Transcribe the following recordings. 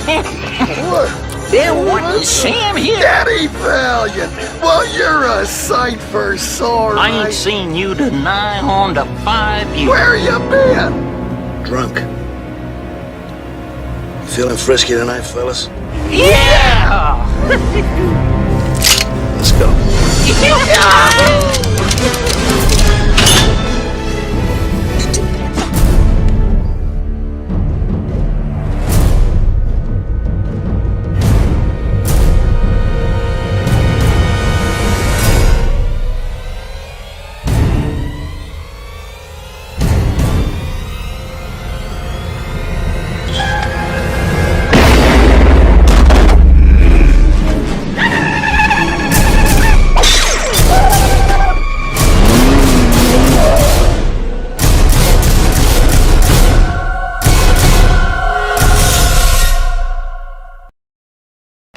There wasn't Sam here. Daddy Valiant! Well, you're a sight for sore I ain't eyes. seen you deny on to 5 years. Where you been? Drunk. Feeling frisky tonight, fellas? Yeah! Let's go.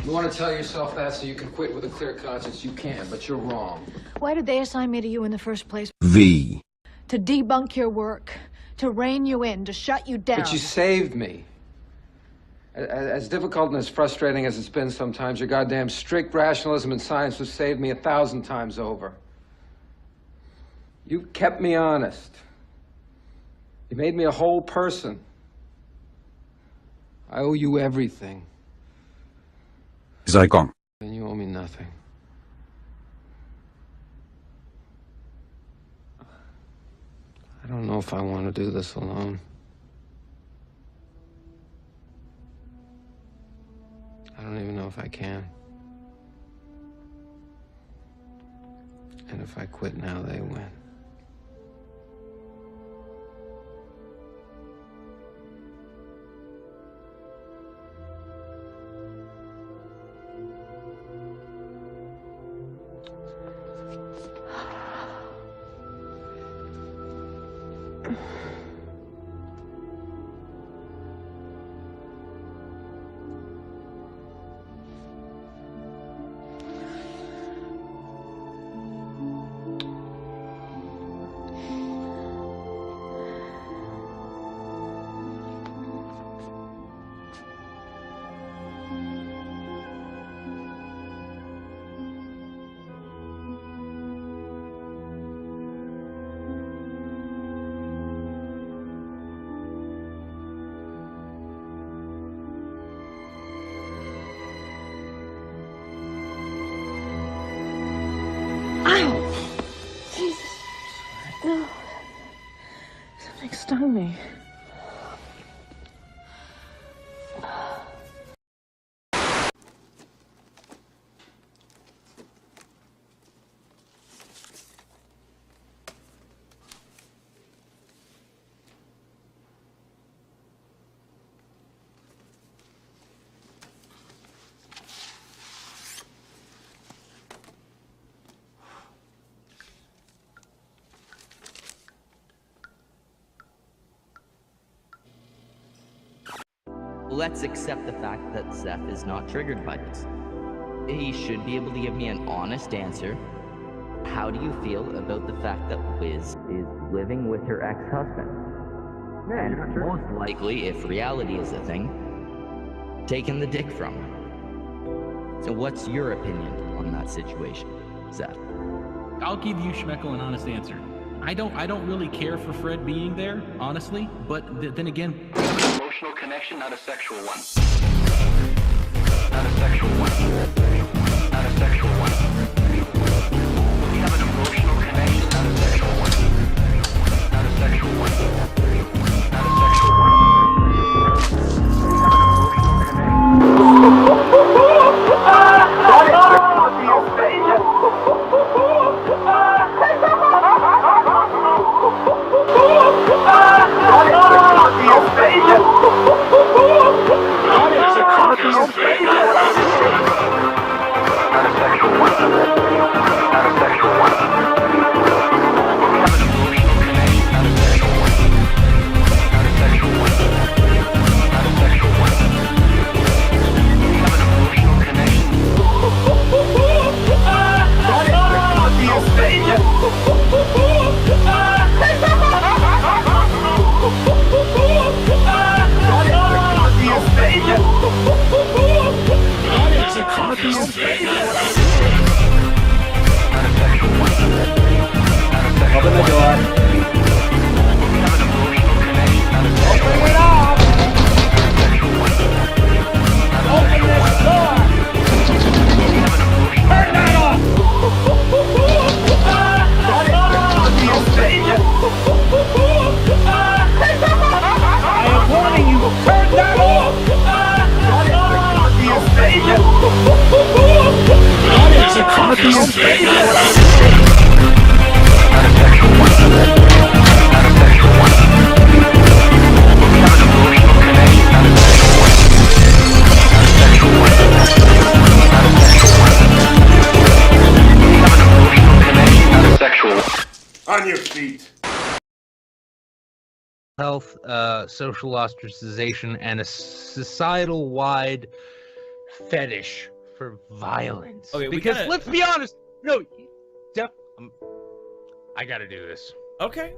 You want to tell yourself that so you can quit with a clear conscience, you can, but you're wrong. Why did they assign me to you in the first place? V. To debunk your work, to rein you in, to shut you down. But you saved me. As difficult and as frustrating as it's been sometimes, your goddamn strict rationalism and science have saved me 1,000 times over. You kept me honest. You made me a whole person. I owe you everything. Saigon. And you owe me nothing. I don't know if I want to do this alone. I don't even know if I can. And if I quit now, they win. Something stung me. Let's accept the fact that Seth is not triggered by this. He should be able to give me an honest answer. How do you feel about the fact that Liz is living with her ex-husband? And most likely, if reality is a thing, taking the dick from her. So what's your opinion on that situation, Seth? I'll give you, Schmeckel, an honest answer. I don't really care for Fred being there, honestly, but then again... Emotional connection, not a sexual one. Not a sexual one. Not a sexual one. We have an emotional connection, not a sexual one. Not a sexual one. Not a sexual one. There's a carcass of Not a sexual one. Not a sexual one. We have an emotional connection, not a sexual one. Not a sexual one. Not a sexual one. We have an emotional connection, not a sexual one. On your feet. Health, social ostracization, and a societal-wide fetish for violence. Okay, because let's be honest, no, I gotta do this. Okay.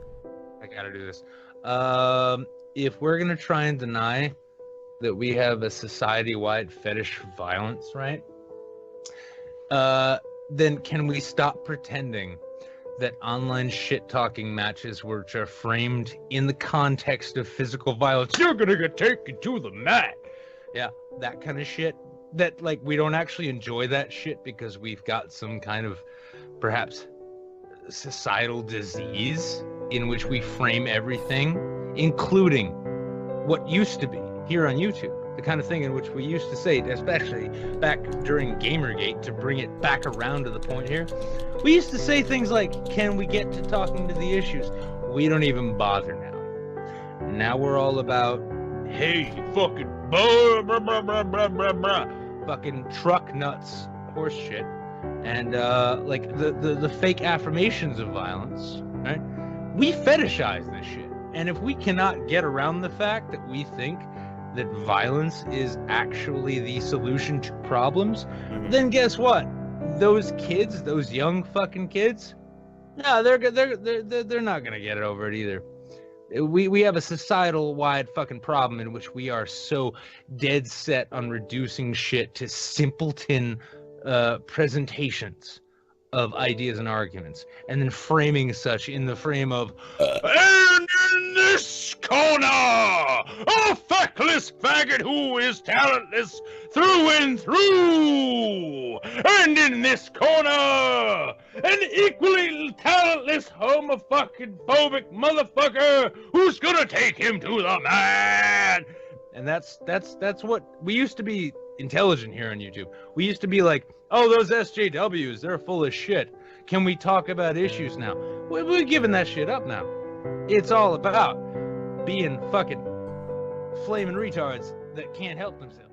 I gotta do this. If we're gonna try and deny that we have a society-wide fetish for violence, right? Then can we stop pretending that online shit-talking matches which are framed in the context of physical violence, you're gonna get taken to the mat. Yeah, that kind of shit. That, like, we don't actually enjoy that shit because we've got some kind of, perhaps, societal disease in which we frame everything, including what used to be here on YouTube. The kind of thing in which we used to say, especially back during Gamergate, to bring it back around to the point here, we used to say things like, can we get to talking to the issues? We don't even bother now. Now we're all about, hey, fucking fucking truck nuts horse shit, and like the fake affirmations of violence, right? We fetishize this shit. And if we cannot get around the fact that we think that violence is actually the solution to problems, then guess what? Those kids, those young fucking kids, no, they're not gonna get over it either. We have a societal-wide fucking problem in which we are so dead set on reducing shit to simpleton presentations of ideas and arguments, and then framing such in the frame of, and in this corner, a feckless faggot who is talentless through and through, and in this corner, an equally talentless homophobic motherfucker who's gonna take him to the man. And that's what we used to be intelligent here on YouTube. We used to be like, oh, those SJWs, they're full of shit. Can we talk about issues now? We're giving that shit up now. It's all about being fucking flaming retards that can't help themselves.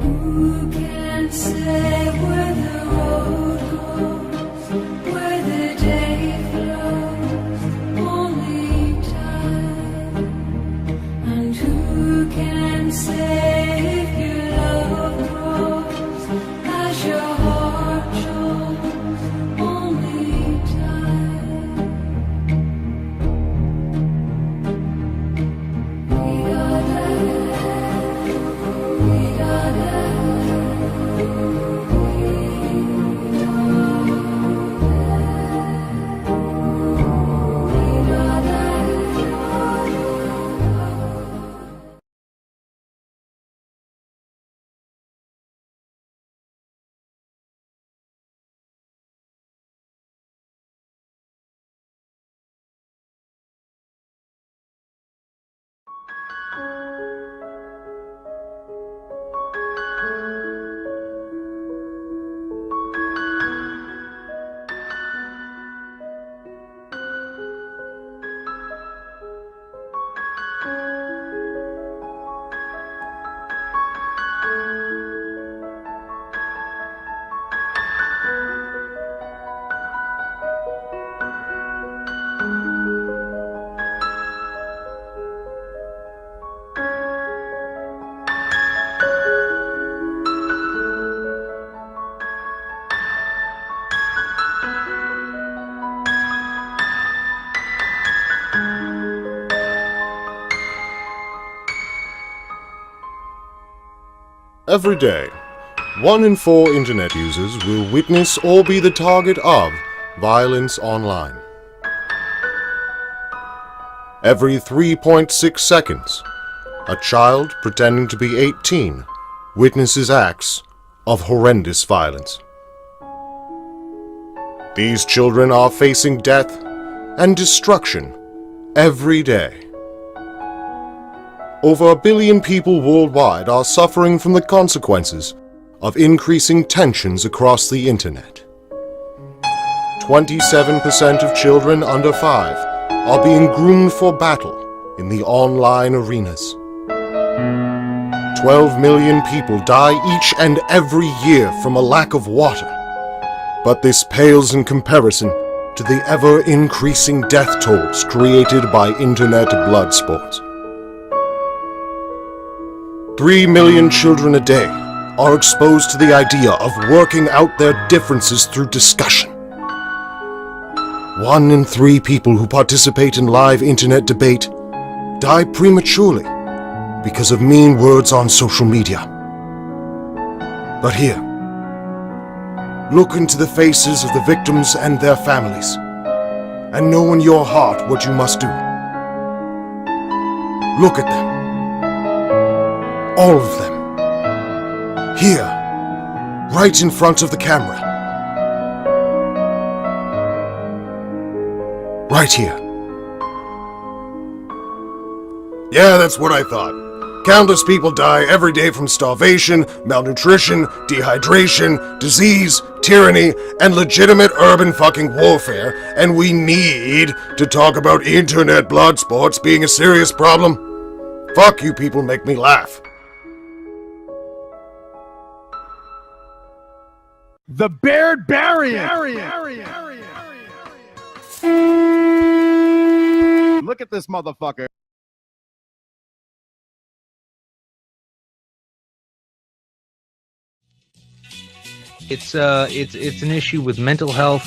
Who can say where the road goes, where the day flows, only time? And who can say if your love grows as your heart shows, only time? We gotta Every day, 1 in 4 internet users will witness or be the target of violence online. Every 3.6 seconds, a child pretending to be 18 witnesses acts of horrendous violence. These children are facing death, and destruction every day. Over 1 billion people worldwide are suffering from the consequences of increasing tensions across the internet. 27% of children under 5 are being groomed for battle in the online arenas. 12 million people die each and every year from a lack of water, but this pales in comparison to the ever-increasing death tolls created by internet blood sports. 3 million children a day are exposed to the idea of working out their differences through discussion. 1 in 3 people who participate in live internet debate die prematurely because of mean words on social media. But here, look into the faces of the victims and their families, and know in your heart what you must do. Look at them. All of them. Here, right in front of the camera. Right here. Yeah, that's what I thought. Countless people die every day from starvation, malnutrition, dehydration, disease, tyranny, and legitimate urban fucking warfare, and we need to talk about internet blood sports being a serious problem? Fuck you people, make me laugh. The Barbarian! Look at this motherfucker. It's an issue with mental health,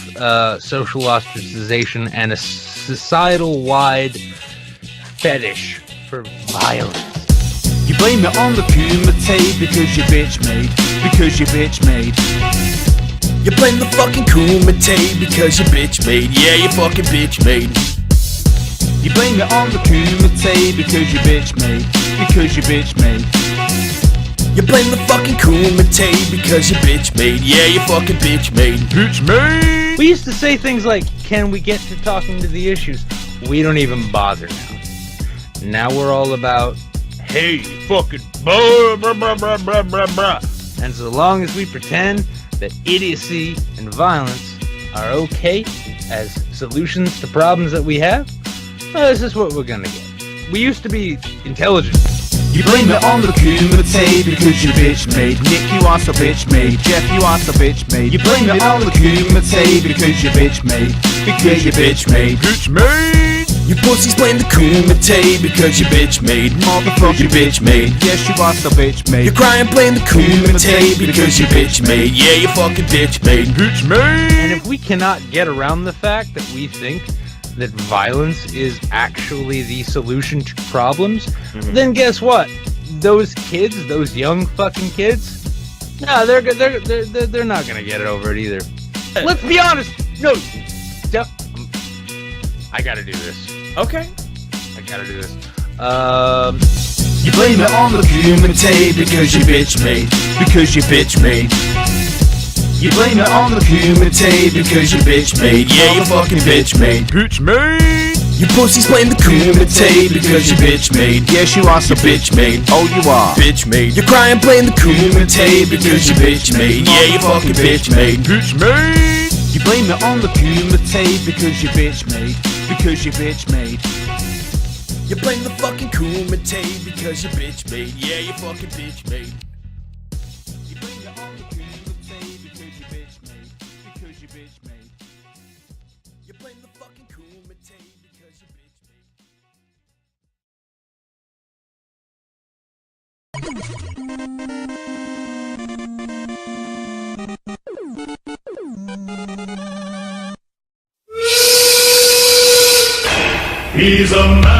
social ostracization, and a societal-wide fetish for violence. You blame it on the KUMITE because you bitch made, because you bitch made. You blame the fucking KUMITE because you bitch made, yeah, you fucking bitch made. You blame it on the KUMITE because you bitch made, because you bitch made. You blame the fucking KUMITE because you bitch made, yeah, you fucking bitch made. Bitch made! We used to say things like, can we get to talking to the issues? We don't even bother now. Now we're all about, hey, fucking blah, blah, blah, blah, blah, blah, blah. And so long as we pretend that idiocy and violence are okay as solutions to problems that we have, well, this is what we're gonna get. We used to be intelligent. You blame it on the KUMITE because you bitch made. Nick, you are so bitch made. Jeff, you are so bitch made. You blame it on the KUMITE because you bitch made. Because you bitch made. Bitch made! You pussies blame the KUMITE because you bitch made. Motherfucker, you bitch made. Yes, you are so bitch made. You cry and blame the KUMITE because you bitch made. Yeah, you fucking bitch made. Bitch made! And if we cannot get around the fact that we think that violence is actually the solution to problems, then guess what? Those kids, those young fucking kids, no, they're not gonna get over it either. Let's be honest. No, Steph, I gotta do this. Okay. I gotta do this. You blame it on the KUMITE because you bitch made. Because you bitch made. You blame it on the KUMITE because you bitch made. Yeah, you fucking bitch made. Bitch made! You pussies blame the KUMITE because you bitch made. Yes, you are so bitch made. Oh, you are. Bitch made. You cry and blame the KUMITE because you bitch made. Yeah, you fucking bitch made. Bitch made! You blame it on the KUMITE because you bitch made. Because you bitch made. You blame the fucking KUMITE because you bitch made. Yeah, you fucking bitch made. You blame it on the KUMITE because you bitch made. Because you bitch made. You blame the fucking KUMITE because you bitch made. He's a man.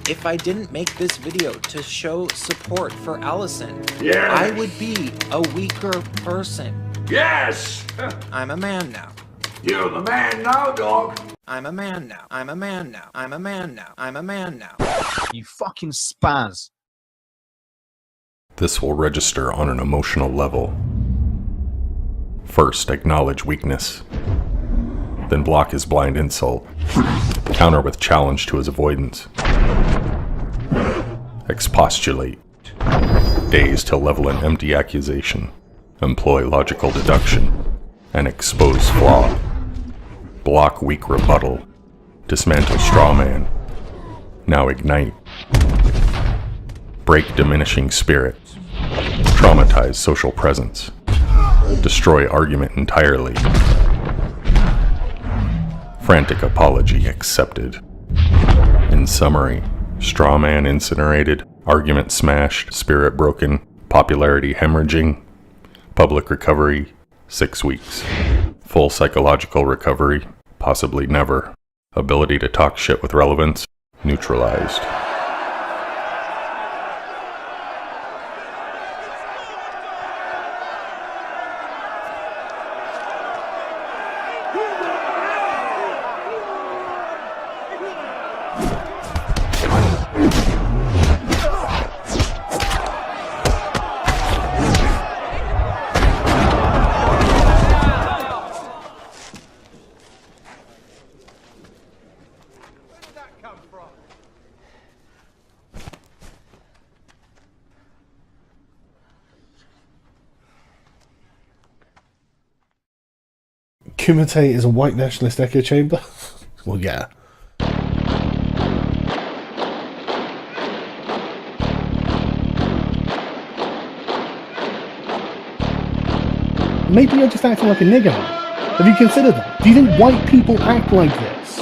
If I didn't make this video to show support for Allison, yes, I would be a weaker person. Yes! I'm a man now. You're the man now, dog. I'm a man now. I'm a man now. I'm a man now. I'm a man now. You fucking spaz. This will register on an emotional level. First, acknowledge weakness. Then block his blind insult. Counter with challenge to his avoidance. Expostulate. Daze to level an empty accusation. Employ logical deduction. And expose flaw. Block weak rebuttal. Dismantle straw man. Now ignite. Break diminishing spirit. Traumatize social presence. Destroy argument entirely. Frantic apology accepted. In summary, straw man incinerated, argument smashed, spirit broken, popularity hemorrhaging, public recovery, 6 weeks. Full psychological recovery, possibly never. Ability to talk shit with relevance, neutralized. KUMITE is a white nationalist echo chamber? Well, yeah. Maybe you're just acting like a nigger. Have you considered that? Do you think white people act like this?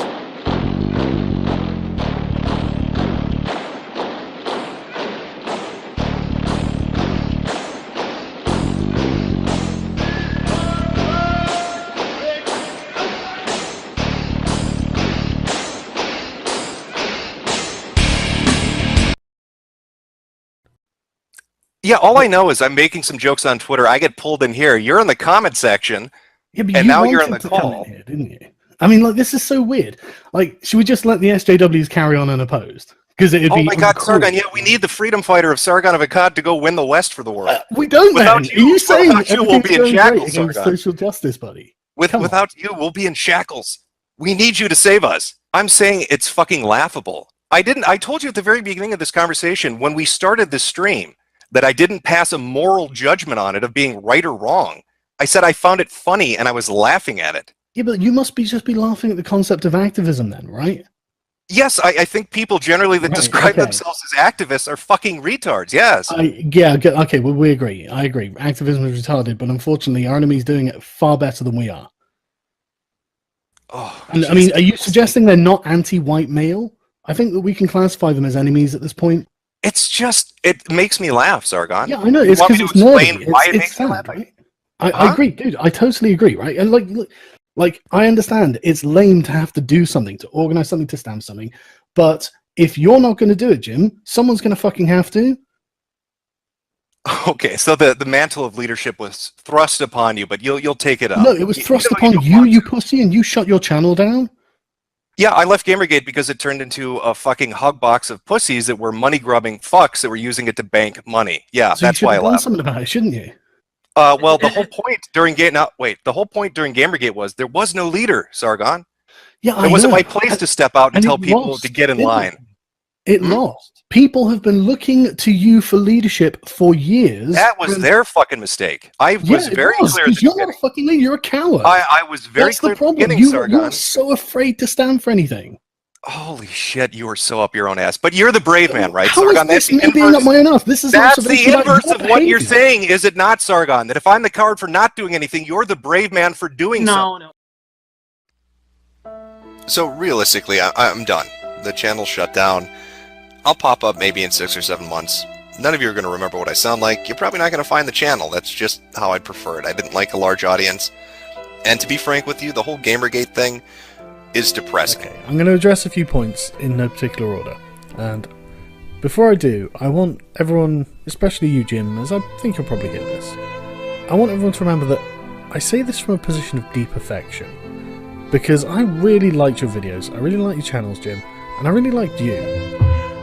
Yeah, all I know is I'm making some jokes on Twitter. I get pulled in here. You're in the comment section, Yeah, but and you now you're in wanted the to come call. in here, didn't you? I mean, like, this is so weird. Like, should we just let the SJWs carry on unopposed? Because it'd Oh be my God, uncruel. Sargon! Yeah, we need the freedom fighter of Sargon of Akkad to go win the West for the world. We don't, man. Without Are you saying without you, we'll be in everything's going great shackles, against Sargon. social justice, buddy? Without you, we'll be in shackles. We need you to save us. I'm saying it's fucking laughable. I told you at the very beginning of this conversation, when we started this stream, that I didn't pass a moral judgment on it of being right or wrong. I said I found it funny and I was laughing at it. Yeah, but you must just be laughing at the concept of activism then, right? Yes, I think people generally that describe themselves as activists are fucking retards, yes. Okay, well, we agree. I agree. Activism is retarded, but unfortunately, our enemy's doing it far better than we are. Oh, and, I mean, are you suggesting they're not anti-white male? I think that we can classify them as enemies at this point. It's just, it makes me laugh, Sargon. Yeah, I know. You It's want me because to it's explain nerdy. why it It's makes me sad, laugh? right? I agree, dude. I totally agree, right? And like I understand it's lame to have to do something, to organize something, to stamp something, but if you're not going to do it, Jim, someone's going to fucking have to. Okay, so the mantle of leadership was thrust upon you, but you'll take it up. No, it was thrust upon you, you pussy, and you shut your channel down. Yeah, I left Gamergate because it turned into a fucking hug box of pussies that were money grubbing fucks that were using it to bank money. Yeah, So that's you why I should have done left. something about it, shouldn't you? Well, the whole point during the whole point during Gamergate was there was no leader, Sargon. Yeah, It wasn't know. my place to step out and And tell it people lost, to get in didn't line. It lost. People have been looking to you for leadership for years. That was their fucking mistake. I was very clear. At the You're not a fucking leader. You're a coward. I was very That's clear the problem. at the beginning, You Sargon. are so afraid to stand for anything. Holy shit, you are so up your own ass. But you're the brave man, right, How Sargon? is That's this the me being up inverse. my own ass? This is That's the observation about inverse your of what you're behavior. saying, is it not, Sargon? That if I'm the coward for not doing anything, you're the brave man for doing something. So realistically, I'm done. The channel's shut down. I'll pop up maybe in 6 or 7 months. None of you are going to remember what I sound like. You're probably not going to find the channel. That's just how I'd prefer it. I didn't like a large audience. And to be frank with you, the whole Gamergate thing is depressing. I'm going to address a few points in no particular order. And before I do, I want everyone, especially you, Jim, as I think you'll probably hear this, I want everyone to remember that I say this from a position of deep affection, because I really liked your videos, I really liked your channels, Jim, and I really liked you.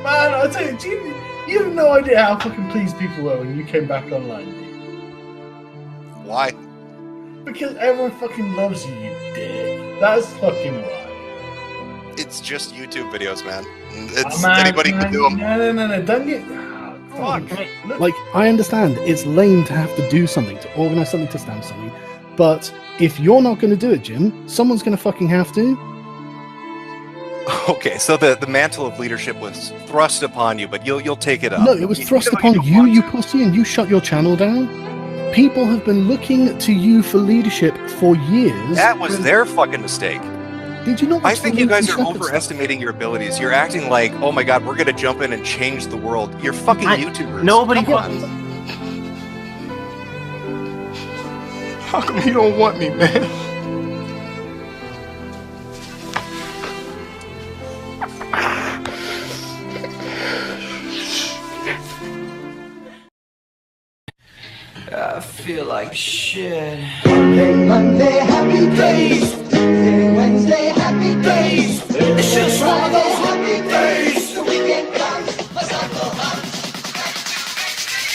Man, I tell you, you have no idea how fucking pleased people were when you came back online. Why? Because everyone fucking loves you, you dick. That's fucking why. It's just YouTube videos, man. It's Man, anybody can do them. No, don't get... Like, I understand it's lame to have to do something, to organise something, to stamp something, but if you're not going to do it, Jim, someone's going to fucking have to. Okay, so the mantle of leadership was thrust upon you, but you'll take it up. No, it was thrust upon you, you pussy, and you shut your channel down. People have been looking to you for leadership for years. That was their fucking mistake. Did you not? I think you guys are overestimating your abilities. You're acting like, oh my god, we're gonna jump in and change the world. You're fucking YouTubers. Nobody wants. How come you don't want me, man? I feel like shit. Monday, happy days. Tuesday, Wednesday, happy days. It's just one of those happy days. The weekend comes, a cycle comes.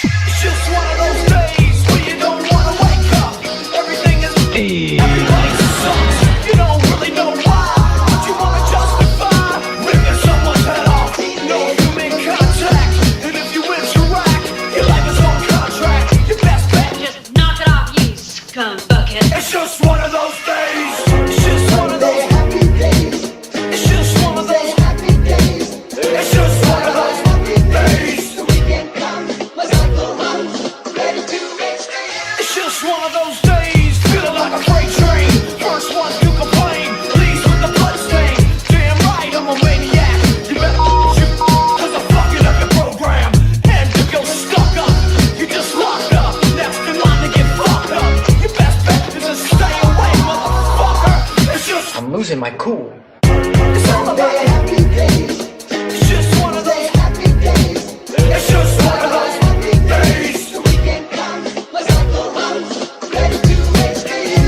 It's just one of those days where you don't want to wake up. Everything is everybody sucks. You don't really know why, but you want to justify ripping someone's head off. No human contact, and if you interact, your life is on contract. Your best bet, just knock it off, you scum bucket. It's just one of those days. It's just one of those happy days. It's just one of those happy days. It's just one of those happy days. The weekend comes, my cycle runs, ready to make space. It's just one of those days, feeling like a freight train. First one to complain, leaves with the bloodstain. Damn right, I'm a maniac. You better shoot, cause I'm fucking up your program. And if you're stuck up, you just locked up. Next in line to get fucked up. Your best bet is to stay away, motherfucker. It's just I'm losing my cool. it's all about the happy days. It's just one of those happy days. It's just one of those happy days. The weekend comes, my cycle runs, ready to make space.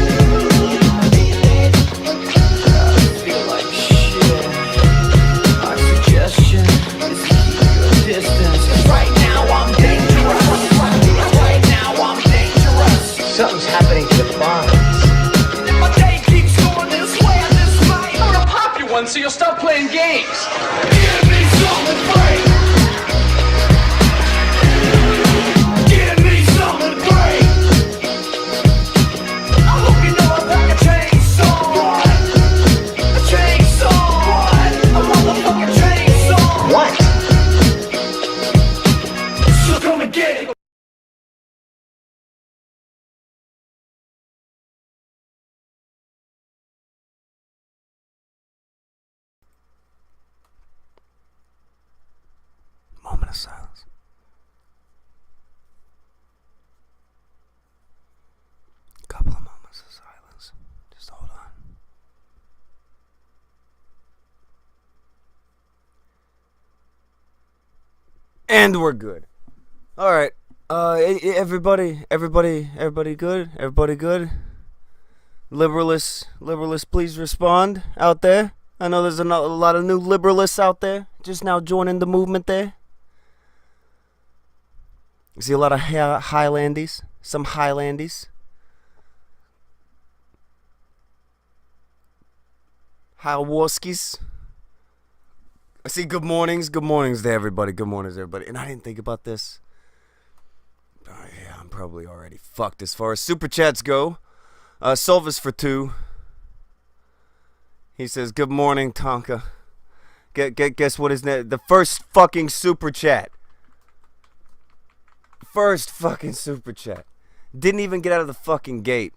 I feel like shit. My suggestion is keep your distance. Right now I'm dangerous. Right now I'm dangerous. Something's happening to the bonds. If my day keeps going this way and this way, I'm gonna pop you one so you'll stop playing games. give me something great. Give me something great. I hope you know I'm like a chainsaw. A chainsaw. A motherfucking chainsaw. What? So come and get it. Moment of silence. Couple of moments of silence. Just hold on. And we're good. All right. Everybody good? Everybody good? Liberalists, please respond out there. I know there's a lot of new liberalists out there just now joining the movement there. You see a lot of Highlandies, some Highlandies. Highwarskis. I see good mornings to everybody, good mornings everybody. And I didn't think about this. Oh, yeah, I'm probably already fucked as far as super chats go. Solvis for 2. He says, good morning, Tonka. Guess what his name? The first fucking super chat. First fucking super chat. Didn't even get out of the fucking gate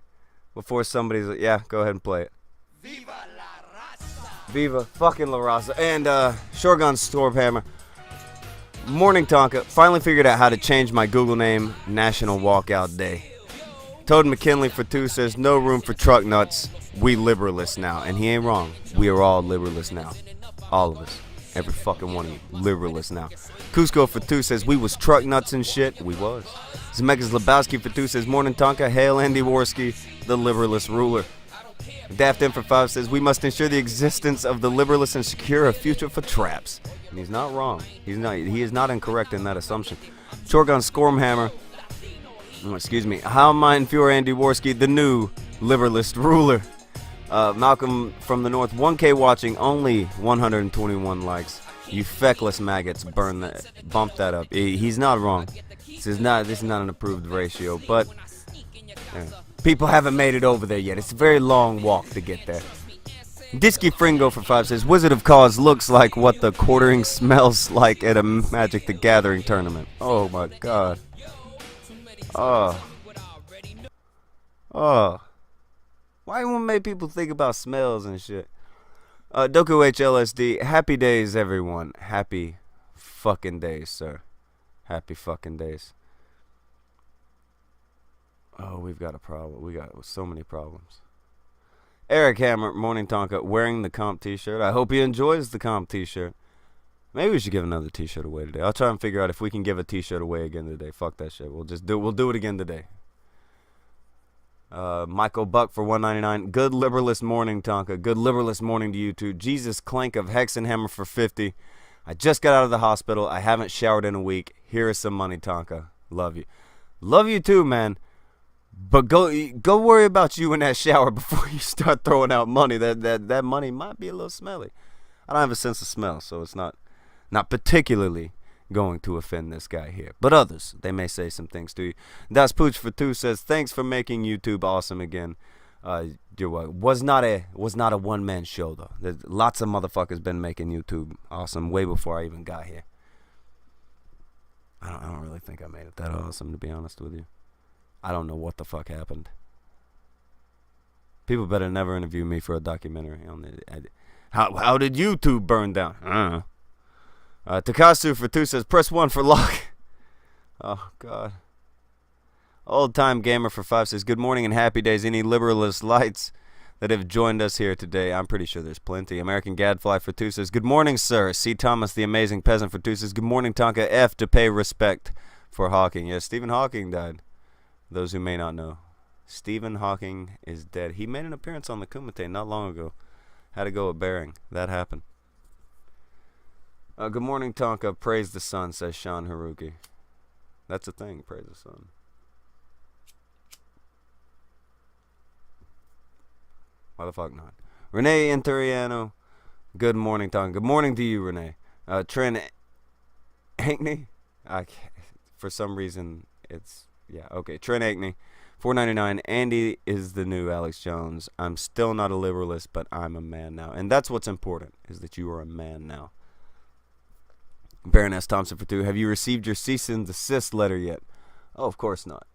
before somebody's like, yeah, go ahead and play it. Viva la raza. Viva fucking la raza. And Shogun Stormhammer. Morning, Tonka. Finally figured out how to change my Google name. National Walkout Day. Toad McKinley for 2 says, no room for truck nuts. We liberalists now. And he ain't wrong. We are all liberalists now. All of us. Every fucking one of you. Liberalists now. Cusco for 2 says, we was truck nuts and shit. We was. Zemeckis Lebowski for 2 says, morning Tonka. Hail Andy Worski, the liberalist ruler. Daft M for 5 says, we must ensure the existence of the liberalists and secure a future for traps. And he's not wrong. He is not incorrect in that assumption. Chorgon Scormhammer. Oh, excuse me. How Mein Führer Andy Worski, the new liberalist ruler. Malcolm from the North, 1K watching, only 121 likes. You feckless maggots, bump that up. He's not wrong. This is not an approved ratio, but people haven't made it over there yet. It's a very long walk to get there. Disky Fringo for 5 says, Wizard of Cause looks like what the quartering smells like at a Magic the Gathering tournament. Oh my god. Oh. Why won't make people think about smells and shit? Doku HLSD, happy days, everyone. Happy fucking days, sir. Happy fucking days. Oh, we've got a problem. We got so many problems. Eric Hammer, Morning Tonka, wearing the comp t-shirt. I hope he enjoys the comp t-shirt. Maybe we should give another t-shirt away today. I'll try and figure out if we can give a t-shirt away again today. Fuck that shit. We'll do it again today. Michael Buck for $1.99. Good liberalist morning, Tonka. Good liberalist morning to you too. Jesus Clank of Hexenhammer for $50. I just got out of the hospital. I haven't showered in a week. Here is some money, Tonka. Love you. Love you too, man. But go worry about you in that shower before you start throwing out money. That money might be a little smelly. I don't have a sense of smell, so it's not particularly going to offend this guy here. But others, they may say some things to you. Das Pooch for 2 says, thanks for making YouTube awesome again. You're welcome. Was not a one-man show, though. There's lots of motherfuckers been making YouTube awesome way before I even got here. I don't really think I made it that awesome, to be honest with you. I don't know what the fuck happened. People better never interview me for a documentary on the... How did YouTube burn down? I don't know. Takasu for 2 says, press 1 for lock. Oh, God. Old Time Gamer for 5 says, good morning and happy days. Any liberalist lights that have joined us here today? I'm pretty sure there's plenty. American Gadfly for 2 says, good morning, sir. C. Thomas, the amazing peasant for 2 says, good morning, Tonka. F to pay respect for Hawking. Yes, Stephen Hawking died. Those who may not know. Stephen Hawking is dead. He made an appearance on the Kumite not long ago. Had to go at Bering. That happened. Good morning, Tonka. Praise the sun, says Sean Haruki. That's a thing, praise the sun. Why the fuck not? Renee Interiano. Good morning, Tonka. Good morning to you, Renee. Trent Ankney. For some reason, it's... Yeah, okay. Trent Ankney. $4.99. Andy is the new Alex Jones. I'm still not a liberalist, but I'm a man now. And that's what's important, is that you are a man now. Baroness Thompson for 2. Have you received your cease and desist letter yet? Oh, of course not.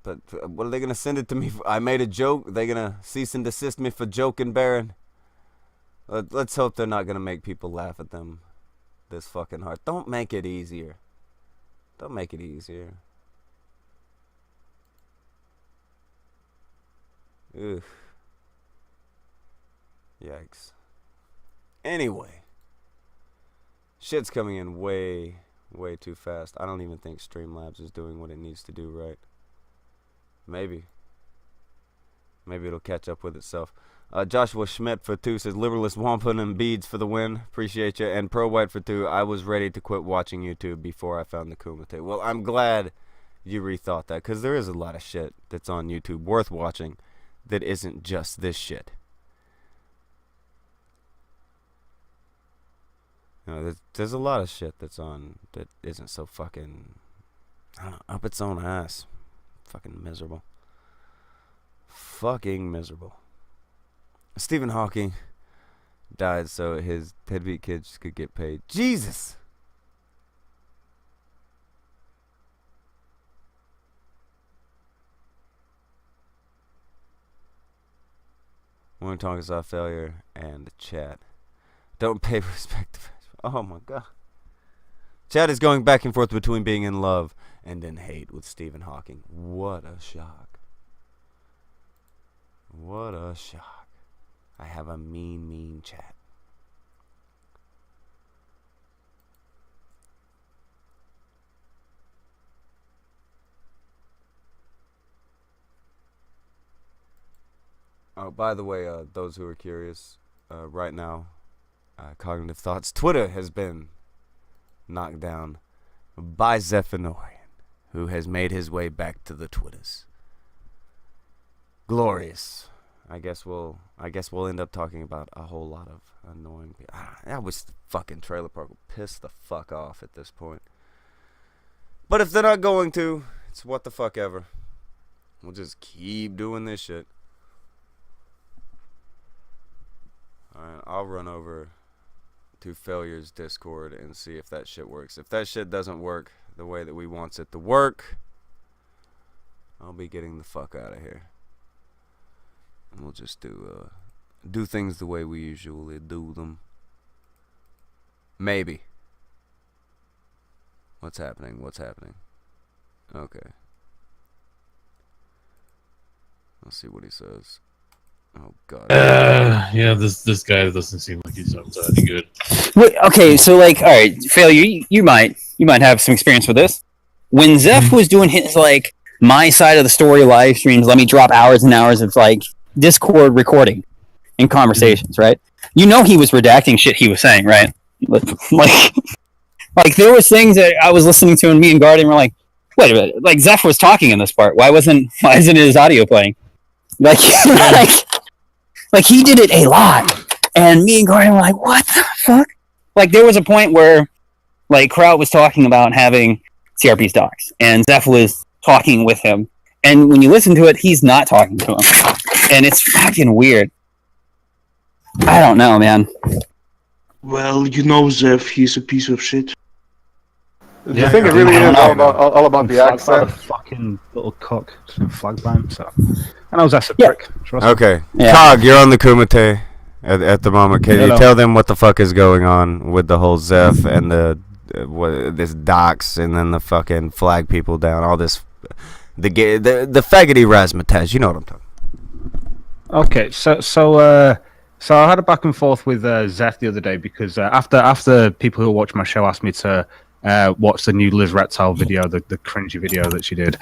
But what are they going to send it to me for? I made a joke. Are they going to cease and desist me for joking, Baron? Let's hope they're not going to make people laugh at them this fucking hard. Don't make it easier. Don't make it easier. Ugh. Yikes. Anyway. Shit's coming in way too fast. I don't even think Streamlabs is doing what it needs to do right. Maybe it'll catch up with itself. Joshua Schmidt for 2 says, liberalist wampum and beads for the win. Appreciate you. And Pro White for 2, I was ready to quit watching YouTube before I found the Kumite. Well, I'm glad you rethought that, because there is a lot of shit that's on YouTube worth watching that isn't just this shit. You know, there's a lot of shit that's on that isn't so fucking, I don't know, up its own ass. Fucking miserable. Fucking miserable. Stephen Hawking died so his deadbeat kids could get paid. Jesus! One talk is off failure and chat. Don't pay respect to... Oh my god. Chad is going back and forth between being in love and in hate with Stephen Hawking. What a shock. What a shock. I have a mean chat. Oh, by the way, those who are curious, right now, Cognitive Thoughts Twitter has been knocked down by Zephanoian, who has made his way back to the Twitters. Glorious. I guess we'll end up talking about a whole lot of annoying people. That was fucking Trailer Park will piss the fuck off at this point. But if they're not going to, it's what the fuck ever. We'll just keep doing this shit. Alright, I'll run over to Failure's Discord and see if that shit works. If that shit doesn't work the way that we want it to work, I'll be getting the fuck out of here. And we'll just do things the way we usually do them. Maybe. What's happening? Okay. Let's see what he says. Oh god. Yeah, this guy doesn't seem like he's up to any good. Wait, okay, so like, all right, Failure, you might have some experience with this. When Zeph was doing his like my side of the story live streams, let me drop hours and hours of like Discord recording and conversations, right? You know he was redacting shit he was saying, right? Like there was things that I was listening to, and me and Guardian were like, wait a minute, like Zeph was talking in this part. Why isn't his audio playing? Like he did it a lot, and me and Guardian were like, what the fuck? Like there was a point where like Kraut was talking about having CRP's docs, and Zeph was talking with him, and when you listen to it, he's not talking to him, and it's fucking weird. I don't know, man. Well, you know Zeph, he's a piece of shit. I think it really is all about the accent. Fucking little cock flag by him. So, and I was asked a prick. Okay, Cog, you're on the Kumite at the moment. Can you tell them what the fuck is going on with the whole Zeph and this docs and then the fucking flag people down, all this, the faggoty razzmatazz. You know what I'm talking about. Okay, so I had a back and forth with Zeph the other day because after people who watch my show asked me to watch the new Liz Reptile video, the cringy video that she did.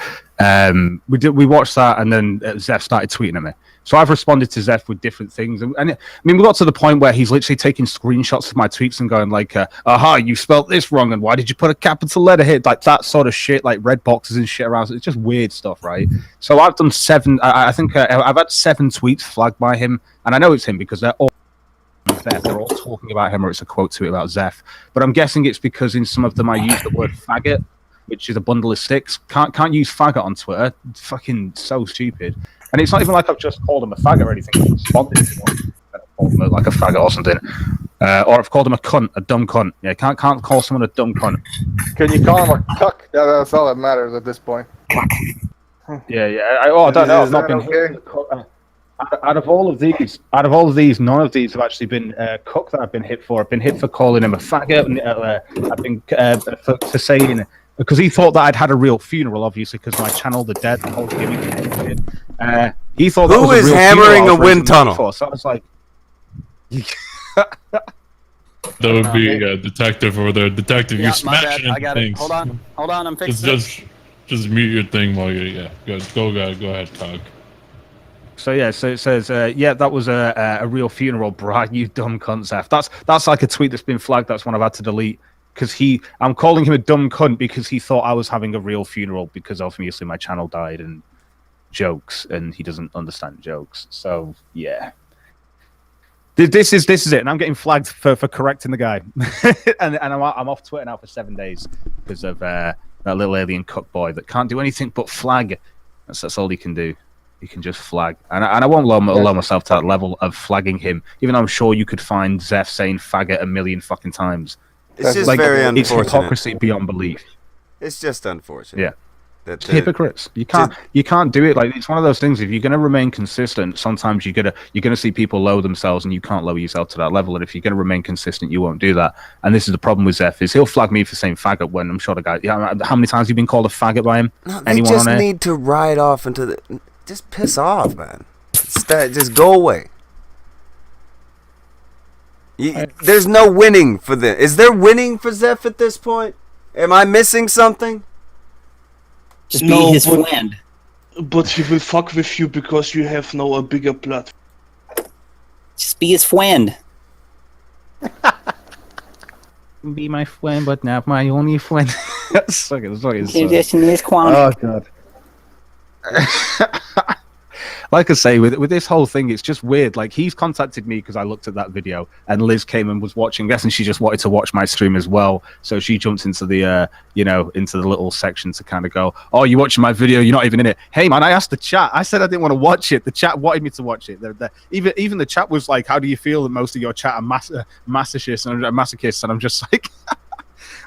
We watched that, and then Zeph started tweeting at me. So I've responded to Zeph with different things, and I mean, we got to the point where he's literally taking screenshots of my tweets and going like, "Aha, you spelt this wrong, and why did you put a capital letter here?" Like that sort of shit, like red boxes and shit around. It's just weird stuff, right? So I've done 7. I think I've had 7 tweets flagged by him, and I know it's him because they're all. They're all talking about him, or it's a quote to it about Zeph. But I'm guessing it's because in some of them I use the word faggot, which is a bundle of sticks. Can't use faggot on Twitter. It's fucking so stupid. And it's not even like I've just called him a faggot or anything. I've responded to him, called him like a faggot or something. Or I've called him a cunt, a dumb cunt. Yeah, can't call someone a dumb cunt. Can you call him a cuck? Yeah, that's all that matters at this point. Yeah. I don't know. I've not been here. Out of all of these, none of these have actually been cuck that I've been hit for. I've been hit for calling him a faggot. And, I've been for saying, because he thought that I'd had a real funeral, obviously, because my channel, The Dead, the whole gimmick. He thought that who was is a real hammering a wind tunnel? For, so I was like, that would be a detective over there. Detective, you're smashing I got things. it. Hold on, I'm fixing it. Just mute your thing while you go ahead, Cog. So yeah, so it says, that was a real funeral, Brad, you dumb cunt, Zeph. That's like a tweet that's been flagged. That's one I've had to delete because I'm calling him a dumb cunt because he thought I was having a real funeral because obviously my channel died and jokes, and he doesn't understand jokes. So yeah, this is it, and I'm getting flagged for correcting the guy, and I'm off Twitter now for 7 days because of that little alien cuck boy that can't do anything but flag. That's all he can do. You can just flag, and I won't lower myself to that level of flagging him. Even though I'm sure you could find Zeph saying faggot a million fucking times. It's just like, very unfortunate. It's hypocrisy beyond belief. It's just unfortunate. Yeah, it's hypocrites. You can't do it. Like it's one of those things. If you're gonna remain consistent, sometimes you're gonna see people lower themselves, and you can't lower yourself to that level. And if you're gonna remain consistent, you won't do that. And this is the problem with Zeph: is he'll flag me for saying faggot when I'm sure the guy. Yeah, how many times have you been called a faggot by him? No, they just need to ride off into the. Just piss off, man. Just go away. There's no winning for this. Is there winning for Zeph at this point? Am I missing something? Just be his friend. But he will fuck with you because you have a bigger platform. Just be his friend. Be my friend, but not my only friend. Sorry. Oh god. Like I say, with this whole thing, it's just weird. Like, he's contacted me because I looked at that video, and Liz came and was watching this, and she just wanted to watch my stream as well. So she jumped into the, into the little section to kind of go, "Oh, you're watching my video? You're not even in it." Hey, man, I asked the chat. I said I didn't want to watch it. The chat wanted me to watch it. Even the chat was like, "How do you feel that most of your chat are masochists and masochists?" And I'm just like.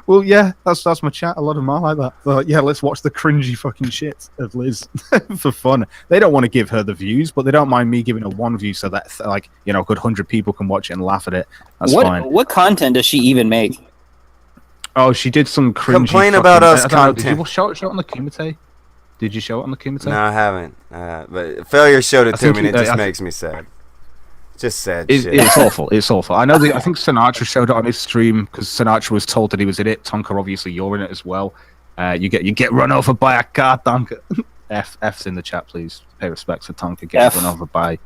Well, yeah, that's my chat. A lot of them are like that. But yeah, let's watch the cringy fucking shit of Liz for fun. They don't want to give her the views, but they don't mind me giving her one view so that, a good 100 people can watch it and laugh at it. That's fine. What content does she even make? Oh, she did some cringy. Complain about us content. Did you show it on the KUMITE? Did you show it on the KUMITE? No, I haven't. But Failure showed it to me, and it just makes me sad. Just sad shit. It's awful. It's awful. I know. I think Sinatra showed it on his stream because Sinatra was told that he was in it. Tonka, obviously, you're in it as well. You get run over by a car, Tonka. F's in the chat, please. Pay respects for Tonka getting run over by.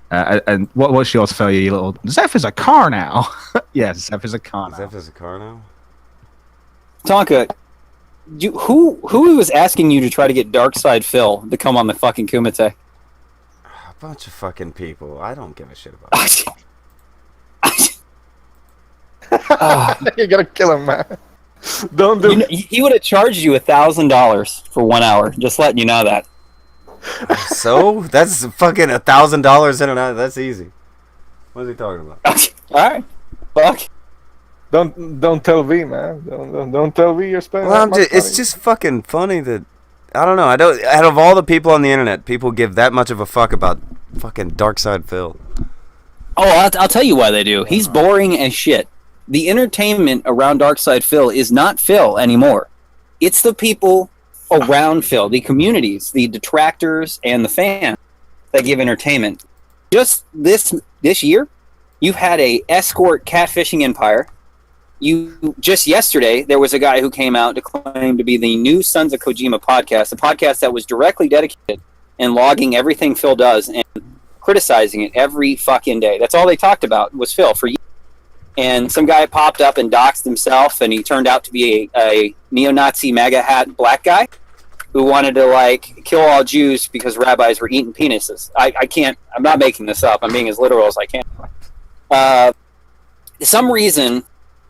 And what's yours, Failure? You little Zeph is a car now. Yeah, Zeph is a car now. Zeph is a car now. Tonka, who was asking you to try to get Darkside Phil to come on the fucking Kumite? A bunch of fucking people. I don't give a shit about it. You gotta kill him, man. Don't do. He would have charged you $1,000 for 1 hour. Just letting you know that. So that's fucking $1,000 in and out. That's easy. What is he talking about? All right, fuck. Don't tell V, man. Don't tell V you're spending. Well, it's just fucking funny that. I don't know. Out of all the people on the internet, people give that much of a fuck about fucking Darkside Phil. Oh, I'll tell you why they do. He's boring as shit. The entertainment around Darkside Phil is not Phil anymore. It's the people around Phil, the communities, the detractors, and the fans that give entertainment. Just this year, you've had a escort catfishing empire. Just yesterday, there was a guy who came out to claim to be the new Sons of Kojima podcast, a podcast that was directly dedicated and logging everything Phil does and criticizing it every fucking day. That's all they talked about was Phil for years. And some guy popped up and doxed himself, and he turned out to be a neo-Nazi MAGA hat black guy who wanted to kill all Jews because rabbis were eating penises. I'm not making this up. I'm being as literal as I can. For some reason,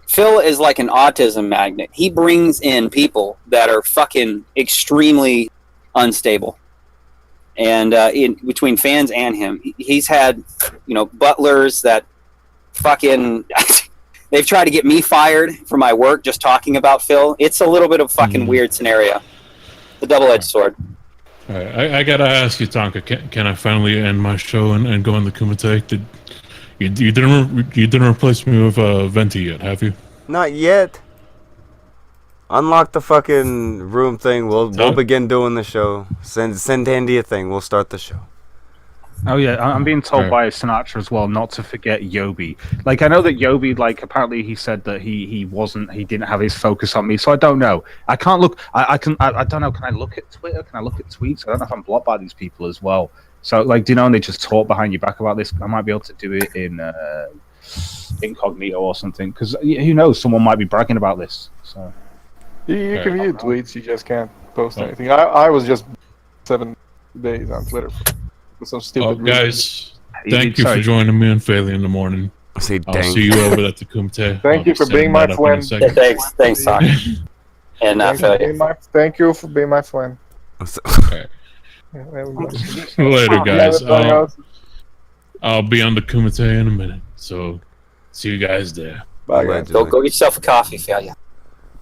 Phil is like an autism magnet. He brings in people that are fucking extremely unstable. And in between fans and him, he's had, butlers that fucking they've tried to get me fired for my work just talking about Phil. It's a little bit of fucking weird scenario. The double-edged sword. All right, I gotta ask you, Tonka, can I finally end my show and go on the Kumite? You didn't replace me with Venti yet, have you? Not yet. Unlock the fucking room thing. We'll begin doing the show. Send Andy a thing. We'll start the show. Oh yeah, I'm being told by Sinatra as well not to forget Yobi. I know that Yobi, apparently he said that he didn't have his focus on me. So I don't know. I can't look. I don't know. Can I look at Twitter? Can I look at tweets? I don't know if I'm blocked by these people as well. So do you know when they just talk behind your back about this? I might be able to do it in incognito or something, because who knows? Someone might be bragging about this. So you can view tweets. You just can't post anything. I was just 7 days on Twitter. Some stupid guys, thank you for joining me on Failure in the Morning. I'll see you over at the Kumite. Thank you for being my friend. Thanks, Doc. And thank you for being my friend. Later, guys. I'll be on the Kumite in a minute, so see you guys there. Bye, guys. Go get yourself a coffee, Failure.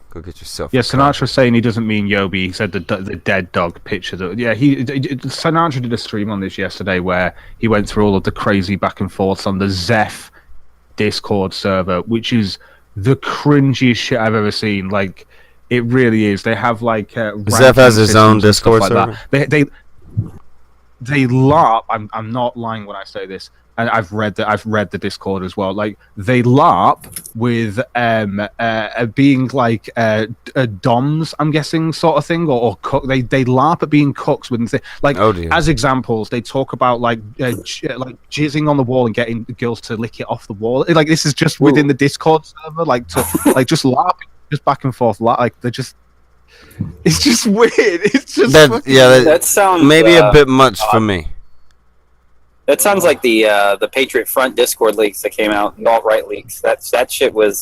Go get yourself. Yeah, Sinatra's saying he doesn't mean Yobi. He said the dead dog picture. Sinatra did a stream on this yesterday where he went through all of the crazy back and forths on the Zeph Discord server, which is the cringiest shit I've ever seen. It really is. They have Zeph has his own Discord server. They LARP. I'm not lying when I say this. and I've read the Discord as well. Like they LARP with being like doms, I'm guessing, sort of thing, or cook. They LARP at being cooks with like as examples. They talk about like jizzing on the wall and getting the girls to lick it off the wall. Like this is just within the Discord server, like to like just LARPing, just back and forth. Like they're just. It's just weird. It's just that sounds maybe a bit much for me. That sounds like the Patriot Front Discord leaks that came out, the alt-right leaks. That shit was.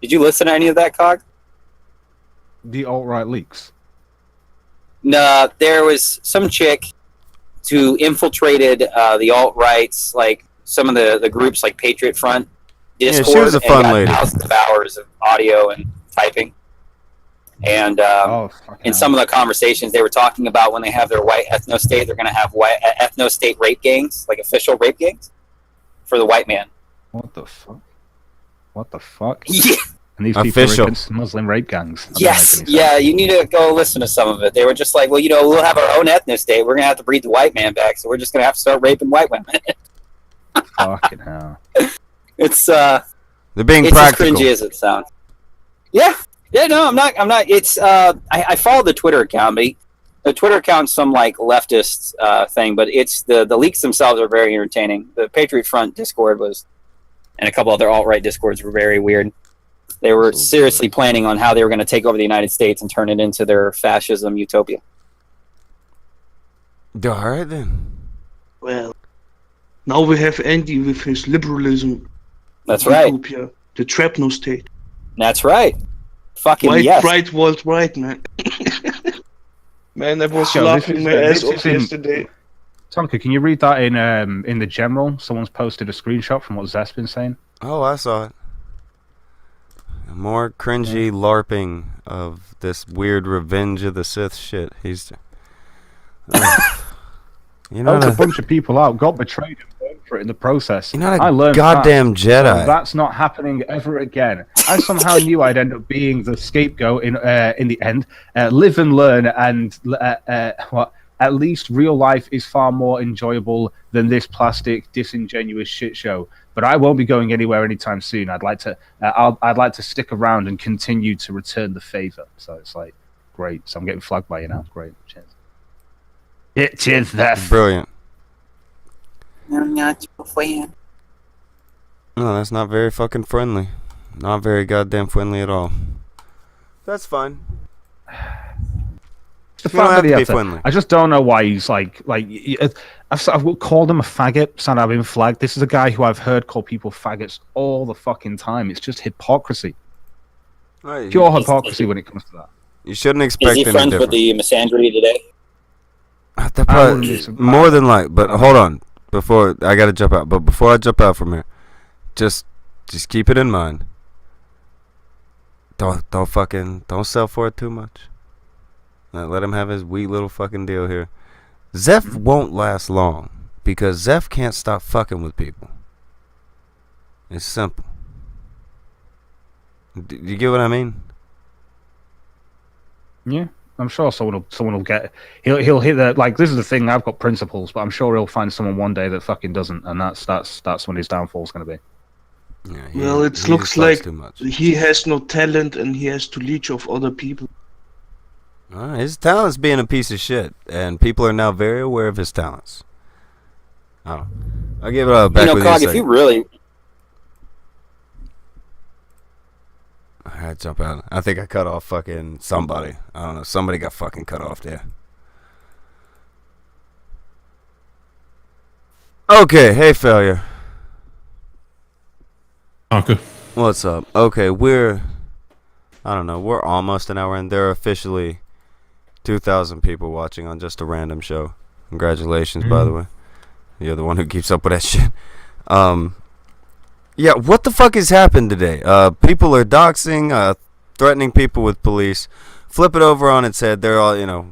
Did you listen to any of that, Cog? The alt-right leaks. No, there was some chick who infiltrated the alt-rights, like some of the groups like Patriot Front Discord. Yeah, she was a fun lady. Thousands of hours of audio and typing. And in some of the conversations they were talking about when they have their white ethno-state, they're going to have white ethno-state rape gangs, like official rape gangs, for the white man. What the fuck? What the fuck? Yeah. And these people are against Muslim rape gangs. Yes, yeah, you need to go listen to some of it. They were just like, well, we'll have our own ethno-state. We're going to have to breed the white man back, so we're just going to have to start raping white women. Fucking hell. It's, they're being practical. It's as cringy as it sounds. Yeah. Yeah, no, I'm not. It's I follow the Twitter account, but the Twitter account's some like leftist thing, but it's the leaks themselves are very entertaining. The Patriot Front Discord was, and a couple other alt-right Discords were very weird. They were seriously planning on how they were going to take over the United States and turn it into their fascism utopia. All right then. Well, now we have Andy with his liberalism. That's right. Utopia, the Trapno state. That's right. Fucking White yes. pride worldwide, man. Man, I was laughing my ass off yesterday. Tonka, can you read that in the general? Someone's posted a screenshot from what Zeth's been saying. Oh, I saw it. More cringy LARPing of this weird Revenge of the Sith shit. He's, a bunch of people out got betrayed and burned for it in the process. You're not a I learned goddamn that. Jedi. So that's not happening ever again. I somehow knew I'd end up being the scapegoat in the end. Live and learn, and at least real life is far more enjoyable than this plastic, disingenuous shit show. But I won't be going anywhere anytime soon. I'd like to stick around and continue to return the favor. So it's like, great. So I'm getting flagged by you now. Great. Cheers. Yeah, cheers, Zeth. Brilliant. I'm not your fan. No, that's not very fucking friendly. Not very goddamn friendly at all. That's fine. The fact that he had to, I just don't know why he's like I've called him a faggot, saying I've been flagged. This is a guy who I've heard call people faggots all the fucking time. It's just hypocrisy. Right, pure hypocrisy when it comes to that. You shouldn't expect Is he friends with the misandry today? More than like, but hold on. Before I gotta jump out, but before I jump out from here, just keep it in mind. Don't sell for it too much. Let him have his wee little fucking deal here. Zeph won't last long because Zeph can't stop fucking with people. It's simple. Do you get what I mean? Yeah, I'm sure someone will get. He'll hit the like. This is the thing. I've got principles, but I'm sure he'll find someone one day that fucking doesn't, and that's when his downfall's going to be. Yeah, well, it looks like he has no talent and he has to leech off other people. His talent's being a piece of shit, and people are now very aware of his talents. I'll give it back with Cog, if you really... I had to jump out. I think I cut off fucking somebody. I don't know. Somebody got fucking cut off there. Okay, hey, failure. Okay. What's up? Okay, we're almost an hour in. There are officially 2,000 people watching on just a random show. Congratulations, by the way. You're the one who keeps up with that shit. Yeah, what the fuck has happened today? People are doxing, threatening people with police. Flip it over on its head. They're all,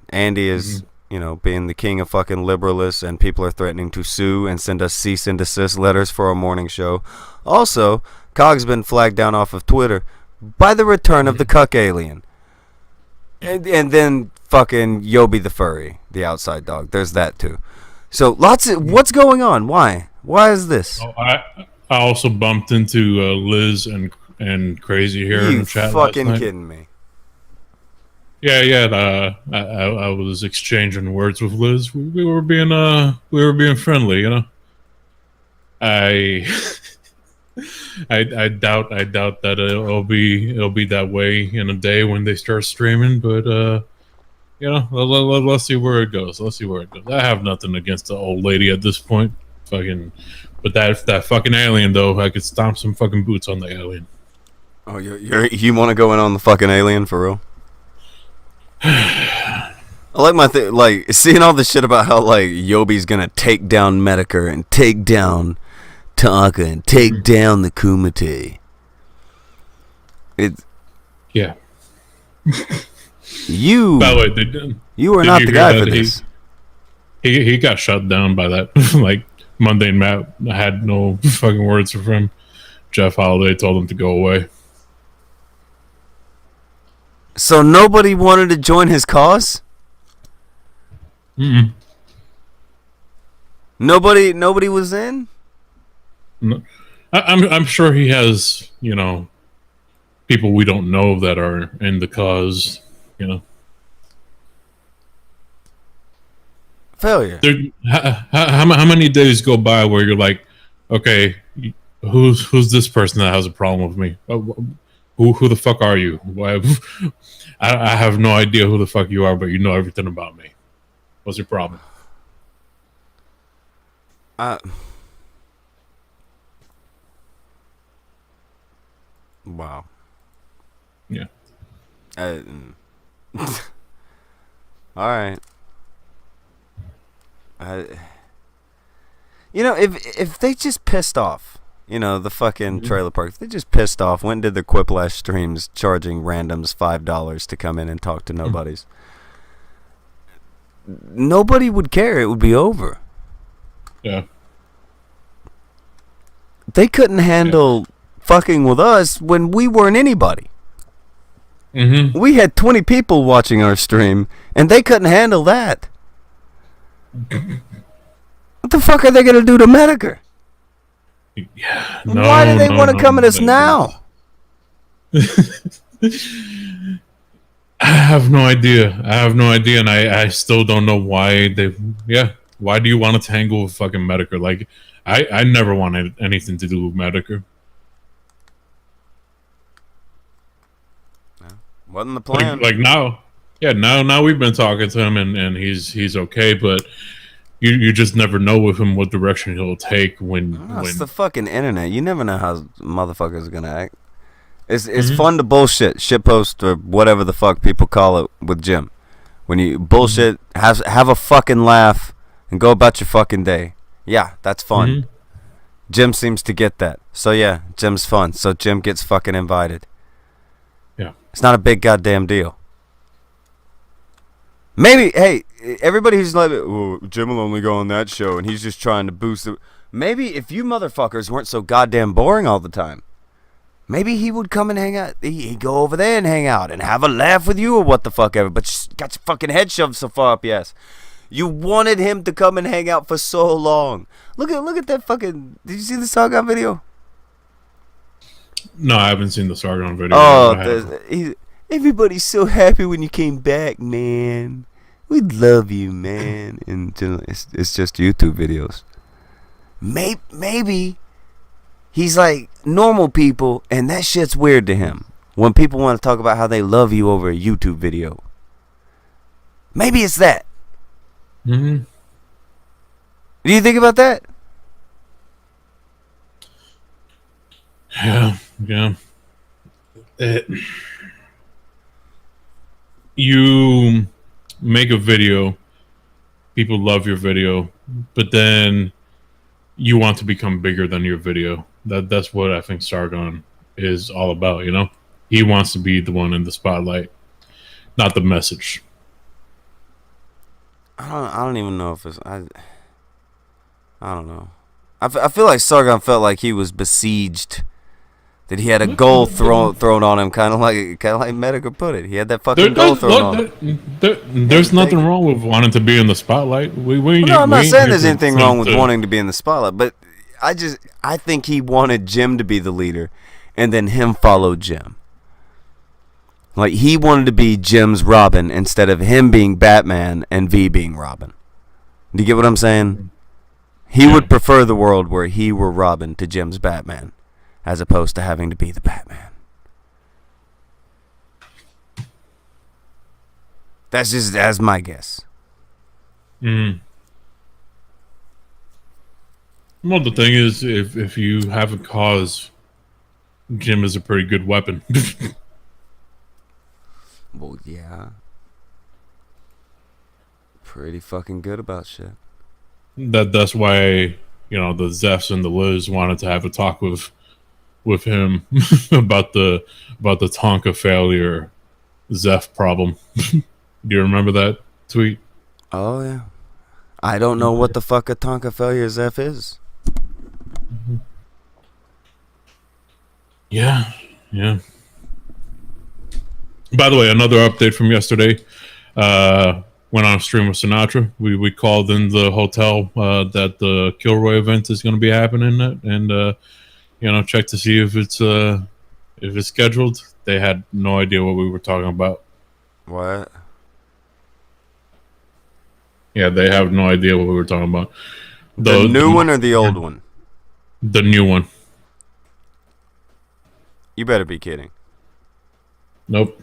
Andy is, being the king of fucking liberalists, and people are threatening to sue and send us cease and desist letters for our morning show. Also, Cog's been flagged down off of Twitter by the return of the cuck alien. And then fucking Yobi the furry, the outside dog. There's that too. So what's going on? Why Why is this? Oh, I also bumped into Liz and Crazy here in the chat last fucking night. kidding me? Yeah. I was exchanging words with Liz. We were being friendly, you know. I doubt that it'll be that way in a day when they start streaming, but you know, let's see where it goes. I have nothing against the old lady at this point. Fucking, but that fucking alien though, I could stomp some fucking boots on the alien. Oh, you want to go in on the fucking alien for real? I like like seeing all this shit about how like Yobi's gonna take down METOKUR and take down Tonka and take down the KUMITE. Yeah. You. By the way, you are not the guy for this. He got shut down by that. Like Mundane Matt had no fucking words for him. Jeff Holiday told him to go away. So nobody wanted to join his cause? Nobody was in? No. I'm sure he has, you know, people we don't know that are in the cause, you know. Failure. How many days go by where you're like, okay, who's this person that has a problem with me? Who the fuck are you? Why? I have no idea who the fuck you are, but you know everything about me. What's your problem? Wow. Yeah. All right. You know, if they just pissed off, you know, the fucking trailer park, if they just pissed off, went and did their Quiplash streams charging randoms $5 to come in and talk to nobodies, nobody would care. It would be over. Yeah. They couldn't handle fucking with us when we weren't anybody. We had 20 people watching our stream, and they couldn't handle that. What the fuck are they gonna do to METOKUR? Yeah. Why do they want to come at us now? I have no idea, and I still don't know why they. Yeah, why do you want to tangle with fucking METOKUR? Like, I never wanted anything to do with METOKUR. Wasn't the plan. Like now, yeah, now we've been talking to him, and he's okay, but you just never know with him what direction he'll take when. It's the fucking internet. You never know how motherfuckers are gonna act. It's fun to bullshit, shitpost, or whatever the fuck people call it with Jim. When you bullshit, have a fucking laugh, and go about your fucking day. Yeah, that's fun. Jim seems to get that. So yeah, Jim's fun. So Jim gets fucking invited. Yeah. It's not a big goddamn deal. Maybe, hey, everybody who's like, oh, Jim will only go on that show, and he's just trying to boost it. Maybe if you motherfuckers weren't so goddamn boring all the time, maybe he would come and hang out. He'd go over there and hang out and have a laugh with you or what the fuck ever. But you got your fucking head shoved so far up your ass. You wanted him to come and hang out for so long. Look at that fucking. Did you see the Sargon video? No, I haven't seen the Sargon video. Oh, everybody's so happy when you came back, man. We love you, man. And it's just YouTube videos. Maybe he's like normal people, and that shit's weird to him. When people want to talk about how they love you over a YouTube video. Maybe it's that. Do you think about that? Yeah. You make a video, people love your video, but then you want to become bigger than your video. That's what I think Sargon is all about, you know? He wants to be the one in the spotlight, not the message. I don't even know if it's I don't know. I feel like Sargon felt like he was besieged. That he had a goal thrown on him, kind of like METOKUR put it. He had that fucking goal thrown on him. There's nothing wrong with wanting to be in the spotlight. I'm not saying there's anything wrong with wanting to be in the spotlight, but I think he wanted Jim to be the leader, and then him follow Jim. Like, he wanted to be Jim's Robin instead of him being Batman and V being Robin. Do you get what I'm saying? He would prefer the world where he were Robin to Jim's Batman, as opposed to having to be the Batman. That's my guess. Well, the thing is, if you have a cause, Jim is a pretty good weapon. Well, yeah. Pretty fucking good about shit. That's why, you know, the Zephs and the Liz wanted to have a talk with him about the Tonka failure Zeph problem. Do you remember that tweet? Oh yeah. I don't know what the fuck a Tonka failure Zeph is. Yeah. By the way, another update from yesterday. Went on a stream with Sinatra. We called in the hotel that the Kilroy event is going to be happening at, and you know, checked to see if it's scheduled. They had no idea what we were talking about. What? Yeah, they have no idea what we were talking about. The new one or the old one? The new one. You better be kidding. Nope.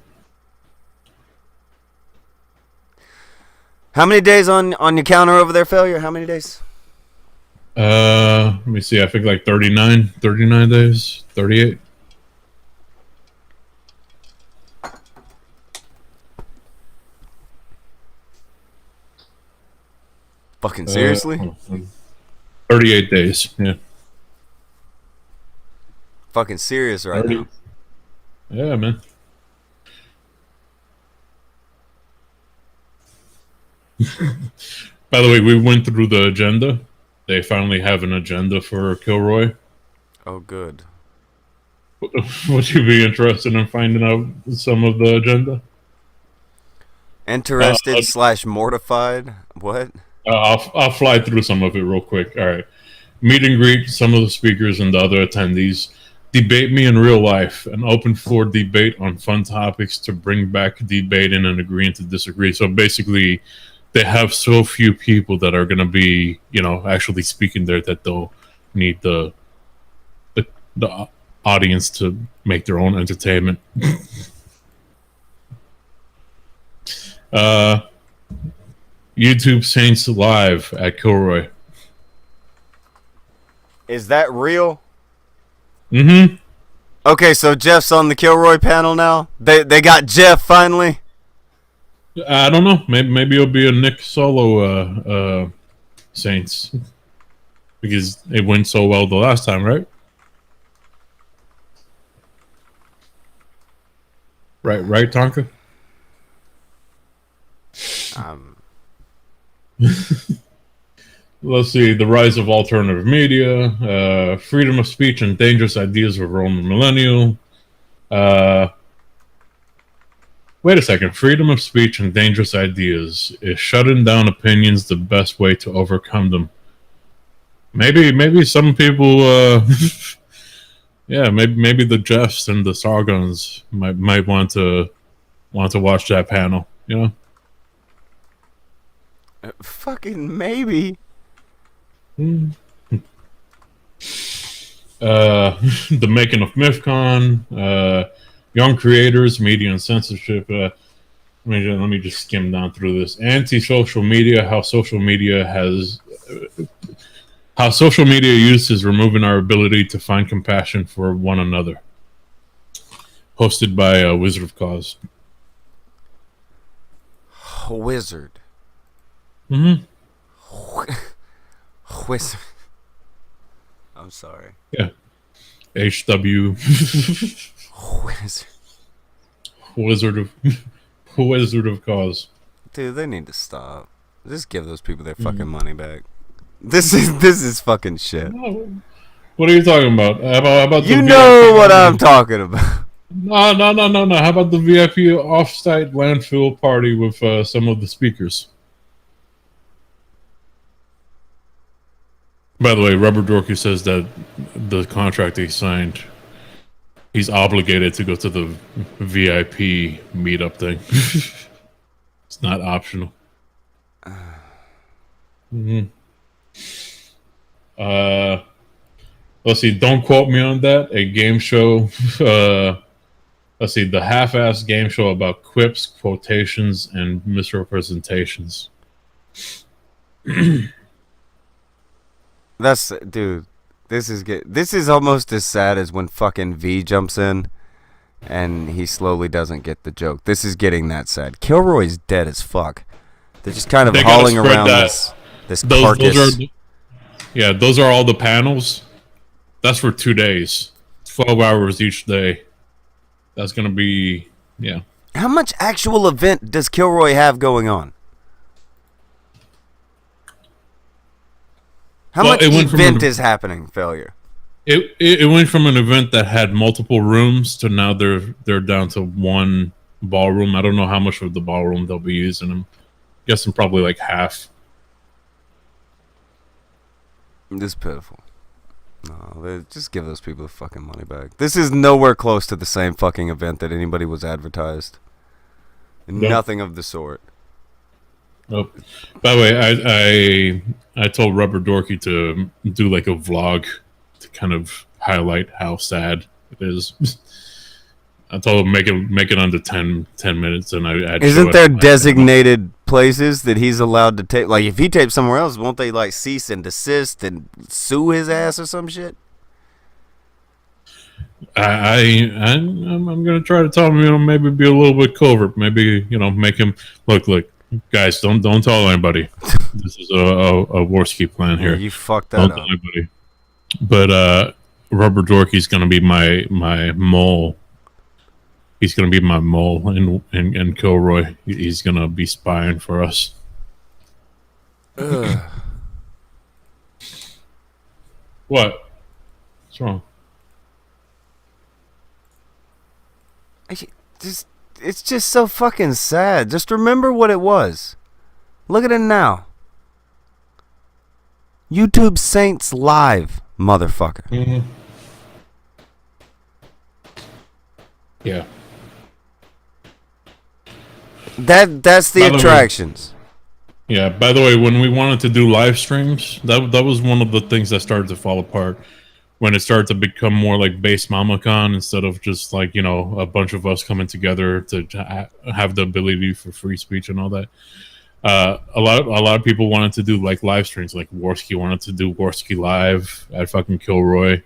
How many days on your counter over there, failure? How many days? Let me see. I think like 39 days, 38. Fucking seriously? 38 days, yeah. Fucking serious right now. Yeah, man. By the way, we went through the agenda. They finally have an agenda for Kilroy. Oh, good. Would you be interested in finding out some of the agenda? Interested / mortified? What? I'll fly through some of it real quick. All right. Meet and greet some of the speakers and the other attendees. Debate me in real life. An open floor debate on fun topics to bring back debating and agreeing to disagree. So basically, they have so few people that are going to be, you know, actually speaking there that they'll need the audience to make their own entertainment. YouTube Saints live at Kilroy. Is that real? Mm-hmm. Okay, so Jeff's on the Kilroy panel now? They got Jeff finally? I don't know. Maybe it'll be a Nick solo Saints. Because it went so well the last time, right? Right, Tonka? Let's see. The rise of alternative media, freedom of speech and dangerous ideas of Roman millennial. Wait a second. Freedom of speech and dangerous ideas. Is shutting down opinions the best way to overcome them? Maybe some people, yeah, maybe the Jeffs and the Sargons might want to watch that panel. You know. Fucking maybe. The making of MythCon, young creators, media and censorship. Let me just skim down through this. Anti-social media, how social media uses removing our ability to find compassion for one another. Hosted by Wizard of Cause. Wizard. Mm-hmm. Wizard. I'm sorry. Yeah. HW. Wizard of Cause. Dude, they need to stop. Just give those people their fucking money back. This is fucking shit. What are you talking about? How about you know what I'm talking about. No. How about the VIP off-site landfill party with some of the speakers? By the way, Rubber Dorky says that the contract he signed, he's obligated to go to the VIP meetup thing. It's not optional. Let's see. Don't quote me on that. A game show. Let's see. The half-assed game show about quips, quotations, and misrepresentations. That's dude. This is almost as sad as when fucking V jumps in, and he slowly doesn't get the joke. This is getting that sad. Kilroy's dead as fuck. They're just kind of hauling around this carcass. Those are all the panels. That's for 2 days, 12 hours each day. That's gonna be How much actual event does Kilroy have going on? How much event is happening? Failure. It went from an event that had multiple rooms to now they're down to one ballroom. I don't know how much of the ballroom they'll be using. I'm guessing probably like half. This is pitiful. No, just give those people the fucking money back. This is nowhere close to the same fucking event that anybody was advertised. Nope. Nothing of the sort. Nope. By the way, I told Rubber Dorky to do like a vlog to kind of highlight how sad it is. I told him make it under 10 minutes, and I'd Isn't there designated places that he's allowed to tape? Like if he tapes somewhere else, won't they like cease and desist and sue his ass or some shit? I'm gonna try to tell him, maybe be a little bit covert, maybe make him look. Guys, don't tell anybody. This is a Warski plan here. You fucked that don't up. tell anybody. But Rubber Dorky's gonna be my mole. He's gonna be my mole in Kilroy. He's gonna be spying for us. Ugh. What? What's wrong? It's just so fucking sad. Just remember what it was. Look at it now. YouTube Saints Live, motherfucker. Mm-hmm. Yeah. That's the attractions. By the way, when we wanted to do live streams, that was one of the things that started to fall apart. When it started to become more like base MamaCon instead of just like, a bunch of us coming together to have the ability for free speech and all that. A lot of people wanted to do like live streams, like Warski wanted to do Warski Live at fucking Kilroy.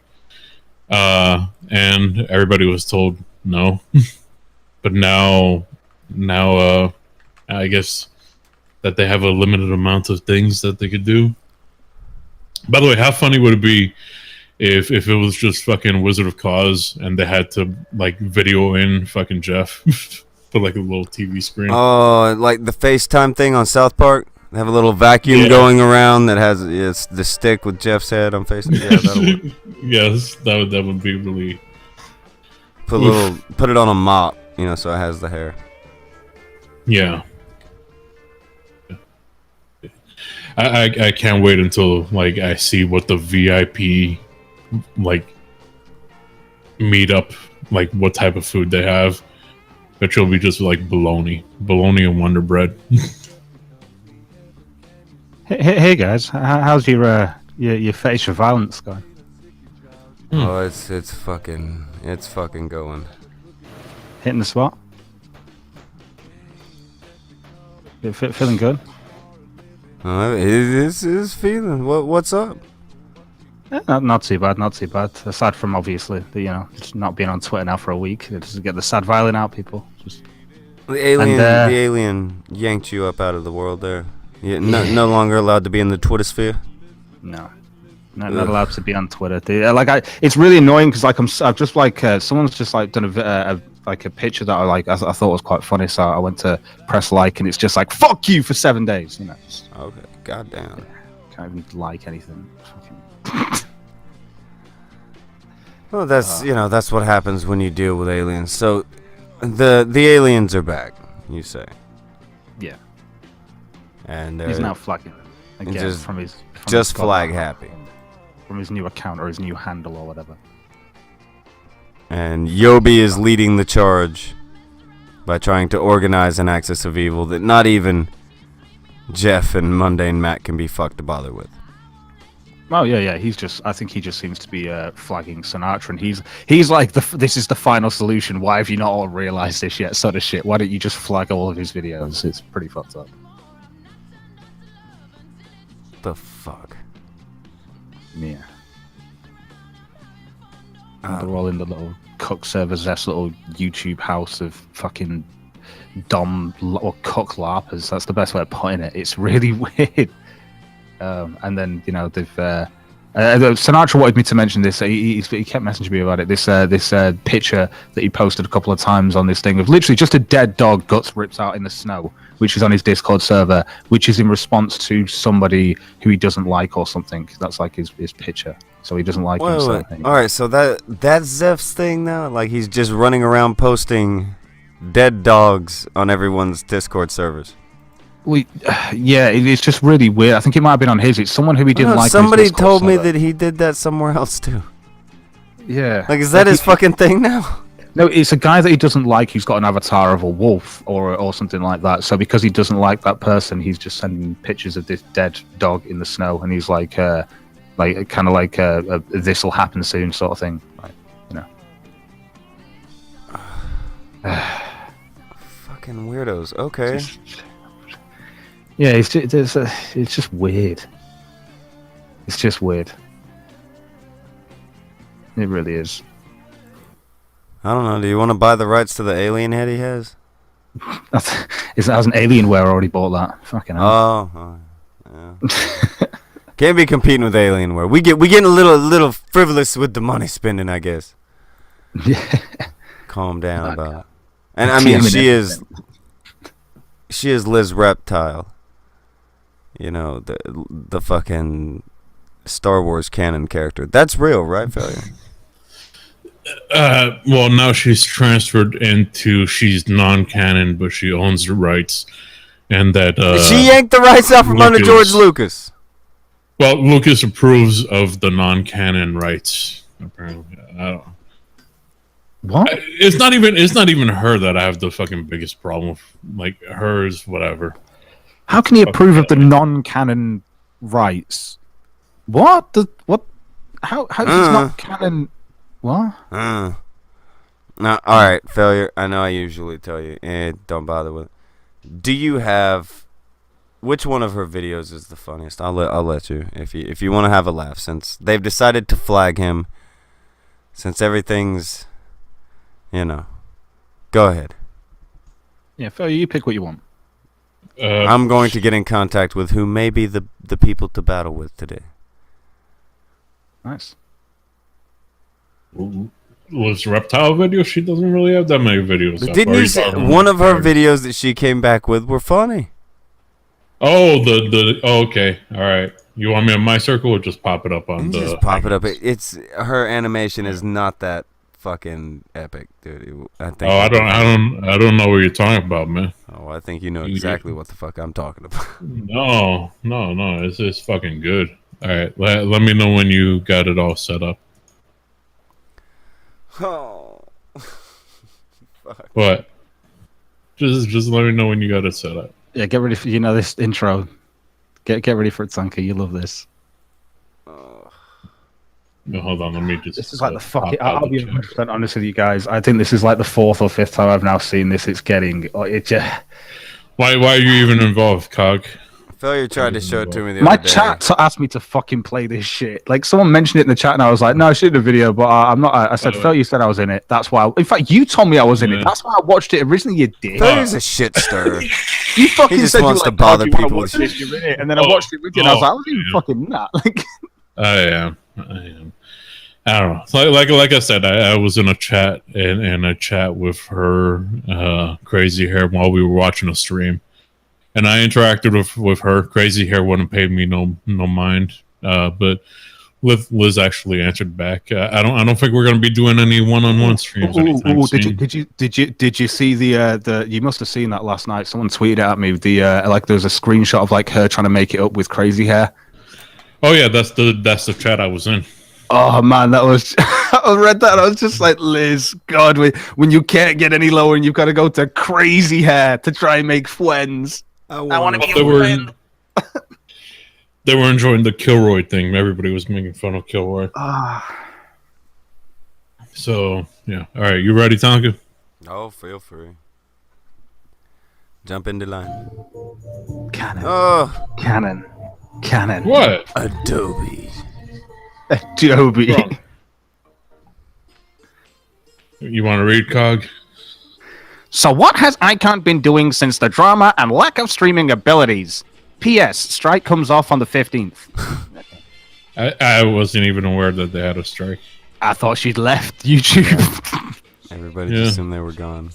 And everybody was told no. But now I guess that they have a limited amount of things that they could do. By the way, how funny would it be if it was just fucking Wizard of Cause and they had to like video in fucking Jeff for like a little TV screen? Oh, like the FaceTime thing on South Park? They have a little vacuum going around that has it's the stick with Jeff's head on FaceTime. Yeah, that'll work. Yes, that would be really. Put it on a mop, so it has the hair. Yeah. I can't wait until like I see what the VIP like meetup, like what type of food they have. But you'll be just like bologna and Wonder Bread. Hey guys, how's your fetish of violence going? Oh, it's fucking going. Hitting the spot. Feeling good. It is feeling. What's up? Not too bad. Aside from obviously just not being on Twitter now for a week, just to get the sad violin out, people. The alien yanked you up out of the world there. You're no longer allowed to be in the Twitter sphere. No, not allowed to be on Twitter. It's really annoying because I've just someone's just like done a picture that I thought was quite funny, so I went to press like, and it's just like fuck you for 7 days. Okay, goddamn. Can't even like anything. Well, that's what happens when you deal with aliens. So, the aliens are back. You say? Yeah. And he's now flagging again just from his flag happy. from his new account or his new handle or whatever. And Yobi is leading the charge by trying to organize an axis of evil that not even Jeff and Mundane Matt can be fucked to bother with. Oh yeah. I think he just seems to be flagging Sinatra, and he's like, this is the final solution. Why have you not all realized this yet? Sort of shit. Why don't you just flag all of his videos? It's pretty fucked up. The fuck? Yeah. They're all in the little cook servers, this little YouTube house of fucking Dom or cook larpers. That's the best way of putting it. It's really weird. And then they've Sinatra wanted me to mention this. He kept messaging me about it. This picture that he posted a couple of times on this thing of literally just a dead dog, guts ripped out in the snow, which is on his Discord server, which is in response to somebody who he doesn't like or something. That's like his picture. So he doesn't like him. All right, so that's Zeph's thing now. Like he's just running around posting dead dogs on everyone's Discord servers. Yeah, it's just really weird. I think it might have been on his. It's someone who he didn't like. Somebody told me that he did that somewhere else too. Yeah. Like, is that his fucking thing now? No, it's a guy that he doesn't like who's got an avatar of a wolf or something like that. So because he doesn't like that person, he's just sending pictures of this dead dog in the snow, and he's like kind of like this'll happen soon sort of thing, Fucking weirdos. Okay. Yeah, it's just weird. It's just weird. It really is. I don't know. Do you want to buy the rights to the alien head he has? Is that as an Alienware already bought that? Fucking hell. Oh yeah. Can't be competing with Alienware. We getting a little frivolous with the money spending, I guess. Yeah. Calm down about it. And I mean, she is Liz Reptile. You know, the fucking Star Wars canon character. That's real, right, Failure? Well, now she's transferred into, she's non-canon, but she owns the rights, and that she yanked the rights out from under George Lucas. Well, Lucas approves of the non-canon rights. Apparently, I don't. What? It's not even her that I have the fucking biggest problem with. Like hers, whatever. How can he approve of the non-canon rights? What? How is this not canon? What? Now, all right, Failure. I know I usually tell you, don't bother with it. Do you have which one of her videos is the funniest? I'll let you if you want to have a laugh, since they've decided to flag him. Since everything's, go ahead. Yeah, Failure. You pick what you want. I'm going to get in contact with who may be the people to battle with today. Nice. Was Reptile video? She doesn't really have that many videos. Didn't you say one of her videos that she came back with were funny? Oh, okay, all right. You want me in my circle or just pop it up on the? Just pop it up. It's her animation is not that fucking epic, dude. I think. Oh, I don't know what you're talking about, man. Oh, I think you know exactly what the fuck I'm talking about. No, it's fucking good. All right, let me know when you got it all set up. Oh. Fuck. What? Just let me know when you got it set up. Yeah, get ready for this intro. Get ready for it, Sanka. You love this. No, hold on, let me just. This is like the fucking. I'll be 100% honest with you guys. I think this is like the 4th or 5th time I've now seen this. It's getting. Why are you even involved, Cog? Failure tried to show it to me the My other day. chat asked me to fucking play this shit. Like, someone mentioned it in the chat, and I was like, "No, I should do a video," but I'm not. I said, "Failure said I was in it." That's why. In fact, you told me I was in it. That's why I watched it originally. You did. Failure's a shit stirrer. You fucking He just said wants you to bother people with this, you're in it, and then I watched it with you, and I was like, "I wasn't even fucking that." Like, I am. I don't know. Like I said, I was in a chat and a chat with her, Crazy Hair, while we were watching a stream, and I interacted with her. Crazy Hair wouldn't pay me no mind, but Liz actually answered back. I don't think we're gonna be doing any one-on-one streams anytime soon. Did you see the? You must have seen that last night. Someone tweeted at me. There's a screenshot of like her trying to make it up with Crazy Hair. Oh yeah, that's the chat I was in. Oh man, that was. I read that. I was just like, Liz, God, when you can't get any lower and you've got to go to crazy hair to try and make friends. I want to be a friend. They were enjoying the Kilroy thing. Everybody was making fun of Kilroy. So yeah, all right, you ready, Tonka? Oh, feel free. Jump in the line. Cannon. Oh, Cannon. What? Adobe. You want to read, Cog? So what has Icon been doing since the drama and lack of streaming abilities? P.S. Strike comes off on the 15th. I wasn't even aware that they had a strike. I thought she'd left YouTube. Everybody just assumed they were gone.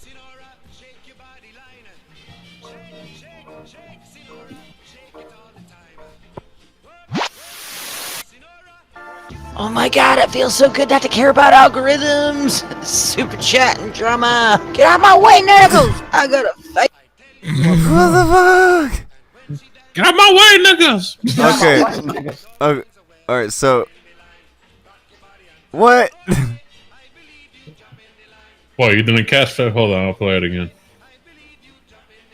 Oh my god, it feels so good not to care about algorithms. Super chat and drama. Get out of my way, Knuckles! I gotta fight. What the fuck? Get out of my way, niggas! Okay. Alright, so. What? What, you didn't catch that? Hold on, I'll play it again.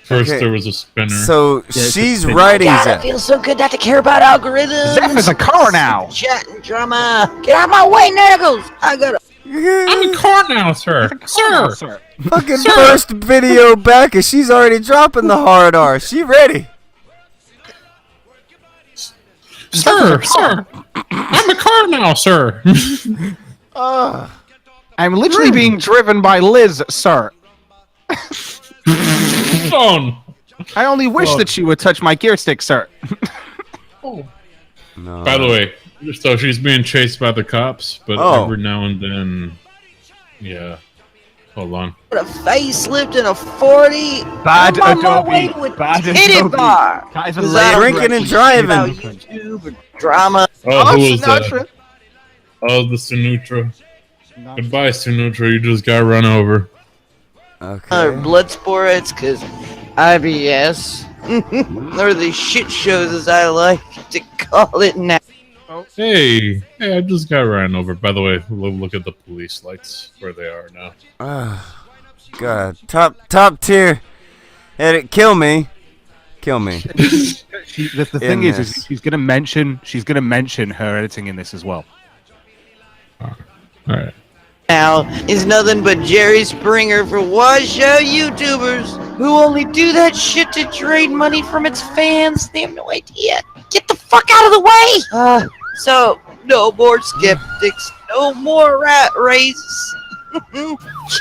First, there was a spinner. So she's writing God, Zeph. it feels so good not to care about algorithms. Zeph is a car now. Chat and drama. Get out of my way, Knuckles! I gotta. I'm a car now, sir. Sir. Fucking first video back and she's already dropping the hard R. She ready. Sir. I'm a car now, sir. I'm literally being driven by Liz, sir. Phone. I only wish that she would touch my gear stick, sir. No. By the way, so she's being chased by the cops, but every now and then, yeah. Hold on. A facelift and a 40. Bad I'm on my Adobe. way to a Bad titty Adobe. bar. Can't even 'Cause lay I don't drinking and driving. YouTube or drama. Oh, who was that? Oh, the Sunutra. Goodbye, Sunutra. You just got run over. Okay. Blood sports, cause IBS. Or the shit shows, as I like to call it now. Hey, I just got ran over. By the way, look at the police lights where they are now. God, top tier. Edit, kill me. The thing is she's gonna mention her editing in this as well. All right. Now is nothing but Jerry Springer for washout YouTubers who only do that shit to trade money from its fans. They have no idea. Get the fuck out of the way! So, no more skeptics, no more rat race.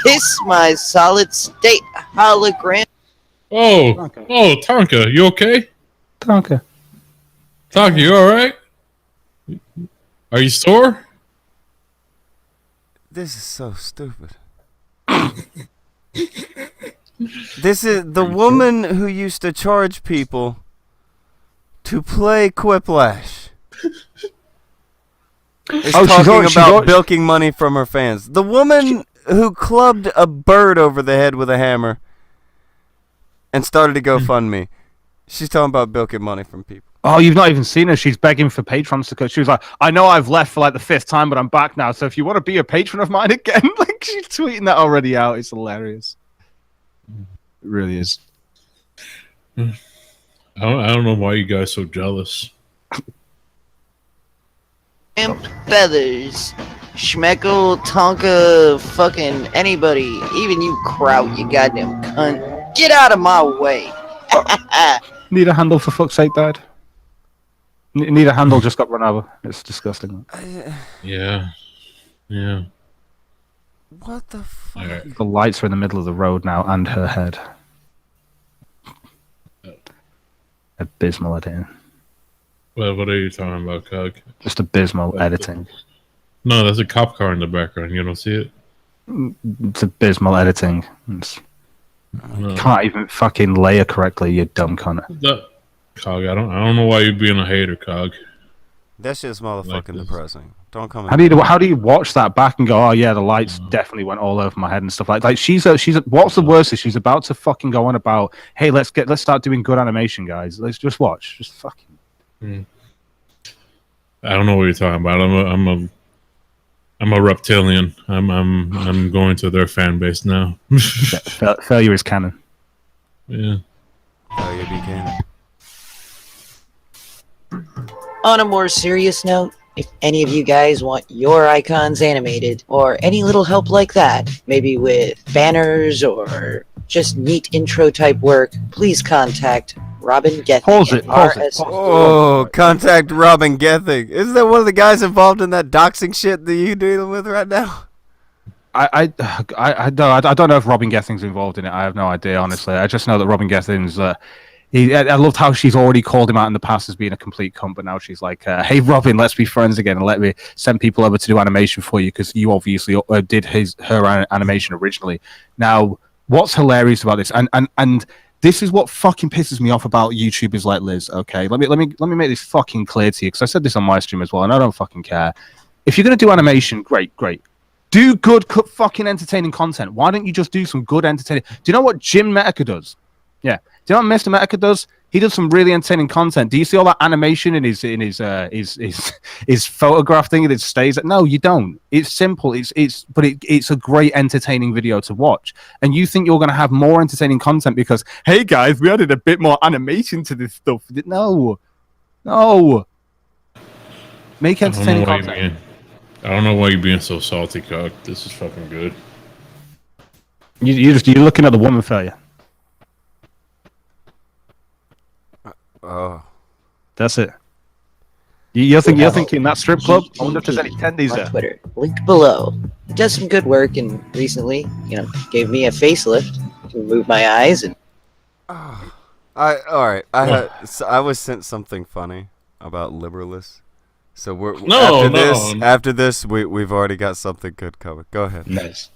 Kiss my solid state hologram. Oh, Tonka, you okay? Tonka, you alright? Are you sore? This is so stupid. This is the woman who used to charge people to play Quiplash. Is talking about bilking money from her fans. The woman who clubbed a bird over the head with a hammer and started a GoFundMe. She's talking about bilking money from people. Oh, you've not even seen her. She's begging for patrons to cut. She was like, I know I've left for like the 5th time, but I'm back now. So if you want to be a patron of mine again, like she's tweeting that already out. It's hilarious. It really is. I don't know why you guys so jealous. Feathers. Schmeckle, Tonka, fucking anybody. Even you Kraut, you goddamn cunt. Get out of my way. Need a handle for fuck's sake, Dad. Need a handle just got run over. It's disgusting. Yeah. What the fuck? Right. The lights are in the middle of the road now and her head. Abysmal editing. Well, what are you talking about, Cog? Just abysmal editing. No, there's a cop car in the background. You don't see it? It's abysmal editing. You can't even fucking layer correctly, you dumb cunt. Cog, I don't know why you're being a hater, Cog. That shit's motherfucking depressing. Don't come. How do you watch that back and go, oh yeah, the lights definitely went all over my head and stuff like she's what's the worst is she's about to fucking go on about, hey, let's start doing good animation, guys. Let's just watch, just fucking. I don't know what you're talking about. I'm a reptilian. I'm going to their fan base now. Failure is canon. Yeah. Failure be canon. On a more serious note, if any of you guys want your icons animated, or any little help like that, maybe with banners or just neat intro type work, please contact Robin Gething. Pause it. Oh, contact Robin Gething. Isn't that one of the guys involved in that doxing shit that you're dealing with right now? I don't know if Robin Gething's involved in it. I have no idea, honestly. I just know that Robin Gething's. I loved how she's already called him out in the past as being a complete cunt, but now she's like, "Hey, Robin, let's be friends again, and let me send people over to do animation for you because you obviously did her animation originally." Now, what's hilarious about this, and this is what fucking pisses me off about YouTubers like Liz. Okay, let me make this fucking clear to you because I said this on my stream as well, and I don't fucking care. If you're gonna do animation, great. Do good, fucking entertaining content. Why don't you just do some good entertaining? Do you know what Jim Metica does? Yeah. Do you know what Mr. Metica does? He does some really entertaining content. Do you see all that animation in his photograph thing that stays? No, you don't. It's simple. It's a great entertaining video to watch. And you think you're going to have more entertaining content because, hey guys, we added a bit more animation to this stuff. No. Make entertaining content. I don't know why you're being so salty, cock. This is fucking good. You're looking at the woman failure. Oh, that's it. You're thinking that strip club? I wonder if there's any tendies there. Twitter, linked below. He does some good work, and recently, gave me a facelift. Move my eyes and. All right. I was sent something funny about liberalists. So after this, we've already got something good covered. Go ahead. Nice.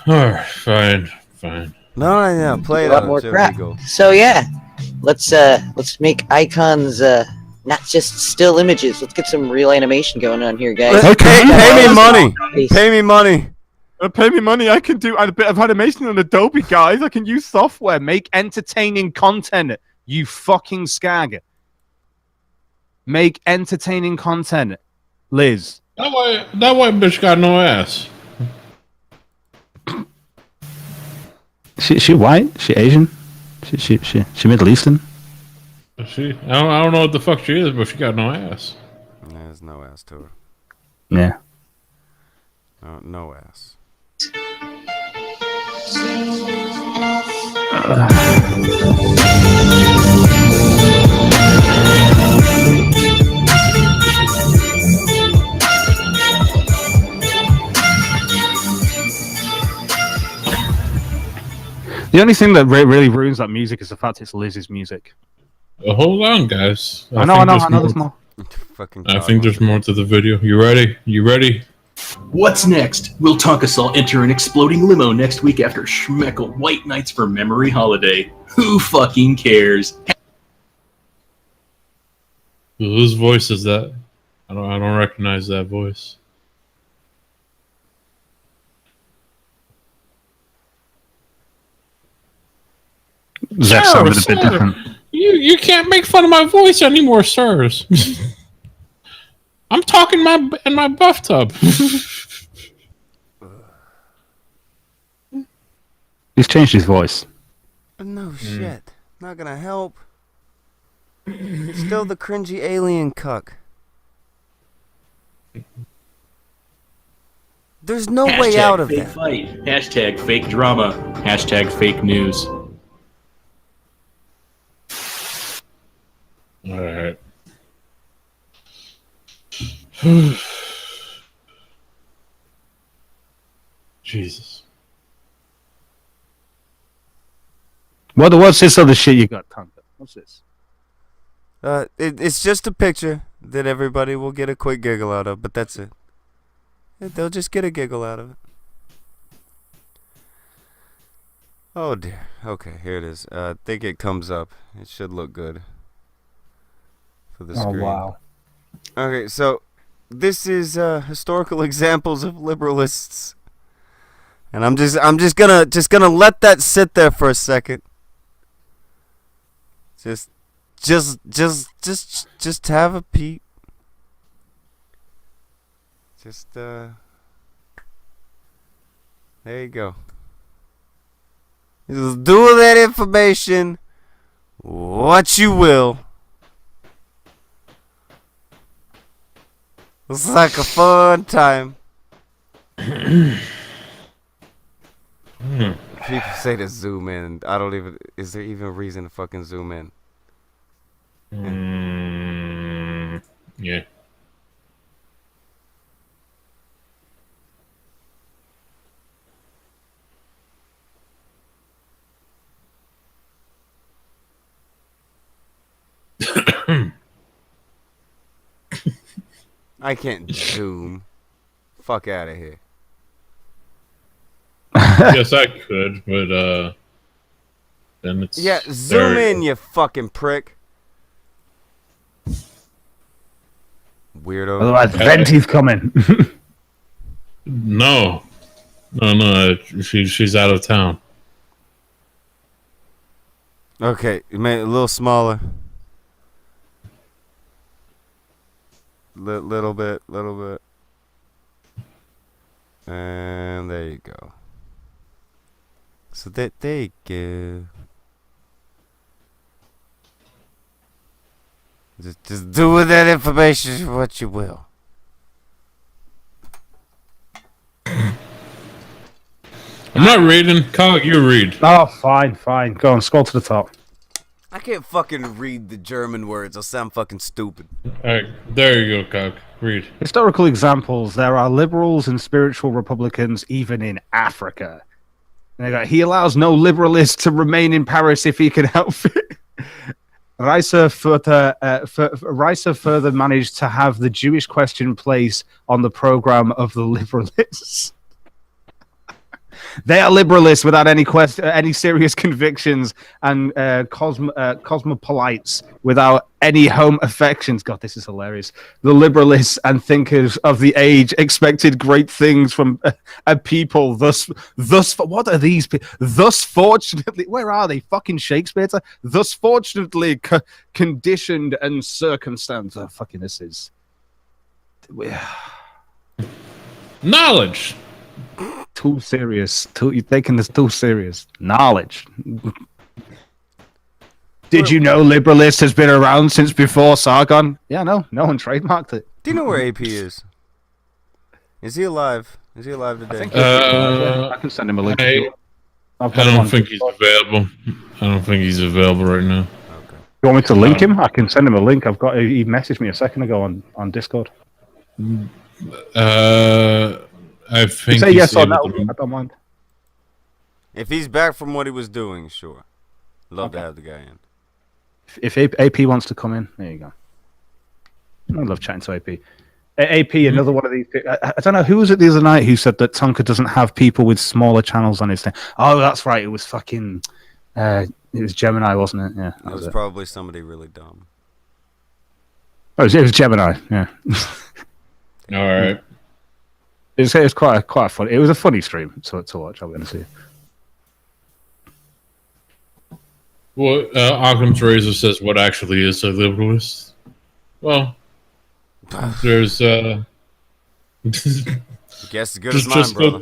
All right, fine. No, play it a lot more crap. So yeah, let's make icons not just still images. Let's get some real animation going on here, guys. Pay me money. Pay me money. Pay me money. I can do a bit of animation on Adobe, guys. I can use software. Make entertaining content. You fucking skag. Make entertaining content, Liz. That white bitch got no ass. She white? She Asian? She Middle Eastern? I don't know what the fuck she is, but she got no ass. There's no ass to her. Yeah. No ass. The only thing that really ruins that music is the fact it's Liz's music. Hold on, guys. I know there's more. I think there's more to the video. You ready? What's next? Will Tonkasaw enter an exploding limo next week after Schmeckle White Nights for Memory Holiday? Who fucking cares? Whose voice is that? I don't recognize that voice. That sounded a bit different. You can't make fun of my voice anymore, sirs. I'm talking in my bathtub. He's changed his voice. No shit. Not gonna help. Still the cringy alien cuck. There's no way out of fake that. Fight. Hashtag fake drama. Hashtag fake news. All right. Jesus. What's this other shit you got, Tonka? What's this? It's just a picture that everybody will get a quick giggle out of, but that's it. They'll just get a giggle out of it. Oh dear. Okay, here it is. I think it comes up. It should look good for the screen. Oh wow. Okay, so this is historical examples of liberalists, and I'm just gonna let that sit there for a second. Just have a peek. Just there you go. Just do with that information what you will. It's like a fun time. People say to zoom in. I don't even. Is there even a reason to fucking zoom in? Yeah. I can't zoom. Fuck out of here. Yes, I could, but then it's Yeah, zoom there. in, you fucking prick. Weirdo. Otherwise, Venti's coming. No, she's out of town. Okay, you made it a little smaller. Little bit. And there you go. So there you go. Just do with that information what you will. I'm not reading. Cog, you read. Oh, fine. Go on, scroll to the top. I can't fucking read the German words. I'll sound fucking stupid. Alright, there you go, Cog. Read. Historical examples. There are liberals and spiritual Republicans even in Africa. And they go, he allows no liberalist to remain in Paris if he can help it. Reiser further managed to have the Jewish question place on the program of the liberalists. They are liberalists without any serious convictions, and cosmopolites without any home affections. God, this is hilarious. The liberalists and thinkers of the age expected great things from a people. Thus, what are these people? Thus, fortunately, where are they? Fucking Shakespeare. Thus, fortunately, conditioned and circumstanced. Oh, fucking this is knowledge. Too serious. You're taking this too serious. Knowledge. Did you know liberalist has been around since before Sargon? Yeah, no one trademarked it. Do you know where AP is? Is he alive? Is he alive today? I can send him a link. I don't think he's available. I don't think he's available right now. Okay. You want me to link him? I can send him a link. He messaged me a second ago on Discord. I think say yes or no. able to- I don't mind. If he's back from what he was doing, sure. Love to have the guy in. If AP wants to come in, there you go. I love chatting to AP. AP, another one of these. I don't know who was it the other night who said that Tonka doesn't have people with smaller channels on his thing. Oh, that's right. It was fucking. It was Gemini, wasn't it? Yeah. It was probably somebody really dumb. Oh, it was Gemini. Yeah. All right. It was quite fun. It was a funny stream to watch. I'm going to see. Well, Occam's Razor says what actually is a liberalist. Well, there's Guess as good as mine, brother.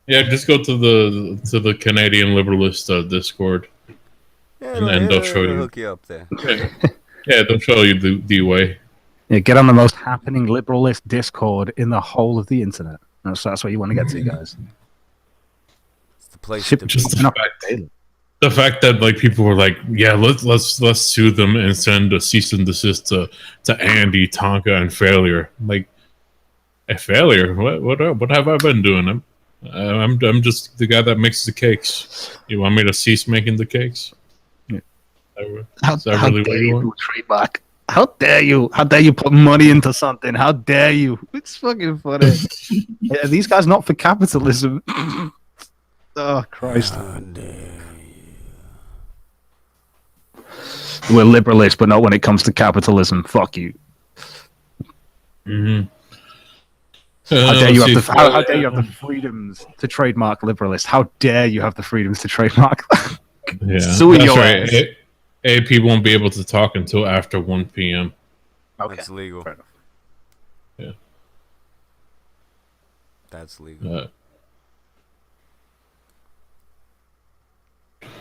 Just go to the Canadian Liberalist Discord, and they'll show you. Hook you up there. Yeah, they'll show you the way. Yeah, get on the most happening liberalist Discord in the whole of the internet. That's where you want to get to, guys. It's the place to The fact that like people were like, yeah, let's sue them and send a cease and desist to Andy, Tonka, and Failure. Like, a Failure? What have I been doing? I'm just the guy that makes the cakes. You want me to cease making the cakes? Yeah. Is that really what you want? Trademark. How dare you? How dare you put money into something? How dare you? It's fucking funny. Are these guys not for capitalism? Oh, Christ. We're liberalists, but not when it comes to capitalism. Fuck you. Mm-hmm. How dare you have the freedoms to trademark liberalist? How dare you have the freedoms to trademark? Yeah, Suing that's your right. ass. AP won't be able to talk until after 1 p.m. Okay. That's legal. Yeah. that's legal.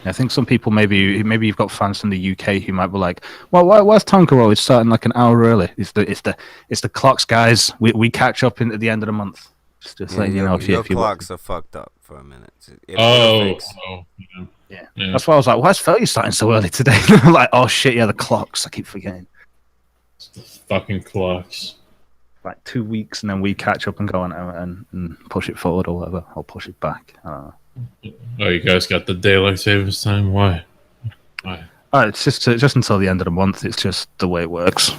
I think some people maybe you've got fans from the UK who might be like, well, why's Tonka always starting like an hour early? It's the clocks, guys. We catch up at the end of the month. Just letting you know if you clocks are fucked up for a minute. Yeah. That's why I was like, why's Felly starting so early today? I'm like, oh shit, yeah, the clocks. I keep forgetting. It's the fucking clocks. Like 2 weeks, and then we catch up and go on and push it forward or whatever, or push it back. I don't know. Oh, you guys got the daylight savings time? Why? It's just until the end of the month. It's just the way it works.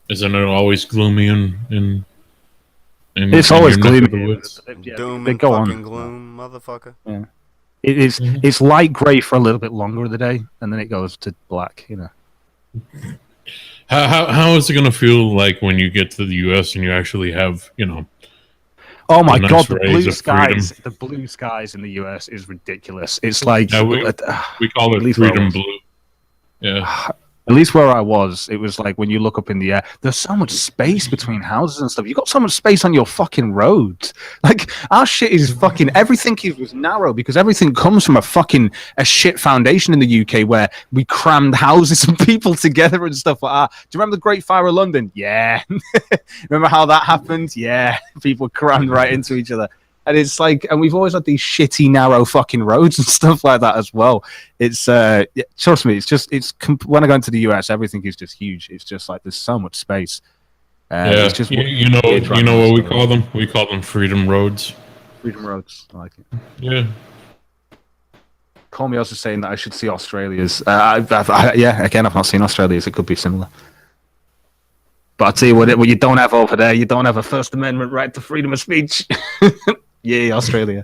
Isn't it always gloomy in it's always gloomy. Doom they and go fucking on. gloom, motherfucker. Yeah. It is. It's light grey for a little bit longer of the day, and then it goes to black. You know. How is it gonna feel like when you get to the US and you actually have, Oh my nice god, the rays blue of skies! freedom? The blue skies in the US is ridiculous. It's like Yeah, we call at it least where I freedom was. blue. Yeah. At least where I was, it was like when you look up in the air, there's so much space between houses and stuff. You got so much space on your fucking roads. Like our shit is fucking everything was narrow because everything comes from a shit foundation in the UK where we crammed houses and people together and stuff like that. Do you remember the Great Fire of London? Yeah. Remember how that happened? Yeah. People crammed right into each other. And it's like, and we've always had these shitty, narrow fucking roads and stuff like that as well. It's, trust me, when I go into the US, everything is just huge. It's just like, there's so much space. Yeah, It's just you know what we call them? We call them freedom roads. Freedom roads, I like it. Yeah. Call me also saying that I should see Australia's. Yeah, again, I've not seen Australia's. It could be similar. But I'll tell you what you don't have over there, you don't have a First Amendment right to freedom of speech. Yeah, Australia.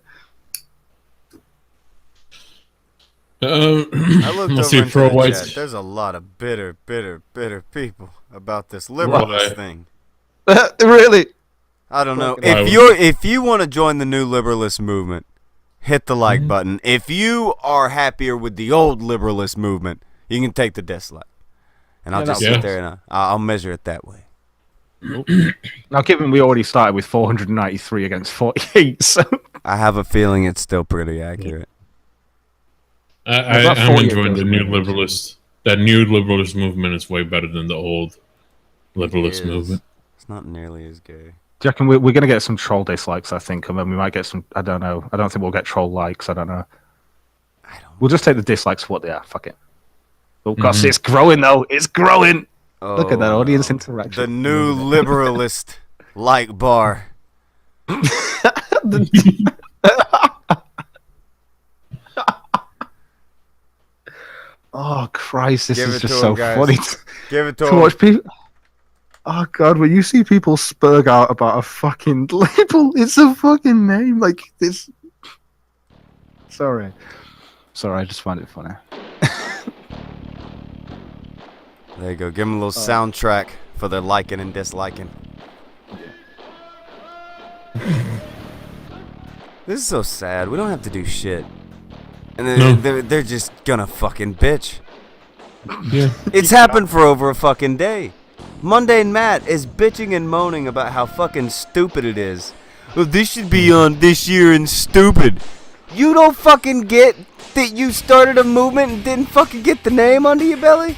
I looked let's over see, into the pro-whites. chat. There's a lot of bitter people about this liberalist thing. Really? I don't know. Why? If you want to join the new liberalist movement, hit the like button. If you are happier with the old liberalist movement, you can take the dislike. And I'll just sit there and I'll measure it that way. Now, given we already started with 493 against 48, so I have a feeling it's still pretty accurate. I'm enjoying the new liberalist. That new liberalist movement is way better than the old liberalist movement. It's not nearly as gay. do you reckon we're going to get some troll dislikes, I think, and then we might get some, I don't know. I don't think we'll get troll likes, I don't know. We'll just take the dislikes for what they are, fuck it. Oh, gosh, it's growing, though. It's growing. Look at that audience interaction. The new liberalist like bar. Oh Christ, this Give is it just to so 'em, guys. funny Give it to to 'em. watch people. Oh God, when you see people spurg out about a fucking label, it's a fucking name like this. Sorry, I just find it funny. There you go. Give them a little soundtrack for their liking and disliking. This is so sad. We don't have to do shit. And then they're just gonna fucking bitch. Yeah. It's happened for over a fucking day. Mundane Matt is bitching and moaning about how fucking stupid it is. Well, this should be on this year and stupid. You don't fucking get that you started a movement and didn't fucking get the name under your belly?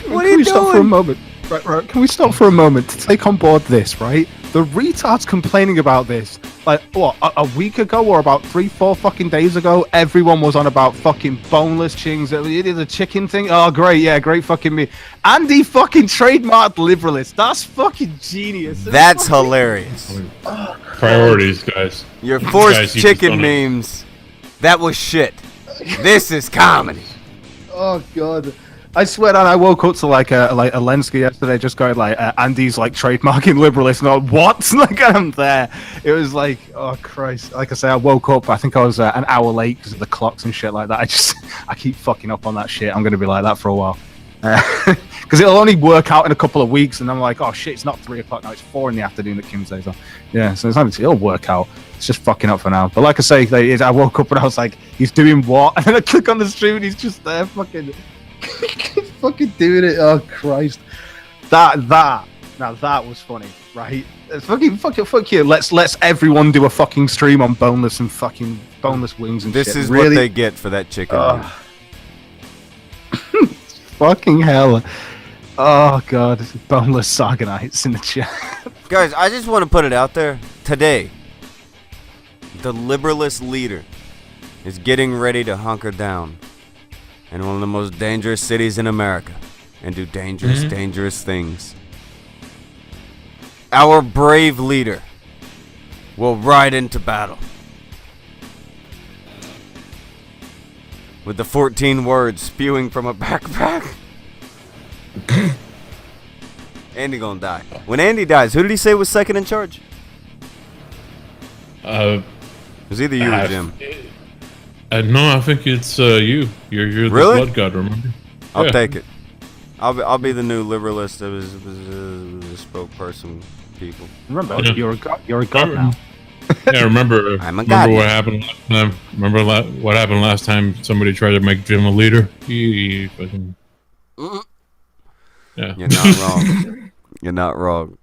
What are you doing? Stop for a moment? Right. Can we stop for a moment to take on board this, right? The retards complaining about this, like, what, a week ago or about 3-4 fucking days ago, everyone was on about fucking boneless chings. It is a chicken thing. Oh, great, yeah, great fucking me. Andy fucking trademarked liberalist. That's fucking genius. That's hilarious. Priorities, guys. Your Guys, forced you chicken just don't memes. That was shit. This is comedy. Oh God. I swear that I woke up to like a Lenski yesterday, just going like Andy's like trademarking liberalist, and I'm like, what? Like I'm there. It was like, oh Christ! Like I say, I woke up. I think I was an hour late because of the clocks and shit like that. I keep fucking up on that shit. I'm gonna be like that for a while because it'll only work out in a couple of weeks, and I'm like, oh shit, it's not 3 o'clock now. It's 4 in the afternoon at Kim's days. Yeah, so it'll work out. It's just fucking up for now. But like I say, I woke up and I was like, he's doing what? And then I click on the stream and he's just there fucking. Fucking doing it. Oh Christ. That. Now Now that was funny, right? Fuck you. Let's everyone do a fucking stream on boneless and fucking boneless wings and This shit. is Really? what they get for that chicken. Fucking hell. Oh god, boneless Sargonites in the chat. Guys, I just want to put it out there. Today, the liberalist leader is getting ready to hunker down in one of the most dangerous cities in America and do dangerous, dangerous things. Our brave leader will ride into battle with the 14 words spewing from a backpack. Andy gonna die. When Andy dies, who did he say was second in charge? It was either you or Jim. No, I think it's you. You're the Really? blood god, remember? I'll Yeah. take it. I'll be the new liberalist that was spokesperson. People. Remember, Yeah. you're a god now. Yeah, remember. I'm a remember god. what happened last time? Remember what happened last time? Somebody tried to make Jim a leader. He fucking. Yeah. You're not wrong. You're not wrong.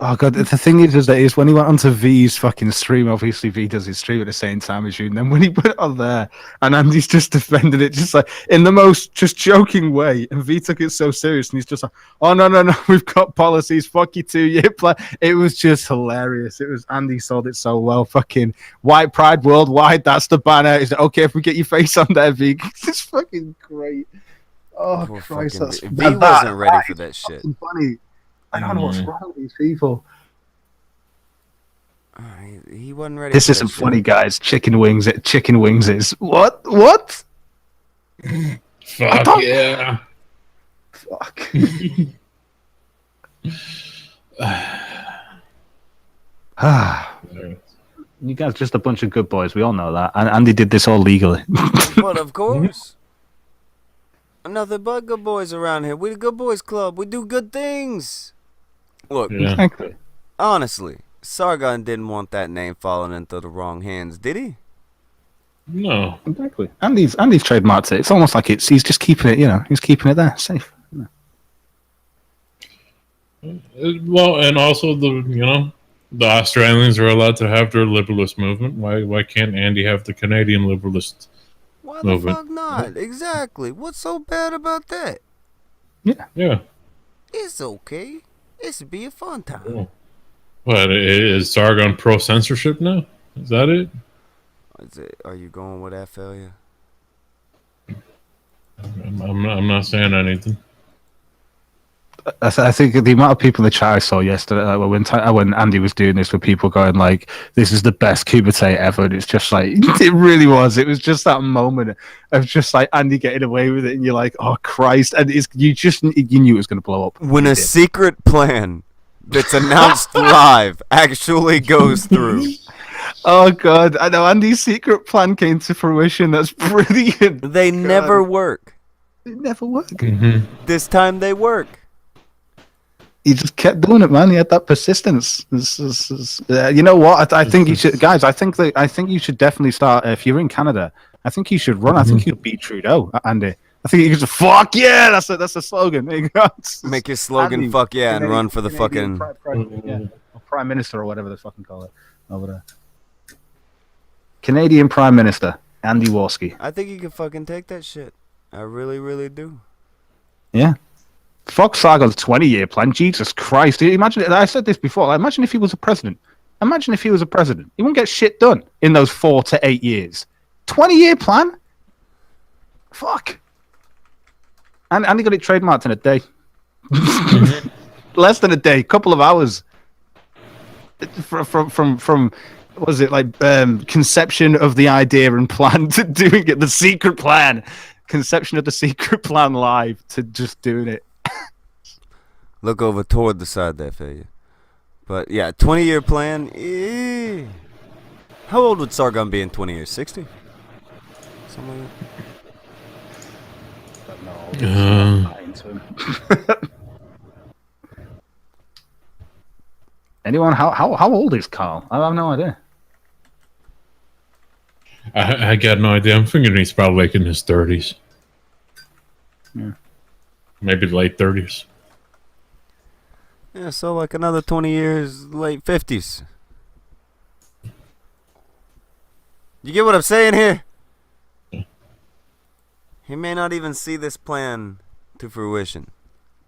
Oh god, the thing is when he went onto V's fucking stream, obviously V does his stream at the same time as you, and then when he put it on there, and Andy's just defended it, just like in the most just joking way, and V took it so serious, and he's just like, oh no, we've got policies, fuck you 2-year plan. It was just hilarious. It was Andy sold it so well. Fucking white pride worldwide. That's the banner. Is it okay if we get your face on there, V? It's fucking great. Oh Poor Christ, fucking that's V wasn't ready for that shit. funny. I don't know what's wrong with these people. He wasn't ready. This for isn't that funny, shit. guys. Chicken wings is what? Fuck yeah. Fuck. You guys just a bunch of good boys. We all know that. And Andy did this all legally. Well, of course. Nothing but good boys around here. We the good boys club. We do good things. Look, Exactly. honestly, Sargon didn't want that name falling into the wrong hands, did he? No. Exactly. Andy's trademarked it. It's almost like he's just keeping it, he's keeping it there, safe. Well, and also the Australians are allowed to have their liberalist movement. Why can't Andy have the Canadian liberalist Why the movement? fuck not? Exactly. What's so bad about that? Yeah. It's okay. This would be a fun time. Yeah. What is Sargon pro censorship now? Is that it? Are you going with that failure? I'm not saying anything. I think the amount of people in the chat I saw yesterday, when Andy was doing this, were people going like, "This is the best KUMITE ever," and it's just like it really was. It was just that moment of just like Andy getting away with it, and you're like, "Oh Christ!" And you knew it was going to blow up. When a secret plan that's announced live actually goes through. Oh God, I know Andy's secret plan came to fruition. That's brilliant. They never work. They never work. This time they work. He just kept doing it, man. He had that persistence. You know what? I think you should, guys. I think you should definitely start. If you're in Canada, I think you should run. I think you'd beat Trudeau, Andy. I think you could just fuck yeah. That's a slogan. There you go. Make your slogan Andy, fuck yeah and Canadian- run for the Canadian fucking. or Prime Minister or whatever they fucking call it over there. Canadian Prime Minister Andy Warski. I think you can fucking take that shit. I really, really do. Yeah. Fuck Sargon's 20-year plan. Jesus Christ. Imagine, I said this before. Like, imagine if he was a president. Imagine if he was a president. He wouldn't get shit done in those 4 to 8 years. 20-year plan? Fuck. And he got it trademarked in a day. Less than a day. Couple of hours. From was it like conception of the idea and plan to doing it, the secret plan. Conception of the secret plan live to just doing it. Look over toward the side there for you. But yeah, 20-year plan. How old would Sargon be in 20 years? 60? Something like that. Anyone? How old is Carl? I have no idea. I got no idea. I'm thinking he's probably like in his 30s. Yeah. Maybe late 30s. Yeah, so like another 20 years, late 50s. You get what I'm saying here? He may not even see this plan to fruition.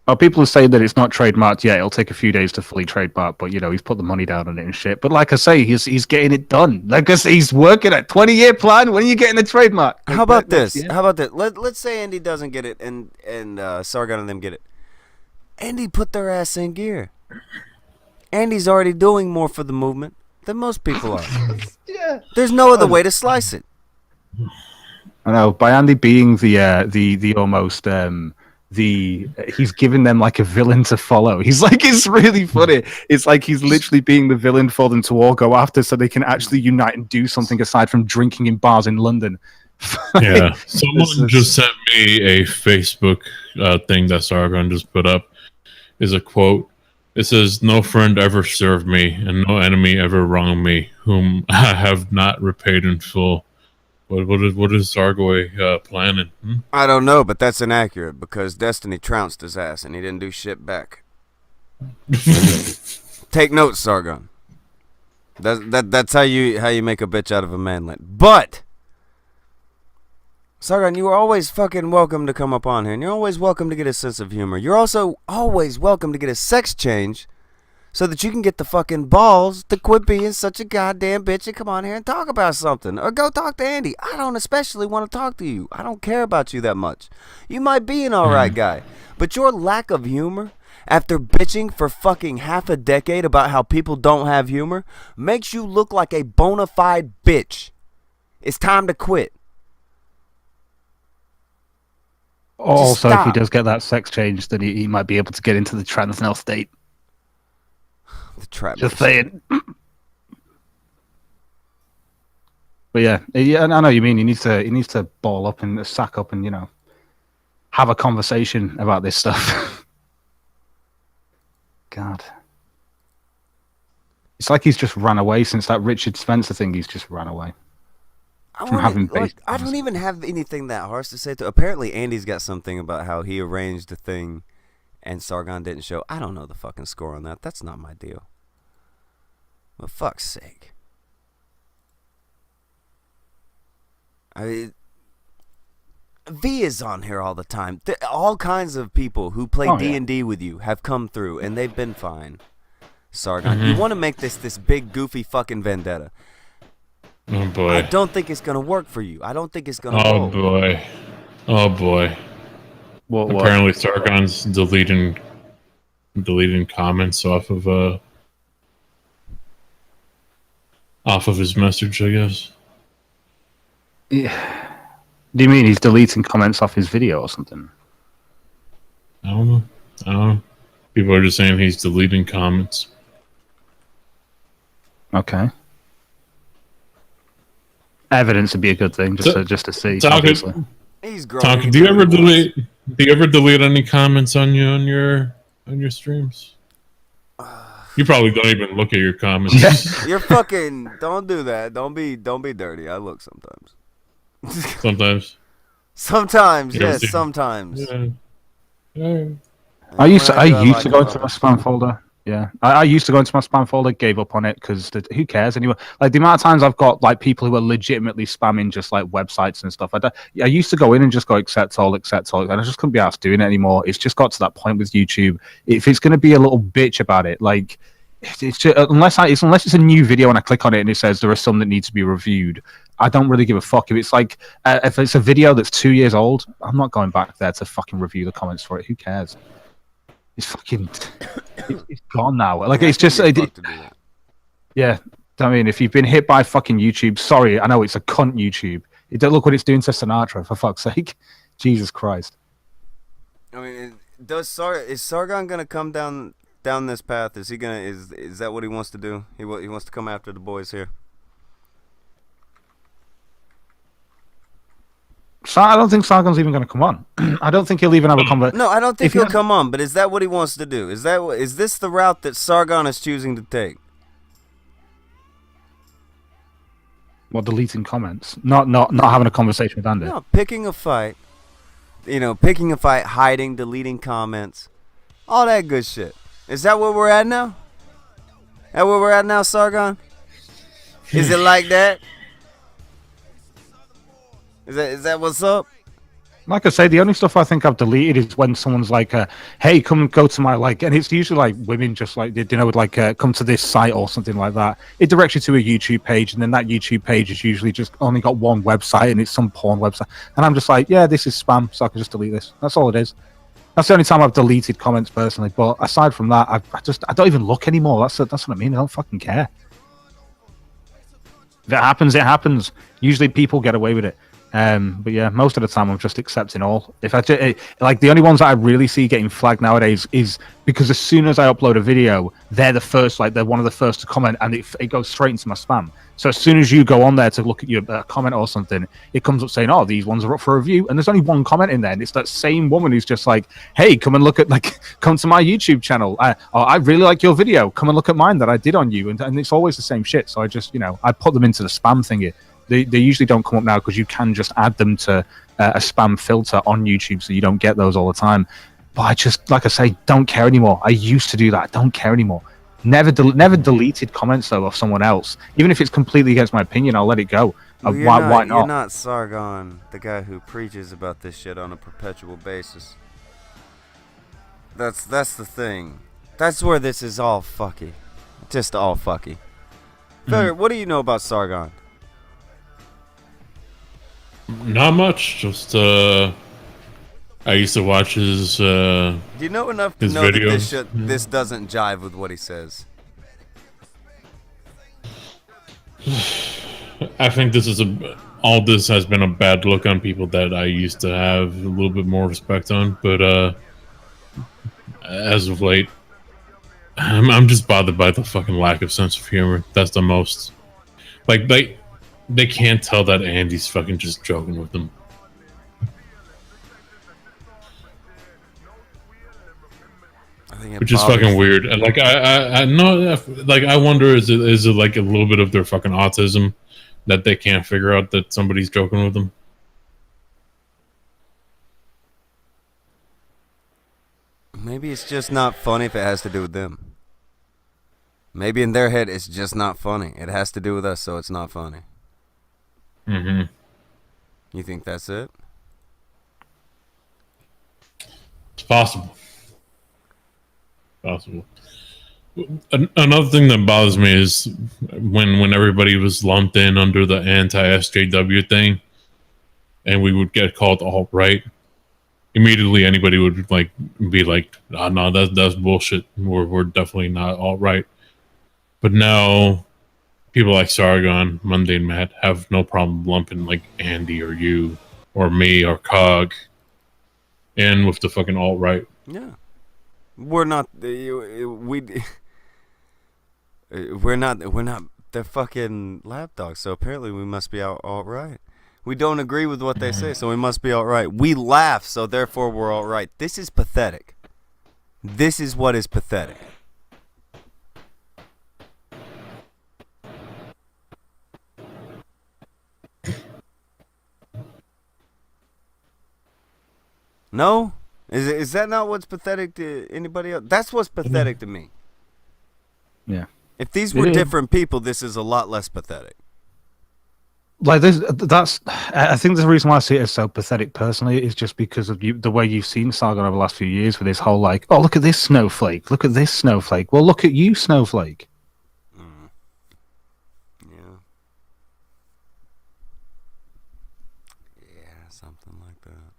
Oh, people are saying that it's not trademarked yet. It'll take a few days to fully trademark, but he's put the money down on it and shit. But like I say, he's getting it done. Like I say, he's working a 20-year plan. When are you getting the trademark? Like, How about this? How about that? Let's say Andy doesn't get it, and Sargon and them get it. Andy put their ass in gear. Andy's already doing more for the movement than most people are. Yeah. There's no other way to slice it. I know. By Andy being the almost he's given them like a villain to follow. He's like, it's really funny. It's like he's literally being the villain for them to all go after, so they can actually unite and do something aside from drinking in bars in London. Yeah, someone just sent me a Facebook thing that Sargon just put up. Is a quote. It says, "No friend ever served me, and no enemy ever wronged me, whom I have not repaid in full." What is Sargoy planning? I don't know, but that's inaccurate because Destiny trounced his ass and he didn't do shit back. Take notes, Sargon. That's how you make a bitch out of a manlet. But Sargon, you are always fucking welcome to come up on here, and you're always welcome to get a sense of humor. You're also always welcome to get a sex change so that you can get the fucking balls to quit being such a goddamn bitch and come on here and talk about something. Or go talk to Andy. I don't especially want to talk to you. I don't care about you that much. You might be an alright guy, but your lack of humor, after bitching for fucking half a decade about how people don't have humor, makes you look like a bona fide bitch. It's time to quit. Also, if he does get that sex change, then he might be able to get into the Transnel state. The trap. Just saying. But yeah, I know what you mean. He needs to ball up and sack up and have a conversation about this stuff. God, it's like he's just run away since that Richard Spencer thing. He's just run away. I don't even have anything that harsh to say to. Apparently, Andy's got something about how he arranged the thing, and Sargon didn't show. I don't know the fucking score on that. That's not my deal. For fuck's sake. V is on here all the time. All kinds of people who play D&D with you have come through, and they've been fine. Sargon, you want to make this big goofy fucking vendetta. Oh boy. I don't think it's gonna work for you. I don't think it's gonna Oh boy. Oh boy. What? Apparently Sargon's deleting comments off of his message, I guess. Yeah. Do you mean he's deleting comments off his video or something? I don't know. People are just saying he's deleting comments. Okay. Evidence would be a good thing, just to see. Obviously. He's growing. Tonka, do you ever delete any comments on your streams? You probably don't even look at your comments. You're fucking. Don't do that. Don't be dirty. I look sometimes. Sometimes, yes, sometimes. Yeah. I used to go into my spam folder. Yeah, I used to go into my spam folder, gave up on it because who cares anyway? Like the amount of times I've got like people who are legitimately spamming just like websites and stuff. I used to go in and just go accept all, and I just couldn't be asked doing it anymore. It's just got to that point with YouTube. If it's going to be a little bitch about it, like it's just, unless it's a new video and I click on it and it says there are some that need to be reviewed, I don't really give a fuck. If it's like if it's a video that's 2 years old, I'm not going back there to fucking review the comments for it. Who cares? It's fucking it's gone now. Like it's just yeah. I mean, if you've been hit by fucking YouTube, sorry, I know it's a cunt YouTube. Don't look what it's doing to Sinatra, for fuck's sake. Jesus Christ. I mean, is Sargon gonna come down this path? Is he gonna? Is that what he wants to do? He wants to come after the boys here. So I don't think Sargon's even going to come on. I don't think he'll even have a conversation. No, I don't think he'll come on. But is that what he wants to do? Is this the route that Sargon is choosing to take? Well, deleting comments, not having a conversation with Andy. No, picking a fight. Hiding, deleting comments, all that good shit. Is that where we're at now? That where we're at now, Sargon? Is it like that? Is that what's up? Like I say, the only stuff I think I've deleted is when someone's like, "Hey, come and go to my like," and it's usually like women just like, you know, would like come to this site or something like that. It directs you to a YouTube page, and then that YouTube page is usually just only got one website, and it's some porn website. And I'm just like, yeah, this is spam, so I can just delete this. That's all it is. That's the only time I've deleted comments personally. But aside from that, I don't even look anymore. That's what I mean. I don't fucking care. If it happens, it happens. Usually people get away with it. But yeah, most of the time I'm just accepting all. If I like, the only ones that I really see getting flagged nowadays is because as soon as I upload a video, they're the first, like they're one of the first to comment, and it goes straight into my spam. So as soon as you go on there to look at your comment or something, it comes up saying, "Oh, these ones are up for review," and there's only one comment in there, and it's that same woman who's just like, "Hey, come and look at come to my YouTube channel. I really like your video. Come and look at mine that I did on you," and it's always the same shit. So I just, I put them into the spam thingy. They usually don't come up now because you can just add them to a spam filter on YouTube, so you don't get those all the time. But I just, like I say, don't care anymore. I used to do that. I don't care anymore. Never deleted comments though of someone else, even if it's completely against my opinion. I'll let it go. Well, Why not? You're not Sargon, the guy who preaches about this shit on a perpetual basis. That's the thing. That's where this is all fucky. Just all fucky. Ferret, what do you know about Sargon? Not much. Just I used to watch his. Do you know enough to know videos. that this doesn't jive with what he says? I think this is all this has been a bad look on people that I used to have a little bit more respect on, but as of late, I'm just bothered by the fucking lack of sense of humor. That's the most. Like they can't tell that Andy's fucking just joking with them. Which is fucking weird. And like I know, like I wonder, is it like a little bit of their fucking autism that they can't figure out that somebody's joking with them? Maybe it's just not funny if it has to do with them. Maybe in their head it's just not funny. It has to do with us, so it's not funny. Mm-hmm. You think that's it? It's possible. Possible. Another thing that bothers me is when everybody was lumped in under the anti-SJW thing, and we would get called alt-right. Immediately, anybody would be like, "Oh, no, that's bullshit. We're definitely not alt-right." But now, people like Sargon, Mundane Matt have no problem lumping like Andy or you or me or Cog in with the fucking alt-right. Yeah. We're not we're not the fucking lapdogs, so apparently we must be all right. We don't agree with what they say, so we must be all right. We laugh, so therefore we're all right. This is pathetic. This is what is pathetic. No? Is that not what's pathetic to anybody else? That's what's pathetic to me. Yeah. If these were different people, this is a lot less pathetic. Like that's I think the reason why I see it as so pathetic personally is just because of the way you've seen Sargon over the last few years with this whole like, oh, look at this snowflake, look at this snowflake. Well, look at you, snowflake. Yeah, something like that.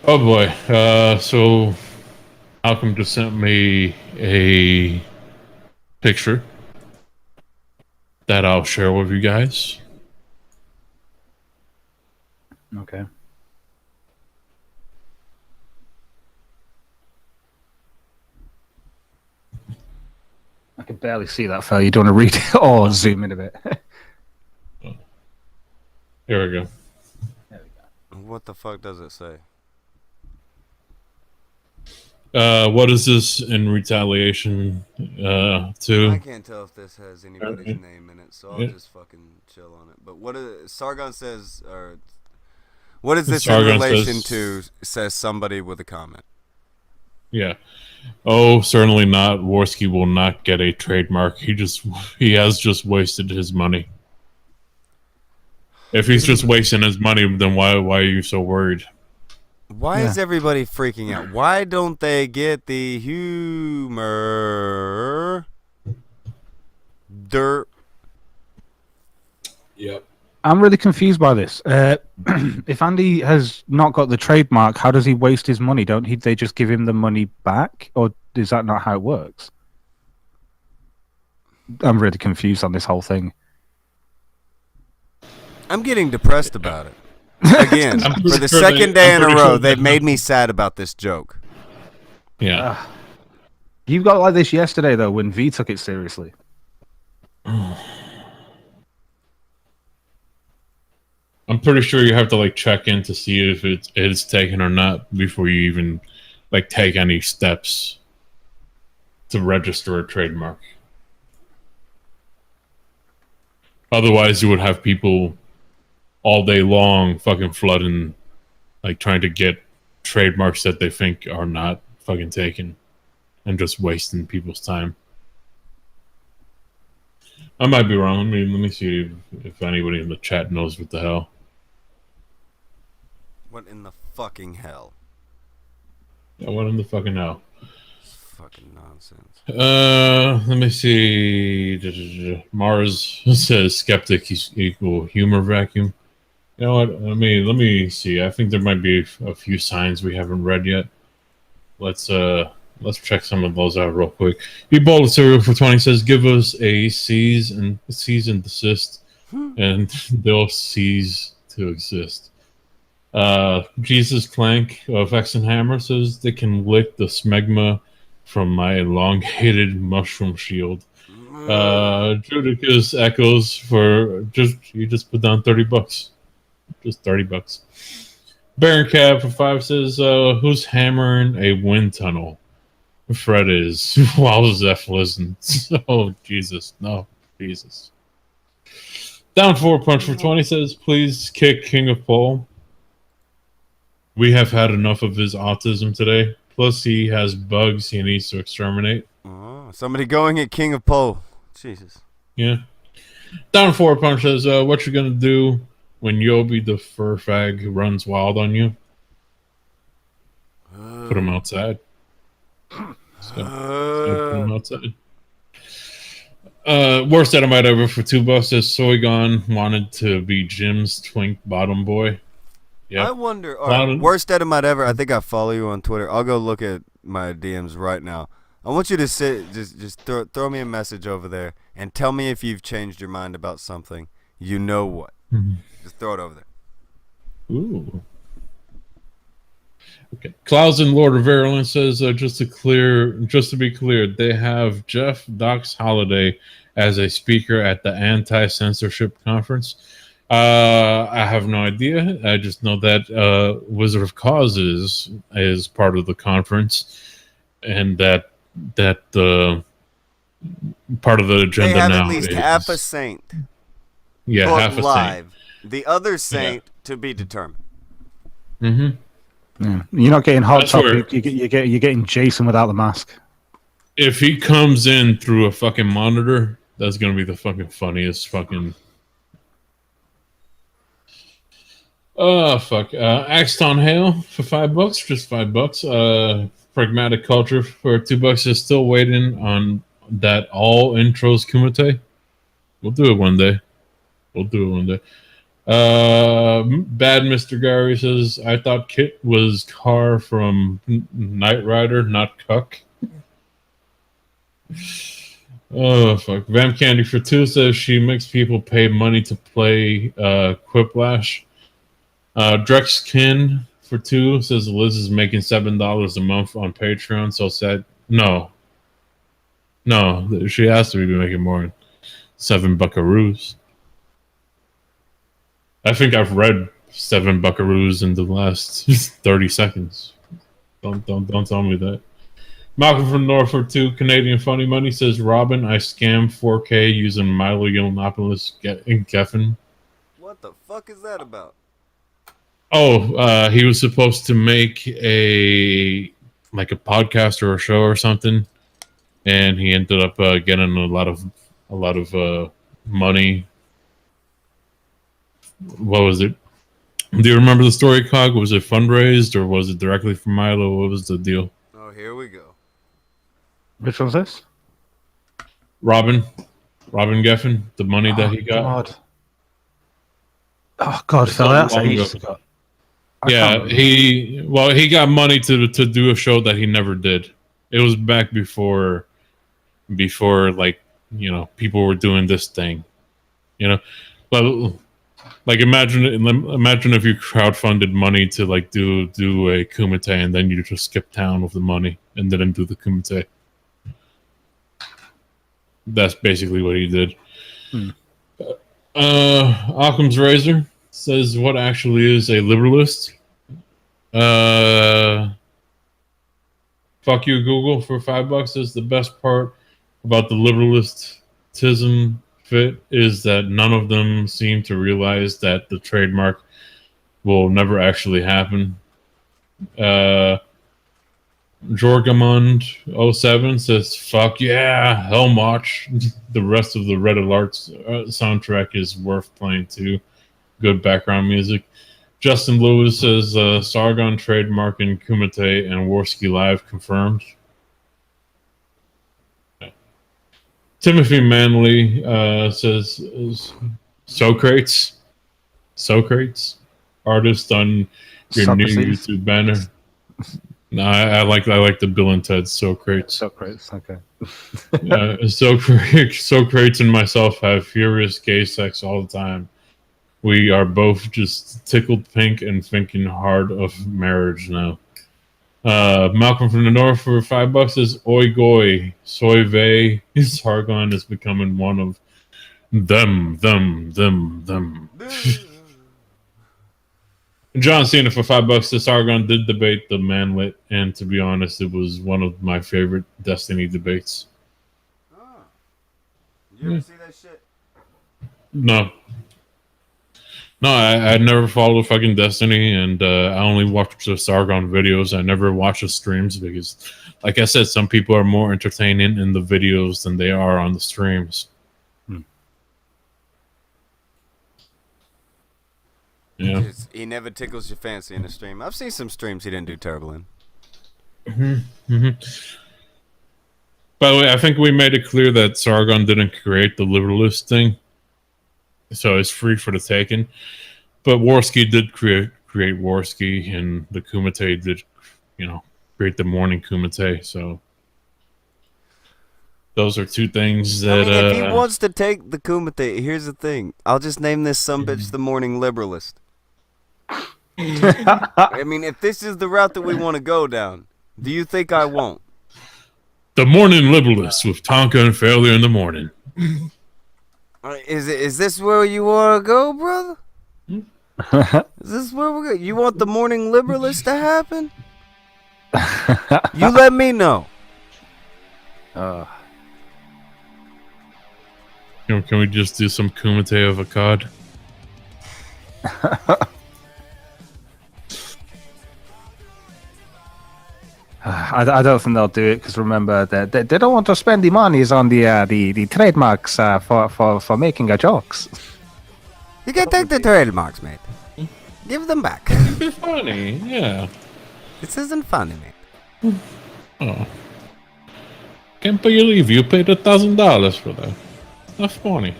Oh boy. So Malcolm just sent me a picture that I'll share with you guys. Okay. I can barely see that fella. You don't want to read it or zoom in a bit. Here we go. What the fuck does it say? What is this in retaliation to? I can't tell if this has anybody's name in it, so I'll just fucking chill on it. But what is Sargon says, or What is this in Sargon relation says- to? Says somebody with a comment. Yeah. Oh, certainly not. Worski will not get a trademark. He has just wasted his money. If he's just wasting his money, then why are you so worried? Why is everybody freaking out? Why don't they get the humor? Dirt. Yep. I'm really confused by this. If Andy has not got the trademark, how does he waste his money? They just give him the money back, or is that not how it works? I'm really confused on this whole thing. I'm getting depressed about it. Again, I'm for the sure second they- day I'm in a pretty row, sure they've they- made me sad about this joke. Yeah. You got like this yesterday, though, when V took it seriously. I'm pretty sure you have to like check in to see if it's taken or not before you even like take any steps to register a trademark. Otherwise, you would have people all day long fucking flooding, like trying to get trademarks that they think are not fucking taken and just wasting people's time. I might be wrong. Let me see if anybody in the chat knows what the hell. What in the fucking hell? Yeah, what in the fucking hell? Fucking nonsense. Let me see. Mars says skeptic equal humor vacuum. You know what? Let me see. I think there might be a few signs we haven't read yet. Let's check some of those out real quick. Ebola Cereal for 20 says give us a cease and desist, and they'll cease to exist. Jesus Clank of X and Hammer says they can lick the smegma from my elongated mushroom shield. Judicus echoes for you just put down $30. Just $30. Baron Cab for 5 says who's hammering a wind tunnel? Fred is while Zeph listens. Oh Jesus, no, Jesus. Down 4 Punch for 20 says please kick King of Pole. We have had enough of his autism today. Plus, he has bugs he needs to exterminate. Oh, somebody going at King of Pole. Jesus. Yeah. Down 4 Punch says, what you gonna do when Yobi the fur fag runs wild on you? Put him outside. So, put him outside. Worst Edomite ever for $2 says Soygon wanted to be Jim's twink bottom boy. Yep. I wonder, worst Edomite ever. I think I follow you on Twitter. I'll go look at my DMs right now. I want you to just throw me a message over there and tell me if you've changed your mind about something. You know what? Just throw it over there. Ooh. Okay. Clouds and Lord of Virulence says just to be clear, they have Jeff Dox Holiday as a speaker at the anti-censorship conference. I have no idea. I just know that Wizard of Causes is part of the conference, and that the part of the agenda they have now at least is half a saint. Yeah, booked half a live. The other saint to be determined. Mm-hmm. Yeah. You're not getting Hot That's Topic. where- You're getting Jason without the mask. If he comes in through a fucking monitor, that's gonna be the fucking funniest fucking. Oh fuck! Axton Hale for $5, just $5. Pragmatic Culture for $2 is still waiting on that all intros Kumite. We'll do it one day. Bad Mr. Gary says I thought Kit was Car from Knight Rider, not Cuck. Oh fuck! Vamp Candy for 2 says she makes people pay money to play Quiplash. Drexkin for 2 says Liz is making $7 a month on Patreon. So sad. No, she has to be making more than 7 buckaroos. I think I've read 7 buckaroos in the last 30 seconds. Don't tell me that. Malcolm from Norfolk 2 Canadian Funny Money says Robin, I scammed 4K using Milo Yiannopoulos in Geffen. What the fuck is that about? He was supposed to make a podcast or a show or something, and he ended up getting a lot of money. What was it? Do you remember the story, Cog? Was it fundraised or was it directly from Milo? What was the deal? Oh, here we go. Which one's this? Robin Geffen, the money that he got. God. Oh God, Phil, that's ages ago. Yeah, he got money to do a show that he never did. It was back before like, you know, people were doing this thing, you know. But like imagine if you crowdfunded money to like do a Kumite and then you just skip town with the money and didn't do the Kumite. That's basically what he did. Occam's Razor says, what actually is a liberalist? Fuck you, Google, for $5 is the best part about the liberalistism fit is that none of them seem to realize that the trademark will never actually happen. Jorgamond07 says, fuck yeah, Hellmarch. The rest of the Red Alerts soundtrack is worth playing too. Good background music. Justin Lewis says, Sargon trademark in Kumite and Warski Live confirmed. Timothy Manley says, Socrates, artist on your new YouTube banner. No, I like the Bill and Ted Socrates. Socrates, okay. Socrates and myself have furious gay sex all the time. We are both just tickled pink and thinking hard of marriage now. Malcolm from the North for $5 says, Oi goy, soy vey. Sargon is becoming one of them. John Cena for $5 says, Sargon did debate the manlet, and to be honest, it was one of my favorite Destiny debates. You ever see that shit? No, I never followed fucking Destiny, and I only watched the Sargon videos. I never watched the streams because, like I said, some people are more entertaining in the videos than they are on the streams. Yeah. He never tickles your fancy in the stream. I've seen some streams he didn't do terrible in. By the way, I think we made it clear that Sargon didn't create the liberalist thing, so it's free for the taking. But Warski did create Warski, and the Kumite did, create the morning Kumite. So those are two things that. If he wants to take the Kumite, here's the thing. I'll just name this sumbitch the morning liberalist. I mean, if this is the route that we want to go down, do you think I won't? The morning liberalist with Tonka and Failure in the morning. Is this where you want to go, brother? Is this where we're going? You want the morning liberalist to happen? You let me know. Can we just do some Kumite of a cod? I don't think they'll do it because remember that they don't want to spend the monies on the trademarks for making a jokes. You can take the trademarks, mate. Give them back. It's funny, yeah. This isn't funny, mate. Oh, can't believe you paid $1,000 for that. That's funny.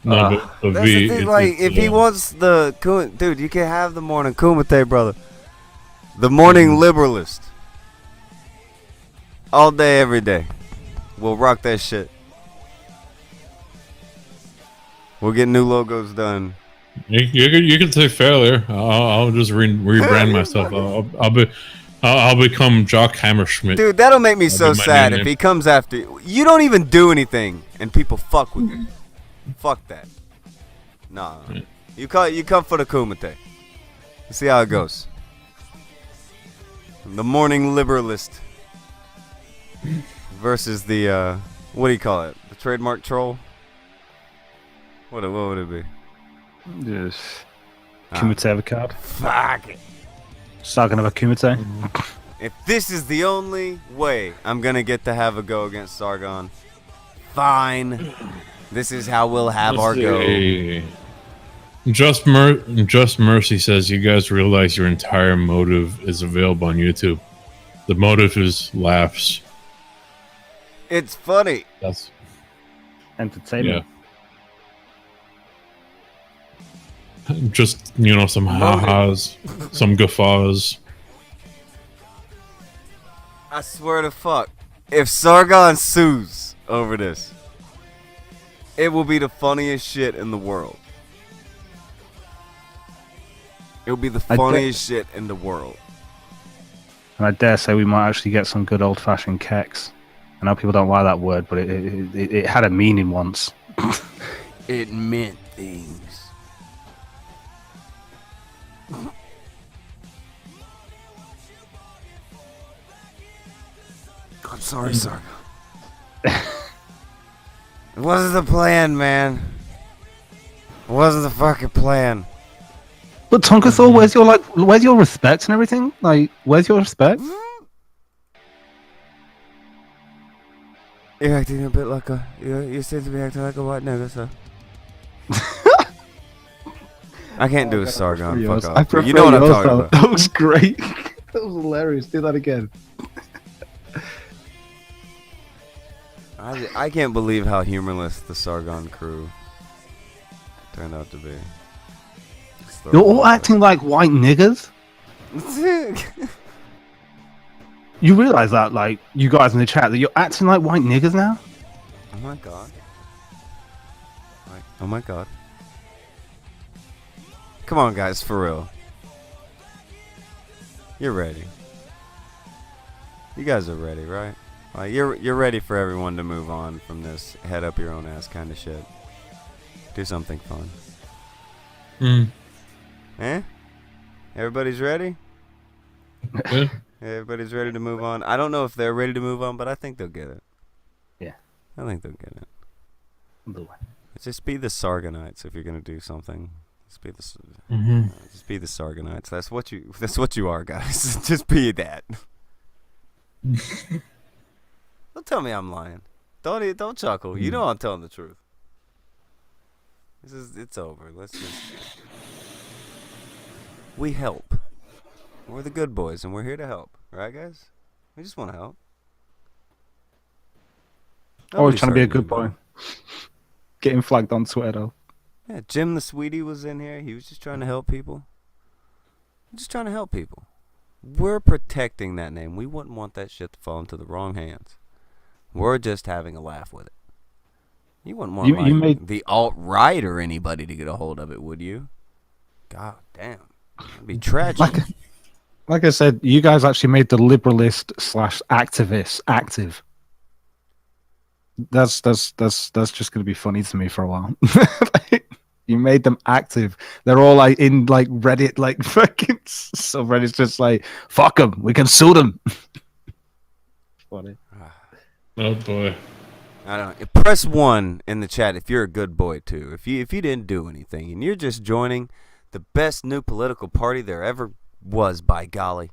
No, but that's the thing, like, if he wants the dude, you can have the morning Kumite, brother. The morning liberalist. All day, every day. We'll rock that shit. We'll get new logos done. You can say Failure. I'll just rebrand myself. I'll become Jock Hammerschmidt. Dude, that'll make me so sad if he comes after you. You don't even do anything, and people fuck with you. Fuck that. Nah. You come for the Kumite. Let's see how it goes. The morning liberalist versus the what do you call it? The trademark troll. What would it be? Yes. Kumite avocado. Fuck it. Talking about Kumite. If this is the only way I'm gonna get to have a go against Sargon, fine. This is how we'll have our go. Just Mercy says you guys realize your entire motive is available on YouTube. The motive is laughs. It's funny. That's entertainment. Yeah. Just, you know, some ha-has, some guffaws. I swear to fuck, if Sargon sues over this, it will be the funniest shit in the world. It'll be the funniest shit in the world. And I dare say we might actually get some good old-fashioned keks. I know people don't like that word, but it had a meaning once. It meant things. I'm sorry, Sargon. It wasn't the plan, man. It wasn't the fucking plan. But Tonkathor, where's your respect and everything? Like, where's your respect? You're acting a bit like a. You seem to be acting like a white nigga, so. I can't do a Sargon. Fuck off. I prefer You know what I'm yours, talking though. about. That was great. That was hilarious. Do that again. I can't believe how humorless the Sargon crew turned out to be. You're all acting like white niggers. You realize that, like, you guys in the chat, that you're acting like white niggers now? Oh my god. Oh my god. Come on, guys, for real. You're ready. You guys are ready, right? Like, you're ready for everyone to move on from this head up your own ass kind of shit. Do something fun. Eh? Everybody's ready? Yeah. Everybody's ready to move on. I don't know if they're ready to move on, but I think they'll get it. Yeah. I think they'll get it. Just be the Sargonites if you're gonna do something. Just be the just be the Sargonites. That's what you are, guys. Just be that. Don't tell me I'm lying. Don't chuckle. You know I'm telling the truth. It's over. Let's just we help. We're the good boys and we're here to help. Right, guys? We just want to help. Always trying to be a good boy. Getting flagged on Twitter, though. Yeah, Jim the Sweetie was in here. He was just trying to help people. Just trying to help people. We're protecting that name. We wouldn't want that shit to fall into the wrong hands. We're just having a laugh with it. You wouldn't want the alt-right or anybody to get a hold of it, would you? God damn. That'd be tragic. Like I said, you guys actually made the liberalist / activist active. That's just gonna be funny to me for a while. You made them active. They're all like in like Reddit, like fucking subreddit's just like fuck them. We can sue them. Funny. Oh boy. I don't know. Press 1 in the chat if you're a good boy too. If you didn't do anything and you're just joining the best new political party there ever was, by golly.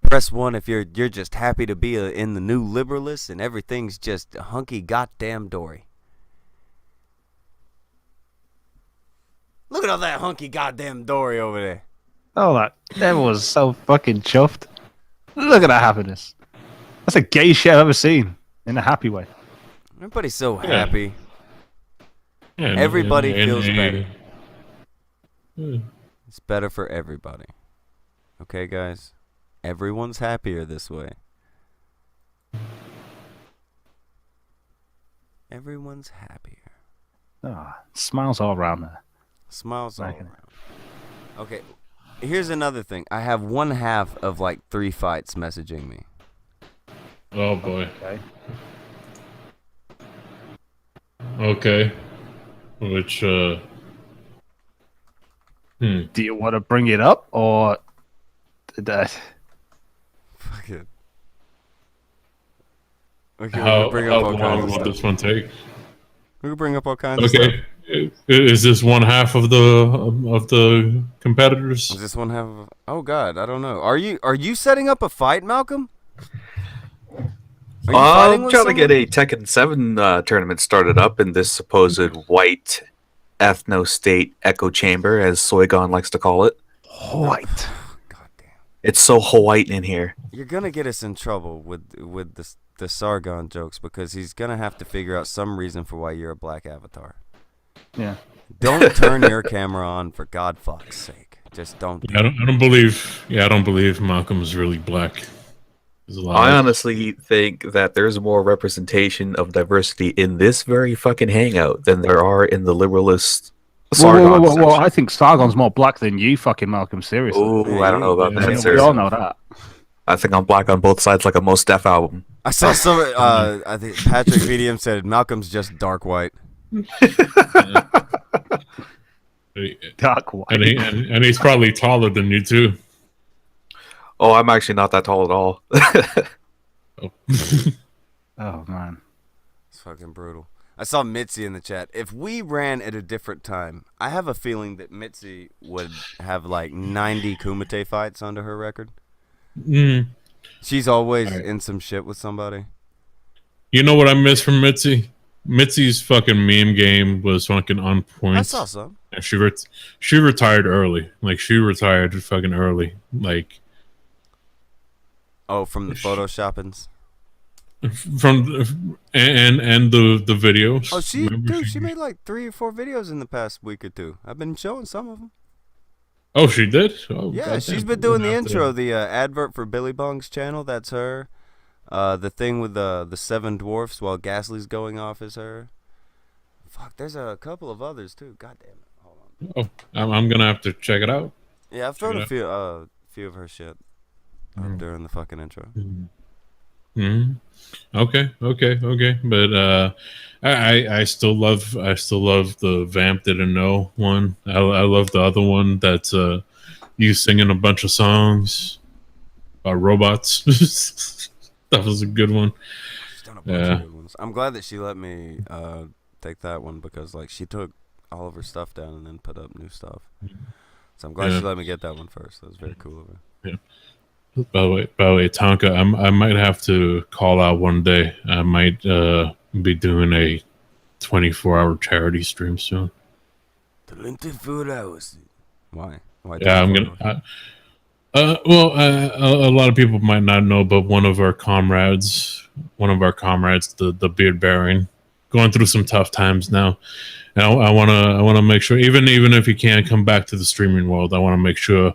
Press 1 if you're just happy to be in the new liberalists and everything's just hunky goddamn dory. Look at all that hunky goddamn dory over there. Oh, that was so fucking chuffed. Look at that happiness. That's a gay shit I've ever seen in a happy way. Everybody's so happy. Yeah, everybody feels better. It's better for everybody. Okay, guys? Everyone's happier this way. Everyone's happier. Smiles all around there. Smiles all around. Okay, here's another thing. I have one half of like 3 fights messaging me. Oh boy. Okay. Which, Do you want to bring it up, or that? Fuck it. Okay, how bring up all long kinds will of this stuff. one take? We can bring up all kinds of stuff. Okay. Is this one half of the competitors? Is this one half of? Oh God, I don't know. Are you setting up a fight, Malcolm? Are you fighting I'm with trying to get someone? a Tekken 7 tournament started up in this supposed white ethno-state echo chamber, as Soigon likes to call it. White. It's so white in here. You're gonna get us in trouble with the Sargon jokes because he's gonna have to figure out some reason for why you're a black avatar. Yeah. Don't turn your camera on for God fuck's sake. Just don't. Do I don't believe. Yeah, I don't believe Malcolm is really black. There's a lot I of- honestly think that there's more representation of diversity in this very fucking hangout than there are in the liberalist Sargon section. I think Sargon's more black than you, fucking Malcolm. Seriously. Ooh, I don't know about that, We sir. all know that. I think I'm black on both sides, like a Mos Def album. I saw some. I think Patrick VDM said Malcolm's just dark white. Dark white. And he's probably taller than you too. Oh, I'm actually not that tall at all. Oh man, it's fucking brutal. I saw Mitzi in the chat. If we ran at a different time, I have a feeling that Mitzi would have like 90 Kumite fights under her record. Mm. She's always in some shit with somebody. You know what I miss from Mitzi? Mitzi's fucking meme game was fucking on point. I saw some. And she retired early. Like she retired fucking early. Like from the photoshoppings. From and the videos. Oh, Remember she made like 3 or 4 videos in the past week or two. I've been showing some of them. Oh, she did. Oh, Yeah, goddamn. she's been doing the We'll have to- intro, the advert for Billy Bong's channel. That's her. The thing with the 7 dwarfs while Gasly's going off is her. Fuck, there's a couple of others too. God damn it. Hold on. Oh, I'm gonna have to check it out. Yeah, I've thrown Check a it out. few of her shit during the fucking intro. Hmm. Okay. But I still love the Vamp Didn't Know one. I love the other one that's you singing a bunch of songs about robots. That was a good one. She's done a bunch of good ones. I'm glad that she let me take that one because like she took all of her stuff down and then put up new stuff. So I'm glad Yeah. she let me get that one first. That was very cool of her. Yeah. By the way, Tonka, I might have to call out one day. I might be doing a 24-hour charity stream soon. 24 hours. Why? Yeah, I'm gonna. A lot of people might not know, but one of our comrades, the beard bearing, going through some tough times now, and I wanna make sure, even if he can't come back to the streaming world, I want to make sure,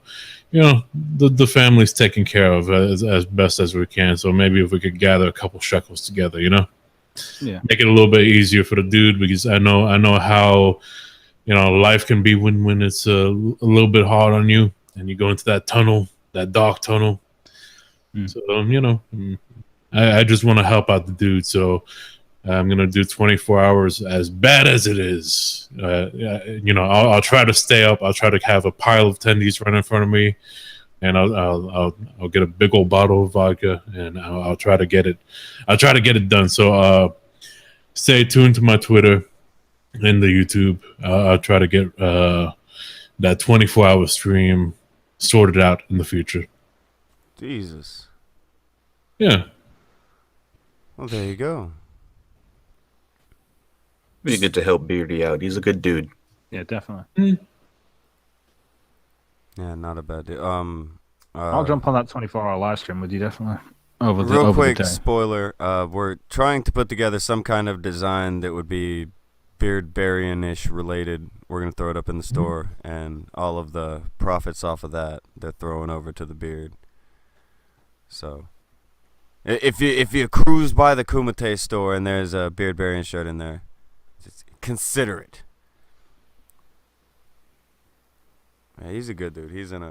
the family's taken care of as best as we can. So maybe if we could gather a couple shekels together, Yeah. make it a little bit easier for the dude, because I know how, life can be when it's a little bit hard on you and you go into that tunnel, that dark tunnel. So I just want to help out the dude. So I'm gonna do 24 hours, as bad as it is. I'll try to stay up. I'll try to have a pile of tendies right in front of me, and I'll get a big old bottle of vodka, and I'll try to get it. I'll try to get it done. So stay tuned to my Twitter and the YouTube. I'll try to get that 24-hour stream sorted out in the future. Jesus. Yeah. Well, there you go. We get to help Beardy out. He's a good dude. Yeah, definitely. Yeah, not a bad dude. I'll jump on that 24-hour live stream with you, definitely. Real quick, the day. spoiler. We're trying to put together some kind of design that would be beard burying-ish related. We're going to throw it up in the store, and all of the profits off of that, they're throwing over to the beard. So, if you cruise by the Kumite store and there's a beard burying shirt in there, just consider it. Yeah, he's a good dude. He's in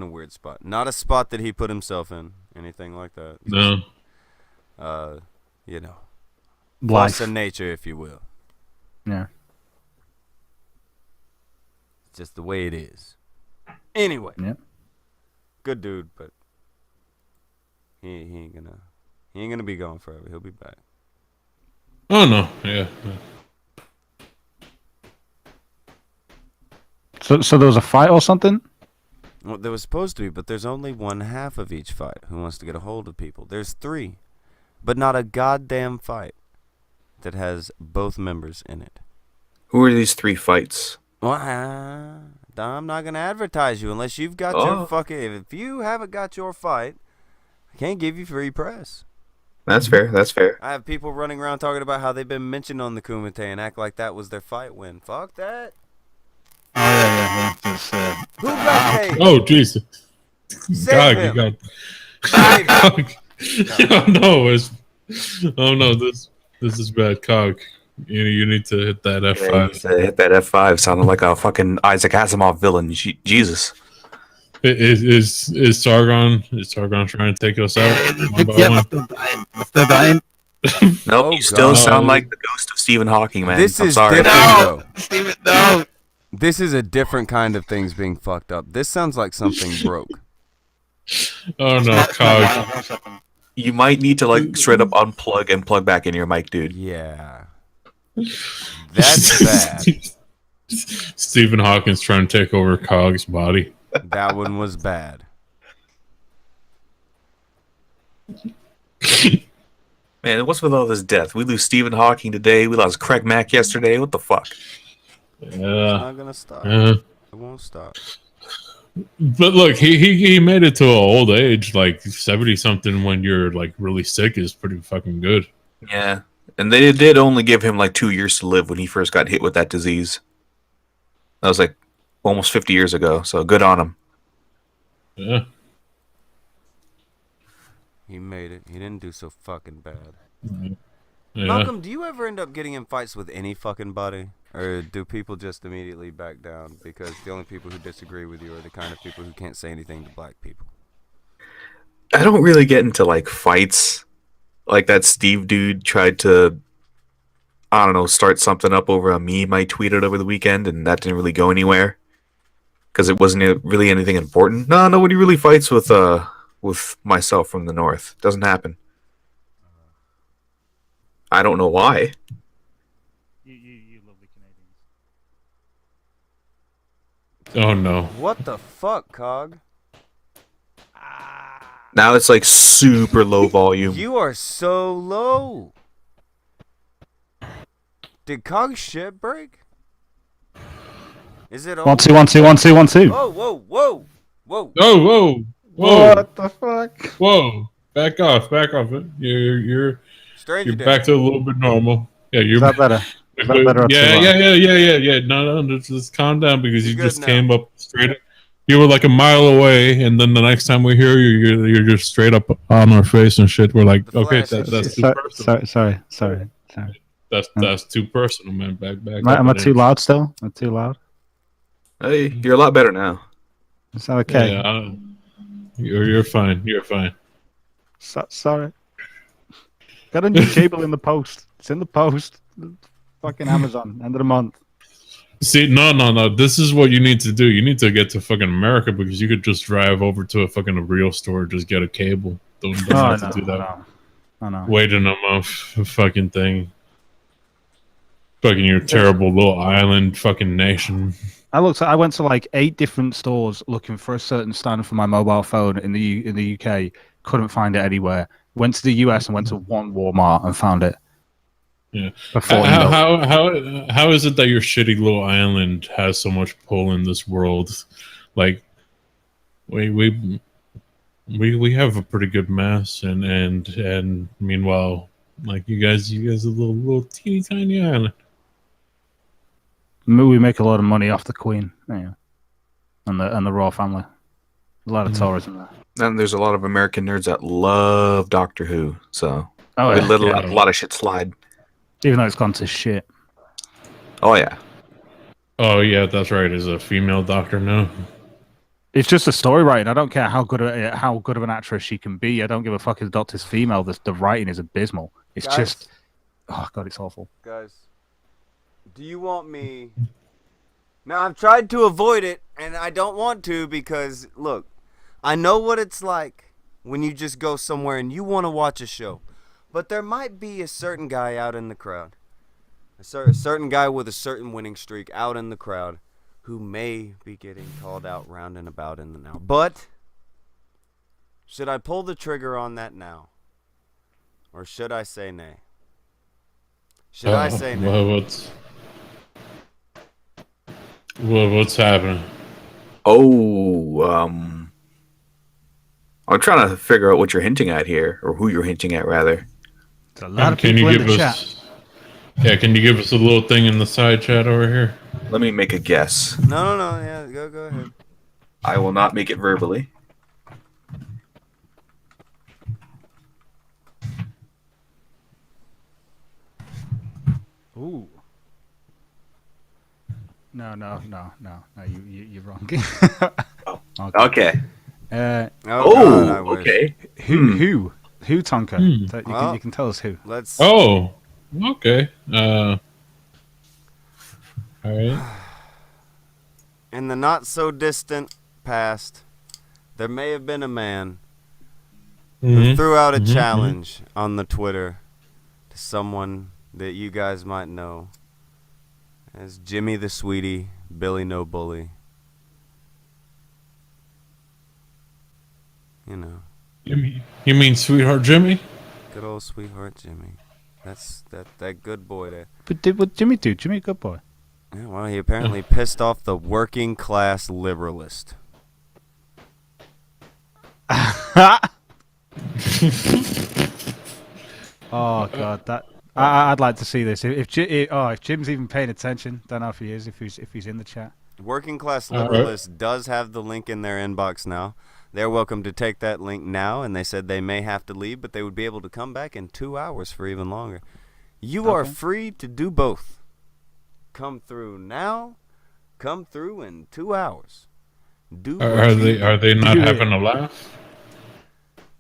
a weird spot. Not a spot that he put himself in. Anything like that. No. Loss of nature, if you will. Yeah. Just the way it is. Anyway. Yep. Good dude, but he ain't gonna be gone forever. He'll be back. Oh no, yeah. So there was a fight or something? Well, there was supposed to be, but there's only one half of each fight who wants to get a hold of people. There's 3, but not a goddamn fight that has both members in it. Who are these 3 fights? Well, I'm not gonna advertise you unless you've got your fucking. If you haven't got your fight, I can't give you free press. That's fair. That's fair. I have people running around talking about how they've been mentioned on the Kumite and act like that was their fight win. Fuck that. Oh yeah. Just, Who got paid? Oh Jesus! Save God, him. Oh no, this is bad, Cog. You need to hit that F5. Yeah, you need to hit that F5. Sounded like a fucking Isaac Asimov villain. Jesus. Is Sargon trying to take us out? One by Yep, one? I'm still dying. Nope, you still sound like the ghost of Stephen Hawking, man. This I'm is sorry. different, though. Steven, no. This is a different kind of things being fucked up. This sounds like something broke. Oh no, Cog. You might need to like straight up unplug and plug back in your mic, dude. Yeah. That's bad. Stephen Hawking's trying to take over Cog's body. That one was bad. Man, what's with all this death? We lose Stephen Hawking today. We lost Craig Mack yesterday. What the fuck? It's not gonna stop. Yeah. It won't stop. But look, he made it to an old age, like 70 something. When you're like really sick, is pretty fucking good. Yeah, and they did only give him like 2 years to live when he first got hit with that disease. That was like almost 50 years ago. So good on him. Yeah. He made it. He didn't do so fucking bad. Yeah. Malcolm, do you ever end up getting in fights with any fucking body? Or do people just immediately back down because the only people who disagree with you are the kind of people who can't say anything to black people? I don't really get into like fights. Like that Steve dude tried to, I don't know, start something up over a meme I tweeted over the weekend, and that didn't really go anywhere because it wasn't really anything important. No, nobody really fights with myself from the north. Doesn't happen. I don't know why. You lovely Canadians. Oh no. What the fuck, Cog? Now it's like super low volume. You are so low. Did Cog's shit break? Is it over? 1 2 1 2 1 2 1 2. Whoa, whoa, whoa, whoa. Oh, whoa, whoa. What the fuck? Whoa. Back off. You're Stranger back to a little bit normal. Yeah, you're Is that better? Is that better? Yeah. No, just calm down because you You're just good came up straight up. You were like a mile away, and then the next time we hear you, you're just straight up on our face and shit. We're like, okay, that's too personal. Sorry. That's too personal, man. Back. Am I too loud still? Am I too loud? Hey, you're a lot better now. Is that okay? Yeah, you're fine. You're fine. Sorry. Got a new cable in the post. It's in the post. Fucking Amazon. End of the month. See, no. This is what you need to do. You need to get to fucking America because you could just drive over to a fucking real store, just get a cable. Don't have to do that. I know. Wait in a month, fucking thing. Fucking your terrible little island fucking nation. I went to like 8 different stores looking for a certain stand for my mobile phone in the UK. Couldn't find it anywhere. Went to the US and went to one Walmart and found it. Yeah. Before How is it that your shitty little island has so much pull in this world? Like, we have a pretty good mass, and meanwhile, like you guys are a little teeny tiny island. We make a lot of money off the Queen, yeah, and the royal family. A lot of tourism there. And there's a lot of American nerds that love Doctor Who, so Oh, we yeah. let Yeah. a lot of shit slide. Even though it's gone to shit. Oh yeah. Oh yeah, that's right. Is a female doctor now? It's just a story writing. I don't care how good of an actress she can be. I don't give a fuck if the doctor's female. The writing is abysmal. It's Guys. just, oh god, it's awful. Guys, do you want me... Now, I've tried to avoid it, and I don't want to because, look, I know what it's like when you just go somewhere and you want to watch a show. But there might be a certain guy out in the crowd, a certain guy with a certain winning streak out in the crowd who may be getting called out round and about in the now. But should I pull the trigger on that now? Or should I say nay? Should I say nay? What's happening? I'm trying to figure out what you're hinting at here, or who you're hinting at, rather. There's a lot of people in the chat. Yeah, can you give us a little thing in the side chat over here? Let me make a guess. No, yeah, go ahead. I will not make it verbally. Ooh. No, you're wrong. Okay. God, I wish. Okay. Who, Tonka? Well, You can tell us who. Let's. Oh, okay. All right. In the not so distant past, there may have been a man who threw out a challenge on the Twitter to someone that you guys might know as Jimmy the Sweetie, Billy No Bully. You know. You mean Sweetheart Jimmy? Good old Sweetheart Jimmy. That's that good boy there. But what Jimmy do? Jimmy a good boy. Yeah, well, he apparently pissed off the working class liberalist. Oh God, that I'd like to see this. If Jim's even paying attention, don't know if he is. If he's in the chat. Working class liberalist does have the link in their inbox now. They're welcome to take that link now, and they said they may have to leave, but they would be able to come back in 2 hours for even longer. You are free to do both. Come through now. Come through in 2 hours. Are they not having a laugh?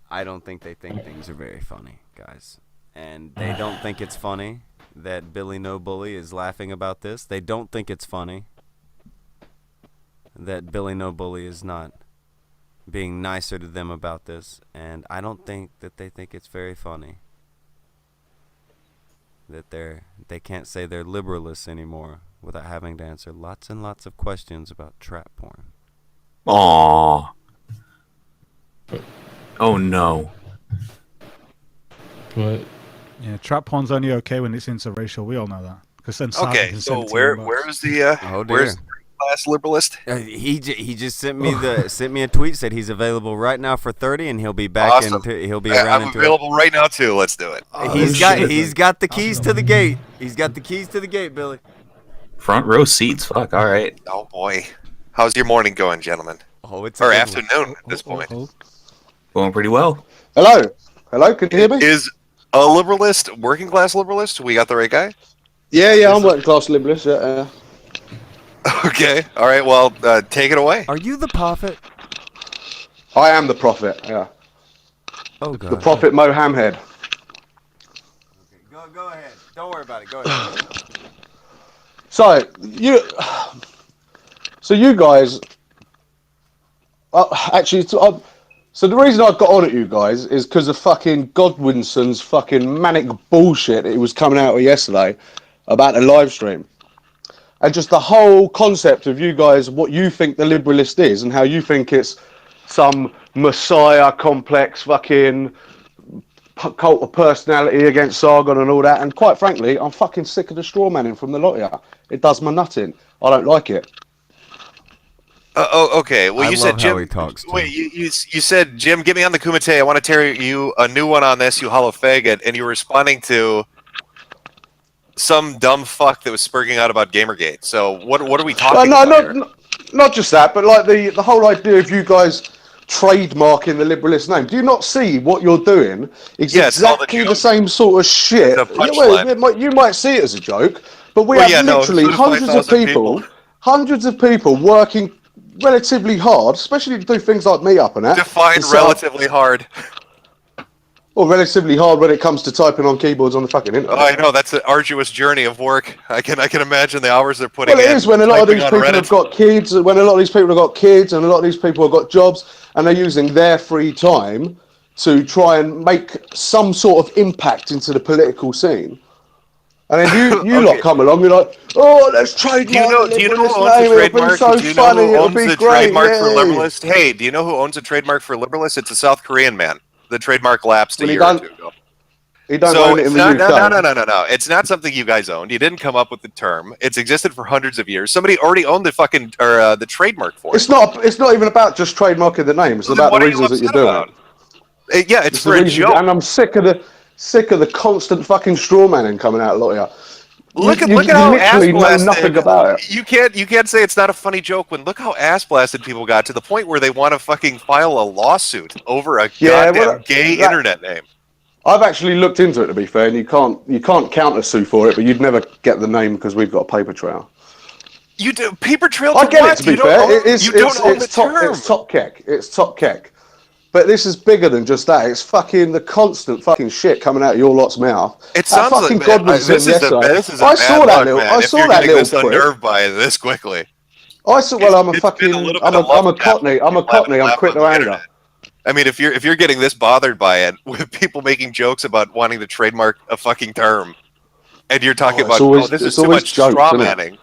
I don't think they think things are very funny, guys. And they don't think it's funny that Billy No Bully is laughing about this. They don't think it's funny that Billy No Bully is not being nicer to them about this. And I don't think that they think it's very funny that they can't say they're liberalists anymore without having to answer lots and lots of questions about trap porn. Aww. Oh no. But yeah, trap porn's only okay when it's interracial. We all know that. Because then okay, so where's the where's the class liberalist? He just sent me a tweet, said he's available right now for 30, and he'll be back Awesome. he'll be around. I'm available right now too. Let's do it. He's got the keys to the gate. He's got the keys to the gate, Billy. Front row seats. Fuck. All right. Oh boy, how's your morning going, gentlemen? Oh, it's or afternoon at this point. Going pretty well. Hello, can you hear me? Is a liberalist, working class liberalist? We got the right guy? Yeah, I'm working class liberalist. Yeah. Okay, all right. Well, take it away. Are you the prophet? I am the prophet. Yeah. Oh God. The prophet Mo Hamhead. Okay, go ahead. Don't worry about it. Go ahead. So you guys, actually, so the reason I got on at you guys is because of fucking Godwinson's fucking manic bullshit that he was coming out with yesterday about the live stream. And just the whole concept of you guys, what you think the liberalist is and how you think it's some messiah complex fucking cult of personality against Sargon and all that. And quite frankly, I'm fucking sick of the straw manning from the lot of you. It does my nutting. I don't like it. Okay. Well, you said Jim. Wait, you said Jim, get me on the Kumite. I want to tear you a new one on this. You hollow faggot, and you were responding to some dumb fuck that was spurging out about Gamergate. So what are we talking about here? Not just that, but like the whole idea of you guys trademarking the liberalist name. Do you not see what you're doing? It's exactly the same sort of shit. You might see it as a joke, but we have literally hundreds of people working relatively hard, especially to do things like me up and that. Define relatively hard. Well, relatively hard when it comes to typing on keyboards on the fucking internet. Oh, I know, that's an arduous journey of work. I can imagine the hours they're putting in. Well, it is when a lot of these people have got kids, and a lot of these people have got jobs, and they're using their free time to try and make some sort of impact into the political scene. And then you lot come along, you're like, oh, let's trademark. Do you know who owns a name. It'll be trademark? so Do you know funny. who It'll owns be a great. trademark for Yay. liberalist? Hey, do you know who owns a trademark for liberalist? It's a South Korean man. The trademark lapsed a year or two ago. He don't So own it in it's the not, UK. no. It's not something you guys owned. You didn't come up with the term. It's existed for hundreds of years. Somebody already owned the fucking the trademark for it. It's not even about just trademarking the name. It's about the reasons that you're doing it. Yeah, it's for a joke. And I'm sick of the constant fucking straw manning coming out a lot of you. Look at you how literally know ass nothing blasted. about it. You can't say it's not a funny joke when look how ass blasted people got to the point where they want to fucking file a lawsuit over a goddamn gay internet name. I've actually looked into it, to be fair, and you can't counter sue for it, but you'd never get the name because we've got a paper trail. You do paper trail? I get it, to be fair. It's top keck. It's top keck. But this is bigger than just that. It's fucking the constant fucking shit coming out of your lot's mouth. It sounds fucking like Godwinson this is a I saw bad that luck, little. man, I if saw you're that getting little this prick. unnerved by it this quickly. I saw. Well, I'm a Cockney. I'm a Cockney. I'm quick to anger. I mean, if you're getting this bothered by it, with people making jokes about wanting to trademark a fucking term, and you're talking about this is too much straw manning.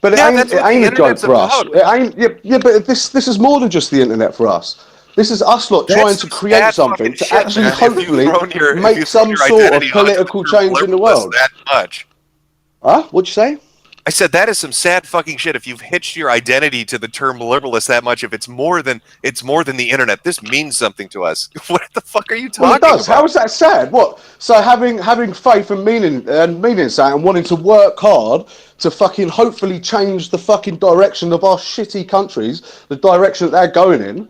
But it ain't a joke for us. It ain't. Yeah, but this is more than just the internet for us. This is us lot trying to create something to actually hopefully make some sort of political change in the world. That much. Huh? What'd you say? I said that is some sad fucking shit. If you've hitched your identity to the term liberalist that much, if it's more than the internet, this means something to us. What the fuck are you talking Well, it does. about? How is that sad? What? So having faith and meaning something and wanting to work hard to fucking hopefully change the fucking direction of our shitty countries, the direction that they're going in.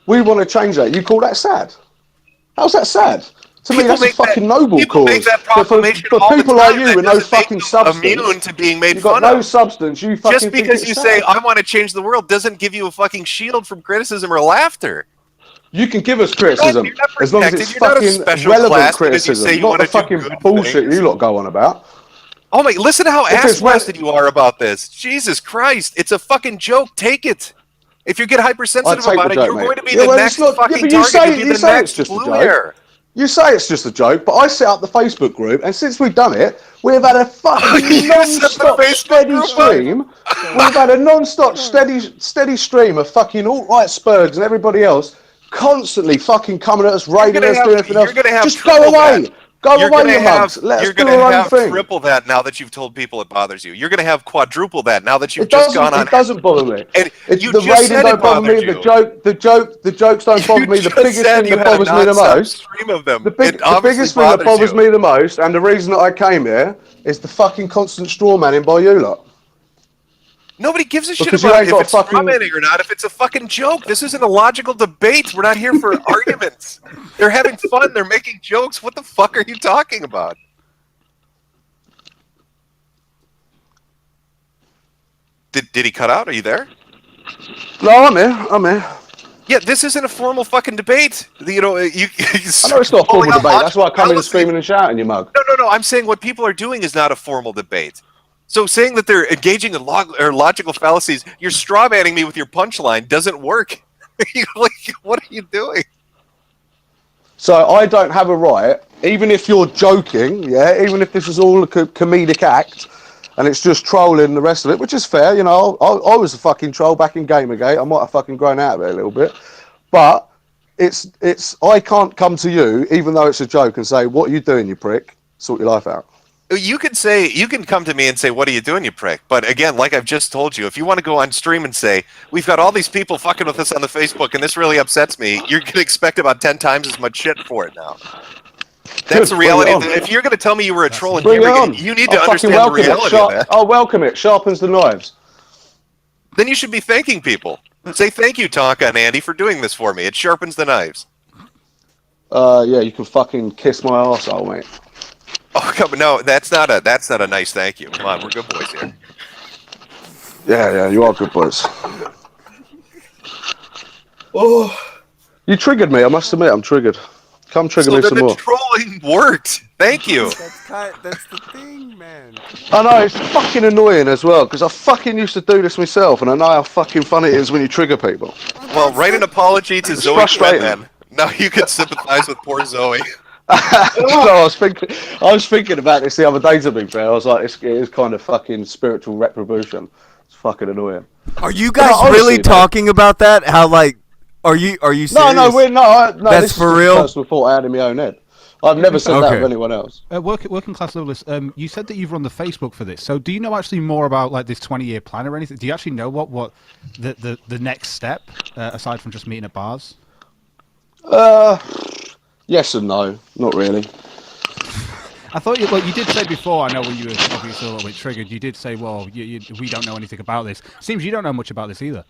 We want to change that. You call that sad? How's that sad? To me, that's a fucking noble cause. But for people like you with no fucking substance, immune to being made you've got fun no of. substance. You fucking Just because you say I want to change the world doesn't give you a fucking shield from criticism or laughter. You can give us criticism as long as it's You're not a fucking special relevant class because you criticism, say you not want the to do fucking good bullshit things. you lot go on about. Oh my! Listen to how If it's ass blasted you are about this. Jesus Christ! It's a fucking joke. Take it. If you get hypersensitive about it, you're going to be the next fucking target. You'll be the next blue hair. You say it's just a joke, but I set up the Facebook group, and since we've done it, we've had a fucking non-stop steady stream. We've had a non-stop steady stream of fucking alt-right spurgs and everybody else constantly fucking coming at us, raiding us, doing everything else. Just go away. Go away, you mugs. Let us do our own thing. Triple that now that you've told people it bothers you. You're going to have quadruple that now that you've just gone on. It doesn't bother me. And The raiding don't bother me. The jokes don't bother me. The biggest thing that bothers me the most. The biggest thing that bothers me the most, and the reason that I came here, is the fucking constant straw manning by you lot. Nobody gives a shit Because you about ain't if got it's fucking- commenting or not, if it's a fucking joke. This isn't a logical debate. We're not here for arguments. They're having fun. They're making jokes. What the fuck are you talking about? Did he cut out? Are you there? No, I'm here. Yeah, this isn't a formal fucking debate. You know, I know it's not a formal debate. That's why I come in screaming and shouting, you mug. No. I'm saying what people are doing is not a formal debate. So saying that they're engaging in logical fallacies, you're strawmanning me with your punchline doesn't work. Like, what are you doing? So I don't have a right, even if you're joking, yeah, even if this is all a comedic act, and it's just trolling the rest of it, which is fair, you know. I was a fucking troll back in Gamergate. I might have fucking grown out of it a little bit, but it's I can't come to you, even though it's a joke, and say, "What are you doing, you prick? Sort your life out." You can come to me and say, "What are you doing, you prick?" But again, like I've just told you, if you want to go on stream and say, "We've got all these people fucking with us on the Facebook, and this really upsets me," you're gonna expect about 10 times as much shit for it now. That's the reality. If you're gonna tell me you were a troll in Gamergate, you need to understand the reality of that. I'll welcome it. Sharpens the knives. Then you should be thanking people. Say thank you, Tonka and Andy, for doing this for me. It sharpens the knives. Yeah, you can fucking kiss my arsehole, mate. Oh, come on. No, that's not a nice thank you. Come on, we're good boys here. Yeah, you are good boys. Oh, you triggered me. I must admit, I'm triggered. Come trigger me some more. The trolling worked. Thank you. That's the thing, man. I know, it's fucking annoying as well, because I fucking used to do this myself, and I know how fucking funny it is when you trigger people. Well, write an apology to It's Zoe frustrating. then. Now you can sympathize with poor Zoe. I was thinking about this the other day. To be fair, I was like, it is kind of fucking spiritual retribution. It's fucking annoying. Are you guys honestly, really mate. talking about that? How like, are you serious? No, we're not. No, That's this for is real. the personal thought I had in my own head. I've never said that of anyone else. Working class liberalist. You said that you've run the Facebook for this. So do you know actually more about like this 20-year plan or anything? Do you actually know what the next step aside from just meeting at bars? Yes and no, not really. I thought you did say before. I know when you were obviously a little bit triggered. You did say, "Well, we don't know anything about this." Seems you don't know much about this either.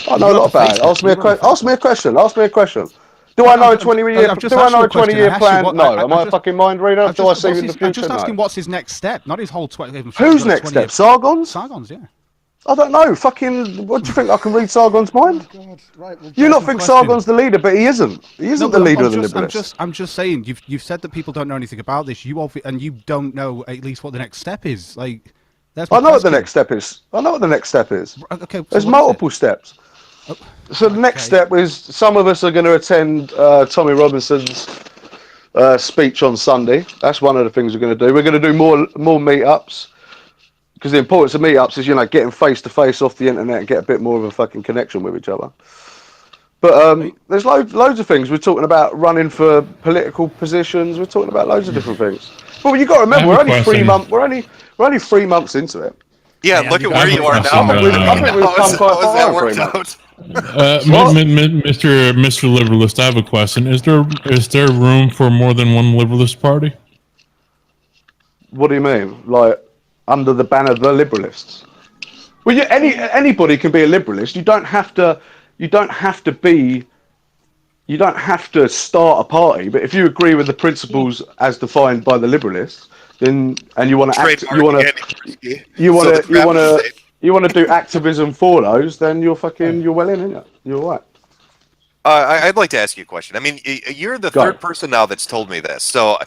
I know a lot about it. Ask me a question. Do I know a 20-year? Do I know a 20-year plan? No. Am I a fucking mind reader? Do I see in the future? I'm just asking, No. what's his next step? Not his whole 20. Who's next step? Sargon's? Sargon's, yeah. I don't know. Fucking. What do you think? I can read Sargon's mind? Right, well, You lot think Sargon's the leader, but he isn't. He isn't the leader of the Liberalists. I'm just saying. You've said that people don't know anything about this. And you don't know at least what the next step is. Like, that's. I know what the next step is. Okay. There's multiple steps. So the next step is some of us are going to attend Tommy Robinson's speech on Sunday. That's one of the things we're going to do. We're going to do more meetups, because the importance of meetups is, getting face to face off the internet and get a bit more of a fucking connection with each other. But there's loads of things. We're talking about running for political positions. We're talking about loads of different things. But you got to remember, we're only 3 months. We're only 3 months into it. Yeah, look at where you are now. I think we've come quite far in 3 months. Mr. Liberalist, I have a question. Is there room for more than one Liberalist party? What do you mean? Like under the banner of the Liberalists? Well, anybody can be a Liberalist. You don't have to start a party. But if you agree with the principles as defined by the Liberalists, then you want to do activism for those, then you're well in, aren't you? You're right. I'd like to ask you a question. I mean, you're the third person now that's told me this, so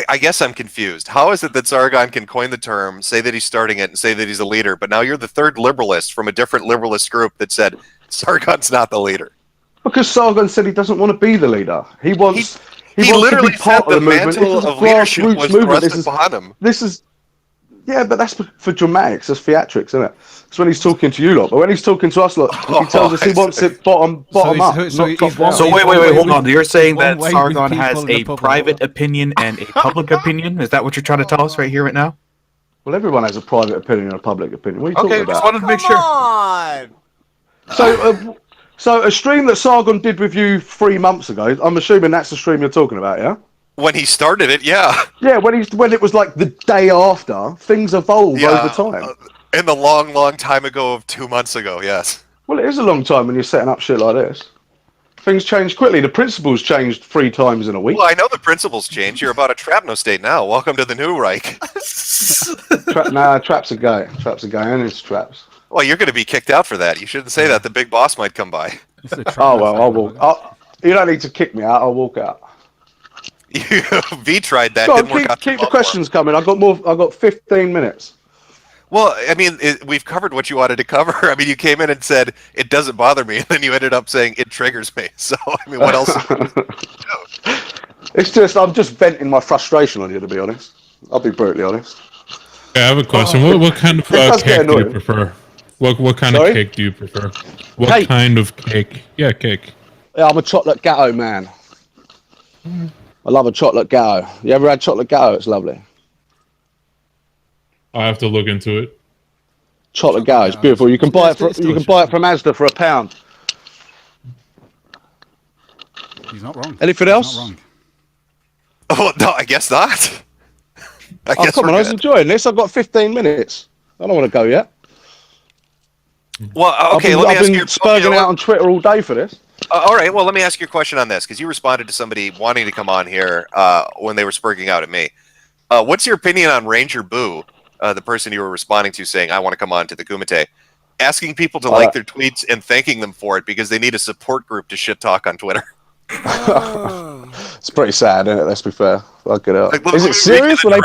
I guess I'm confused. How is it that Sargon can coin the term, say that he's starting it, and say that he's a leader, but now you're the third liberalist from a different liberalist group that said Sargon's not the leader? Because Sargon said he doesn't want to be the leader. He wants literally to be part said of the movement. mantle This is a of leadership grassroots was movement. thrust upon him. Yeah, but that's for dramatics. That's theatrics, isn't it? It's when he's talking to you lot. But when he's talking to us lot, he tells us he wants it bottom up, not top down. So wait, hold on. You're saying that Sargon has a private opinion and a public opinion? Is that what you're trying to tell us right here, right now? Well, everyone has a private opinion and a public opinion. What are you talking about? Just wanted to make sure. So a stream that Sargon did with you 3 months ago, I'm assuming that's the stream you're talking about, yeah? When he started it, yeah. Yeah, when it was like the day after, things evolve over time. In the long time ago of 2 months ago, yes. Well, it is a long time when you're setting up shit like this. Things change quickly. The principles changed 3 times in a week. Well, I know the principles change. You're about a Trapno state now. Welcome to the new Reich. Traps are gay. Traps are gay, and it's traps. Well, you're going to be kicked out for that. You shouldn't say that. The big boss might come by. Oh, well, I'll walk. You don't need to kick me out. I'll walk out. V tried that. Go on, didn't work out keep the questions coming. I've got 15 minutes. Well, I mean, we've covered what you wanted to cover. I mean, you came in and said, it doesn't bother me, and then you ended up saying, it triggers me. So, I mean, what else? It's just, I'm just venting my frustration on you, to be honest. I'll be brutally honest. Yeah, I have a question. What kind of cake do you prefer? What kind of cake do you prefer? What kind of cake? Yeah, cake. Yeah, I'm a chocolate gatto man. I love a chocolate gatto. You ever had chocolate gatto? It's lovely. I have to look into it. Chocolate gatto, it's beautiful. You can buy it from Asda for £1. He's not wrong. Anything else? Not wrong. Oh no, I guess not. Come on, I was enjoying this. I've got 15 minutes. I don't want to go yet. Well, okay, let me ask you. I've been spurging out on Twitter all day for this. All right, well, let me ask you a question on this, because you responded to somebody wanting to come on here when they were spurging out at me. What's your opinion on Ranger Boo, the person you were responding to saying, I want to come on to the Kumite, asking people to like their tweets and thanking them for it because they need a support group to shit talk on Twitter? It's pretty sad, isn't it? Let's be fair. Fuck it up. Like, Is it serious? Were they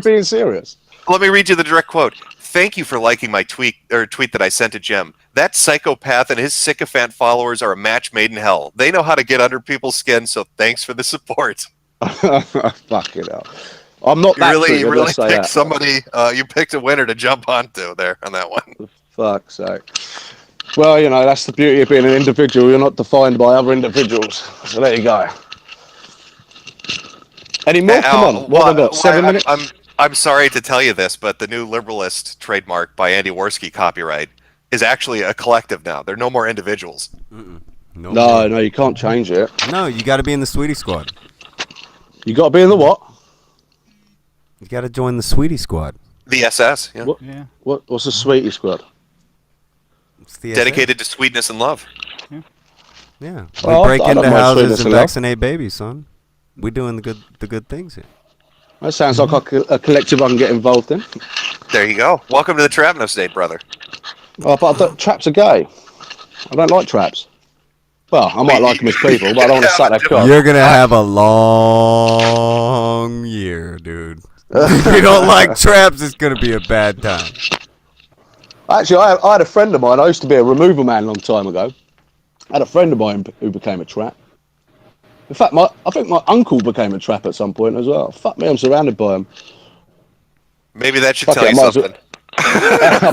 being serious? Let me read you the direct quote. Thank you for liking my tweet that I sent to Jim. That psychopath and his sycophant followers are a match made in hell. They know how to get under people's skin, so thanks for the support. Fucking hell. I'm not that You triggered, really let's say picked that. somebody. You picked a winner to jump onto there on that one. Fuck's sake. Well, you know, that's the beauty of being an individual. You're not defined by other individuals. So there you go. Any more? Come on. What have I got? 7 minutes? I'm sorry to tell you this, but the new Liberalist trademark by Andy Worski copyright is actually a collective now. They're no more individuals. No, you can't change it. No, you got to be in the Sweetie Squad. You got to be in the what? You got to join the Sweetie Squad. The SS, yeah. What's the Sweetie Squad? It's the Dedicated to sweetness and love. Yeah. Well, We break I don't into mind houses sweetness and and love. vaccinate babies, son. We're doing the good things here. That sounds like a collective I can get involved in. There you go. Welcome to the Trapno State, brother. Oh, but traps are gay. I don't like traps. Well, I might like them as people, but I don't want to suck their cock. You're going to have a long year, dude. If you don't like traps, it's going to be a bad time. Actually, I had a friend of mine. I used to be a removal man a long time ago. I had a friend of mine who became a trap. In fact, I think my uncle became a trap at some point as well. Fuck me, I'm surrounded by him. Maybe that should Fuck tell it, you I might as something.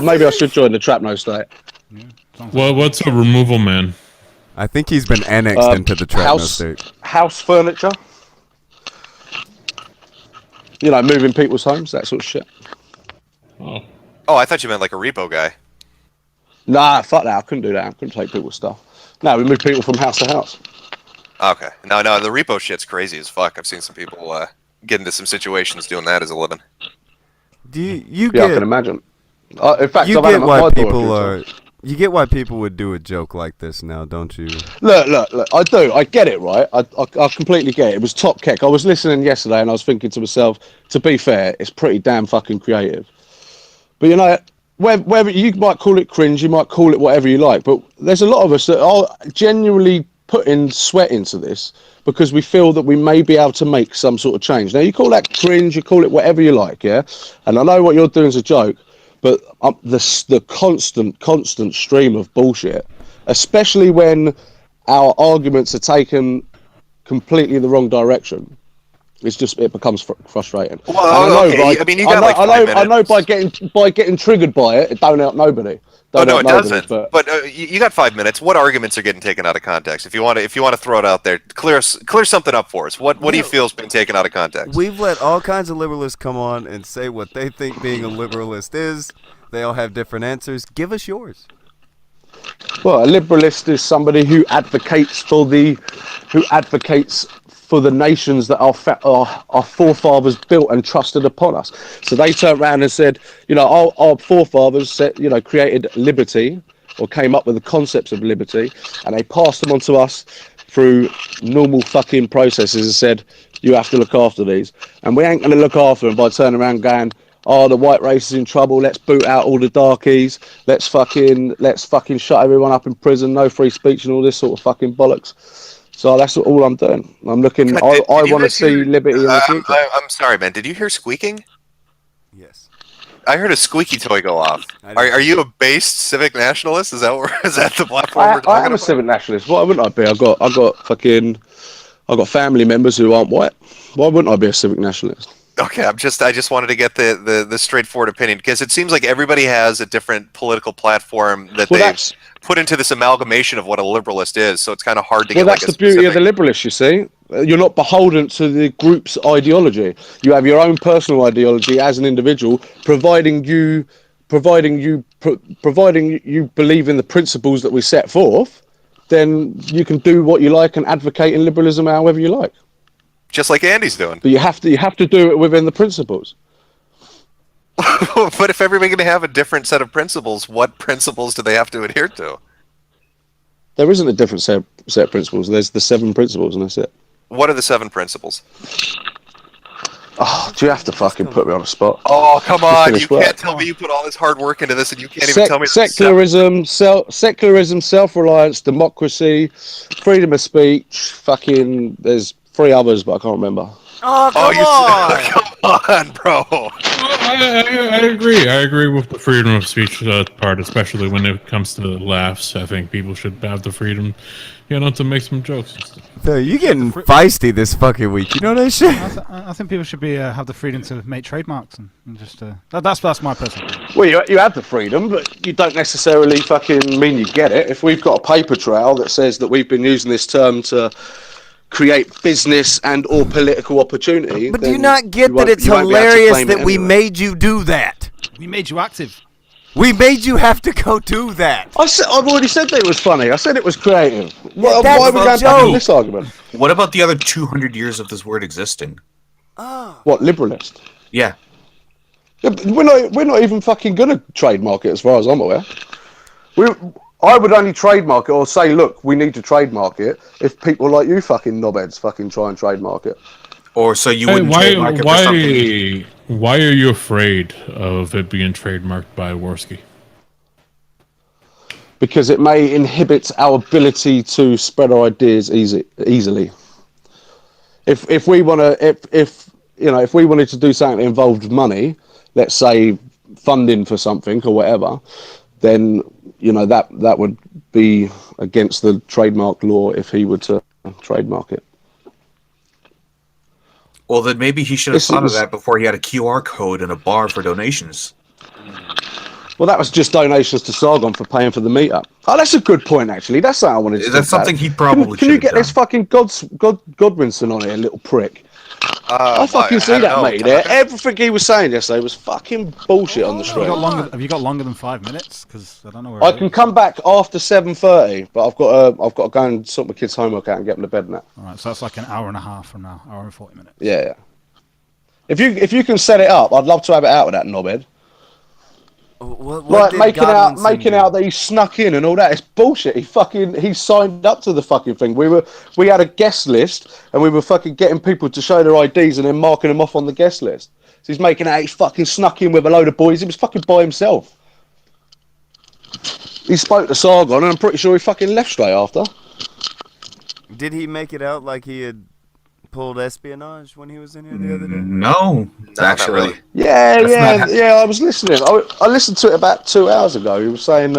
Maybe I should join the Trapno State. Well, what's a removal man? I think he's been annexed into the Trapno State. House furniture. You know, moving people's homes, that sort of shit. Oh, I thought you meant like a repo guy. Nah, fuck that. I couldn't do that. I couldn't take people's stuff. No, we move people from house to house. Okay. No, the repo shit's crazy as fuck. I've seen some people get into some situations doing that as a living. Do you Yeah, get? I can imagine. In fact, You I've had get them at why my door a people few are. times. You get why people would do a joke like this now, don't you? Look. I do. I get it, right? I completely get it. It was top kick. I was listening yesterday and I was thinking to myself, to be fair, it's pretty damn fucking creative. But you know, whether you might call it cringe, you might call it whatever you like, but there's a lot of us that are genuinely putting sweat into this because we feel that we may be able to make some sort of change. Now, you call that cringe, you call it whatever you like, yeah? And I know what you're doing is a joke, but the constant stream of bullshit, especially when our arguments are taken completely the wrong direction, it becomes frustrating. Well, and okay. I mean, you got like 5 minutes. I know by getting triggered by it, it don't help nobody. Oh no, it doesn't. But you got 5 minutes. What arguments are getting taken out of context? If you want to throw it out there, clear something up for us. What do you feel has been taken out of context? We've let all kinds of liberalists come on and say what they think being a liberalist is. They all have different answers. Give us yours. Well, a liberalist is somebody who advocates for the nations that our forefathers built and trusted upon us. So they turned around and said, you know, our forefathers created liberty, or came up with the concepts of liberty, and they passed them on to us through normal fucking processes and said, you have to look after these. And we ain't going to look after them by turning around going, oh, the white race is in trouble, let's boot out all the darkies, let's fucking shut everyone up in prison, no free speech and all this sort of fucking bollocks. So that's all I'm doing. I'm looking. I want to see liberty in the future. I'm sorry, man. Did you hear squeaking? Yes. I heard a squeaky toy go off. Are you a based civic nationalist? Is that the platform we're talking I am about? a civic nationalist. Why wouldn't I be? I got family members who aren't white. Why wouldn't I be a civic nationalist? Okay, I just wanted to get the straightforward opinion, because it seems like everybody has a different political platform that they've put into this amalgamation of what a liberalist is. So it's kind of hard to get. Well, that's the beauty of the liberalist. You see, you're not beholden to the group's ideology. You have your own personal ideology as an individual, providing you believe in the principles that we set forth. Then you can do what you like and advocate in liberalism however you like. Just like Andy's doing. But you have to do it within the principles. But if everybody's going to have a different set of principles, what principles do they have to adhere to? There isn't a different set of principles. There's the 7 principles, and that's it. What are the 7 principles? Oh, do you have to fucking put me on the spot? Oh, come on! You can't tell me you put all this hard work into this, and you can't even tell me. Secularism, self-reliance, democracy, freedom of speech. Fucking, there's 3 others, but I can't remember. Oh, come on! Come on, bro. I agree. I agree with the freedom of speech part, especially when it comes to laughs. I think people should have the freedom, to make some jokes. So you getting feisty this fucking week? You know that shit? I think people should be have the freedom to make trademarks and just that's my personal opinion. Well, you have the freedom, but you don't necessarily fucking mean you get it. If we've got a paper trail that says that we've been using this term to create business and or political opportunity, But do you not get that it's hilarious that we made you do that? We made you active. We made you have to go do that. I've already said that it was funny. I said it was creative. Why that's are we a going back on this argument? What about the other 200 years of this word existing? What, liberalist? Yeah. Yeah, but we're not even fucking gonna trademark it as far as I'm aware. I would only trademark it or say, look, we need to trademark it if people like you fucking knobheads fucking try and trademark it. Or so you wouldn't trademark it for something. Why are you afraid of it being trademarked by Worski? Because it may inhibit our ability to spread our ideas easily. If we want to, if we wanted to do something that involved money, let's say funding for something or whatever, then that would be against the trademark law if he were to trademark it. Well, then maybe he should have thought of that before he had a QR code and a bar for donations. Well, that was just donations to Sargon for paying for the meetup. Oh, that's a good point, actually. That's something I wanted to That's something he probably Can you get this fucking Godwinson on here, little prick? I fucking see that, mate. Everything he was saying yesterday was fucking bullshit on the street. Have you got longer than 5 minutes? Because I don't know where I can come back after 7:30, but I've got to go and sort my kids' homework out and get them to bed and that. All right, so that's like an hour and a half from now, hour and 40 minutes. Yeah. If you can set it up, I'd love to have it out with that knobhead. What making out that he snuck in and all that. It's bullshit. He signed up to the fucking thing. We had a guest list and we were fucking getting people to show their IDs and then marking them off on the guest list. So he's making out he fucking snuck in with a load of boys. He was fucking by himself. He spoke to Sargon and I'm pretty sure he fucking left straight after. Did he make it out like he had pulled espionage when he was in here the other day? No, actually. Yeah. I was listening. I listened to it about 2 hours ago. He was saying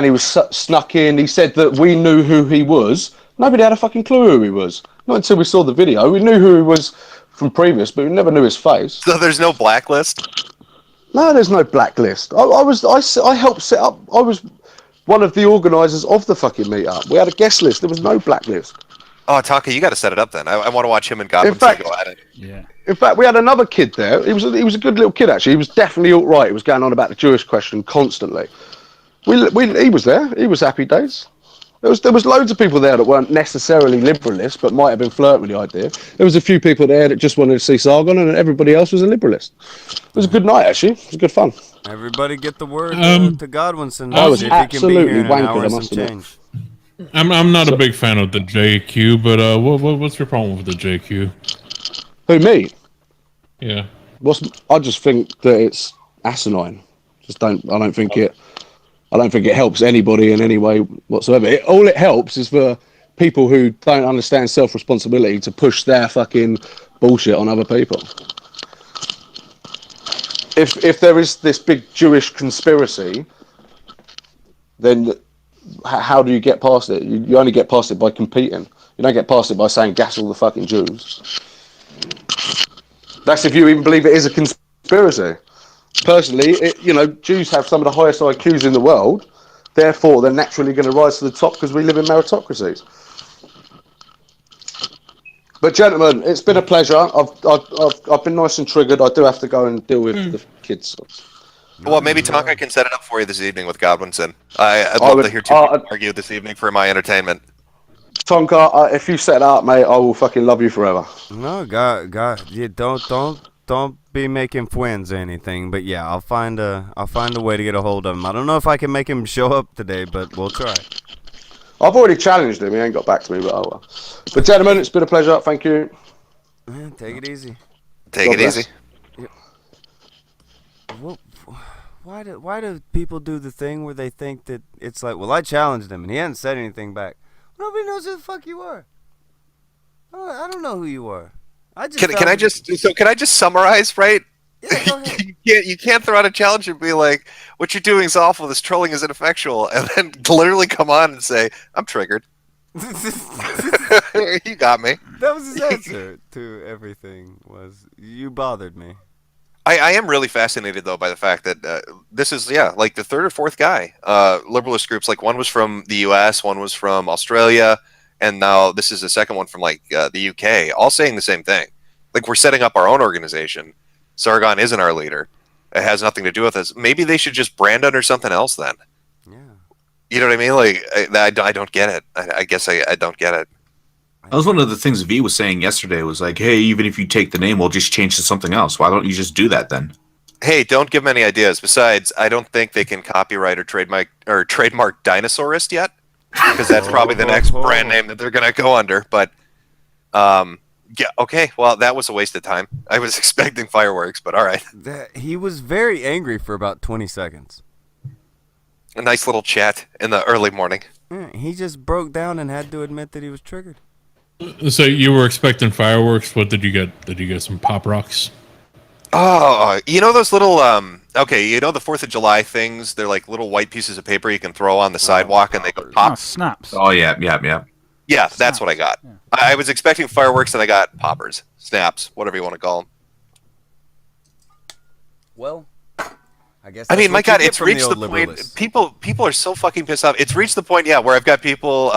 he was snuck in. He said that we knew who he was. Nobody had a fucking clue who he was. Not until we saw the video. We knew who he was from previous, but we never knew his face. So there's no blacklist? No, there's no blacklist. I helped set up. I was one of the organisers of the fucking meetup. We had a guest list. There was no blacklist. Oh, Taka, you got to set it up then. I want to watch him and Godwinson go at it. Yeah. In fact, we had another kid there. He was a good little kid actually. He was definitely all right. He was going on about the Jewish question constantly. He was there. He was happy days. There was loads of people there that weren't necessarily liberalists, but might have been flirting with the idea. There was a few people there that just wanted to see Sargon, and everybody else was a liberalist. It was a good night actually. It was good fun. Everybody get the word to Godwinson. I was absolutely wankered. I must admit. I'm not a big fan of the JQ, but what's your problem with the JQ? Who, me? Yeah. I just think that it's asinine. I don't think it helps anybody in any way whatsoever. All it helps is for people who don't understand self-responsibility to push their fucking bullshit on other people. If there is this big Jewish conspiracy, then how do you get past it? You only get past it by competing. You don't get past it by saying gas all the fucking Jews. That's if you even believe it is a conspiracy. Personally, Jews have some of the highest IQs in the world. Therefore, they're naturally going to rise to the top because we live in meritocracies. But gentlemen, it's been a pleasure. I've been nice and triggered. I do have to go and deal with the kids. Well, maybe Tonka can set it up for you this evening with Godwinson. I'd love to hear two people argue this evening for my entertainment. Tonka, if you set it up, mate, I will fucking love you forever. No, God, yeah, don't be making friends or anything. But yeah, I'll find a way to get a hold of him. I don't know if I can make him show up today, but we'll try. I've already challenged him. He ain't got back to me, but oh well. But gentlemen, it's been a pleasure. Thank you. Man, take it easy. Take it easy. Why do people do the thing where they think that it's like, well, I challenged him and he hadn't said anything back. Nobody knows who the fuck you are. I don't know who you are. Can I just summarize, right? You can't throw out a challenge and be like, "What you're doing is awful. This trolling is ineffectual," and then literally come on and say, "I'm triggered." You got me. That was his answer to everything. Was you bothered me? I am really fascinated though by the fact that this is like the third or fourth guy. Liberalist groups, like one was from the U.S., one was from Australia, and now this is the second one from like the U.K. All saying the same thing. Like, we're setting up our own organization. Sargon isn't our leader. It has nothing to do with us. Maybe they should just brand under something else then. Yeah. You know what I mean? Like, I don't get it. I guess I don't get it. That was one of the things V was saying yesterday. Was like, hey, even if you take the name, we'll just change to something else. Why don't you just do that then? Hey, don't give them any ideas. Besides, I don't think they can copyright or trademark Dinosaurist yet, because that's probably the next brand name that they're gonna go under. But yeah, okay. Well, that was a waste of time. I was expecting fireworks, but all right. He was very angry for about 20 seconds. A nice little chat in the early morning. Yeah, he just broke down and had to admit that he was triggered. So you were expecting fireworks. What did you get? Did you get some pop rocks? Oh, you know those little okay, you know the 4th of July things? They're like little white pieces of paper you can throw on the sidewalk and they go pop. Snaps. Oh yeah. Yeah, that's what I got. Yeah. I was expecting fireworks and I got poppers, snaps, whatever you want to call them. Well, I guess. I mean, my God, it's reached the point. People are so fucking pissed off. It's reached the point, where I've got people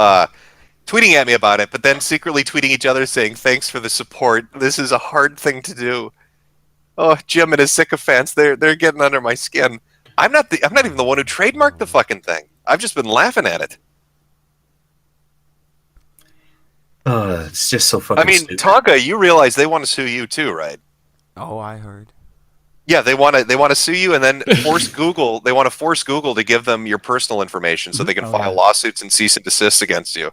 tweeting at me about it, but then secretly tweeting each other saying, "Thanks for the support. This is a hard thing to do." Oh, Jim and his sycophants, they're getting under my skin. I'm not even the one who trademarked the fucking thing. I've just been laughing at it. It's just so fucking stupid. Tonka, you realize they want to sue you too, right? Oh, I heard. Yeah, they want to sue you and then force Google. They want to force Google to give them your personal information so they can file lawsuits and cease and desist against you.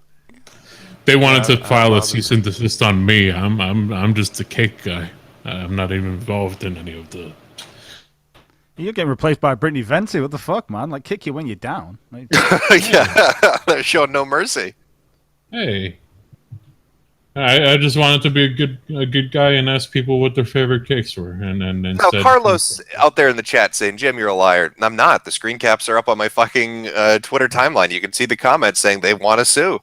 They wanted to file a cease and desist on me. I'm just a cake guy. I'm not even involved in any of the. You're getting replaced by Brittany Venti. What the fuck, man? Like, kick you when you're down. Like, yeah, they're showing no mercy. Hey, I just wanted to be a good guy and ask people what their favorite cakes were, and now Carlos out there in the chat saying, "Jim, you're a liar." And I'm not. The screen caps are up on my fucking Twitter timeline. You can see the comments saying they want to sue.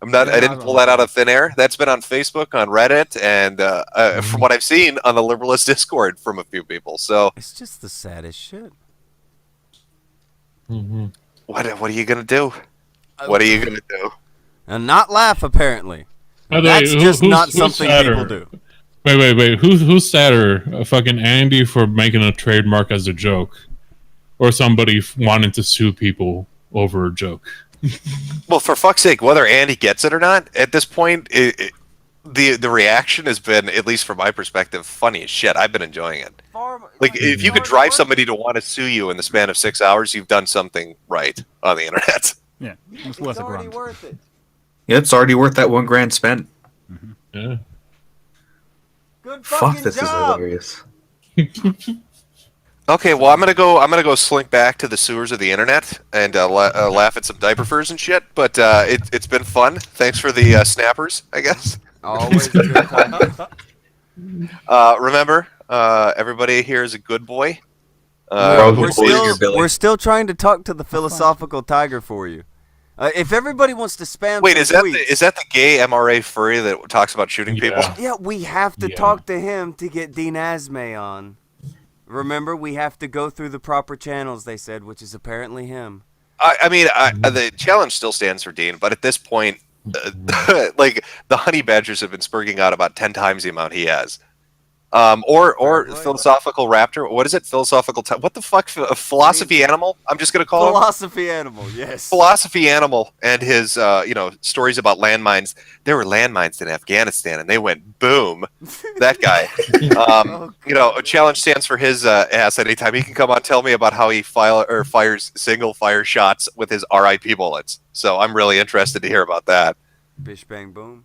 I'm not. I didn't pull that out of thin air. That's been on Facebook, on Reddit, and from what I've seen on the Liberalist Discord from a few people. So it's just the saddest shit. Mm-hmm. What are you gonna do? What are you gonna do? And not laugh, apparently. That's just not something people do. Wait. Who's sadder? Fucking Andy for making a trademark as a joke, or somebody wanting to sue people over a joke? Well, for fuck's sake, whether Andy gets it or not, at this point, the reaction has been, at least from my perspective, funny as shit. I've been enjoying it. Like, if you could drive somebody to want to sue you in the span of 6 hours, you've done something right on the internet. Yeah, it's worth a grand. Worth it. Yeah, it's already worth that $1,000 spent. Mm-hmm. Yeah. Good Fuck, this job. is hilarious. Okay, well, I'm gonna go slink back to the sewers of the internet and laugh at some diaper furs and shit. But it's been fun. Thanks for the snappers, I guess. Always good time. Remember, everybody here is a good boy. We're still trying to talk to the philosophical tiger for you. If everybody wants to spam, wait, is that the gay MRA furry that talks about shooting people? Yeah, we have to talk to him to get Dean Asmay on. Remember, we have to go through the proper channels, they said, which is apparently him. I mean, the challenge still stands for Dean, but at this point, like, the honey badgers have been spurging out about 10 times the amount he has. Or philosophical raptor. What is it? Philosophical. What the fuck? Philosophy animal. I'm just gonna call philosophy animal. Yes. Philosophy animal and his stories about landmines. There were landmines in Afghanistan and they went boom. That guy. A challenge stands for his ass. Anytime he can come on, tell me about how he fires single fire shots with his RIP bullets. So I'm really interested to hear about that. Bish bang boom.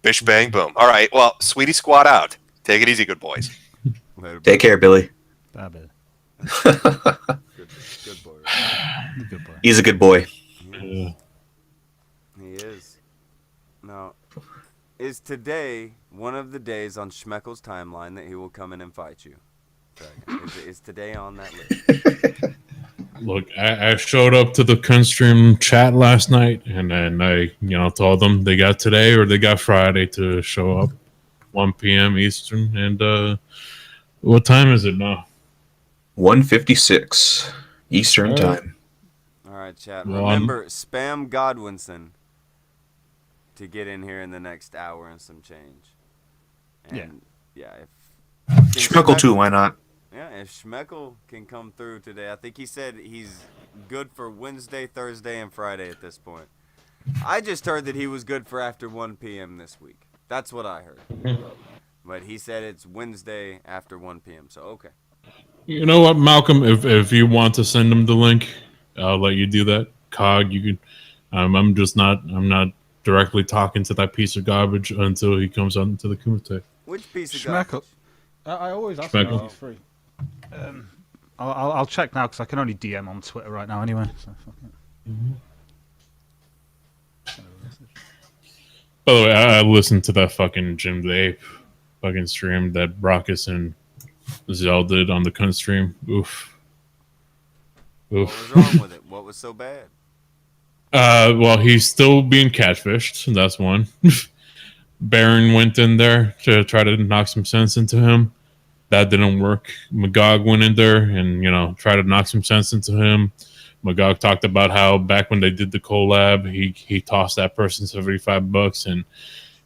Bish bang boom. All right. Well, sweetie squad out. Take it easy, good boys. Take care, Billy. Good boy. Good boy. He's a good boy. He is. Now, is today one of the days on Schmeckel's timeline that he will come in and fight you? Dragon? Is today on that list? Look, I showed up to the Kunstream chat last night, and then I, told them they got today or they got Friday to show up, 1 p.m. Eastern. And what time is it now? 1:56 Eastern time. All right, chat. Well, Remember, spam Godwinson to get in here in the next hour and some change. And yeah, if Schmeckle too, why not? Yeah, if Schmeckle can come through today, I think he said he's good for Wednesday, Thursday, and Friday at this point. I just heard that he was good for after 1 p.m. this week. That's what I heard. But he said it's Wednesday after 1 p.m. So okay. You know what, Malcolm? If you want to send him the link, I'll let you do that. Cog, you can. I'm not directly talking to that piece of garbage until he comes on to the Kumite. Which piece of Schmeckle. garbage? I always ask him if he's free. I'll check now because I can only DM on Twitter right now anyway. So fuck it. By the way, I listened to that fucking Jim the Ape fucking stream that Brockus and Zell did on the Kun stream. Oof. What was wrong with it? What was so bad? Well, he's still being catfished. That's one. Baron went in there to try to knock some sense into him. That didn't work. Magog went in there and, tried to knock some sense into him. Magog talked about how back when they did the collab, he tossed that person $75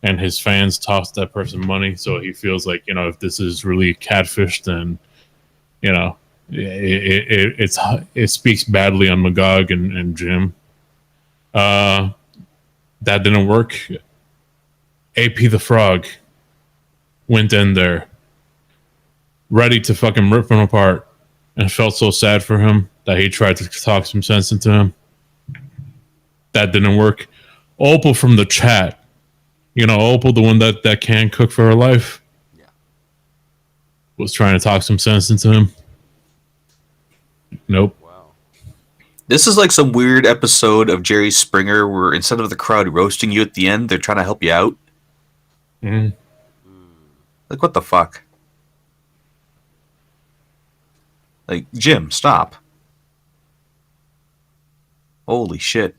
and his fans tossed that person money. So he feels like, if this is really catfish, then, it speaks badly on Magog and Jim. That didn't work. AP the Frog went in there ready to fucking rip him apart and felt so sad for him that he tried to talk some sense into him. That didn't work. Opal from the chat, Opal, the one that can cook for her life, was trying to talk some sense into him. Nope. This is like some weird episode of Jerry Springer where instead of the crowd roasting you at the end, they're trying to help you out. Like, what the fuck? Like, Jim, stop. Holy shit.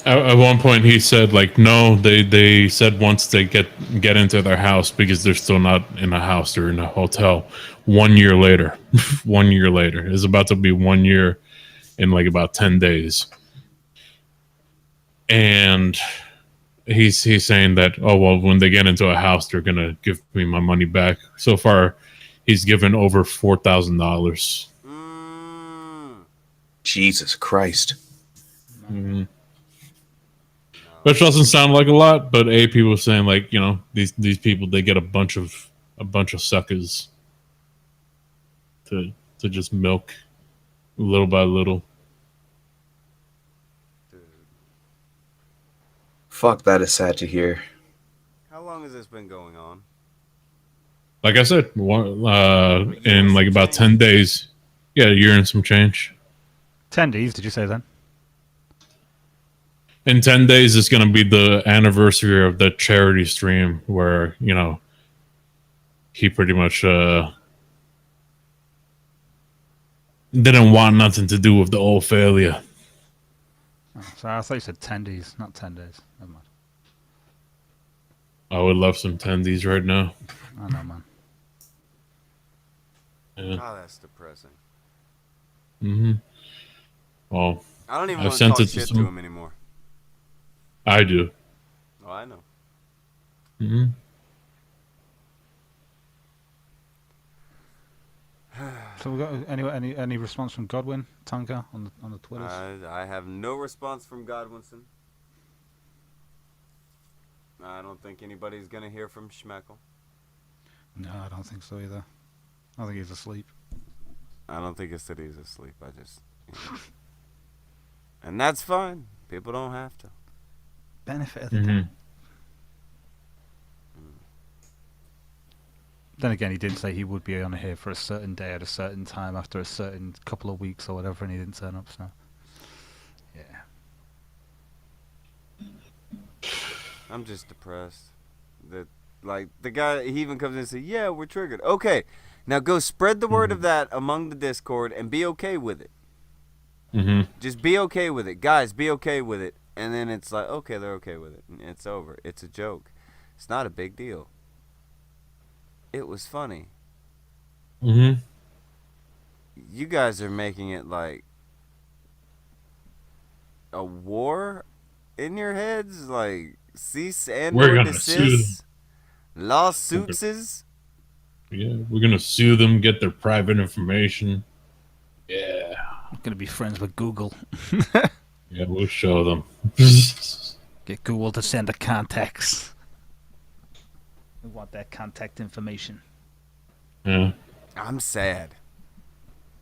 At one point he said, like, no, they said once they get into their house, because they're still not in a house, they're in a hotel. 1 year later. 1 year later. It's about to be 1 year in like about 10 days. And he's saying that, oh, well, when they get into a house, they're going to give me my money back. So far, he's given over $4,000. Jesus Christ. Which doesn't sound like a lot, but AP was saying, like, these people, they get a bunch of suckers to just milk little by little. Fuck, that is sad to hear. How long has this been going on? Like I said, in like about 10 days. Yeah, a year and some change. 10 days, did you say then? In 10 days is going to be the anniversary of the charity stream where, he pretty much didn't want nothing to do with the old failure. Oh, so I thought you said 10 days, not 10 days. Never mind. I would love some tendies right now. I know, man. Yeah. Oh, that's depressing. Well, I don't even I've want to sent talk it shit to to him anymore. I do. Oh, I know. So we got any response from Godwin Tonka on the Twitters? I have no response from Godwinson. I don't think anybody's gonna hear from Schmeckle. No, I don't think so either. I think he's asleep. I don't think it's that he's asleep. And that's fine. People don't have to. Benefit of the doubt. Then again, he did say he would be on here for a certain day at a certain time after a certain couple of weeks or whatever, and he didn't turn up, so... Yeah. I'm just depressed that Like, the guy, he even comes in and says, yeah, we're triggered. Okay, now go spread the word of that among the Discord and be okay with it. Just be okay with it. Guys, be okay with it. And then it's like, okay, they're okay with it. It's over. It's a joke. It's not a big deal. It was funny. You guys are making it like a war in your heads, like cease and We're or gonna sue them. desist, lawsuits. Yeah, we're gonna sue them, get their private information. Yeah. I'm gonna be friends with Google. Yeah, we'll show them. Get Google to send the contacts. We want that contact information. Yeah. I'm sad.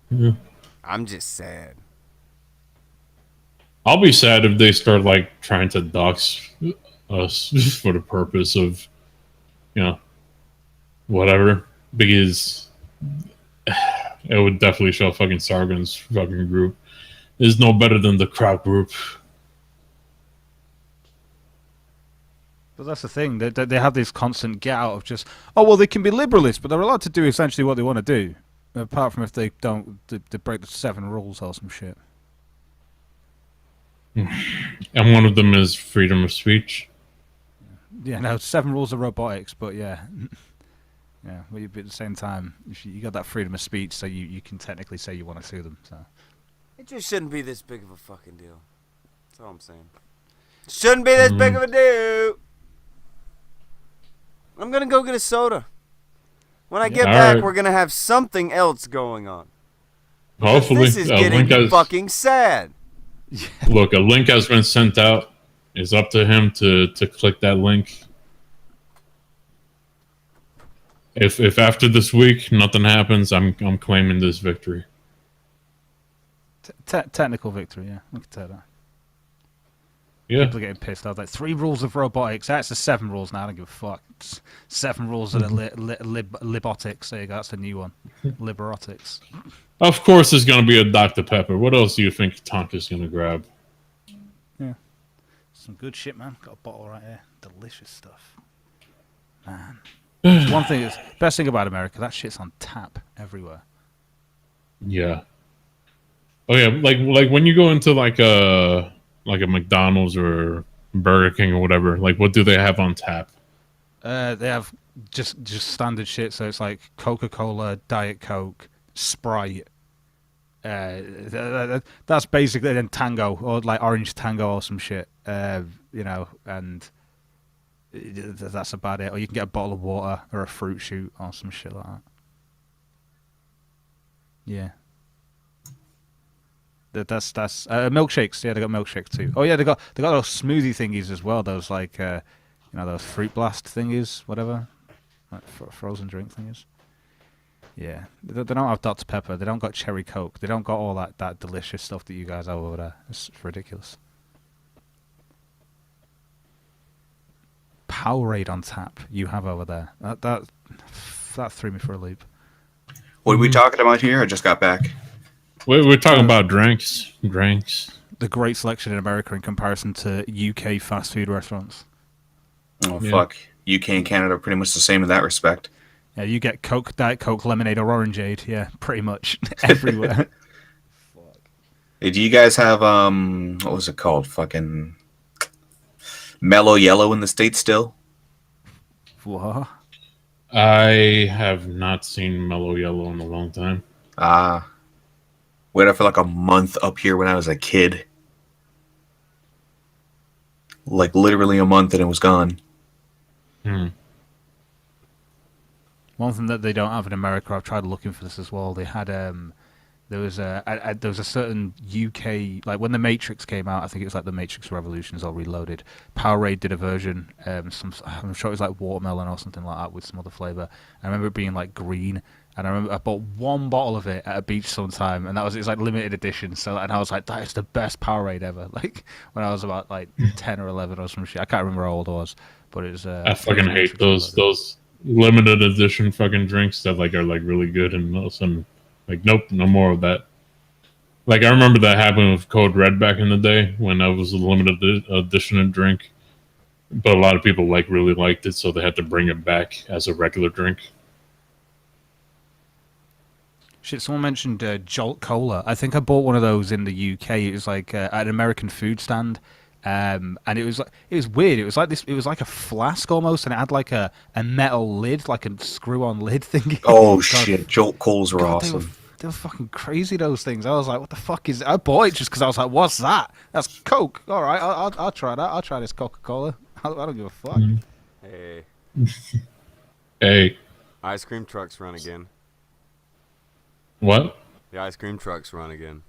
Yeah. I'm just sad. I'll be sad if they start like trying to dox us for the purpose of, you know, whatever, because it would definitely show fucking Sargon's fucking group is no better than the crowd group. But that's the thing. They have this constant get out of just, oh, well, they can be liberalists, but they're allowed to do essentially what they want to do. Apart from if they don't, they break the 7 rules or some shit. And one of them is freedom of speech. Yeah, no, 7 rules of robotics, but yeah. Yeah, but at the same time, you got that freedom of speech, so you can technically say you want to sue them. So It just shouldn't be this big of a fucking deal. That's all I'm saying. Shouldn't be this big of a deal. I'm gonna go get a soda. When I get back, we're gonna have something else going on. Because Hopefully, this is getting fucking sad. Look, a link has been sent out. It's up to him to click that link. If after this week nothing happens, I'm claiming this victory. technical victory, yeah, I can tell that. Yeah. People are getting pissed off. Like 3 rules of robotics. That's the 7 rules now. I don't give a fuck. It's 7 rules of the libotics. There you go. That's the new one. Liberotics. Of course, there's gonna be a Dr. Pepper. What else do you think Tonka's gonna grab? Yeah. Some good shit, man. Got a bottle right here. Delicious stuff. Man. One thing is, best thing about America, that shit's on tap everywhere. Yeah. Oh yeah, like when you go into like a McDonald's or Burger King or whatever, like what do they have on tap? They have just standard shit. So it's like Coca-Cola, Diet Coke, Sprite. That's basically then Tango or like Orange Tango or some shit. You know, and that's about it. Or you can get a bottle of water or a fruit shoot or some shit like that. Yeah. That's milkshakes. Yeah, they got milkshakes too. Oh yeah, they got those smoothie thingies as well. Those like you know, those fruit blast thingies, whatever, like frozen drink thingies. Yeah, they don't have Dr. Pepper. They don't got cherry Coke. They don't got all that delicious stuff that you guys have over there. It's ridiculous. Powerade on tap you have over there. That threw me for a loop. What are we talking about here? I just got back. We're talking about drinks. The great selection in America in comparison to UK fast food restaurants. Oh, yeah. Fuck. UK and Canada are pretty much the same in that respect. Yeah, you get Coke, Diet Coke, lemonade, or orangeade. Yeah, pretty much everywhere. Hey, do you guys have, what was it called? Fucking Mellow Yellow in the States still? What? I have not seen Mellow Yellow in a long time. Waited for like a month up here when I was a kid. Like literally a month and it was gone. One thing that they don't have in America, I've tried looking for this as well. They had there was a certain UK, like when the Matrix came out, I think it was like the Matrix Revolutions or Reloaded. Powerade did a version. I'm sure it was like watermelon or something like that with some other flavor. I remember it being like green. And I remember I bought 1 bottle of it at a beach sometime, and it's like limited edition. So, and I was like, that is the best Powerade ever. Like when I was about like 10 or 11 or some shit. I can't remember how old I was, but it was. I fucking hate those limited edition fucking drinks that like are like really good, and all of a sudden, like nope, no more of that. Like I remember that happened with Code Red back in the day when that was a limited edition drink, but a lot of people really liked it, so they had to bring it back as a regular drink. Shit, someone mentioned Jolt Cola. I think I bought one of those in the UK. It was like at an American food stand, and it was weird. It was like this. It was like a flask almost, and it had like a metal lid, like a screw-on lid thing. Oh shit, Jolt Colas were God, awesome. They were fucking crazy. Those things. I was like, what the fuck is? I bought it just because I was like, what's that? That's Coke. All right, I'll try that. I'll try this Coca-Cola. I don't give a fuck. Hey. Hey. Ice cream trucks run again. What? The ice cream trucks run again.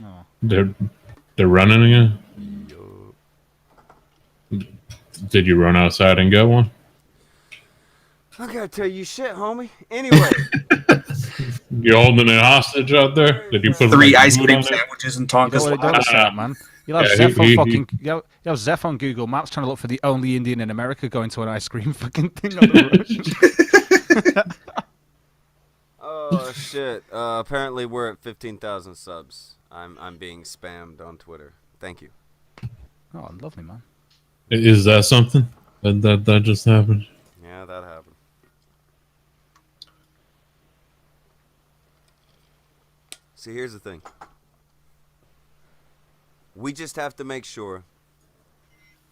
Oh. They're running again? Did you run outside and get one? I gotta tell you shit, homie. Anyway. You holding it hostage out there? Did you put 3 ice cream sandwiches in Tonka's You know what it does, life? man. You'll have Zeph on fucking. You'll have Zeph on Google Maps trying to look for the only Indian in America going to an ice cream fucking thing on the road. Oh shit! Apparently we're at 15,000 subs. I'm being spammed on Twitter. Thank you. Oh, lovely, man. Is that something that just happened? Yeah, that happened. See, here's the thing. We just have to make sure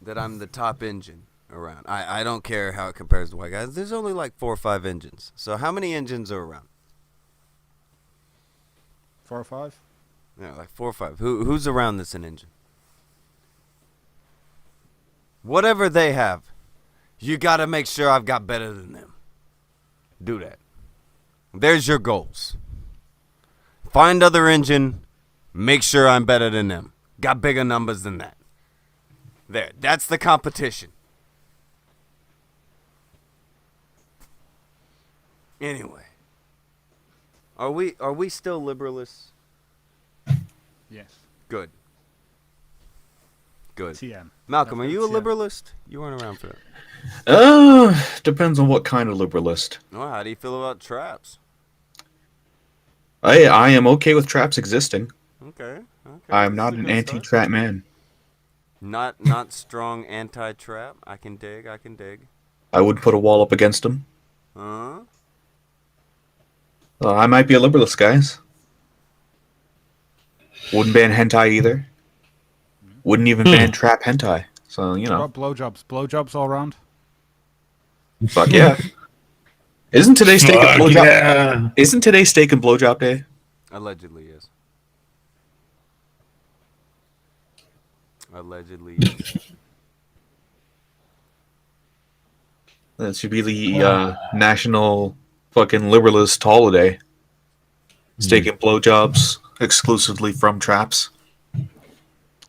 that I'm the top engine around. I don't care how it compares to white guys. There's only like 4 or 5 engines. So how many engines are around? 4 or 5? Yeah, like 4 or 5. Who's around that's an engine? Whatever they have, you gotta make sure I've got better than them. Do that. There's your goals. Find other engine, make sure I'm better than them. Got bigger numbers than that. There, that's the competition. Anyway. Are we still liberalists? Yes. Good. Good. TM. Malcolm, are you a TM. liberalist? You weren't around for that. Depends on what kind of liberalist. Well, how do you feel about traps? I am okay with traps existing. Okay. I'm not an anti-trap man. Not strong anti-trap. I can dig. I would put a wall up against them. Huh? I might be a liberalist, guys. Wouldn't ban hentai either. Wouldn't even ban trap hentai. So, you know. What about blowjobs? Blowjobs all around? Fuck yeah. Isn't today steak and Fuck blowjob? yeah. Isn't today steak and blowjob day? Allegedly, yes. Allegedly, yes. That should be the national fucking liberalist holiday. Steak and blowjobs exclusively from traps.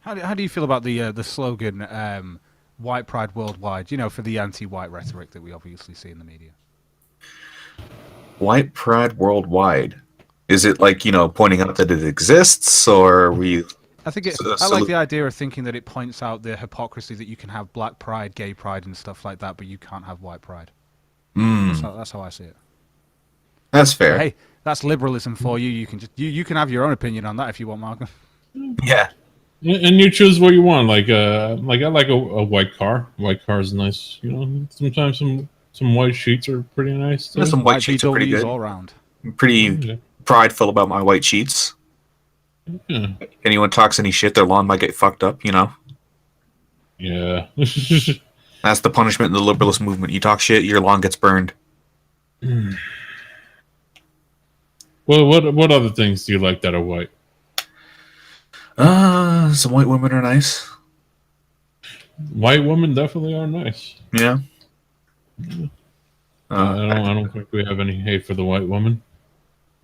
How do you feel about the slogan "White Pride Worldwide"? You know, for the anti-white rhetoric that we obviously see in the media. White pride worldwide. Is it like, pointing out that it exists, or are we? I think I like the idea of thinking that it points out the hypocrisy that you can have black pride, gay pride, and stuff like that, but you can't have white pride. That's how I see it. That's fair. Hey, that's liberalism for you. You can you can have your own opinion on that if you want, Malcolm. Yeah. And you choose what you want. Like I like a white car. White car is nice. Sometimes some white sheets are pretty nice. Too. Yeah, some white sheets are pretty good. All around. I'm pretty prideful about my white sheets. Yeah. Anyone talks any shit, their lawn might get fucked up, Yeah. That's the punishment in the liberalist movement. You talk shit, your lawn gets burned. Well, what other things do you like that are white? Some white women are nice. White women definitely are nice. Yeah. I don't think we have any hate for the white woman.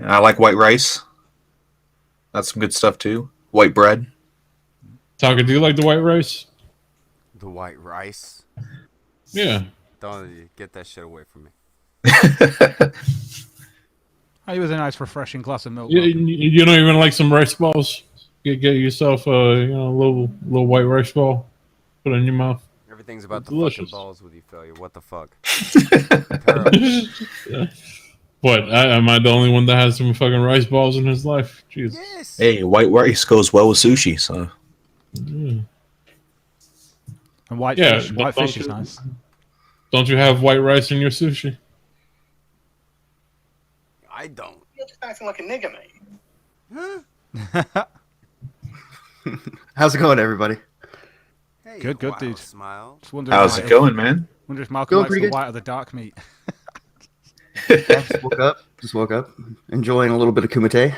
I like white rice. That's some good stuff too. White bread. Taka, do you like the white rice? The white rice? Yeah. Don't get that shit away from me. Hey, with a nice refreshing glass of milk. You don't even like some rice balls? Get yourself a little white rice ball. Put it in your mouth. Everything's about the Delicious. fucking balls with you, failure. What the fuck? What? Am I the only one that has some fucking rice balls in his life? Jesus. Yes. Hey, white rice goes well with sushi, so. Yeah. And white Yeah, fish. but White fish don't is you- nice. Don't you have white rice in your sushi? I don't. You're just acting like a nigger, mate. How's it going, everybody? Good, dude. Smile. Just wondering How's if- it going, man? Wonder if Malcolm Going likes pretty the good. white or the dark meat. Yeah, just woke up. Enjoying a little bit of kumite.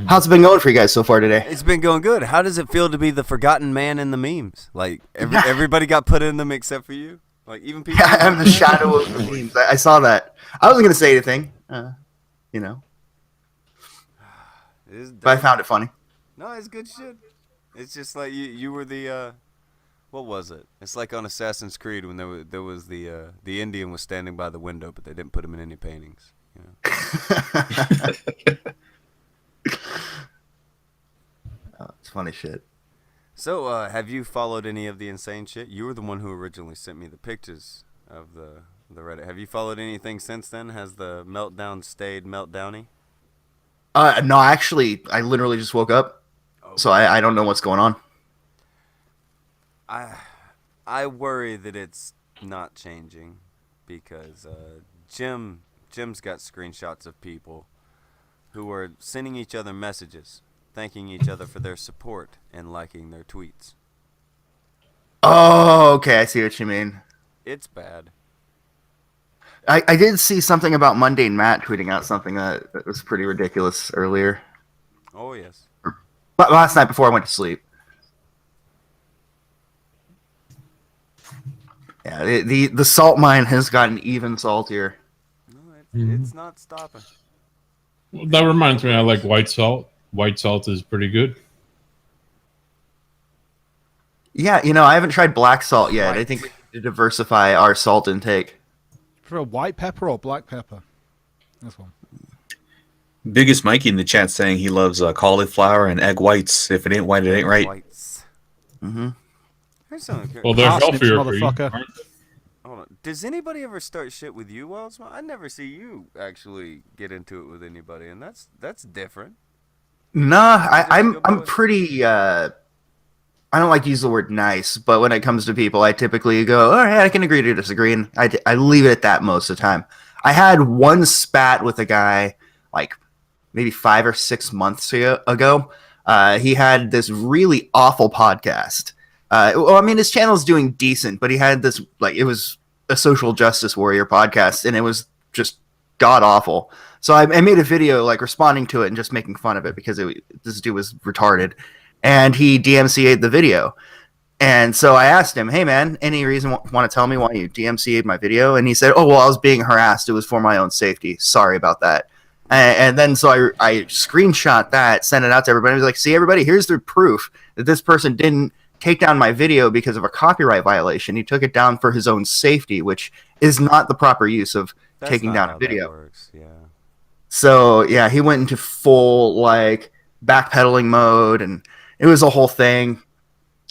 How's it been going for you guys so far today? It's been going good. How does it feel to be the forgotten man in the memes? Like everybody got put in them except for you. Like even people. Yeah, I'm the shadow of the memes. I saw that. I wasn't gonna say anything, you know, but I found it funny. No, it's good shit. It's just like you were the what was it? It's like on Assassin's Creed when there was the Indian was standing by the window, but they didn't put him in any paintings. You know? Oh, it's funny shit. So, have you followed any of the insane shit? You were the one who originally sent me the pictures of the Reddit. Have you followed anything since then? Has the meltdown stayed meltdowny? No, actually, I literally just woke up, so I don't know what's going on. I worry that it's not changing because Jim's got screenshots of people who are sending each other messages, thanking each other for their support and liking their tweets. Oh, okay, I see what you mean. It's bad. I did see something about Mundane Matt tweeting out something that was pretty ridiculous earlier. Oh yes. But last night before I went to sleep. Yeah, the salt mine has gotten even saltier. It's not stopping. Well, that reminds me, I like white salt. White salt is pretty good. Yeah, you know, I haven't tried black salt yet. I think we need to diversify our salt intake. For a white pepper or black pepper? This one. Biggest Mikey in the chat saying he loves cauliflower and egg whites. If it ain't white, it ain't right. Mm-hmm. Here's something. Well, they're Parsnips, healthier for you. motherfucker. aren't they? Hold on. Does anybody ever start shit with you, Wells? I never see you actually get into it with anybody, and that's different. Nah, I'm pretty. I don't like to use the word nice, but when it comes to people, I typically go, all right, I can agree to disagree, and I leave it at that most of the time. I had one spat with a guy like maybe 5 or 6 months ago. He had this really awful podcast. Well, I mean, his channel's doing decent, but he had this, like, it was a social justice warrior podcast, and it was just god awful. So I made a video, like, responding to it and just making fun of it because this dude was retarded. And he DMCA'd the video. And so I asked him, hey, man, any reason want to tell me why you DMCA'd my video? And he said, oh, well, I was being harassed. It was for my own safety. Sorry about that. And then so I screenshot that, sent it out to everybody. I was like, see, everybody, here's the proof that this person didn't take down my video because of a copyright violation. He took it down for his own safety, which is not the proper use of taking down a video. Works. Yeah. So, yeah, he went into full, like, backpedaling mode, and it was a whole thing.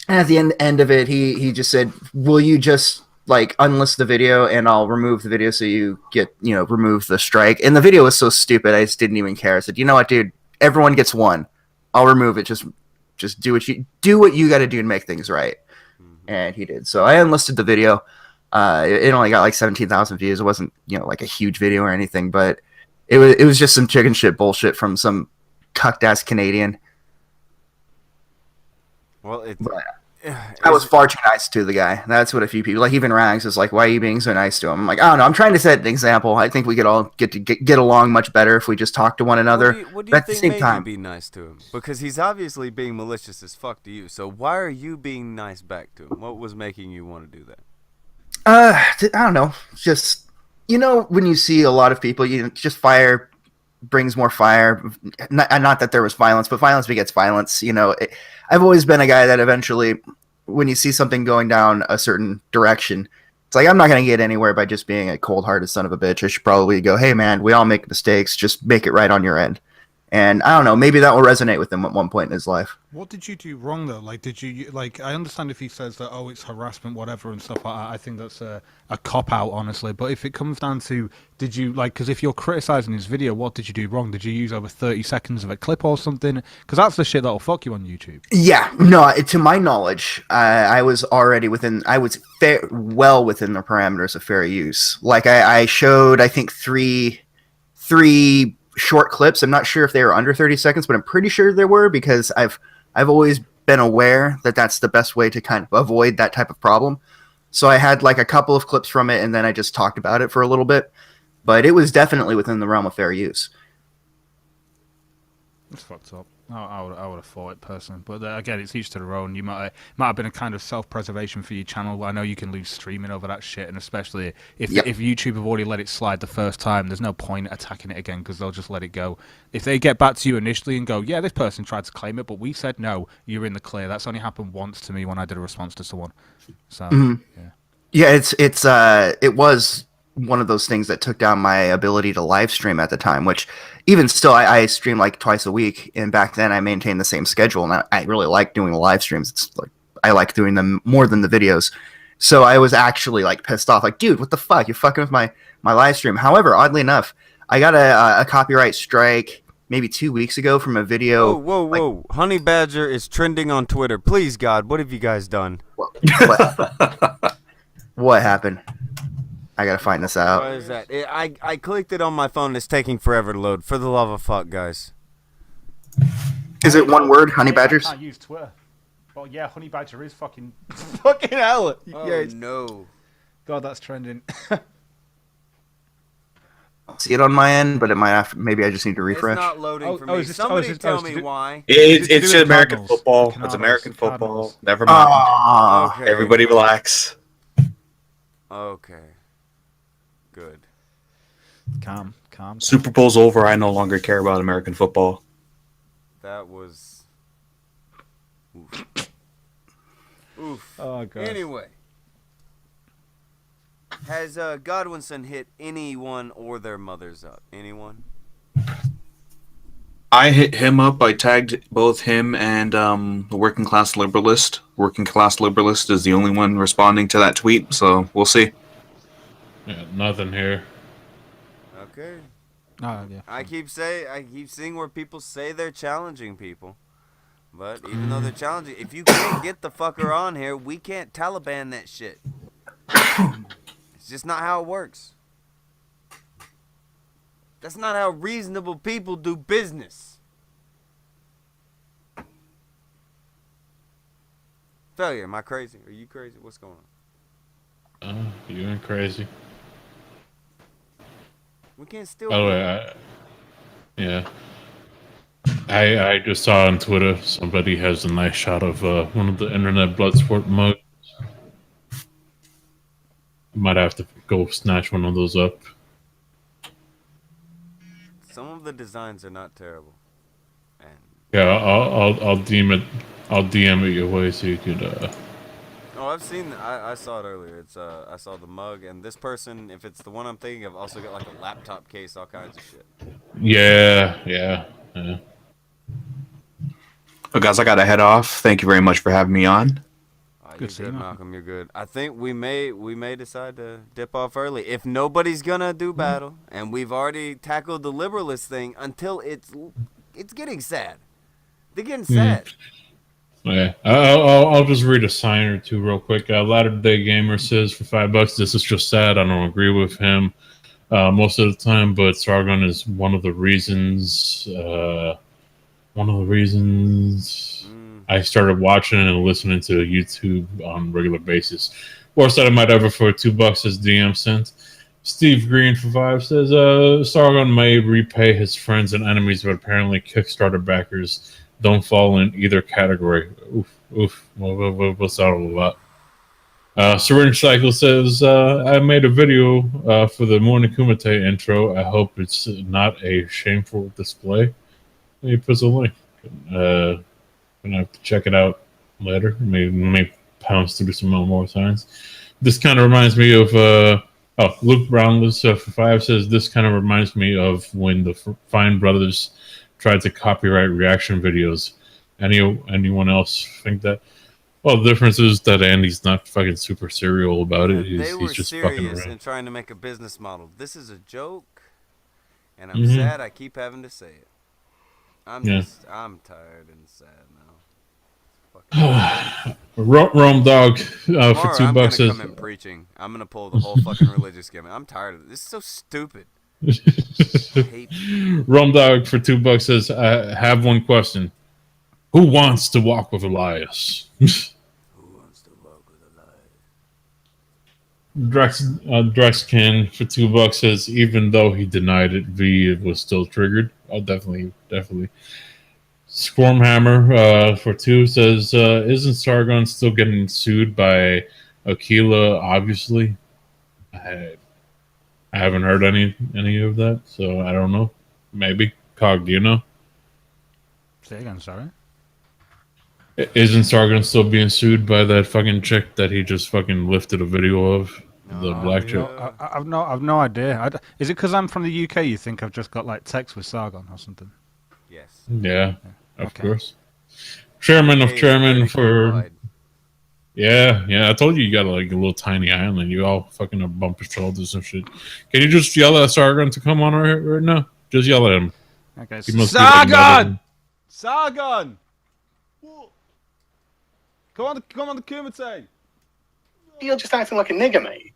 And at the end of it, he just said, will you just, like, unlist the video, and I'll remove the video so you get, remove the strike. And the video was so stupid, I just didn't even care. I said, you know what, dude? Everyone gets one. I'll remove it. Just do what you got to do to make things right. And he did. So I unlisted the video. It only got like 17,000 views. It wasn't, like a huge video or anything, but it was just some chicken shit bullshit from some cucked ass Canadian. Well, I was far too nice to the guy. That's what a few people, like even Rags, is like, why are you being so nice to him? I'm like, I don't know. I'm trying to set an example. I think we could all get along much better if we just talk to one another. What do but you at the think same made time, you be nice to him? Because he's obviously being malicious as fuck to you. So why are you being nice back to him? What was making you want to do that? I don't know. Just, when you see a lot of people, just fire brings more fire. Not that there was violence, but violence begets violence. I've always been a guy that eventually, when you see something going down a certain direction, it's like, I'm not going to get anywhere by just being a cold-hearted son of a bitch. I should probably go, hey, man, we all make mistakes. Just make it right on your end. And I don't know, maybe that will resonate with him at one point in his life. What did you do wrong though? Like, did you like? I understand if he says that, oh, it's harassment, whatever, and stuff like that. I think that's a cop out, honestly. But if it comes down to, did you like? Because if you're criticizing his video, what did you do wrong? Did you use over 30 seconds of a clip or something? Because that's the shit that'll fuck you on YouTube. Yeah, no. To my knowledge, I was already within. I was well within the parameters of fair use. Like I showed, I think three short clips. I'm not sure if they were under 30 seconds, but I'm pretty sure there were, because I've always been aware that that's the best way to kind of avoid that type of problem. So I had like a couple of clips from it, and then I just talked about it for a little bit. But it was definitely within the realm of fair use. It's fucked up. I would have thought it personally, but again, it's each to their own. You might have been a kind of self-preservation for your channel. I know you can lose streaming over that shit, and especially if YouTube have already let it slide the first time, there's no point attacking it again because they'll just let it go. If they get back to you initially and go, yeah, this person tried to claim it, but we said no, you're in the clear. That's only happened once to me when I did a response to someone. So yeah, it was one of those things that took down my ability to live stream at the time, which even still I stream like twice a week, and back then I maintained the same schedule, and I really like doing the live streams. It's like I like doing them more than the videos. So I was actually like pissed off, like, dude, what the fuck, you're fucking with my live stream. However, oddly enough, I got a copyright strike maybe 2 weeks ago from a video. Whoa. Honey Badger is trending on Twitter. Please, God, what have you guys done? What happened? I gotta find this out. What is that? I clicked it on my phone. It's taking forever to load. For the love of fuck, guys. Is it one word, Honey Badgers? I can't use Twitter. Well, yeah, Honey Badger is fucking hell. Oh, yeah, no. God, that's trending. See it on my end, but it might have. Maybe I just need to refresh. It's not loading for me. Somebody tell me why. It's just American football. It's American football. Never mind. Okay. Everybody relax. Okay. Good. Calm. Super Bowl's over. I no longer care about American football. That was... Oof. Oh, God. Anyway. Has Godwinson hit anyone or their mothers up? Anyone? I hit him up. I tagged both him and the Working Class Liberalist. Working Class Liberalist is the only one responding to that tweet, so we'll see. Yeah, nothing here. Okay. Yeah. I keep seeing where people say they're challenging people. But even though they're challenging, if you can't get the fucker on here, we can't Taliban that shit. It's just not how it works. That's not how reasonable people do business. Failure, am I crazy? Are you crazy? What's going on? You ain't crazy. We can't steal. By the way, yeah. I just saw on Twitter somebody has a nice shot of one of the internet Bloodsport mugs. Might have to go snatch one of those up. Some of the designs are not terrible. And Yeah, I'll DM it. I'll DM it your way so you could. oh, I've seen. I saw it earlier. It's I saw the mug, and this person, if it's the one I'm thinking of, also got like a laptop case, all kinds of shit. Yeah. But guys, I gotta head off. Thank you very much for having me on. You're good, Malcolm. You're good. I think we may decide to dip off early if nobody's gonna do battle, and we've already tackled the liberalist thing until it's getting sad. They're getting sad. Yeah, I'll just read a sign or two real quick. Latter Day Gamer says for $5, this is just sad. I don't agree with him most of the time, but Sargon is one of the reasons. I started watching and listening to YouTube on a regular basis. Worst item I'd ever for $2 as DM sent. Steve Green for 5 says Sargon may repay his friends and enemies, but apparently Kickstarter backers don't fall in either category. Oof. What's that all about? Syringe Cycle says, I made a video for the Morning Kumite intro. I hope it's not a shameful display. He puts a link. Gonna have to check it out later. Maybe pounce through some more signs. This kind of reminds me of Luke Brownless for 5 says this kind of reminds me of when the Fine Brothers tried to copyright reaction videos. Anyone else think that? Well, the difference is that Andy's not fucking super serial about it. They were He's just fucking serious around. in trying to make a business model. This is a joke, and I'm Mhm. sad I keep having to say it. I'm tired and sad now. Rome Dog for Tomorrow $2 I'm gonna says. come in preaching. I'm gonna pull the whole fucking religious gimmick. I'm tired of it. This is so stupid. Rome Dog for $2 says, I have one question. Who wants to walk with Elias? Drexkin for $2 says, even though he denied it, V was still triggered. Oh, definitely. Squirmhammer for 2 says, isn't Sargon still getting sued by Aquila? Obviously, I haven't heard any of that, so I don't know. Maybe Cog, do you know? Say again, sorry. Isn't Sargon still being sued by that fucking chick that he just fucking lifted a video of? The black chick. I've no idea. Is it because I'm from the UK? You think I've just got like text with Sargon or something? Yes. Yeah, of course. Chairman of Chairman for. Yeah. I told you got like a little tiny island. You all fucking bump your shoulders and shit. Can you just yell at Sargon to come on right now? Just yell at him. Okay. He must be, like, Sargon! Sargon! Come on the Kumite. You're just acting like a nigger, mate.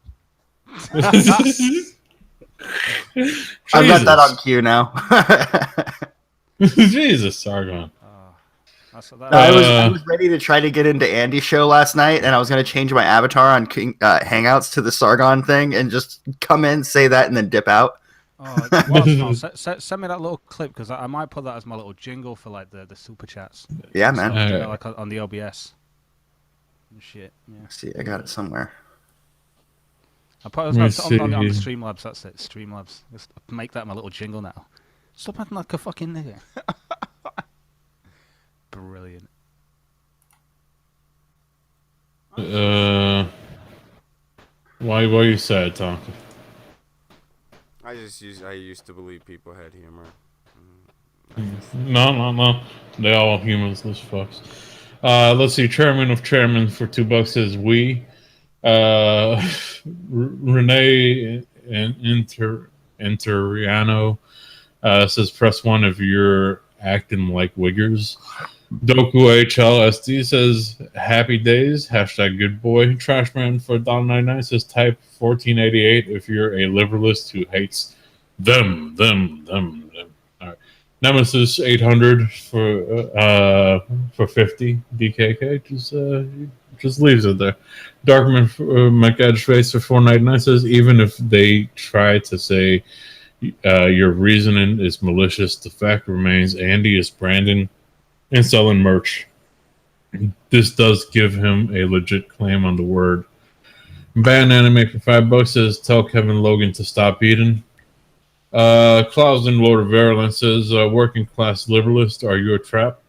I've got that on cue now. Jesus, Sargon. I was ready to try to get into Andy's show last night, and I was going to change my avatar on Hangouts to the Sargon thing and just come in, say that, and then dip out. Send me that little clip because I might put that as my little jingle for like the super chats. Yeah, man. So, like on the OBS. Shit. Yeah. See, I got it somewhere. I put it on the Streamlabs. That's it. Streamlabs. Just make that my little jingle now. Stop acting like a fucking nigger. Brilliant. Why you sad, Tonka? I used to believe people had humor. No. They all humans, those fucks. Let's see. Chairman of Chairman for $2 says we. Renee Interiano says press 1 if you're acting like wiggers. Doku HLSD says happy days. Hashtag good boy. Trashman for $1.99 says type 1488 if you're a liberalist who hates them. All right. Nemesis 800 for 50 DKK just leaves it there. Darkman McEdgeface for $4.99 says even if they try to say your reasoning is malicious, the fact remains Andy is branding and selling merch. This does give him a legit claim on the word. Ban Anime for $5 says tell Kevin Logan to stop eating. Klaus and Lord of Verlin says working class liberalist, are you a trap?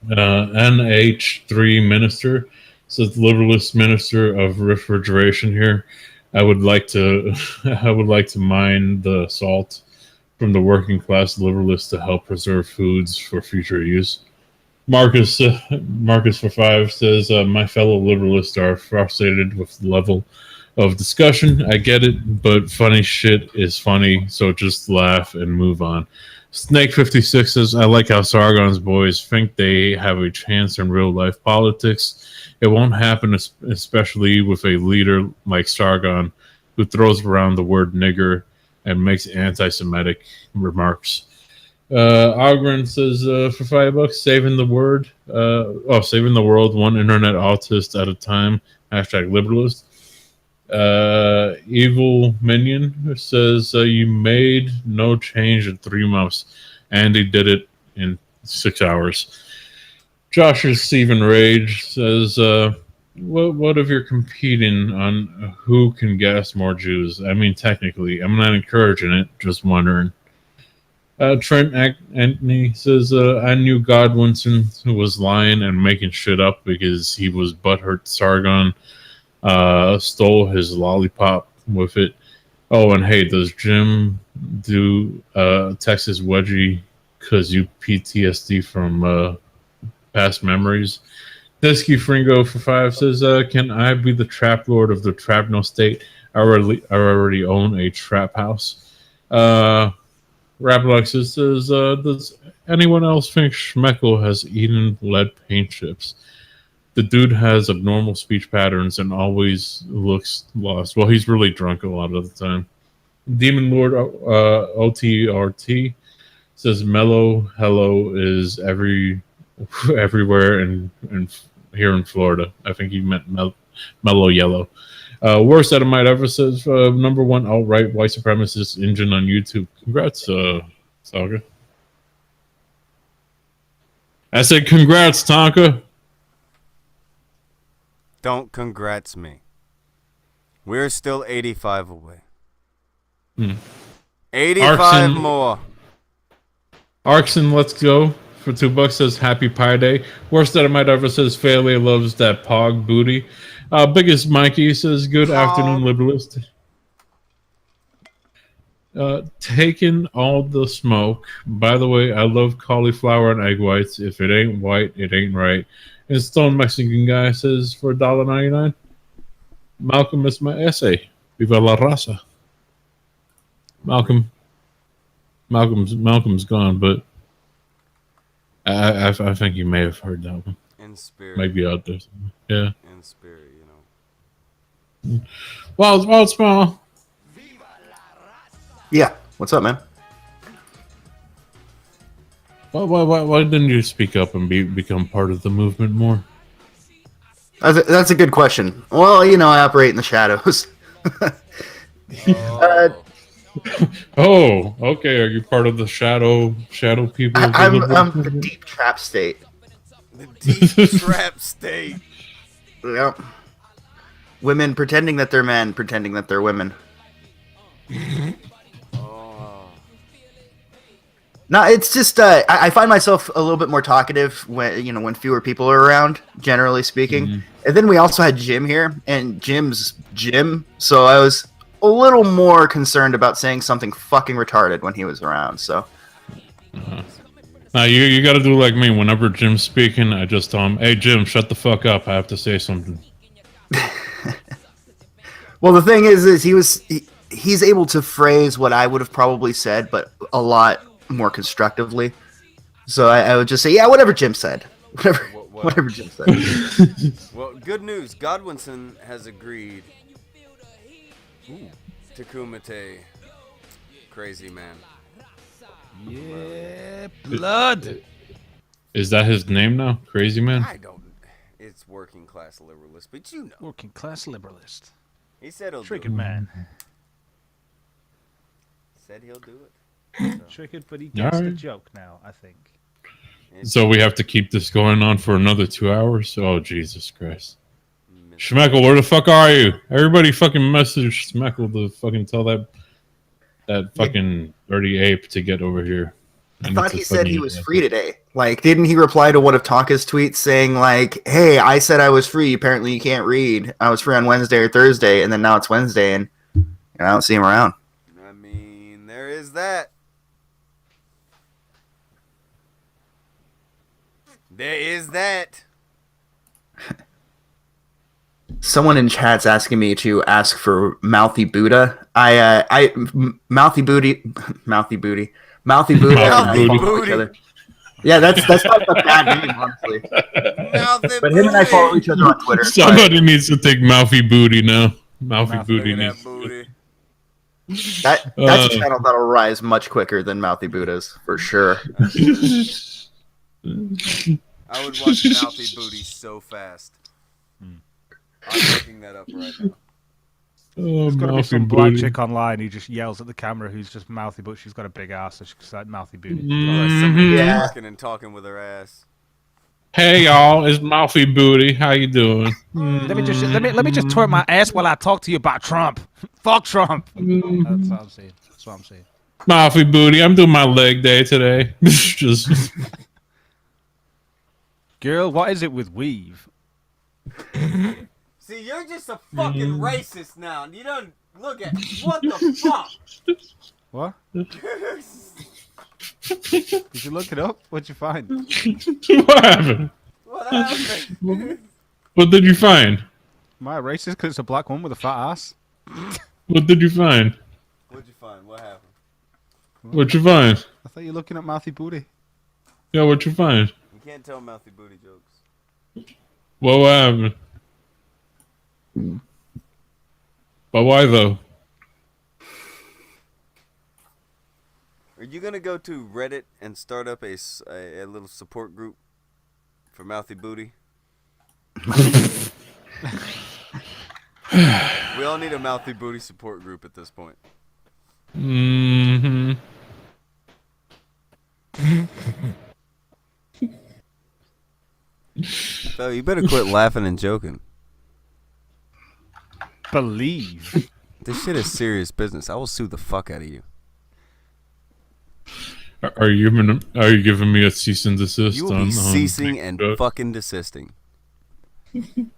NH3 minister says liberalist minister of refrigeration here. I would like to mine the salt from the working class liberalists to help preserve foods for future use. Marcus for 5 says my fellow liberalists are frustrated with the level of discussion. I get it, but funny shit is funny, so just laugh and move on. Snake 56 says I like how Sargon's boys think they have a chance in real life politics. It won't happen, especially with a leader like Sargon who throws around the word nigger and makes anti-Semitic remarks. Ogren says for $5 saving the world one internet autist at a time. Hashtag liberalist. Evil Minion says you made no change in 3 months. Andy did it in 6 hours. Josh's Stephen Rage says what if you're competing on who can gas more Jews? I mean, technically, I'm not encouraging it, just wondering. Trent Anthony says, I knew Godwinson who was lying and making shit up because he was butthurt Sargon stole his lollipop with it. Oh, and hey, does Jim do Texas wedgie because you PTSD from past memories. Desky Fringo for 5 says, can I be the trap lord of the Trapno state? I already own a trap house. Raplux says, does anyone else think Schmeckel has eaten lead paint chips? The dude has abnormal speech patterns and always looks lost. Well, he's really drunk a lot of the time. Demon Lord OTRT says, Mellow Hello is everywhere and here in Florida. I think he meant Mellow Yellow. Worst Edomite ever says, #1 alt-right white supremacist engine on YouTube. Congrats, Saga. I said congrats, Tonka. Don't congrats me. We're still 85 away. 85 Arkson, more. Arkson, let's go. For $2 says Happy Pie Day. Worst Edomite ever says Failure loves that pog booty. Biggest Mikey says good afternoon, liberalist. Taking all the smoke. By the way, I love cauliflower and egg whites. If it ain't white, it ain't right. And Stone Mexican guy says for $1.99. Malcolm is my essay. Viva la raza. Malcolm's gone, but I think you may have heard that one. In spirit. Maybe out there. Yeah. In spirit, you know. Well, small. Yeah. What's up, man? Why didn't you speak up and become part of the movement more? That's a good question. Well, you know, I operate in the shadows. Oh, okay. Are you part of the shadow people? I'm the deep trap state. The deep trap state. Yep. Women pretending that they're men, pretending that they're women. No, it's just I find myself a little bit more talkative when fewer people are around, generally speaking. And then we also had Jim here, and Jim's Jim, so I was a little more concerned about saying something fucking retarded when he was around. So now you got to do like me. Whenever Jim's speaking, I just tell him, "Hey Jim, shut the fuck up. I have to say something." Well, the thing is he's able to phrase what I would have probably said, but a lot more constructively. So I would just say, yeah, whatever Jim said. Whatever Jim said. Well, good news. Godwinson has agreed to Kumite. Crazy man. Yeah, blood. Is that his name now? Crazy Man? I don't. It's working class liberalist, but you know. Working class liberalist. He said he'll Triggered do it. man. Said he'll do it. Triggered, but he gets the Alright. joke now, I think. So we have to keep this going on for another 2 hours? Oh, Jesus Christ. Schmeckle, where the fuck are you? Everybody fucking message Schmeckle to fucking tell that fucking dirty ape to get over here. I thought he said he was free today. Like, didn't he reply to one of Tonka's tweets saying, like, hey, I said I was free. Apparently you can't read. I was free on Wednesday or Thursday, and then now it's Wednesday, and I don't see him around. I mean, there is that. There is that. Someone in chat's asking me to ask for Mouthy Buddha. Mouthy Booty. Mouthy Buddha. Mouthy follow each other. Yeah, that's not a bad name, honestly. But him and I follow each other on Twitter. Somebody needs to take Mouthy Booty now. Mouthy Booty needs That's a channel that'll rise much quicker than Mouthy Buddha's, for sure. I would watch Mouthy Booty so fast. I'm looking that up right now. Oh, There's got to be Mouthy some black Booty. chick online who just yells at the camera who's just mouthy, but she's got a big ass, so she's like mouthy booty. Mhm. Walking and talking with her ass. Hey y'all, it's Mouthy Booty. How you doing? Let me just twerk my ass while I talk to you about Trump. Fuck Trump. That's what I'm saying. That's what I'm saying. Mouthy Booty. I'm doing my leg day today. Just Girl, what is it with weave? See, you're just a fucking racist now. You don't look at what the fuck. What? Did you look it up? What'd you find? What happened? What happened? What did you find? Am I racist because it's a black one with a fat ass? What did you find? What'd you find? What happened? What'd you find? I thought you were looking at mouthy booty. Yeah, what'd you find? You can't tell mouthy booty jokes. What happened? But why though? Are you gonna go to Reddit and start up a little support group for mouthy booty? We all need a mouthy booty support group at this point. Mm-hmm. So you better quit laughing and joking. Believe. This shit is serious business. I will sue the fuck out of you. Are you giving me a cease and desist? You will be ceasing and fucking desisting. You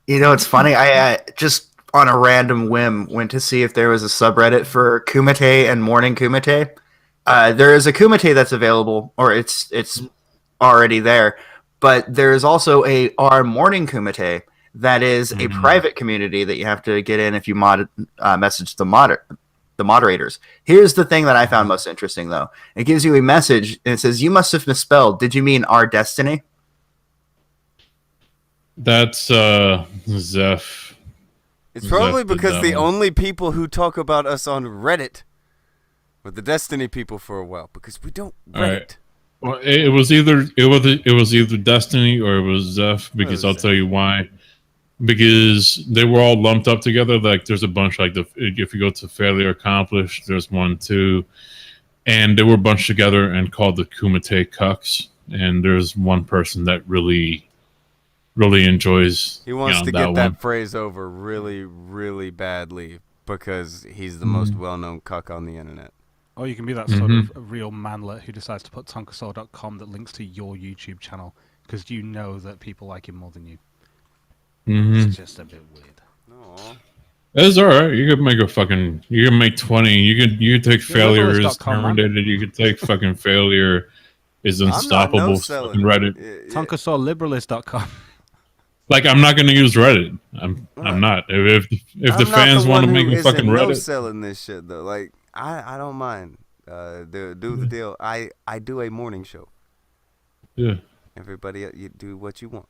know, it's funny. I just on a random whim went to see if there was a subreddit for Kumite and Morning Kumite. There is a Kumite that's available, or it's already there, but there is also a R Morning Kumite that is a private community that you have to get in if you message the moderators. Here's the thing that I found most interesting, though. It gives you a message, and it says, "You must have misspelled. Did you mean our destiny?" That's Zeph. It's probably Zeph the because the devil. only people who talk about us on Reddit were the Destiny people for a while, because we don't Reddit. All right. Well, it was either Destiny or it was Zeph, because I'll tell you why. Because they were all lumped up together. Like there's a bunch, like if you go to Fairly Accomplished, there's 1, 2, and they were bunched together and called the Kumite Cucks. And there's one person that really enjoys. He wants to that get one. that phrase over really, really badly because he's the most well-known cuck on the internet. Or you can be that sort of a real manlet who decides to put tonkasaw.com that links to your YouTube channel because you know that people like him more than you. It's just a bit weird. It's alright. You could make you can make 20. You could take failure is liberalist.com, man. terminated. You could take fucking failure is unstoppable. Fucking Reddit. Tonkasawliberalist.com. Like I'm not gonna use Reddit. I'm not. If the fans want to make me fucking Reddit, selling this shit though. Like I don't mind. Do the deal. I do a morning show. Yeah. Everybody, you do what you want.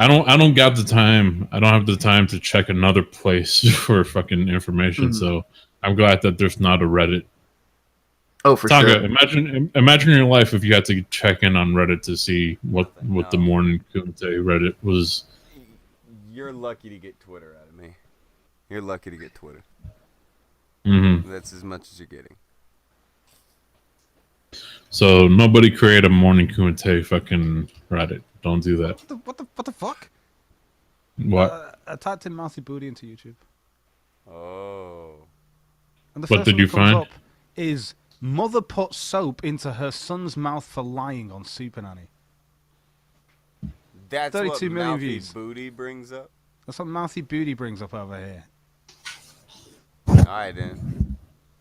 I don't got the time. I don't have the time to check another place for fucking information. So I'm glad that there's not a Reddit. Oh, for Tonka, sure. Imagine your life if you had to check in on Reddit to see what the Morning Kumite Reddit was. You're lucky to get Twitter out of me. You're lucky to get Twitter. That's as much as you're getting. So nobody create a Morning Kumite fucking Reddit. Don't do that. What the fuck? What? I typed in mouthy booty into YouTube. Oh. And the What first did one you that comes find? up is mother put soap into her son's mouth for lying on Super Nanny. That's 32 what million mouthy views. booty brings up. That's what mouthy booty brings up over here. Alright then.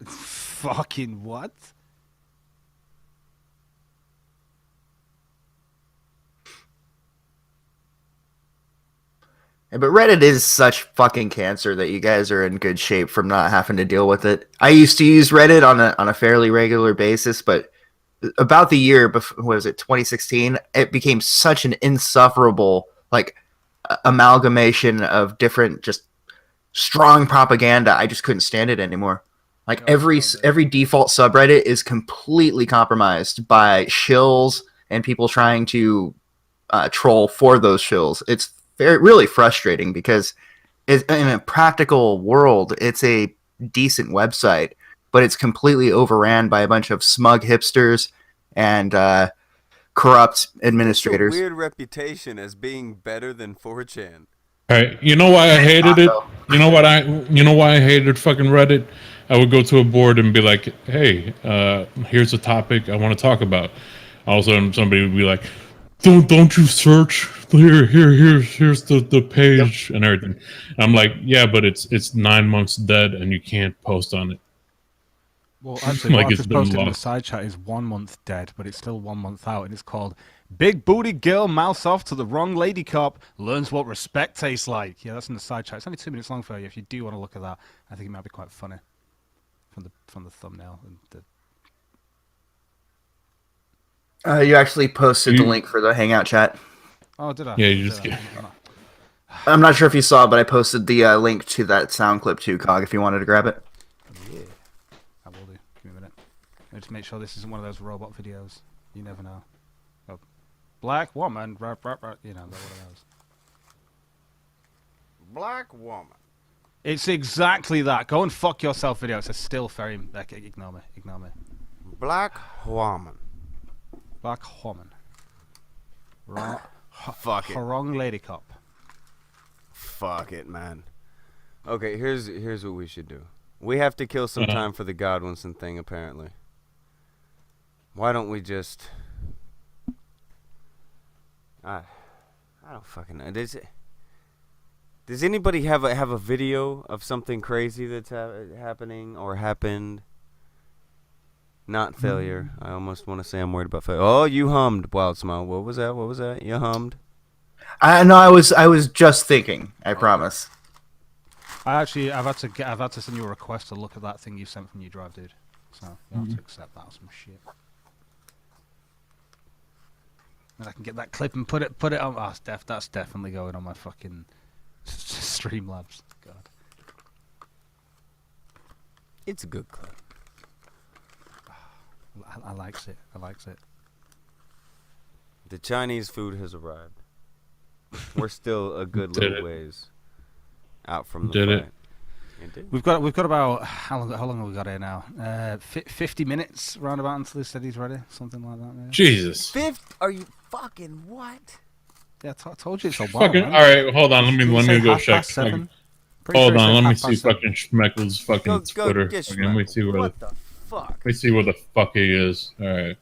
Fucking what? Yeah, but Reddit is such fucking cancer that you guys are in good shape from not having to deal with it. I used to use Reddit on a fairly regular basis, but about the year before, what was it, 2016, it became such an insufferable amalgamation of different just strong propaganda. I just couldn't stand it anymore. Like every default subreddit is completely compromised by shills and people trying to troll for those shills. It's really frustrating because in a practical world, it's a decent website, but it's completely overran by a bunch of smug hipsters and corrupt administrators. Weird reputation as being better than 4chan. Hey, you know why I hated it? You know why I hated fucking Reddit? I would go to a board and be like, "Hey, here's a topic I want to talk about." All of a sudden, somebody would be like, "Don't you search? Here's the page and everything." I'm like, "Yeah, but it's 9 months dead and you can't post on it." Well, actually, Like what I've it's just been posted in the lost. side chat is 1 month dead, but it's still 1 month out, and it's called "Big Booty Girl Mouths Off to the Wrong Lady Cop Learns What Respect Tastes Like." Yeah, that's in the side chat. It's only 2 minutes long for you. If you do want to look at that, I think it might be quite funny from the thumbnail and the. You actually posted the link for the Hangout chat. Oh, did I? Yeah, you just get. I'm not sure if you saw, but I posted the link to that sound clip too, Cog, if you wanted to grab it. Yeah, I will do. Give me a minute. Let's make sure this isn't one of those robot videos. You never know. Oh, black woman, rap, rap, rap. You know, one of those. Black woman. It's exactly that. Go and fuck yourself video. It's a still very. Ignore me. Ignore me. Black woman. Black woman. Wrong. Fuck it. Wrong lady cop. Fuck it, man. Okay, here's what we should do. We have to kill some time for the Godwinson thing, apparently. Why don't we just... I don't fucking know. Does anybody have a video of something crazy that's happening or happened? Not failure. I almost want to say I'm worried about failure. Oh, you hummed, Wild Smile. What was that? What was that? You hummed. No, I was just thinking. I promise. I've had to send you a request to look at that thing you sent from your drive, dude. So you have to accept that some shit. And I can get that clip and put it on. Oh, that's definitely going on my fucking Streamlabs. God. It's a good clip. I likes it. I likes it. The Chinese food has arrived. We're still a good little ways out from the fight. It did. We've got about how long have we got here now? 50 minutes roundabout until he said he's ready, something like that. Maybe. Jesus. Are you fucking what? Yeah, I told you it's a while. Fucking. All right, hold on. Let me go check. Hold on. Let me see fucking Schmeckle's fucking Twitter. Let me see where what the fuck? Let me see where the fuck he is. All right.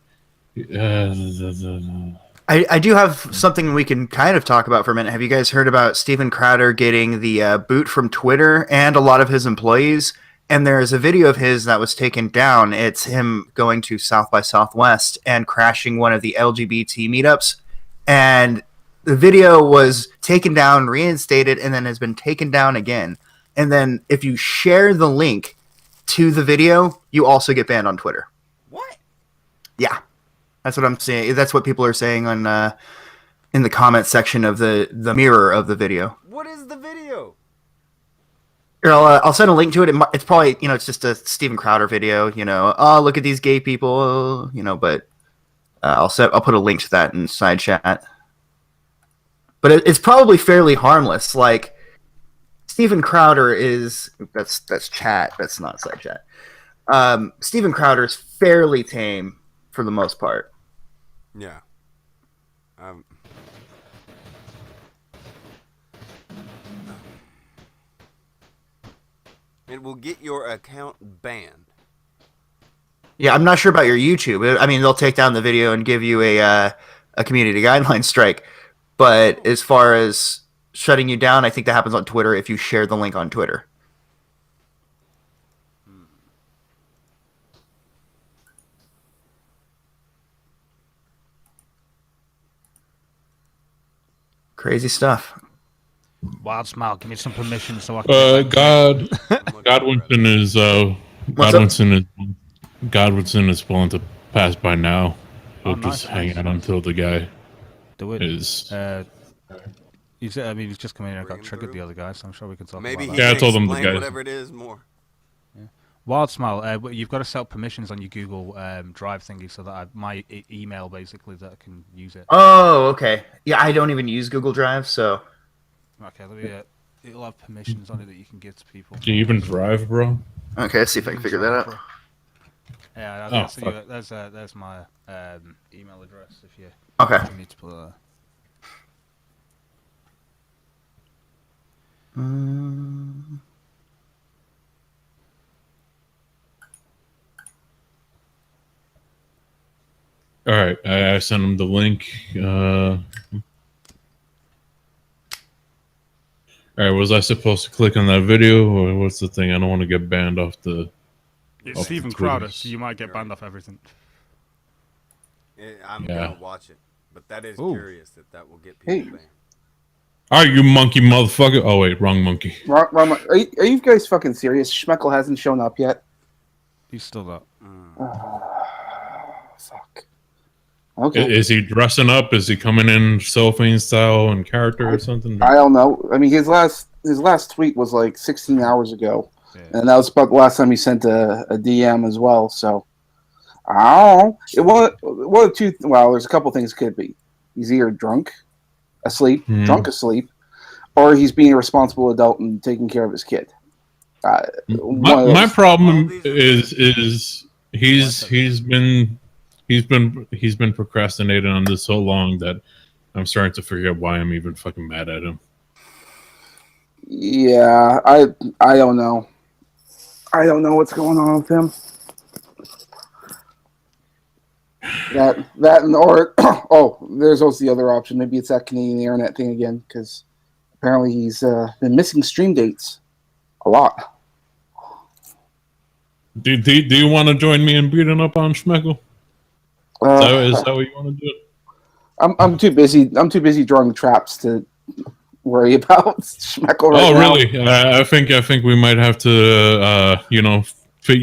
I do have something we can kind of talk about for a minute. Have you guys heard about Steven Crowder getting the boot from Twitter and a lot of his employees? And there's a video of his that was taken down. It's him going to South by Southwest and crashing one of the LGBT meetups. And the video was taken down, reinstated, and then has been taken down again. And then if you share the link to the video, you also get banned on Twitter. What? Yeah. That's what I'm saying. That's what people are saying on in the comment section of the mirror of the video. What is the video? Here, I'll send a link to it. It's probably, it's just a Steven Crowder video. Oh, look at these gay people. But I'll put a link to that in side chat. But it's probably fairly harmless. Like Steven Crowder is that's chat. That's not side chat. Steven Crowder is fairly tame for the most part. Yeah. It will get your account banned. Yeah, I'm not sure about your YouTube. I mean, they'll take down the video and give you a community guideline strike. But as far as shutting you down, I think that happens on Twitter if you share the link on Twitter. Crazy stuff. Wild Smile, give me some permission so I can. Godwinson is willing to pass by now. He'll nice, just hang out until the guy is. He's just come in here and got triggered the other guy, so I'm sure we can talk Maybe about he that. can explain whatever it is more. Wild Smile, you've got to set up permissions on your Google Drive thingy so that my email basically that I can use it. Oh, okay. Yeah, I don't even use Google Drive, so. Okay, let me. It'll have permissions on it that you can give to people. Do you even drive, bro? Okay, let's see if I can figure that out. Yeah, there's my email address if you. Okay. You need to put that. All right, I sent him the link. All right, was I supposed to click on that video, or what's the thing? I don't want to get banned off the It's of Steven the Crowder, tweets. so you might get banned off everything. I'm Yeah. gonna watch it, but that is Ooh. curious that will get people banned. All right, you monkey motherfucker. Oh wait, wrong monkey. Are you guys fucking serious? Schmeckel hasn't shown up yet. He's still up. Fuck. Okay. Is he dressing up? Is he coming in cellophane style and character or something? I don't know. I mean, his last tweet was like 16 hours ago, and that was about the last time he sent a DM as well. So, I don't know. Well, there's a couple things it could be. He's either drunk, asleep, or he's being a responsible adult and taking care of his kid. My problem is he's been procrastinating on this so long that I'm starting to figure out why I'm even fucking mad at him. Yeah, I don't know. I don't know what's going on with him. That or there's also the other option. Maybe it's that Canadian internet thing again, because apparently he's been missing stream dates a lot. Do you want to join me in beating up on Schmeckel? Is that what you want to do? I'm too busy. I'm too busy drawing traps to worry about Schmeckel right now. Oh, really? I think we might have to, fit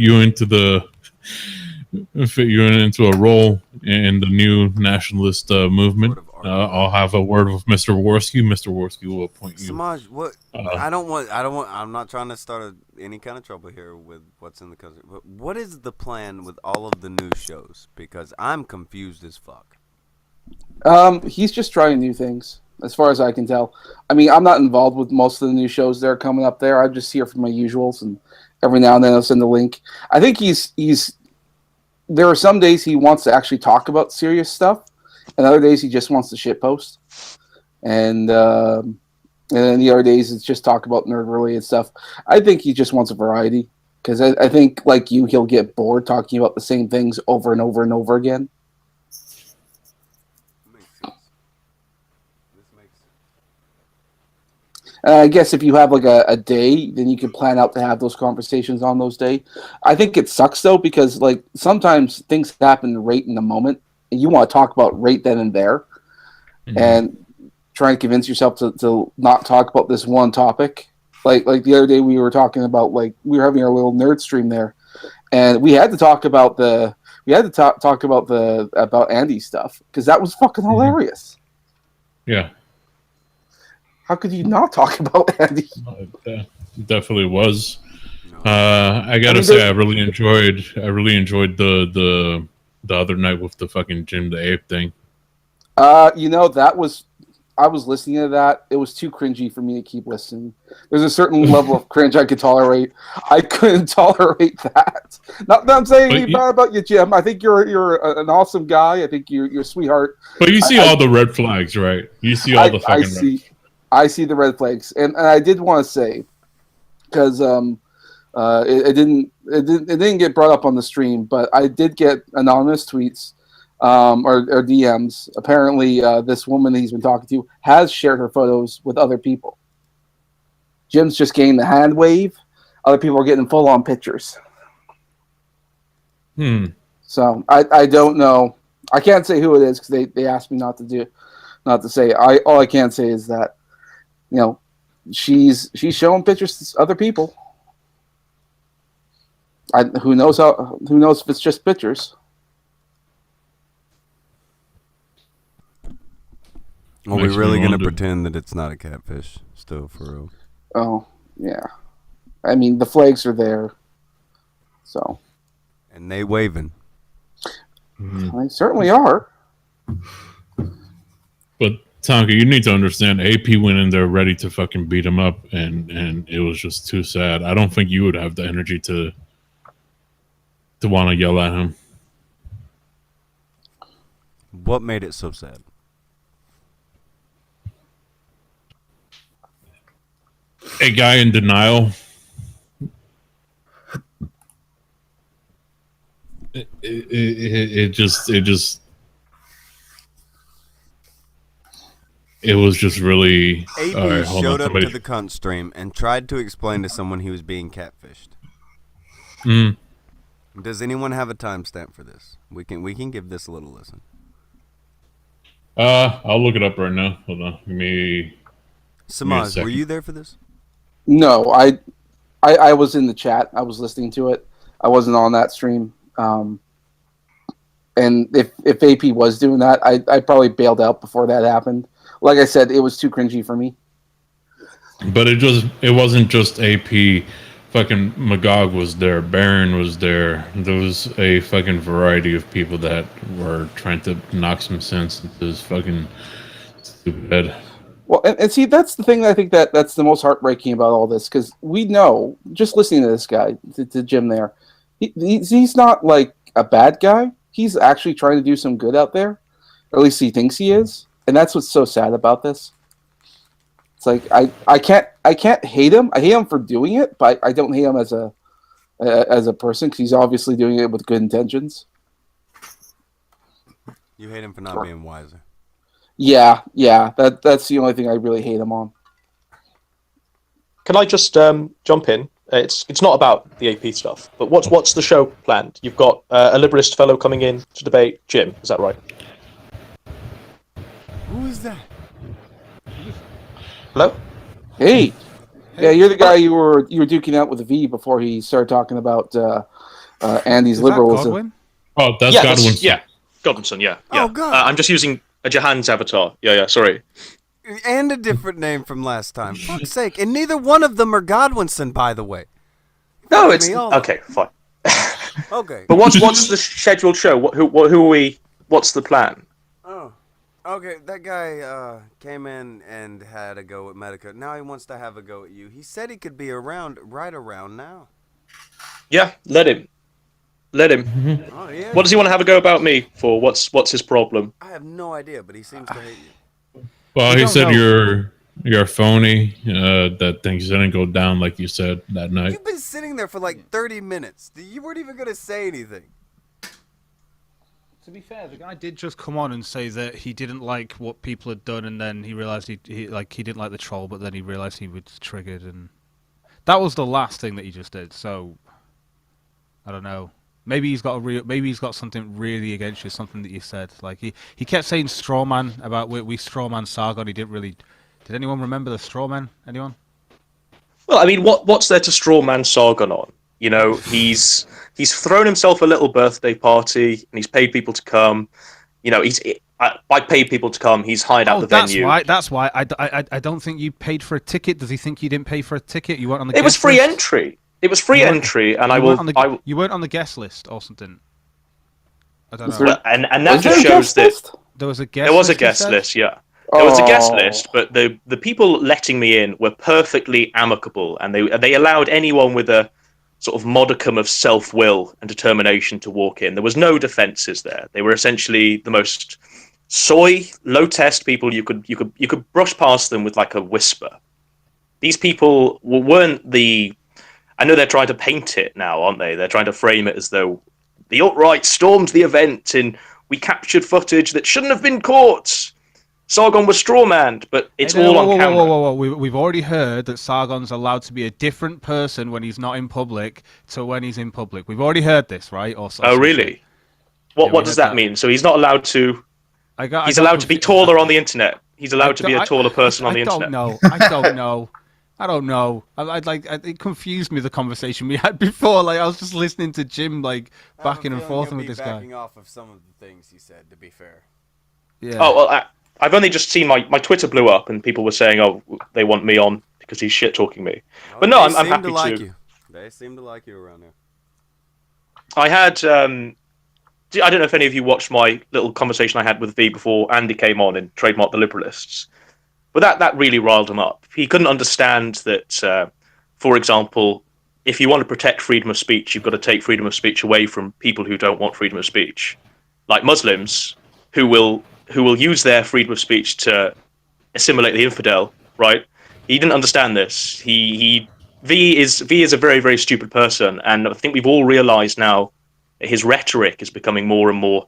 you into a role in the new nationalist movement. I'll have a word with Mr. Worski. Mr. Worski will appoint you. Samaj, what? I'm not trying to start any kind of trouble here with what's in the country. But what is the plan with all of the news shows? Because I'm confused as fuck. He's just trying new things, as far as I can tell. I mean, I'm not involved with most of the new shows that are coming up there. I just hear from my usuals, and every now and then I'll send a link. I think he's. There are some days he wants to actually talk about serious stuff, and other days he just wants to shitpost. And then the other days it's just talk about nerd-related stuff. I think he just wants a variety, because I think, like you, he'll get bored talking about the same things over and over and over again. I guess if you have like a day, then you can plan out to have those conversations on those days. I think it sucks though, because like sometimes things happen right in the moment, and you want to talk about right then and there, and try and convince yourself to not talk about this one topic. Like the other day we were talking about, like, we were having our little nerd stream there, and we had to talk about about Andy's stuff, because that was fucking hilarious. Yeah. How could you not talk about Andy? It definitely was. I gotta say, I really enjoyed the other night with the fucking Jim the Ape thing. I was listening to that. It was too cringy for me to keep listening. There's a certain level of cringe I could tolerate. I couldn't tolerate that. Not that I'm saying anything bad about you, Jim. I think you're an awesome guy. I think you're a sweetheart. But you see all the red flags, right? You see all the fucking red flags. I see the red flags, and I did want to say, because it didn't get brought up on the stream, but I did get anonymous tweets or DMs. Apparently, this woman that he's been talking to has shared her photos with other people. Jim's just getting the hand wave. Other people are getting full on pictures. So I don't know. I can't say who it is because they asked me not to say. All I can say is that, she's showing pictures to other people. Who knows if it's just pictures. Are we really gonna pretend that it's not a catfish? Still, for real? Oh yeah. I mean, the flags are there. So. And they waving. They certainly are. But Tonka, you need to understand, AP went in there ready to fucking beat him up, and it was just too sad. I don't think you would have the energy to want to yell at him. What made it so sad? A guy in denial. It was just really. AP right, showed up to the cunt stream and tried to explain to someone he was being catfished. Does anyone have a timestamp for this? We can give this a little listen. I'll look it up right now. Hold on. Give me a Samaz, were second. you there for this? No, I was in the chat. I was listening to it. I wasn't on that stream. And if AP was doing that, I probably bailed out before that happened. Like I said, it was too cringy for me. But it wasn't just AP. Fucking Magog was there. Baron was there. There was a fucking variety of people that were trying to knock some sense into this fucking stupid head. Well, and see, that's the thing. I think that's the most heartbreaking about all this, because we know, just listening to this guy, to Jim there, he's not like a bad guy. He's actually trying to do some good out there. Or at least he thinks he is. And that's what's so sad about this. It's like I can't hate him. I hate him for doing it, but I don't hate him as a person, because he's obviously doing it with good intentions. You hate him for not being wiser. Yeah, that's the only thing I really hate him on. Can I just jump in? It's not about the AP stuff, but what's the show planned? You've got a liberalist fellow coming in to debate Jim. Is that right? Who is that? Hello? Hey. Yeah, you're the guy you were duking out with V before he started talking about Andy's liberalism. Oh, that's yeah, Godwinson. Yeah, Godwinson. Yeah. Oh, God. I'm just using a Jahan's avatar. Yeah. Sorry. And a different name from last time. Fuck's sake. And neither one of them are Godwinson, by the way. No, it's okay. Fine. Okay. But what's the scheduled show? Who are we? What's the plan? Oh, okay. That guy came in and had a go at METOKUR. Now he wants to have a go at you. He said he could be around right around now. Yeah, let him. Oh, yeah. What does he want to have a go about me for? What's his problem? I have no idea, but he seems to hate you. Well, he said you're phony. That things didn't go down like you said that night. You've been sitting there for like 30 minutes. You weren't even going to say anything. To be fair, the guy did just come on and say that he didn't like what people had done, and then he realized he didn't like the troll, but then he realized he was triggered, and that was the last thing that he just did. So I don't know. Maybe he's got something really against you, something that you said. Like he kept saying strawman about we strawman Sargon. He didn't really. Did anyone remember the strawman? Anyone? Well, I mean, what's there to strawman Sargon on? You know, he's thrown himself a little birthday party and he's paid people to come. You know, I paid people to come. He's hired out the venue. That's why. I don't think you paid for a ticket. Does he think you didn't pay for a ticket? You weren't on the. It was free entry. It was free entry, and you weren't on the guest list or something. I don't know. Well, and that just shows that there was a guest. There was a guest list, yeah. There was a guest list, but the people letting me in were perfectly amicable, and they allowed anyone with a sort of modicum of self-will and determination to walk in. There was no defenses there. They were essentially the most low test people you could brush past them with like a whisper. These people weren't the. I know they're trying to paint it now, aren't they? They're trying to frame it as though the alt-right stormed the event and we captured footage that shouldn't have been caught. Sargon was strawmanned, but it's all on camera. Whoa. We've already heard that Sargon's allowed to be a different person when he's not in public to when he's in public. We've already heard this, right? Oh, really? What does that mean? So he's not allowed to... He's allowed to be taller on the internet. He's allowed to be a taller person on the internet. I don't know. It confused me, the conversation we had before. Like I was just listening to Jim backing and forth with this guy. Backing off of some of the things he said, to be fair. Yeah. Oh well, I've only just seen my Twitter blew up and people were saying, "Oh, they want me on because he's shit talking me." But no, I'm happy to. Like you. They seem to like you around there. I had I don't know if any of you watched my little conversation I had with V before Andy came on and trademarked the Liberalists. But that really riled him up. He couldn't understand that, for example, if you want to protect freedom of speech, you've got to take freedom of speech away from people who don't want freedom of speech, like Muslims, who will use their freedom of speech to assimilate the infidel. Right? He didn't understand this. V is a very, very stupid person, and I think we've all realised now that his rhetoric is becoming more and more.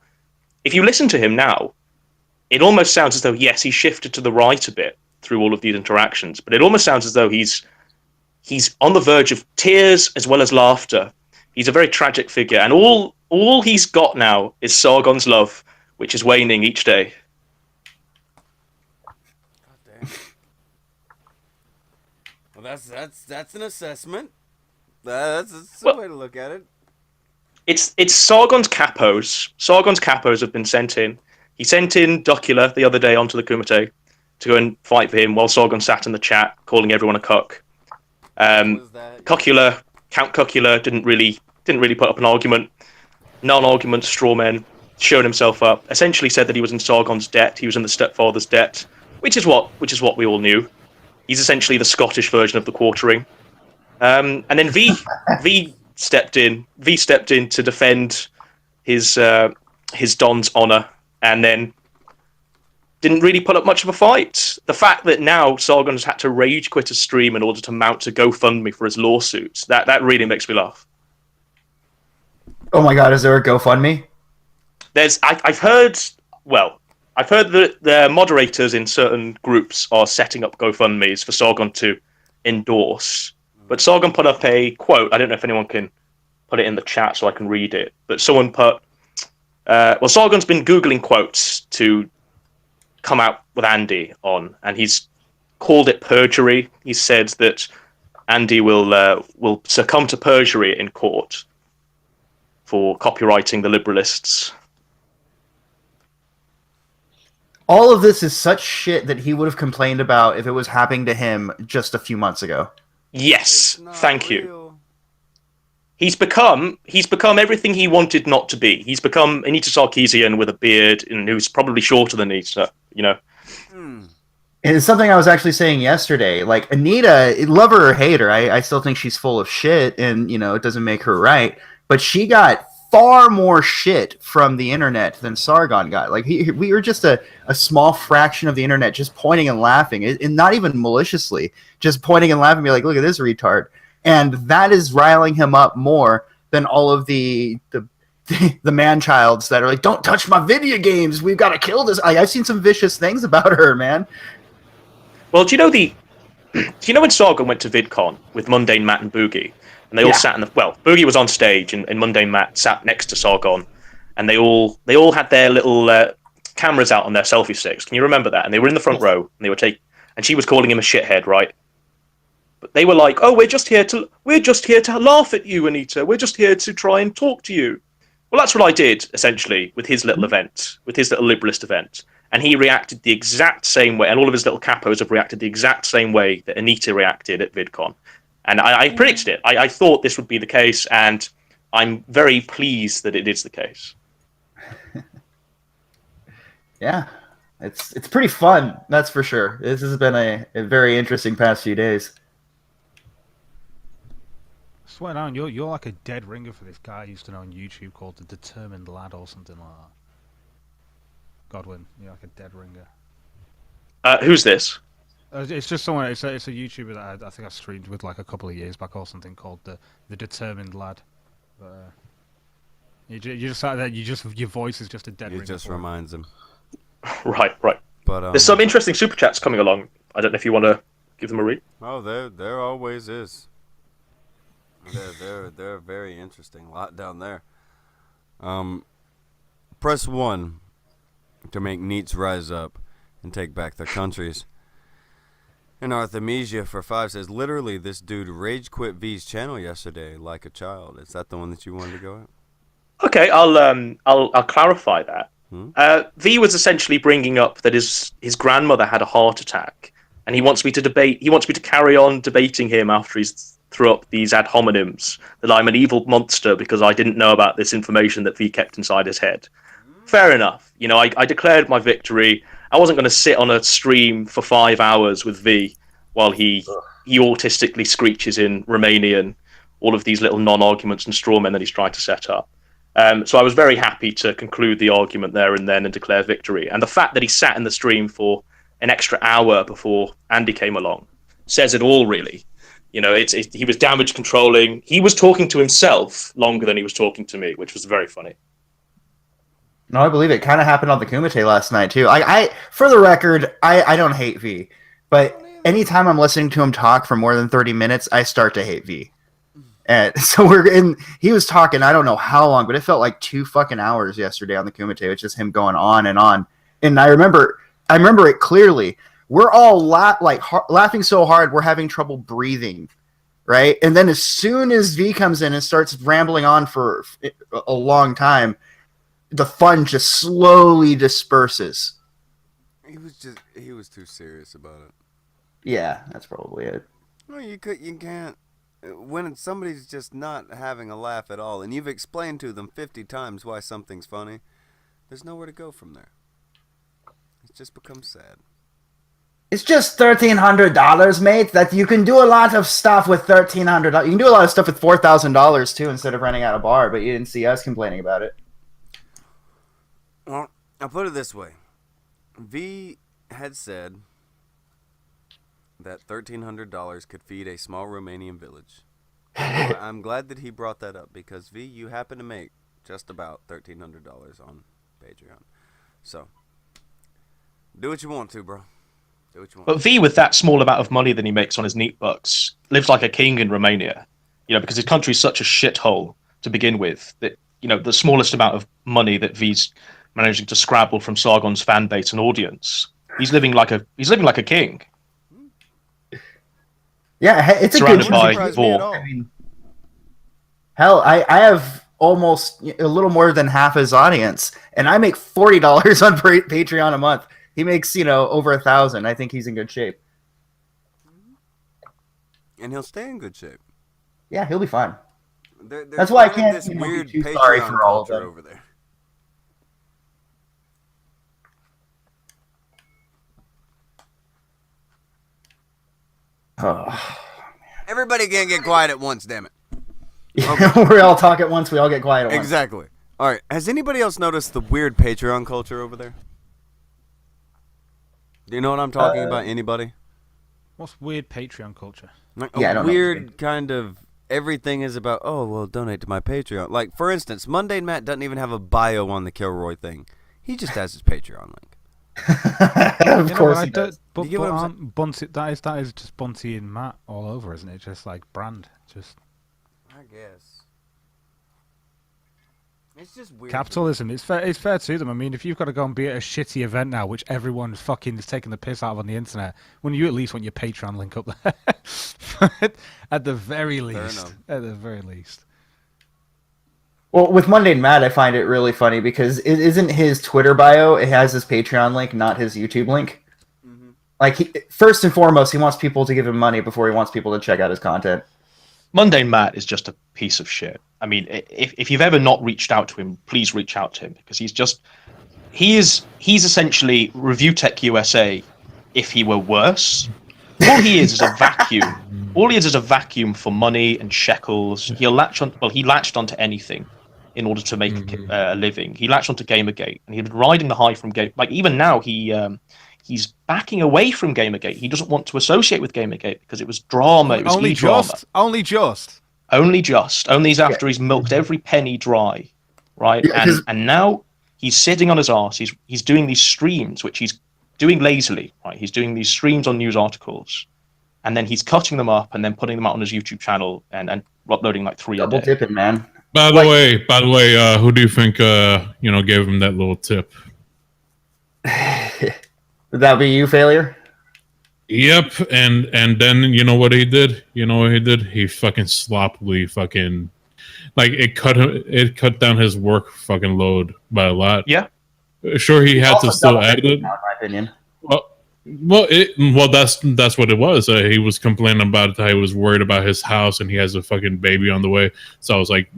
If you listen to him now, it almost sounds as though, yes, he shifted to the right a bit through all of these interactions, but it almost sounds as though he's on the verge of tears as well as laughter. He's a very tragic figure, and all he's got now is Sargon's love, which is waning each day. Well, that's an assessment. That's a way to look at it. It's Sargon's capos. Sargon's capos have been sent in. He sent in Duckula the other day onto the Kumite to go and fight for him while Sargon sat in the chat calling everyone a cuck. Cuckula, Count Cuckula didn't really put up an argument. Non-argument, straw men, showed himself up. Essentially said that he was in Sargon's debt. He was in the stepfather's debt, which is what we all knew. He's essentially the Scottish version of the quartering. And then V stepped in. V stepped in to defend his Don's honor, and then didn't really put up much of a fight. The fact that now Sargon has had to rage quit a stream in order to mount a GoFundMe for his lawsuits, that really makes me laugh. Oh my god, is there a GoFundMe? I've heard that the moderators in certain groups are setting up GoFundMes for Sargon to endorse. But Sargon put up a quote. I don't know if anyone can put it in the chat so I can read it. But someone put, Sargon's been Googling quotes to come out with Andy on, and he's called it perjury. He said that Andy will succumb to perjury in court for copywriting the Liberalists. All of this is such shit that he would have complained about if it was happening to him just a few months ago. Yes, thank you. He's become everything he wanted not to be. He's become Anita Sarkeesian with a beard, and who's probably shorter than Anita, you know. It's something I was actually saying yesterday. Like, Anita, love her or hate her, I still think she's full of shit, and, you know, it doesn't make her right. But she got far more shit from the internet than Sargon got. Like, we were just a small fraction of the internet just pointing and laughing, and not even maliciously, just pointing and laughing, be like, look at this retard. And that is riling him up more than all of the man-childs that are like, don't touch my video games, we've got to kill this. I've seen some vicious things about her, man. Well, do you know when Sargon went to VidCon with Mundane Matt and Boogie? And they all sat Boogie was on stage, and Mundane Matt sat next to Sargon, and they all had their little cameras out on their selfie sticks. Can you remember that? And they were in the front row, and they were and she was calling him a shithead, right? But they were like, "Oh, we're just here to laugh at you, Anita. We're just here to try and talk to you." Well, that's what I did essentially with his little event, with his little liberalist event, and he reacted the exact same way, and all of his little capos have reacted the exact same way that Anita reacted at VidCon. And I predicted it. I thought this would be the case, and I'm very pleased that it is the case. Yeah, it's pretty fun, that's for sure. This has been a very interesting past few days. Swear down, you're like a dead ringer for this guy I used to know on YouTube called The Determined Lad or something like that. Godwin, you're like a dead ringer. Who's this? It's just someone. It's a YouTuber that I think I streamed with like a couple of years back or something called the Determined Lad. You just like that. Your voice is just a dead. It just reminds him. Right. But there's some interesting super chats coming along. I don't know if you want to give them a read. Oh, there always is. They're very interesting. A lot down there. Press 1 to make NEETs rise up and take back their countries. And Artemisia for 5 says, literally, this dude rage quit V's channel yesterday like a child. Is that the one that you wanted to go at? Okay, I'll clarify that. V was essentially bringing up that his grandmother had a heart attack, and he wants me to carry on debating him after he's threw up these ad hominems that I'm an evil monster because I didn't know about this information that V kept inside his head. Fair enough. You know, I declared my victory. I wasn't going to sit on a stream for 5 hours with V while he autistically screeches in Romanian all of these little non-arguments and straw men that he's tried to set up. So I was very happy to conclude the argument there and then and declare victory. And the fact that he sat in the stream for an extra hour before Andy came along says it all, really. You know, he was damage controlling. He was talking to himself longer than he was talking to me, which was very funny. No, I believe it. Kind of happened on the Kumite last night too. I for the record, I don't hate V, but anytime I'm listening to him talk for more than 30 minutes, I start to hate V. And so he was talking, I don't know how long, but it felt like 2 fucking hours yesterday on the Kumite. It's just him going on and on. And I remember it clearly. We're all laughing so hard, we're having trouble breathing, right? And then as soon as V comes in and starts rambling on for a long time, the fun just slowly disperses. He was too serious about it. Yeah, that's probably it. No, you can't. When somebody's just not having a laugh at all, and you've explained to them 50 times why something's funny, there's nowhere to go from there. It just becomes sad. It's just $1,300, mate. That you can do a lot of stuff with $1,300. You can do a lot of stuff with $4,000 too, instead of renting out a bar. But you didn't see us complaining about it. Well, I'll put it this way: V had said that $1,300 could feed a small Romanian village. I'm glad that he brought that up because V, you happen to make just about $1,300 on Patreon. So do what you want to, bro. Do what you want. But V, with that small amount of money that he makes on his neat bucks, lives like a king in Romania. You know, because his country's such a shithole to begin with that, you know, the smallest amount of money that V's managing to scrabble from Sargon's fan base and audience, he's living like a king. Yeah, it's surrounded a by good Vor. I mean, hell, I have almost a little more than half his audience, and I make $40 on Patreon a month. He makes, over 1,000. I think he's in good shape. And he'll stay in good shape. Yeah, he'll be fine. There's That's why I kind of can't this be weird too sorry Patreon for all of culture them. over there. Oh. Everybody can't get quiet at once, damn it. We all talk at once. We all get quiet at once. Exactly. All right. Has anybody else noticed the weird Patreon culture over there? Do you know what I'm talking about? Anybody? What's weird Patreon culture? Like Yeah, I a don't know. weird kind of everything is about, oh, well, donate to my Patreon. Like, for instance, Mundane Matt doesn't even have a bio on the Kilroy thing. He just has his Patreon link. Of course he does. But, You get what I'm saying? Bunty, that is just Bunty and Matt all over, isn't it? Just like brand, just I guess. It's just weird. capitalism. It's fair to them. I mean, if you've got to go and be at a shitty event now, which everyone fucking is taking the piss out of on the internet, wouldn't you at least want your Patreon link up there? At the very least. enough. At the very least. Well, with Mundane Matt, I find it really funny because it isn't his Twitter bio. It has his Patreon link, not his YouTube link. Mm-hmm. Like, first and foremost, he wants people to give him money before he wants people to check out his content. Mundane Matt is just a piece of shit. I mean, if you've ever not reached out to him, please reach out to him because he's essentially Review Tech USA if he were worse. All he is a vacuum. All he is a vacuum for money and shekels. He latched onto anything in order to make a living. He latched onto Gamergate, and he's been riding the high from Game. Like even now, he's backing away from Gamergate. He doesn't want to associate with Gamergate because it was drama. It was Only drama. Only After he's milked every penny dry, right? Yeah, And now he's sitting on his arse. He's doing these streams, which he's doing lazily, right? He's doing these streams on news articles, and then he's cutting them up and then putting them out on his YouTube channel and uploading like 3 Double a day. dipping, man. By the way, who do you think gave him that little tip? Would that be you, Failure? Yep, and then you know what he did? He fucking sloppily it cut down his work fucking load by a lot. Yeah. Sure, he had Also Oh, to still double edit dipping, it. in my opinion. That's what it was. He was complaining about how he was worried about his house and he has a fucking baby on the way. So I was like,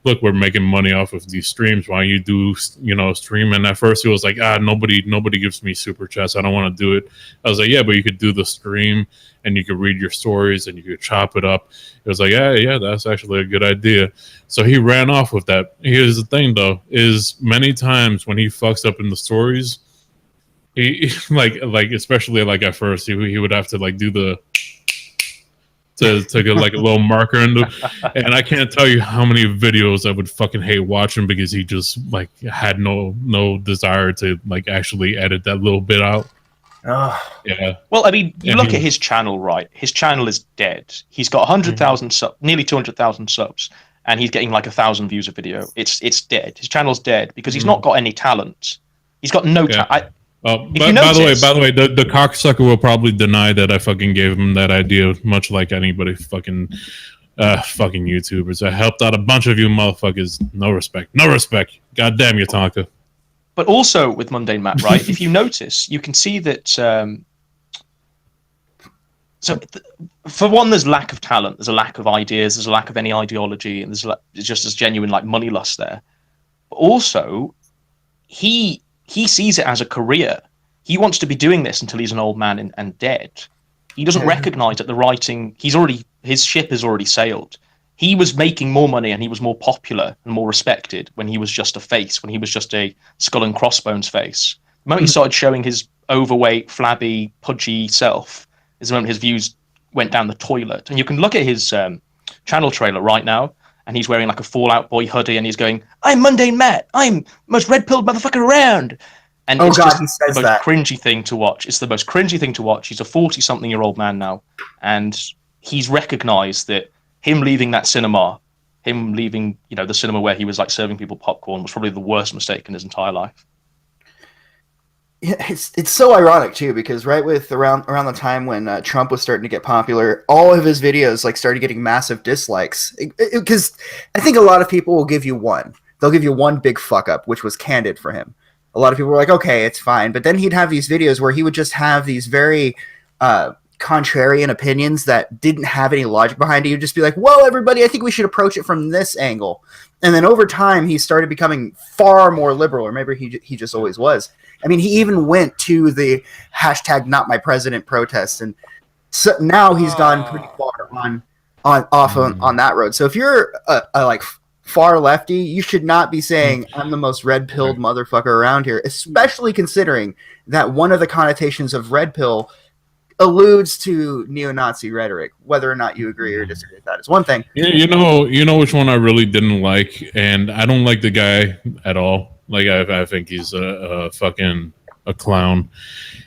look, we're making money off of these streams. Why don't you do, stream? And at first he was like, nobody gives me super chats. I don't want to do it. I was like, yeah, but you could do the stream and you could read your stories and you could chop it up. It was like, yeah, that's actually a good idea. So he ran off with that. Here's the thing though, is many times when he fucks up in the stories, he especially like at first he would have to like do the to get like a little marker and I can't tell you how many videos I would fucking hate watching because he just like had no desire to like actually edit that little bit out. Yeah. Well, I mean, you Yeah, look he- at his channel, right? His channel is dead. He's got 100,000 subs, nearly 200,000 subs, and he's getting like 1,000 views a video. It's dead. His channel's dead because he's not got any talent. He's got no Yeah. talent. Oh, If you by the notice- way, the cocksucker will probably deny that I fucking gave him that idea, much like anybody fucking YouTubers. I helped out a bunch of you motherfuckers. No respect. No respect. God damn you, Tonka. But also with Mundane Matt, right? If you notice, you can see that. For one, there's lack of talent. There's a lack of ideas. There's a lack of any ideology, and there's just as genuine like money lust there. But also, he sees it as a career. He wants to be doing this until he's an old man and dead. He doesn't recognize that the writing. His ship has already sailed. He was making more money and he was more popular and more respected when he was just a face, when he was just a skull and crossbones face. The moment he started showing his overweight, flabby, pudgy self is the moment his views went down the toilet. And you can look at his channel trailer right now, and he's wearing like a Fallout Boy hoodie, and he's going, "I'm Mundane Matt. I'm most red-pilled motherfucker around." And Oh it's God, just he says the most that. cringy thing to watch. It's the most cringy thing to watch. He's a 40-something-year-old man now, and he's recognized that him leaving that cinema, him leaving, the cinema where he was like serving people popcorn, was probably the worst mistake in his entire life. Yeah, it's so ironic too, because right with around the time when Trump was starting to get popular, all of his videos like started getting massive dislikes. Because I think a lot of people will give you one. They'll give you one big fuck up, which was Candid for him. A lot of people were like, okay, it's fine. But then he'd have these videos where he would just have these very contrarian opinions that didn't have any logic behind it. You'd just be like, whoa, everybody, I think we should approach it from this angle. And then over time, he started becoming far more liberal, or maybe he just always was. I mean, he even went to the hashtag not my president protest. And so now he's gone pretty far on that road. So if you're a like far lefty, you should not be saying I'm the most red pilled motherfucker around here, especially considering that one of the connotations of red pill alludes to neo-Nazi rhetoric. Whether or not you agree or disagree with that is one thing. You know which one I really didn't like, and I don't like the guy at all. Like I think he's a fucking clown.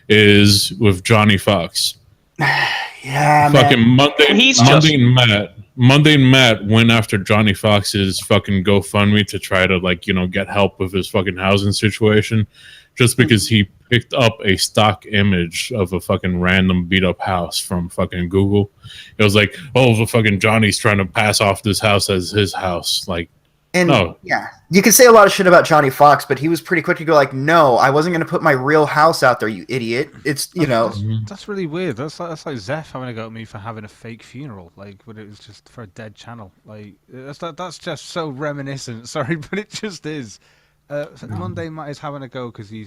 Is with Johnny Fox. Yeah, fucking man. Mundane Matt went after Johnny Fox's fucking GoFundMe to try to get help with his fucking housing situation, just because he picked up a stock image of a fucking random beat up house from fucking Google. It was like, oh, the fucking Johnny's trying to pass off this house as his house. Like, And no. yeah, you can say a lot of shit about Johnny Fox, but he was pretty quick to go like, no, I wasn't going to put my real house out there, you idiot. It's, That's really weird. That's like Zeph having a go at me for having a fake funeral, like when it was just for a dead channel. Like that's just so reminiscent. Sorry, but it just is. Mundane Matt is having a go because you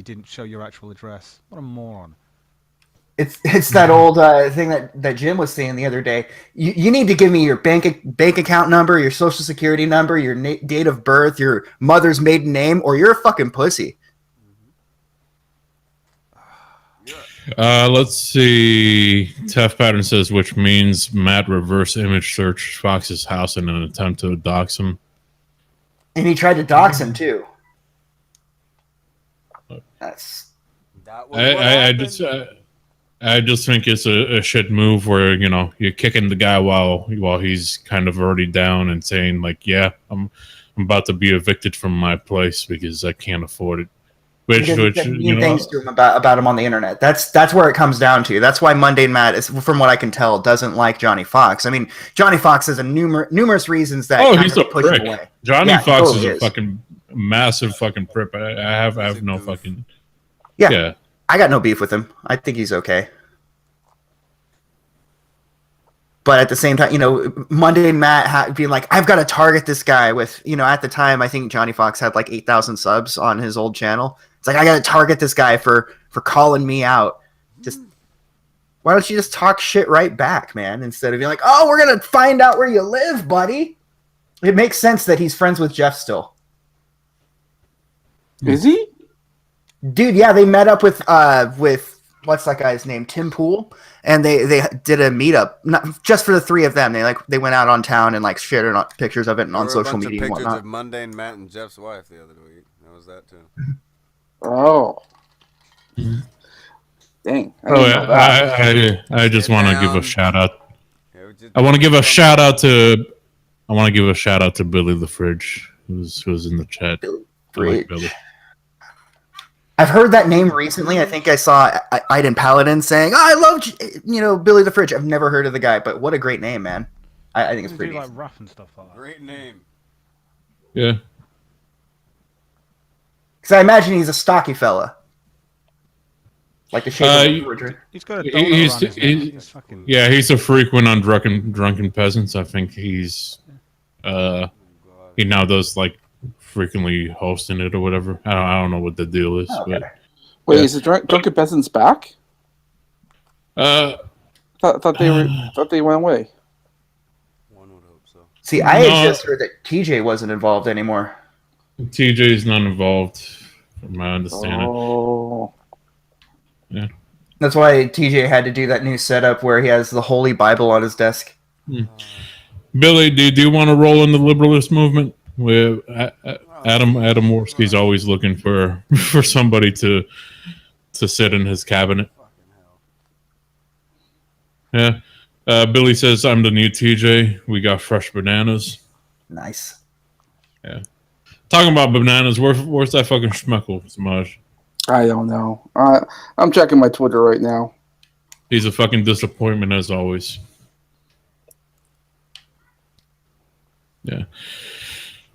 didn't show your actual address. What a moron. It's that old thing that Jim was saying the other day. You need to give me your bank account number, your social security number, your date of birth, your mother's maiden name, or you're a fucking pussy. Let's see. Tef Pattern says, which means Matt reverse image searched Fox's house in an attempt to dox him. And he tried to dox him too. That's. I just think it's a shit move where you're kicking the guy while he's kind of already down and saying like, yeah, I'm about to be evicted from my place because I can't afford it. Which mean things to him about him on the internet. That's where it comes down to. That's why Mundane Matt is, from what I can tell, doesn't like Johnny Fox. I mean, Johnny Fox has numerous reasons that. Oh, he's a push him prick. away. Johnny Yeah, Fox totally is a fucking massive fucking prick. I have no fucking. Yeah, I got no beef with him. I think he's okay. But at the same time, Mundane Matt being like, I've got to target this guy with, at the time, I think Johnny Fox had like 8,000 subs on his old channel. It's like, I got to target this guy for calling me out. Just, why don't you just talk shit right back, man? Instead of being like, oh, we're going to find out where you live, buddy. It makes sense that he's friends with Jeff still. Is he? Dude, yeah, they met up with what's that guy's name, Tim Pool, and they did a meetup, not just for the three of them. They went out on town and like shared pictures of it and on social media and Pictures whatnot. of Mundane Matt and Jeff's wife the other week. That was that too. Oh. Dang. I Oh didn't know that. yeah, I just want to give a shout out. I want to give a shout out to. I want to give a shout out to Billy the Fridge, who's in the chat. I like Billy. I've heard that name recently. I think I saw Iden Paladin saying, "Oh, I love Billy the Fridge." I've never heard of the guy, but what a great name, man! I think it's pretty. like rap and stuff like that. Great name. Yeah. Because I imagine he's a stocky fella, like the shape of the refrigerator. He's got a donut He's, around his neck. he's, He's fucking... yeah, he's a frequent on drunken peasants. I think he's he now does like frequently hosting it or whatever. I don't know what the deal is. Oh, but Wait, is the Drunken Peasants back? Thought they went away. See, I had just heard that TJ wasn't involved anymore. TJ's not involved, from my understanding. Oh. Yeah. That's why TJ had to do that new setup where he has the Holy Bible on his desk. Billy, do you want to roll in the liberalist movement? Where Adam Worski's always looking for somebody to sit in his cabinet. Yeah. Billy says, I'm the new TJ. We got fresh bananas. Nice. Yeah. Talking about bananas, where's that fucking schmeckle, Samaj? I don't know. I'm checking my Twitter right now. He's a fucking disappointment as always. Yeah.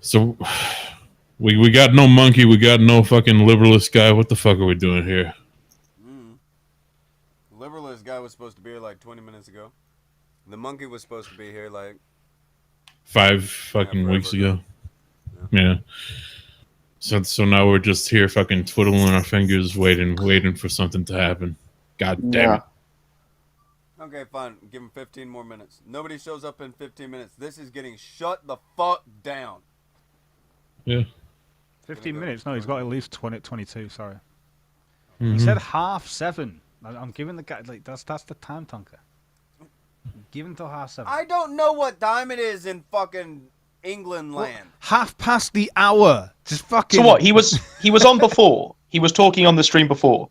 So we got no monkey, we got no fucking liberalist guy. What the fuck are we doing here? Liberalist guy was supposed to be here like 20 minutes ago. The monkey was supposed to be here like 5 fucking weeks ago. Yeah. So now we're just here fucking twiddling our fingers, waiting for something to happen. God damn it. Okay, fine. Give him 15 more minutes. Nobody shows up in 15 minutes. This is getting shut the fuck down. Yeah. 15 minutes? No, he's got at least 22, sorry. He Mhm. said 7:30. I'm giving the guy, like, that's the time, Tonka. Give him till 7:30. I don't know what time it is in fucking England land. 1/2 the hour. Just fucking... So what? He was on before. He was talking on the stream before.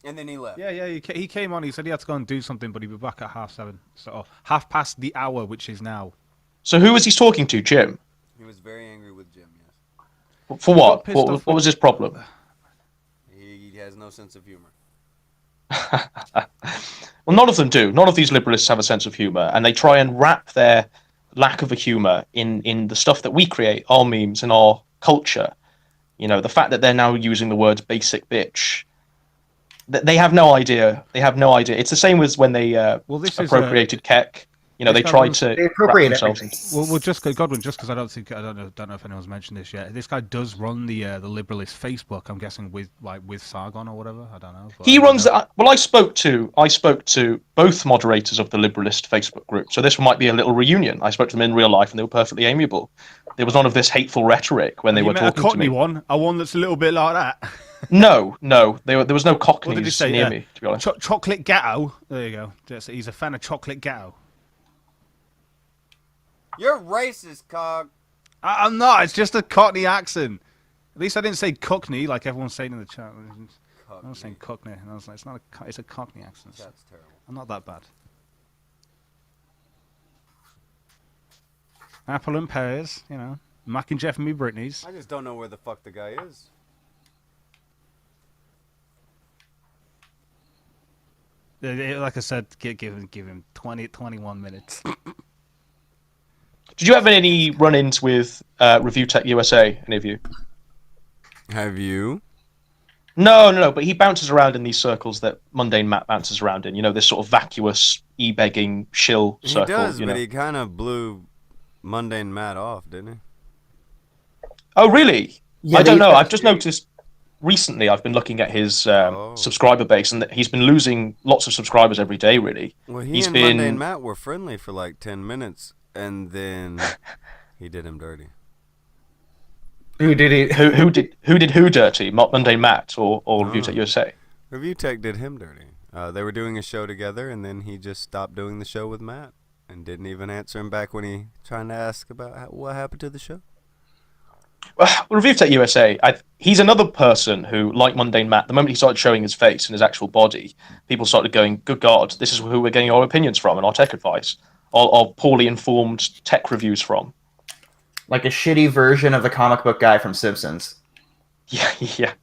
And then he left. Yeah, he came on. He said he had to go and do something, but he'll be back at 7:30. So 1/2 the hour, which is now. So who was he talking to, Jim? He was very angry with Jim, yes. For He got what? pissed What off was his problem? He has no sense of humor. Well, none of them do. None of these liberalists have a sense of humor, and they try and wrap their lack of a humor in the stuff that we create, our memes and our culture. You know, the fact that they're now using the words "basic bitch." They have no idea. They have no idea. It's the same as when they this is, appropriated Keck. You know, they this guy tried was- to They appropriate wrap themselves in- Well, just Godwin, just because I don't know if anyone's mentioned this yet. This guy does run the Liberalist Facebook. I'm guessing with Sargon or whatever. I don't know. but He I don't runs know. that. Well, I spoke to both moderators of the Liberalist Facebook group, so this might be a little reunion. I spoke to them in real life, and they were perfectly amiable. There was none of this hateful rhetoric when they You were met a talking to Cockney me. one, a one that's a little bit like that. No, there was no What did he Cockneys say? near me, to be honest. Chocolate Gatto. There you go. He's a fan of Chocolate Gatto. You're racist, Cog. I'm not. It's just a Cockney accent. At least I didn't say Cockney like everyone's saying in the chat. I was saying Cockney, and I was like, it's not. It's a Cockney accent. That's terrible. I'm not that bad. Apple and pears, you know. Mac and Jeff and me Britney's. I just don't know where the fuck the guy is. Like I said, give him 21 minutes. Did you have any run-ins with Review Tech USA? Any of you? Have you? No. But he bounces around in these circles that Mundane Matt bounces around in. You know, this sort of vacuous, e-begging shill He circle. does, you but know? he kind of blew Mundane Matt off, didn't he? Oh, really? Yeah, I don't they- know. I've just noticed recently. I've been looking at his subscriber base, and that he's been losing lots of subscribers every day. Really, Well, he he's and been. Mundane Matt were friendly for like 10 minutes, and then he did him dirty. Who did he? Who did who dirty? Mundane Matt or Review Tech USA? Review Tech did him dirty. They were doing a show together, and then he just stopped doing the show with Matt and didn't even answer him back when he trying to ask about what happened to the show. Review Tech USA, he's another person who, like Mundane Matt, the moment he started showing his face and his actual body, people started going, good God, this is who we're getting our opinions from and our tech advice, our poorly informed tech reviews from. Like a shitty version of the comic book guy from Simpsons. Yeah.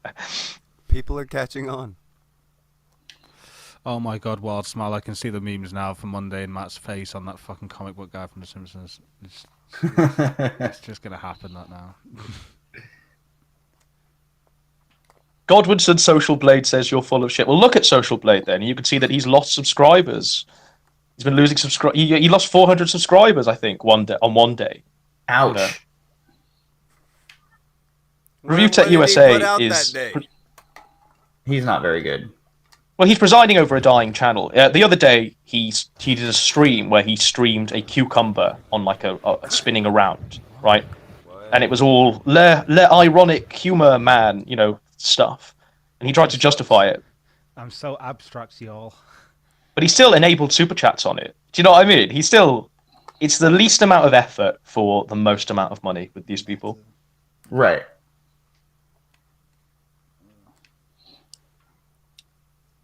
People are catching on. Oh my God, Wild Smile! I can see the memes now for Monday and Matt's face on that fucking comic book guy from The Simpsons. It's just gonna happen that now. Godwinson Social Blade says you're full of shit. Well, look at Social Blade then. You can see that he's lost subscribers. He's been losing subscribers. He lost 400 subscribers, I think, on one day. Ouch. You know? Review Tech USA is. He's not very good. Well, he's presiding over a dying channel. The other day, he did a stream where he streamed a cucumber on like a spinning around, right? And it was all le ironic humor, man, stuff. And he tried to justify it. I'm so abstract, y'all. But he still enabled super chats on it. Do you know what I mean? It's the least amount of effort for the most amount of money with these people. Right.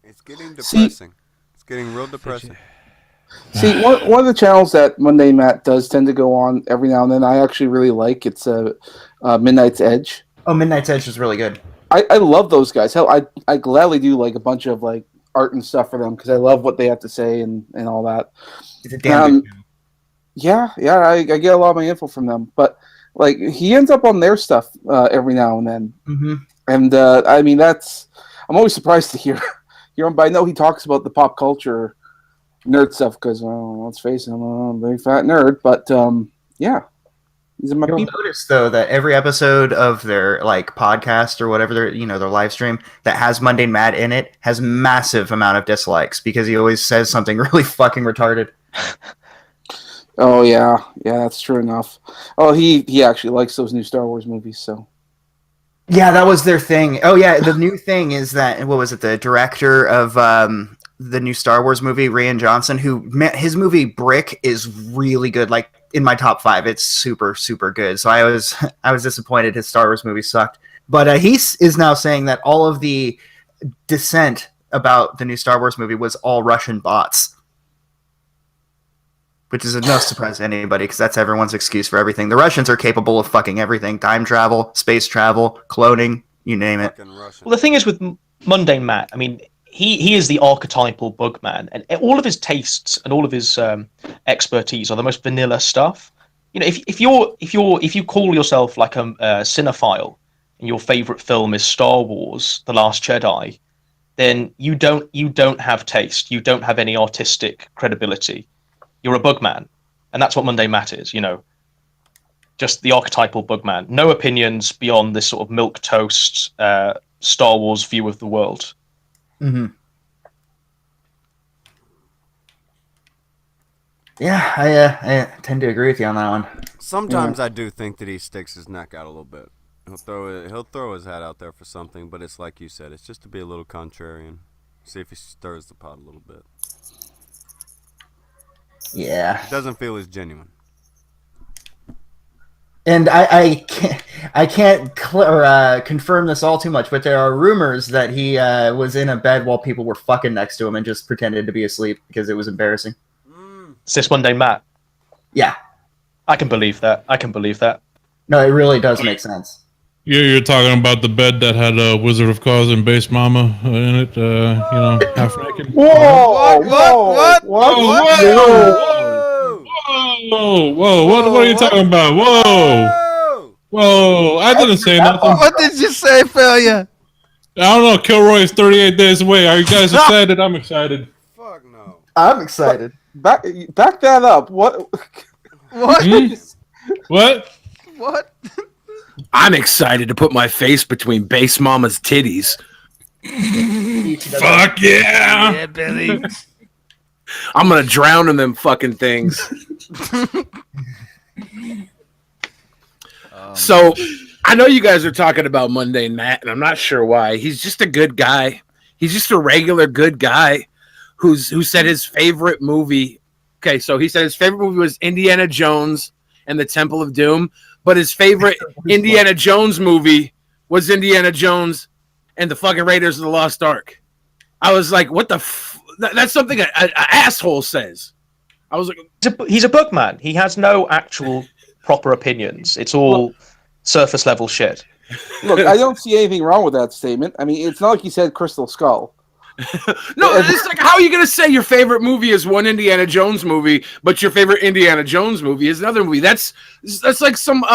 It's getting depressing. It's getting real depressing. See, one of the channels that Monday Matt does tend to go on every now and then, I actually really like. It's Midnight's Edge. Oh, Midnight's Edge is really good. I love those guys. Hell, I gladly do like a bunch of like art and stuff for them because I love what they have to say and all that. It's a damn good channel. Yeah, I get a lot of my info from them. But like he ends up on their stuff every now and then. Mm-hmm. And I mean I'm always surprised to hear him. But I know he talks about the pop culture nerd stuff because let's face it, I'm a very fat nerd. But yeah. You'll notice though that every episode of their like podcast or whatever their live stream that has Mundane Matt in it has massive amount of dislikes because he always says something really fucking retarded. Oh yeah, that's true enough. Oh, he actually likes those new Star Wars movies, so. Yeah, that was their thing. Oh yeah, the new thing is that what was it? The director of the new Star Wars movie, Rian Johnson, his movie Brick is really good. Like in my top 5, it's super super good. So I was disappointed his Star Wars movie sucked. But he is now saying that all of the dissent about the new Star Wars movie was all Russian bots. Which is no surprise to anybody, because that's everyone's excuse for everything. The Russians are capable of fucking everything. Time travel, space travel, cloning, you name it. Well, the thing is with Mundane Matt, I mean, he is the archetypal bugman, and all of his tastes and all of his expertise are the most vanilla stuff. If you call yourself like a cinephile, and your favorite film is Star Wars: The Last Jedi, then you don't have taste. You don't have any artistic credibility. You're a bugman, and that's what Mundane Matt is. Just the archetypal bugman. No opinions beyond this sort of milquetoast Star Wars view of the world. Mm-hmm. Yeah, I tend to agree with you on that one. Sometimes I do think that he sticks his neck out a little bit. He'll throw his hat out there for something, but it's like you said, it's just to be a little contrarian. See if he stirs the pot a little bit. Yeah. It doesn't feel as genuine. And I can't confirm this all too much, but there are rumors that he was in a bed while people were fucking next to him and just pretended to be asleep because it was embarrassing. Is this Mundane Matt? Yeah. I can believe that. No, it really does make sense. You're talking about the bed that had Wizard of Oz and Base Mama in it, half naked. Whoa! What? What are you talking about? Whoa! I didn't say nothing. What did you say, failure? I don't know. Kilroy's 38 days away. Are you guys excited? I'm excited. Fuck no. I'm excited. Back that up. What? What? What? I'm excited to put my face between Base Mama's titties. Fuck yeah! Yeah, Billy. I'm gonna drown in them fucking things. So, I know you guys are talking about Mundane Matt, and I'm not sure why. He's just a good guy. He's just a regular good guy who said his favorite movie. Okay, so he said his favorite movie was Indiana Jones and the Temple of Doom, but his favorite Indiana Jones movie was Indiana Jones and the fucking Raiders of the Lost Ark. I was like, what the that's something an asshole says. I was like, he's a bookman. He has no actual proper opinions. It's all surface level shit. Look, I don't see anything wrong with that statement. I mean, it's not like you said Crystal Skull. No, it's like, how are you going to say your favorite movie is one Indiana Jones movie, but your favorite Indiana Jones movie is another movie? That's like some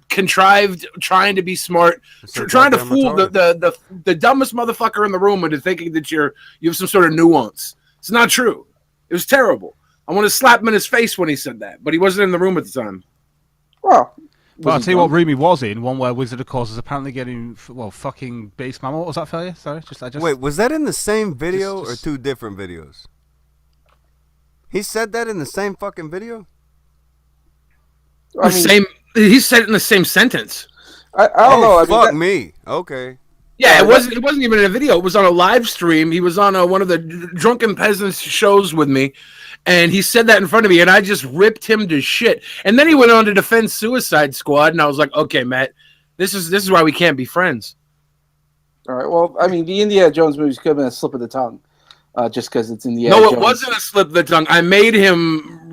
contrived trying to be smart, trying to fool the dumbest motherfucker in the room into thinking that you have some sort of nuance. It's not true. It was terrible. I want to slap him in his face when he said that, but he wasn't in the room at the time. Well, but I'll tell you what room he was in, one where Wizard of Course is apparently getting, fucking Beast Mammal. What was that for you? Sorry, Wait, was that in the same video or two different videos? He said that in the same fucking video? He said it in the same sentence. I don't know. I mean, fuck me. Okay. Yeah, it wasn't even in a video. It was on a live stream. He was on one of the Drunken Peasants shows with me, and he said that in front of me, and I just ripped him to shit. And then he went on to defend Suicide Squad, and I was like, okay, Matt, this is why we can't be friends. All right. Well, I mean, the Indiana Jones movies could have been a slip of the tongue, just because it's Indiana No, Jones. it wasn't a slip of the tongue. I made him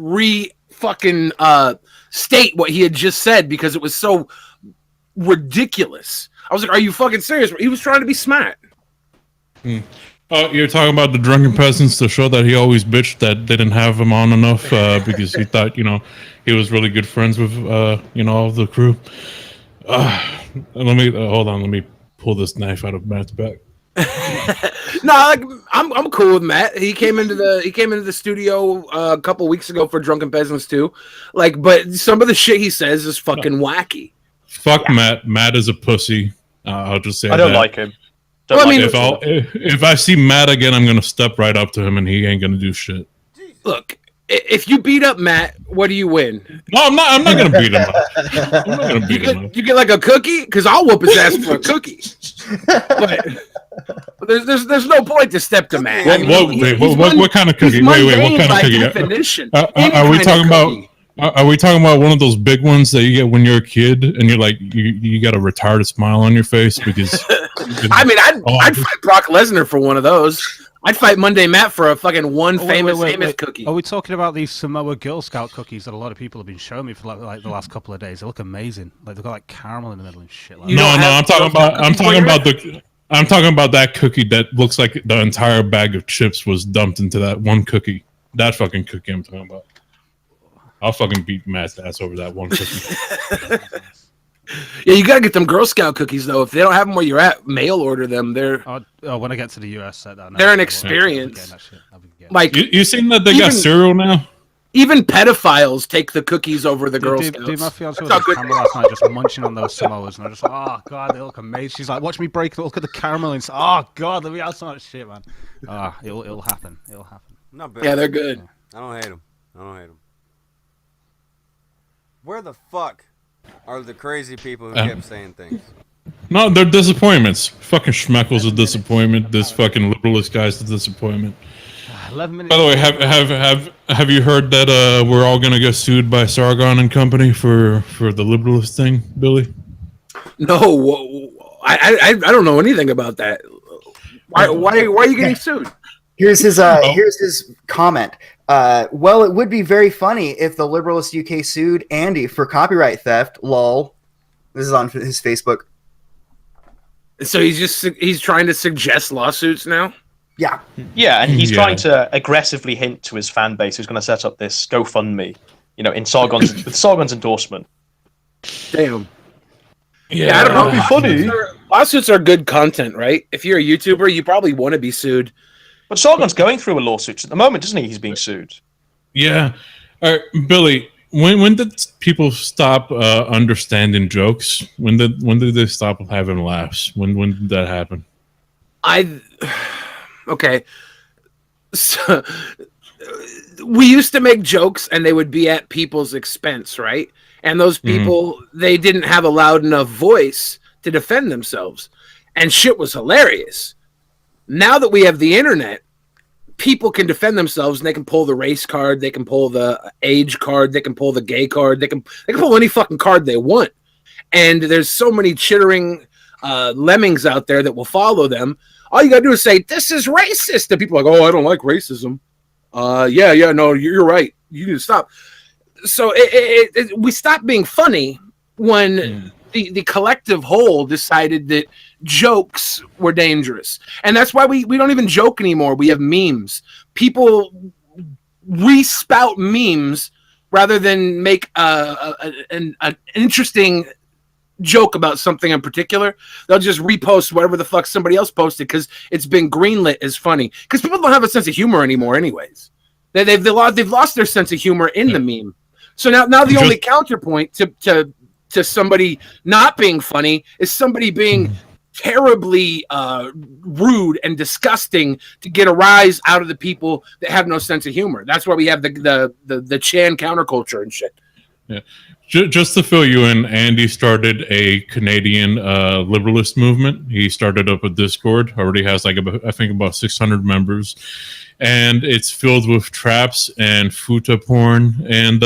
state what he had just said because it was so ridiculous. I was like, are you fucking serious? He was trying to be smart. Oh, you're talking about the Drunken Peasants, the show that he always bitched that they didn't have him on enough because he thought, he was really good friends with, all the crew. Let me pull this knife out of Matt's back. No, I'm cool with Matt. He came into the studio a couple weeks ago for Drunken Peasants too. But some of the shit he says is fucking wacky. Fuck Matt. Matt is a pussy. I'll just say I don't like him. If I see Matt again, I'm gonna step right up to him, and he ain't gonna do shit. Look, if you beat up Matt, what do you win? No, I'm not gonna beat him up. I'm not gonna beat him up. You get like a cookie, because I'll whoop his ass for a cookie. But there's no point to step to Matt. What kind of cookie? Wait, what kind of cookie? Definition. Are we talking about? Are we talking about one of those big ones that you get when you're a kid and you're like you got a retarded smile on your face because? I mean, I'd fight Brock Lesnar for one of those. I'd fight Monday Matt for a fucking famous cookie. Are we talking about these Samoa Girl Scout cookies that a lot of people have been showing me for like the last couple of days? They look amazing. Like they've got like caramel in the middle and shit. Like I'm talking about that cookie that looks like the entire bag of chips was dumped into that one cookie. That fucking cookie I'm talking about. I'll fucking beat Matt's ass over that one cookie. Yeah, you gotta get them Girl Scout cookies though. If they don't have them where you're at, mail order them. They're when I get to the US, they're an experience. Like you seen that they got cereal now? Even pedophiles take the cookies over the Girl Scouts. Dude, my fiance was on camera last night just munching on those Samoas, and I'm just like, oh god, they look amazing. She's like, watch me break. Look at the caramel, and oh god, let me have so much shit, man. It'll happen. It'll happen. Not bad. Yeah, they're good. I don't hate them. Where the fuck are the crazy people who kept saying things? No, they're disappointments. Fucking Schmeckel's a disappointment. This fucking liberalist guy's a disappointment. 11 minutes. By the way, have you heard that we're all gonna get sued by Sargon and company for the liberalist thing, Billy? No, I don't know anything about that. Why are you getting sued? Here's his comment. Well, it would be very funny if the Liberalist UK sued Andy for copyright theft. Lol. This is on his Facebook. So he's trying to suggest lawsuits now. Yeah. Yeah, and he's trying to aggressively hint to his fan base who's going to set up this GoFundMe, in with Sargon's endorsement. Damn. Yeah, I don't know. That'd be funny. Lawsuits are good content, right? If you're a YouTuber, you probably want to be sued. But Sargon's going through a lawsuit at the moment, isn't he? He's being sued. Yeah. Billy, when did people stop understanding jokes? When did they stop having laughs? When did that happen? Okay. So, we used to make jokes and they would be at people's expense, right? And those people, they didn't have a loud enough voice to defend themselves. And shit was hilarious. Now that we have the internet, people can defend themselves, and they can pull the race card, they can pull the age card, they can pull the gay card, they can pull any fucking card they want. And there's so many chittering lemmings out there that will follow them. All you gotta do is say, this is racist. And people are like, oh, I don't like racism. Yeah, no, you're right. You need to stop. So we stopped being funny when the collective whole decided that jokes were dangerous. And that's why we don't even joke anymore. We have memes. People re-spout memes rather than make an interesting joke about something in particular. They'll just repost whatever the fuck somebody else posted because it's been greenlit as funny. Because people don't have a sense of humor anymore anyways. They've lost their sense of humor in the meme. So now the only counterpoint to somebody not being funny is somebody being terribly rude and disgusting to get a rise out of the people that have no sense of humor. That's why we have the Chan counterculture and shit. Yeah. Just to fill you in, Andy started a Canadian liberalist movement. He started up a Discord. Already has I think about 600 members, and it's filled with traps and futa porn. And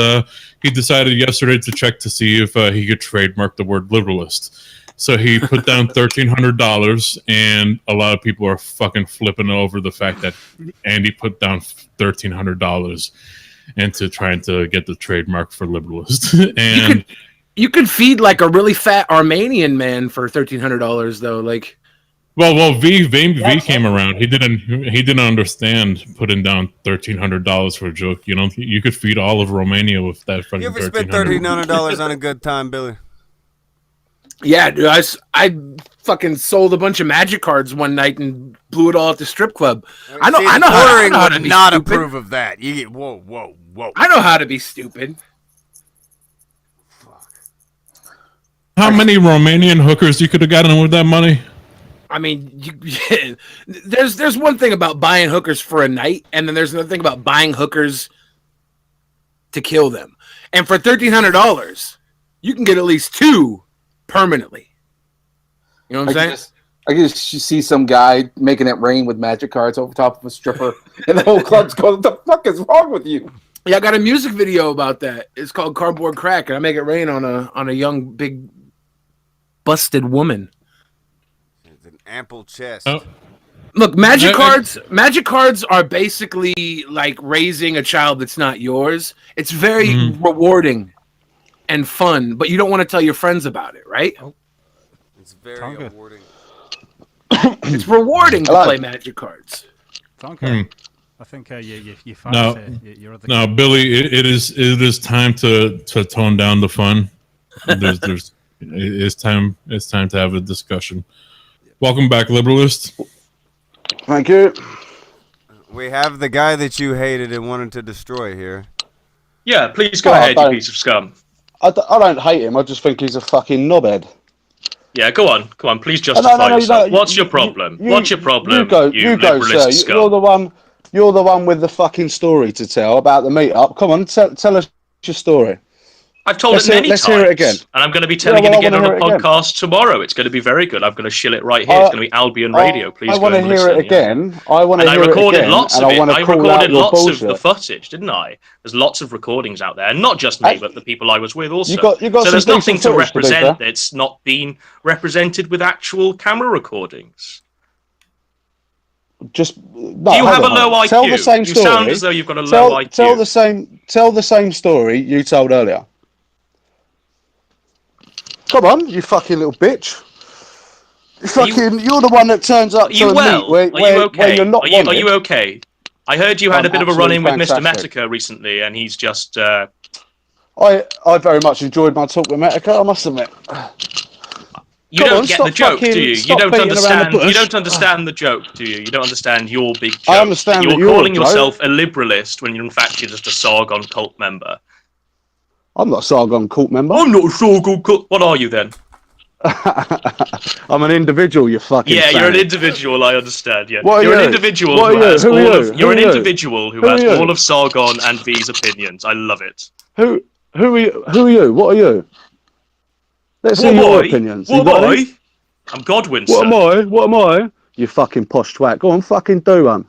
he decided yesterday to check to see if he could trademark the word liberalist. So he put down $1,300, and a lot of people are fucking flipping over the fact that Andy put down $1,300 into trying to get the trademark for liberalist. And you could feed like a really fat Armenian man for $1,300 though. Like, well, V came around. He didn't understand putting down $1,300 for a joke. You know, you could feed all of Romania with that fucking. You ever spent $1,300 on a good time, Billy? Yeah, dude. I fucking sold a bunch of magic cards one night and blew it all at the strip club. I know how to be not stupid. approve of that. You get whoa. I know how to be stupid. How many Romanian hookers you could have gotten with that money? I mean, there's one thing about buying hookers for a night, and then there's another thing about buying hookers to kill them. And for $1,300, you can get at least 2 permanently. You know what I'm saying? I can just see some guy making it rain with magic cards over top of a stripper, and the whole club's going, "What the fuck is wrong with you?" Yeah, I got a music video about that. It's called Cardboard Crack, and I make it rain on a young, big, busted woman. It's an ample chest. Oh. Look, magic cards are basically like raising a child that's not yours. It's very rewarding and fun, but you don't want to tell your friends about it, right? It's very rewarding. It's rewarding to play magic cards. Tonka, I think you find your other. No, Billy, it is time to tone down the fun. It's time to have a discussion. Welcome back, liberalist. Thank you. We have the guy that you hated and wanted to destroy here. Yeah, please go ahead, you piece of scum. I don't hate him. I just think he's a fucking knobhead. Yeah, go on. Please justify yourself. What's your problem? What's your problem? You go, sir. Scum? You're the one with the fucking story to tell about the meetup. Come on, tell us your story. I've told it many times. Let's hear it again. And I'm going to be telling it again on a podcast tomorrow. It's going to be very good. I'm going to shill it right here. It's going to be Albion Radio. Please go and listen. I want to hear it again. I recorded lots of it. I recorded lots of the footage, didn't I? There's lots of recordings out there. And not just me, but the people I was with also. You got so there's nothing to footage, represent that's not been represented with actual camera recordings. Do you have a low IQ? Tell the same story. You sound as though you've got a low IQ. Tell the same story you told earlier. Come on, you fucking little bitch. You're the one that turns up to a meet where you're not wanted. Are you okay? I heard you had a bit of a run-in with Mr. METOKUR recently, and he's just... I very much enjoyed my talk with METOKUR, I must admit. You don't get the joke, do you? You don't understand. You don't understand the joke, do you? You don't understand your big joke. I understand. You're calling yourself a liberalist when you're in fact you're just a Sargon cult member. I'm not a Sargon cult member. I'm not a Sargon cult. What are you then? I'm an individual. You fucking. Yeah, you're an individual. I understand. Yeah, you're an individual who has all of. You're an individual who has all of Sargon and V's opinions. I love it. Who are you? What are you? Let's see your opinions. What am I? I'm Godwinson. What am I? You fucking posh twat. Go on, fucking do one.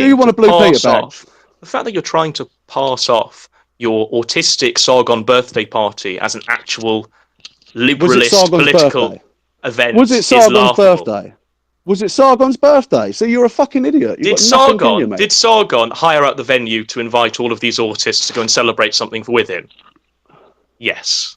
trying Do you want to a blue Peter pass bag? off the fact that you're trying to pass off your autistic Sargon birthday party as an actual liberalist Sargon's political birthday? event Was it is Sargon's laughable. birthday? Was it Sargon's birthday? So you're a fucking idiot. You've Did got nothing in you, Sargon mate. hire out the venue to invite all of these autists to go and celebrate something with him? Yes.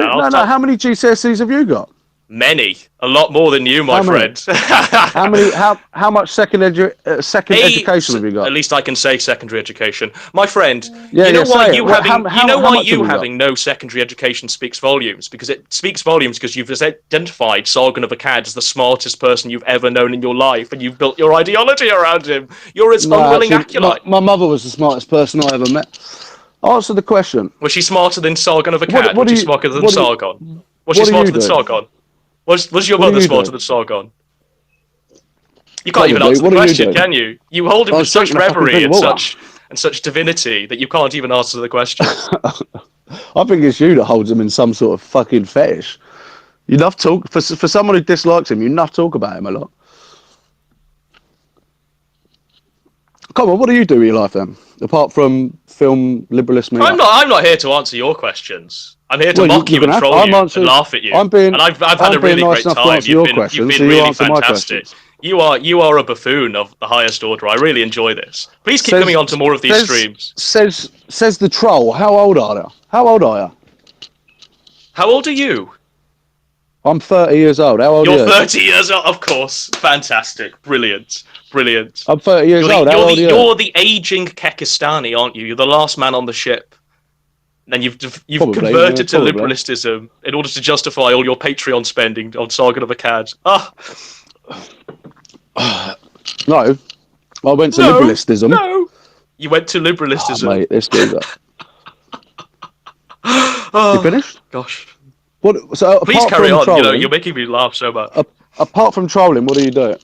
no. How many GCSEs have you got? Many, a lot more than you, my How many? friend. How much second education have you got? At least I can say secondary education, my friend. Yeah, you know yeah, why say you it. having How you know why much have you we got? having no secondary education speaks volumes, because it speaks volumes because you've identified Sargon of Akkad as the smartest person you've ever known in your life, and you've built your ideology around him. You're his unwilling acolyte. My mother was the smartest person I ever met. Answer the question. Was she smarter than Sargon of Akkad? What Was do she you- smarter than what do you- Sargon? Was what she do smarter you than do? Sargon? Was your What do mother you smarter do? than Sargon? You can't even Probably. answer the What do you question, do? can you? You hold him I with was such drinking a fucking reverie drink and of water. such divinity that you can't even answer the question. I think it's you that holds him in some sort of fucking fetish. You love talk for someone who dislikes him. You love talk about him a lot. Come on, what do you do with your life then? Apart from film liberalist media. I'm not here to answer your questions. I'm here to Well, mock you you're and gonna have- troll I'm you answering- and laugh at you. I'm being- and I've had I'm a really being nice great enough to time. answer your You've questions, been so you really answer my fantastic. questions. You are a buffoon of the highest order. I really enjoy this. Please keep Says- coming on to more of these says- streams. Says the troll. How old are you? How old are you? How old are you? I'm 30 years old. How old are You're you? 30 years old, of course. Fantastic. Brilliant. Brilliant. I'm 30 years You're the, old. How you're, old the, are you? you're the aging Kekistani, aren't you? You're the last man on the ship. And you've Probably, converted yeah, to probably. liberalistism in order to justify all your Patreon spending on Sargon of Akkad. Ah, No, I went to No, liberalistism. no. You went to liberalistism. Oh, mate, this geezer. Oh, You finished? Gosh. What? So Please apart carry from on. trolling, You're making me laugh so much. apart from trolling, what do you do?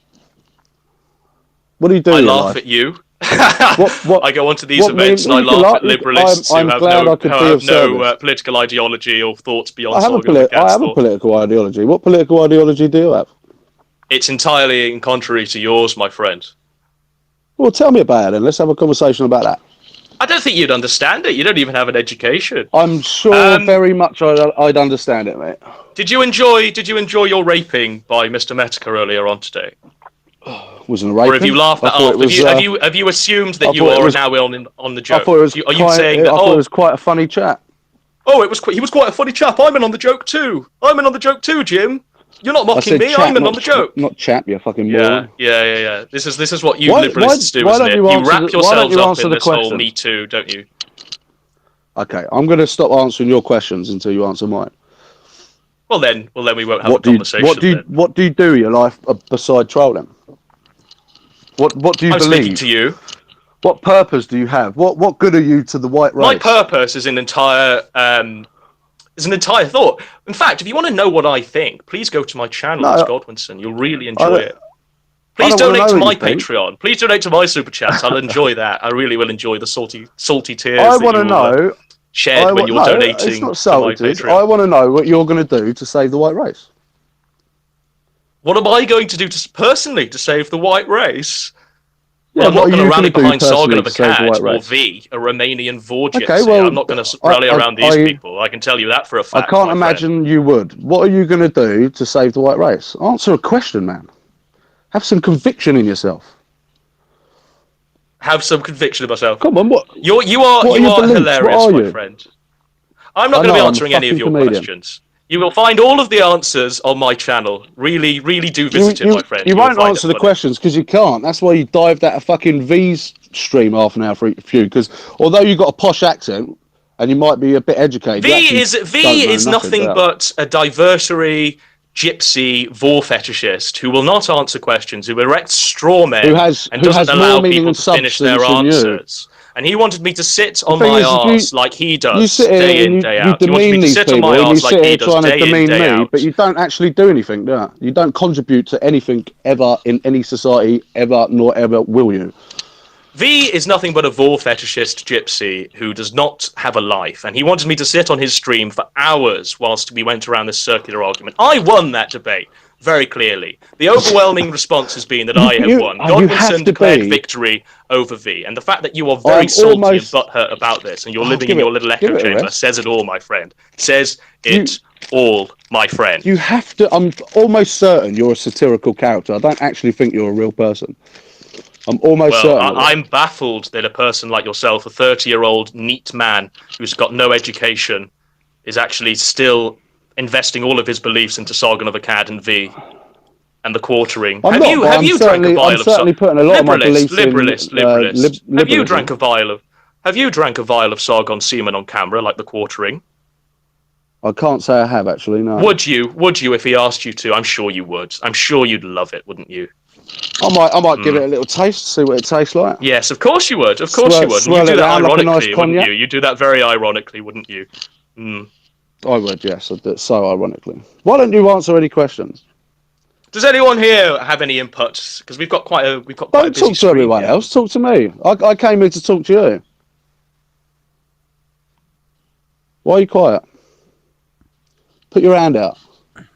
What do you do? I in your laugh life? at you. What? I go onto these what events mean- and I you can laugh laugh- at liberalists I'm who have glad no, I could who be have of no service. political ideology or thoughts beyond I have Sargon of I Akkad's have a thought. political ideology. What political ideology do you have? It's entirely in contrary to yours, my friend. Well, tell me about it then. Let's have a conversation about that. I don't think you'd understand it. You don't even have an education. I'm sure very much I'd understand it, mate. Did you enjoy your raping by Mr. Metokur earlier on today? Wasn't a rape. Or have you laughed that off? Have you assumed that you are now on the joke? I thought it was Are you saying I that? thought it Oh, was quite a funny chat. oh, he was quite a funny chap. I'm in on the joke too. I'm in on the joke too, Jim. You're not I mocking said me. chap, I'm in not on the joke. Not chap, you fucking Yeah, moron. yeah. This is what you Why- liberalists do, why isn't don't it? you You answer wrap why don't yourselves you up answer in the this whole question? Me Too, don't you? Okay, I'm going to stop answering your questions until you answer mine. Well then we won't have a conversation. What do you do in your life beside trolling? What do you I'm believe? speaking to you. What purpose do you have? What good are you to the white race? My purpose is an entire thought. In fact, if you want to know what I think, please go to my channel, No, it's Godwinson. You'll really I enjoy don't- it. I Please don't wanna donate to know my anything. Patreon. Please donate to my super chats. I'll enjoy that. I really will enjoy the salty tears. I that want to you will, know. shed when you're no, donating it's not to my salty. Patreon. I want to know what you're going to do to save the white race. What am I going to do personally to save the white race? Yeah, Well, I'm what not are going to you rally gonna do behind Sargon of personally to save the Akkad white or race? V, a Romanian Vorgypsy. Okay, well, I'm not going to rally around these people. I can tell you that for a fact. I can't my friend. imagine you would. What are you going to do to save the white race? Answer a question, man. Have some conviction in yourself. Have some conviction of myself. Come on, what? You are what are your beliefs? hilarious, What are my you? friend. I'm not I going to be know, I'm a answering any of fucking your comedian. questions. You will find all of the answers on my channel. Really do visit it, my friend. You will won't find answer it the funny. questions because you can't. That's why you dived at a fucking V's stream half an hour for you. Because although you've got a posh accent and you might be a bit educated, you actually V don't know is nothing, nothing do you? but a diversary gypsy vor fetishist who will not answer questions, who erects straw men, Who has doesn't allow more meaning people and to finish their substance than you. answers. And he wanted me to sit on thing my is, arse like he You does sit here day and in, day you out. He wanted me demean to these sit on people, my and you arse like sit he here does trying to day in, demean day me, out. but you don't actually do anything, do you? You don't contribute to anything ever in any society, ever, nor ever will you. V is nothing but a vor fetishist gypsy who does not have a life, and he wanted me to sit on his stream for hours whilst we went around this circular argument. I won that debate very clearly. The overwhelming response has been that I have won. you have Godwinson to declared be. victory over V, and the fact that you are very I'm salty almost- and butthurt about this, and you're Oh, living give in your it- little give echo it a chamber, rest. says it all, my friend. Says it all, my friend. You have to. I'm almost certain you're a satirical character. I don't actually think you're a real person. I'm almost Well, certain. of it. I'm baffled that a person like yourself, a 30-year-old neat man who's got no education, is actually still investing all of his beliefs into Sargon of Akkad and V and the quartering. I'm have not, you but have I'm you drank a certainly, vial I'm of certainly putting a lot of my beliefs liberalist? in Have you liberalism. drank a vial of Sargon semen on camera like the quartering? I can't say I have actually. No. Would you if he asked you to? I'm sure you would. I'm sure you'd love it, wouldn't you? I might give it a little taste, see what it tastes like. Yes, of course you would. Of course you would. And Swirl you do it that round like a ironically, nice wouldn't cognac. you? You do that very ironically, wouldn't you? Mm. I would, yes. I do, so ironically. Why don't you answer any questions? Does anyone here have any input? Because we've got quite a busy Don't talk to screen everyone here. else. Talk to me. I came here to talk to you. Why are you quiet? Put your hand out.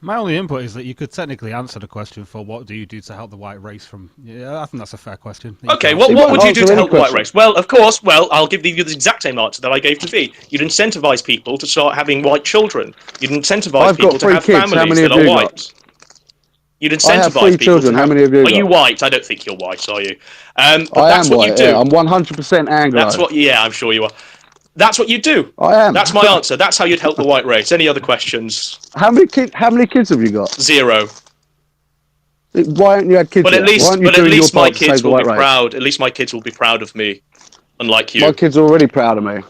My only input is that you could technically answer the question for what do you do to help the white race from... Yeah, I think that's a fair question. Okay, what would you do to help the white race? Well, of course, I'll give you the exact same answer that I gave to V. You'd incentivize people to start having white children. You'd incentivize people to have families that are white. You'd incentivize I have three people children. to have... How many have you got? Are you white? I don't think you're white, are you? But I that's am what white, you do. yeah. I'm 100% Anglo. That's what... Yeah, I'm sure you are. That's what you do. I am. That's my answer. That's how you'd help the white race. Any other questions? How many kids have you got? 0. Why haven't you had kids But at yet? Why aren't you least doing your my part to save kids the will white be race? proud. At least my kids will be proud of me, unlike you. My kids are already proud of me.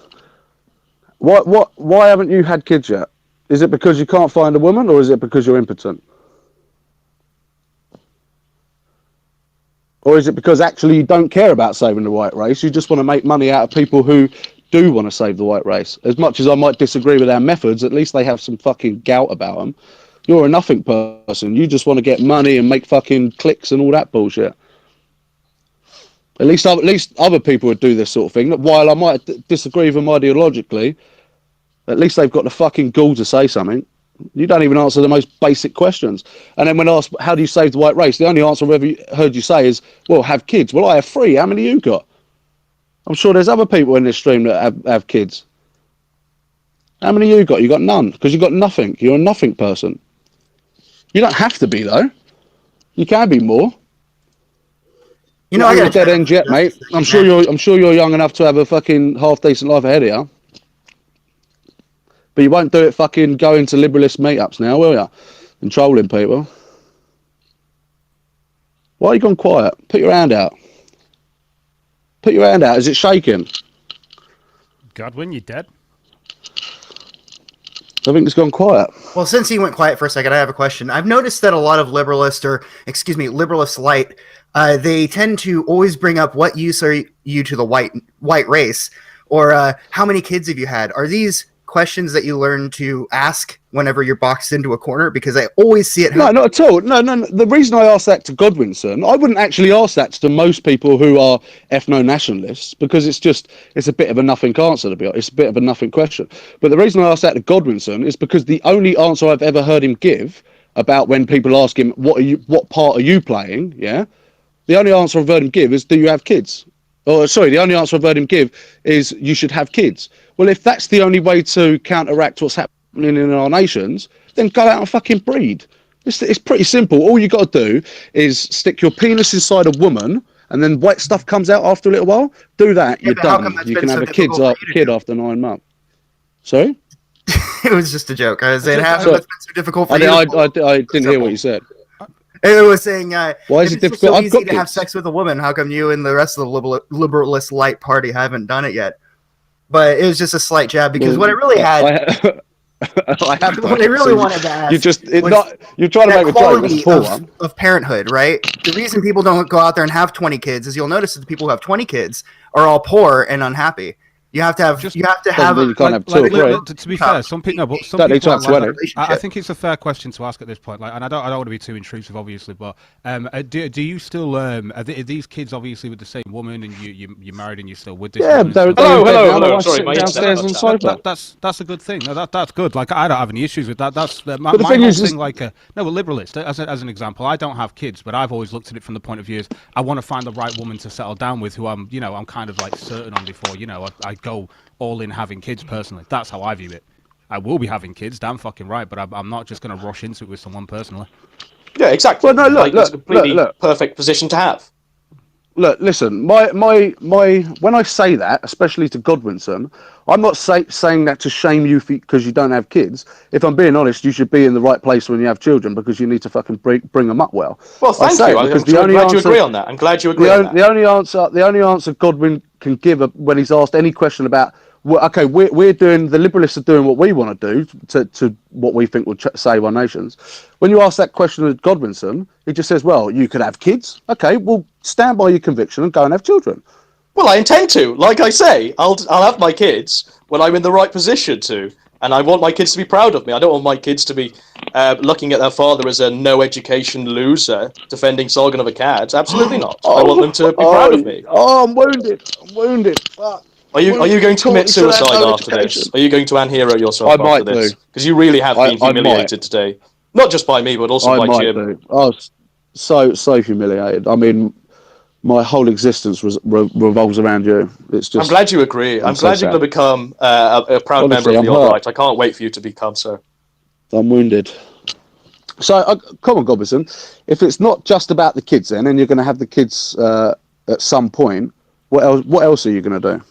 Why haven't you had kids yet? Is it because you can't find a woman, or is it because you're impotent? Or is it because actually you don't care about saving the white race? You just want to make money out of people who do want to save the white race. As much as I might disagree with our methods, at least they have some fucking gout about them. You're a nothing person. You just want to get money and make fucking clicks and all that bullshit. At least other people would do this sort of thing. While I might disagree with them ideologically, at least they've got the fucking gall to say something. You don't even answer the most basic questions. And then when asked, how do you save the white race? The only answer I've ever heard you say is, well, have kids. Well, I have 3. How many you got? I'm sure there's other people in this stream that have kids. How many you got? You got none, because you got nothing. You're a nothing person. You don't have to be, though. You can be more. You know, I got got a dead end yet, mate. I'm sure you're young enough to have a fucking half decent life ahead of you. But you won't do it fucking going to liberalist meetups now, will you? And trolling people. Why are you gone quiet? Put your hand out. Put your hand out. Is it shaking? Godwin, you dead? I think it's gone quiet. Well, since he went quiet for a second, I have a question. I've noticed that a lot of liberalist light, they tend to always bring up what use are you to the white race, or how many kids have you had? Are these questions that you learn to ask whenever you're boxed into a corner? Because I always see it happen. No, not at all. No. The reason I asked that to Godwinson, I wouldn't actually ask that to most people who are ethno-nationalists, because it's a bit of a nothing answer, to be honest. It's a bit of a nothing question. But the reason I asked that to Godwinson is because the only answer I've ever heard him give about when people ask him, what part are you playing? Yeah. The only answer I've heard him give is, do you have kids? The only answer I've heard him give is, you should have kids. Well, if that's the only way to counteract what's happening in our nations, then go out and fucking breed. It's pretty simple. All you got to do is stick your penis inside a woman, and then wet stuff comes out after a little while. Do that, you're done. You can have a kid after 9 months. Sorry? It was just a joke. I was saying, how come it's been so difficult for you? I didn't hear what you said. It was saying, why is it difficult? So easy to have sex with a woman. How come you and the rest of the liberalist light party haven't done it yet? But it was just a slight jab, because what I really had, what I really wanted to ask, you're trying to make a joke. That's poor one. Of parenthood, right? The reason people don't go out there and have 20 kids is, you'll notice that the people who have 20 kids are all poor and unhappy. You have to have. You can't have 2 or 3. To be fair, some people. No, but some Don't need people to have 20. I think it's a fair question to ask at this point. And I don't want to be too intrusive, obviously. But do you still are these kids obviously with the same woman, and you're married and you're still with this? Yeah. Woman Hello. Sorry, downstairs on the sofa. That's a good thing. No, that's good. Like, I don't have any issues with that. That's my the thing whole is, thing. Like, a liberalist, as an example. I don't have kids, but I've always looked at it from the point of view as, I want to find the right woman to settle down with, who I'm kind of like certain on before I go all in having kids. Personally, that's how I view it. I will be having kids, damn fucking right, but I'm not just going to rush into it with someone personally. Yeah, exactly. Well, no, it's a completely perfect position to have. look, listen. My. When I say that, especially to Godwinson, I'm not saying that to shame you because you don't have kids. If I'm being honest, you should be in the right place when you have children because you need to fucking bring them up well. Well, thank you. I'm glad you agree on that. I'm glad you agree on that. The only answer Godwin can give when he's asked any question about, well, okay, we're doing, the liberalists are doing what we want to do to what we think will save our nations. When you ask that question of Godwinson, he just says, well, you could have kids. Okay, well, stand by your conviction and go and have children. Well, I intend to. Like I say, I'll have my kids when I'm in the right position to, and I want my kids to be proud of me. I don't want my kids to be looking at their father as a no-education loser defending Sargon of Akkad. Absolutely not. I want them to be proud of me. Oh, I'm wounded. I'm wounded. Fuck. Are you going to commit suicide after this? Are you going to unhero yourself after this? Because you really have been humiliated today, not just by me, but also by Jim. Oh, so humiliated. I mean, my whole existence revolves around you. It's just. I'm glad you agree. I'm glad you're going to become a proud member of the alt-right. I can't wait for you to become so. I'm wounded. So, come on, Godwinson. If it's not just about the kids, then, and you're going to have the kids at some point, what else are you going to do?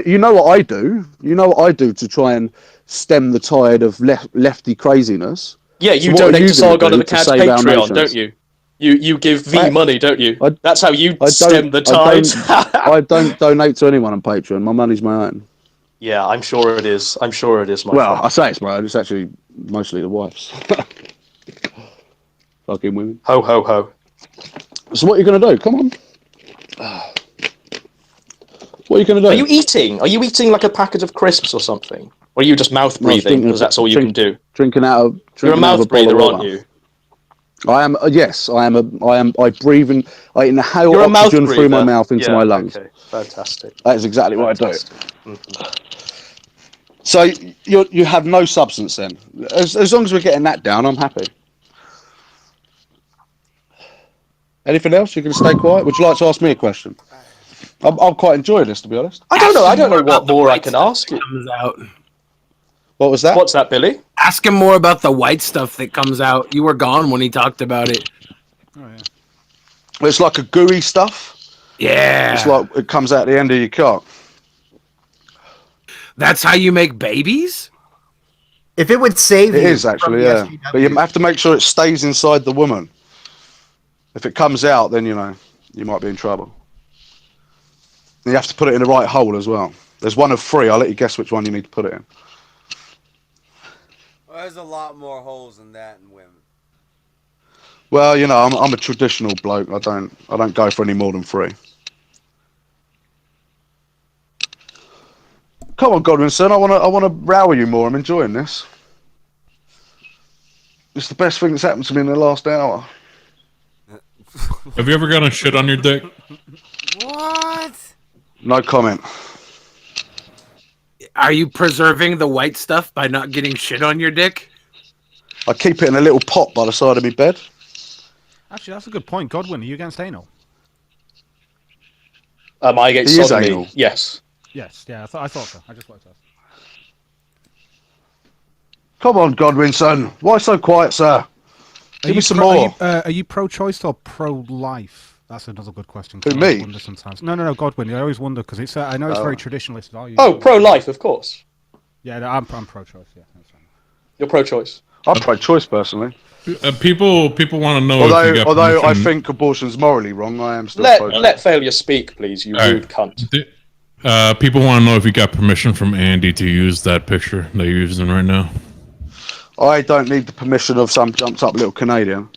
You know what I do. You know what I do to try and stem the tide of lefty craziness. Yeah, you donate to Sargon of Akkad's Patreon, don't you? You give V money, don't you? That's how you stem the tide. I don't donate to anyone on Patreon. My money's my own. Yeah, I'm sure it is. I'm sure it is, my Well, friend. I say it's my own. It's actually mostly the wife's. Fucking women. Ho, ho, ho. So what are you going to do? Come on. What are you going to do? Are you eating? Are you eating like a packet of crisps or something? Or are you just mouth breathing because that's all you can do? Drinking out of. You're a mouth breather, aren't you? I am. Yes, I am. I breathe and I inhale You're a mouth oxygen through my breather. mouth into my lungs. Okay, fantastic. That is exactly what I do. Mhm. So you have no substance then. As long as we're getting that down, I'm happy. Anything else? You can stay quiet. Would you like to ask me a question? I'm quite enjoying this, to be honest. I don't know. I don't know what more I can ask you. Comes out. What was that? What's that, Billy? Ask him more about the white stuff that comes out. You were gone when he talked about it. It's like a gooey stuff. Yeah. It's like it comes out the end of your cock. That's how you make babies? If it would save It you. is actually, from yeah. the But you have to make sure it stays inside the woman. If it comes out, then you might be in trouble. And you have to put it in the right hole as well. There's one of 3. I'll let you guess which one you need to put it in. Well, there's a lot more holes in that in women. Well, I'm a traditional bloke. I don't go for any more than 3. Come on, Godwinson. I wanna row you more. I'm enjoying this. It's the best thing that's happened to me in the last hour. Have you ever gotten shit on your dick? What? No comment. Are you preserving the white stuff by not getting shit on your dick? I keep it in a little pot by the side of my bed. Actually, that's a good point. Godwin, are you against anal? I get He is sodomy. anal. Yes. Yes, yeah, I thought so. I just wanted to ask. Come on, Godwinson. Why so quiet, sir? Give me some more. Are you pro-choice or pro-life? That's another good question. Who, I me? wonder sometimes. No, Godwin. I always wonder because it's. I know it's very traditionalist value. Oh, pro-life, of course. Yeah, no, I'm pro-choice. Yeah, that's right. You're pro-choice. I'm pro-choice personally. People want to know. if you got Although I permission. think abortion's morally wrong, I am still pro-choice. Let failure speak, please. You All right. rude cunt. People want to know if you got permission from Andy to use that picture that you're using right now. I don't need the permission of some jumped-up little Canadian.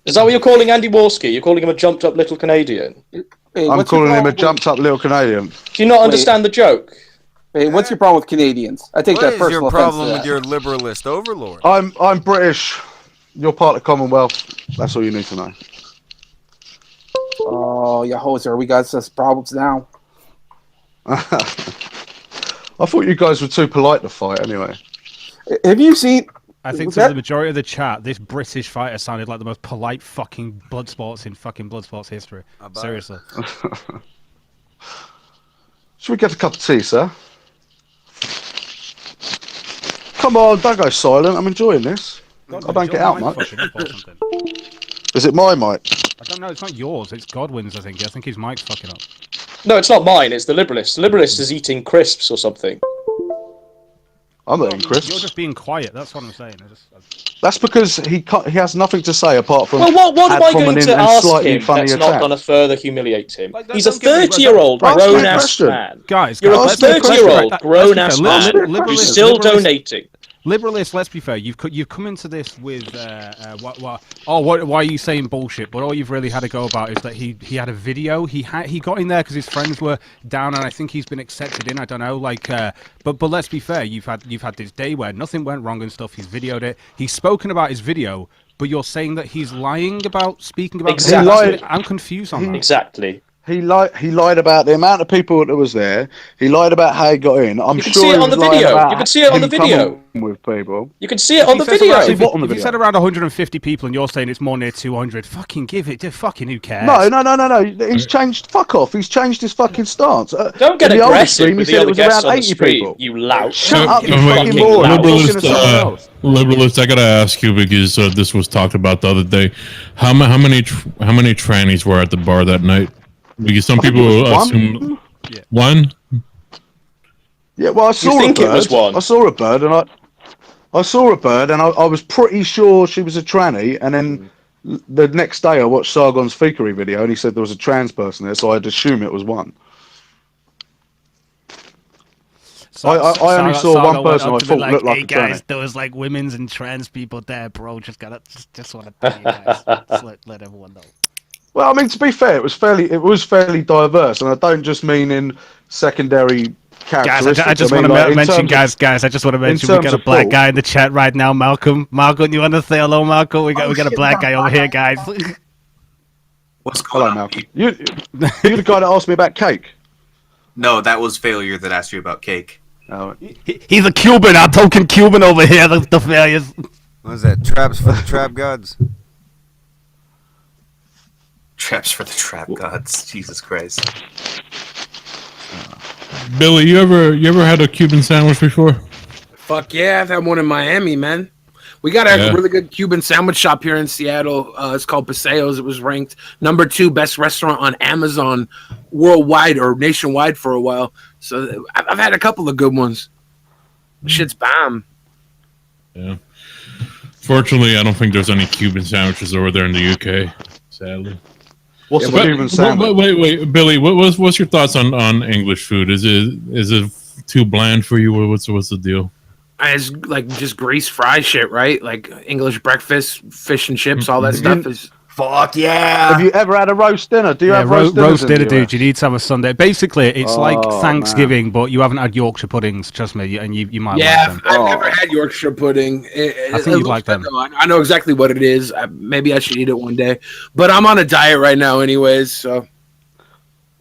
Is that what you're calling Andy Warski? You're calling him a jumped-up little Canadian? Hey, I'm what's your calling him a problem with- jumped-up little Canadian. Do you not understand the joke? Hey, what's your problem with Canadians? I take What that is personal your problem offense with to your liberalist overlord? I'm British. You're part of the Commonwealth. That's all you need to know. that. Oh, yeah, hoser, we got some problems now. I thought you guys were too polite to fight anyway. Have you seen... I think Was to that- the majority of the chat, this British fighter sounded like the most polite fucking blood sports in fucking blood sports history. Seriously. Should we get a cup of tea, sir? Come on, don't go silent. I'm enjoying this. I don't get out much. Is it my mic? I don't know. It's not yours. It's Godwin's. I think. I think his mic's fucking up. No, it's not mine. It's the Liberalist. The Liberalist is eating crisps or something. I'm not eating crisps. You're just being quiet. That's what I'm saying. That's because he has nothing to say apart from. Well, what am I going to ask him funny that's not attack. going to further humiliate him? Like, He's a don't get me- 30-year-old Ask me a grown-ass question. man. Guys, You're a let's be fair. 30-year-old Let's be grown-ass fair. man who's still donating. Liberalist, let's be fair. You've come into this with why are you saying bullshit? But all you've really had to go about is that he had a video. He got in there because his friends were down, and I think he's been accepted in. I don't know, but let's be fair. You've had this day where nothing went wrong and stuff. He's videoed it. He's spoken about his video, but you're saying that he's lying about speaking about. Exactly. I'm confused on that. Exactly. He lied about the amount of people that was there. He lied about how he got in. I'm You can sure see it he on was the lying video. about You can see it on the him coming video. with people. You can see it on the If he says video. around- What on the if he video? said around 150 people and you're saying it's more near 200, fucking give it to fucking who cares? No. He's changed. Fuck off. He's changed his fucking stance. Don't get in the older aggressive stream, he with the said it other was guests around on the 80 stream, people. you lout. Shut up, you Wait, fucking moron. I'm talking to someone else. Liberalist, I gotta ask you because this was talked about the other day. How many trannies were at the bar that night? Because some people assume one. Yeah, well, I saw a bird. I saw a bird, and I was pretty sure she was a tranny. And then the next day, I watched Sargon's Fakery video, and he said there was a trans person there, so I'd assume it was one. I only saw one person I thought looked like hey a guys, tranny. there was like women's and trans people there, bro. Just want to tell you guys. Just let everyone know. Well, I mean, to be fair, it was fairly diverse, and I don't just mean in secondary Guys, characteristics. I just mean, want to like, in mention, terms of- guys. I just want to in mention we terms got a of black Paul- guy in the chat right now, Malcolm. Malcolm, you want to say hello, Malcolm? We got a black guy over here, guys. What's going Hello, Malcolm. You're the guy that asked me about cake. No, that was Failure that asked you about cake. Oh. He's a Cuban, our token Cuban over here. The failures. What is that? Traps for the trap gods? Traps for the trap gods. Jesus Christ. Billy, you ever had a Cuban sandwich before? Fuck yeah, I've had one in Miami, man. We got a Yeah. really good Cuban sandwich shop here in Seattle. It's called Paseos. It was ranked #2 best restaurant on Amazon worldwide or nationwide for a while. So I've had a couple of good ones. Shit's bomb. Yeah. Fortunately, I don't think there's any Cuban sandwiches over there in the UK. Sadly. What's a Cuban sandwich? Wait, Billy. What's your thoughts on English food? Is it too bland for you? What's the deal? It's like just grease fry shit, right? Like English breakfast, fish and chips, all that stuff is. Fuck yeah! Have you ever had a roast dinner? Do you have roast roast dinners? dinner, in the dude. You need to have a Sunday. Basically, it's like Oh, Thanksgiving, but you haven't had Yorkshire puddings. Trust me, and you might Yeah, like them. I've never had Yorkshire pudding. I think you'd like them. I know exactly what it is. Maybe I should eat it one day. But I'm on a diet right now, anyways. So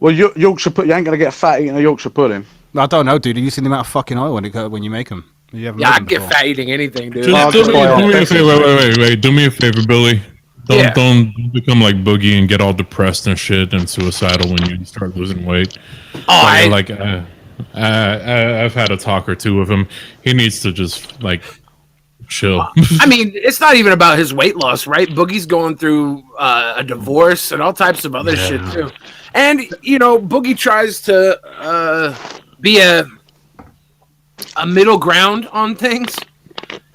Well, Yorkshire pudding. You ain't gonna get fat eating a Yorkshire pudding. I don't know, dude. Have you seen the amount of fucking oil when you make them? You haven't yeah, made I them get before. fat eating anything, dude. Just do me a favor. Wait. Do me a favor, Billy. Don't become like Boogie and get all depressed and shit and suicidal when you start losing weight. I've had a talk or two with him. He needs to just like chill. I mean, it's not even about his weight loss, right? Boogie's going through a divorce and all types of other shit too. And Boogie tries to be a middle ground on things.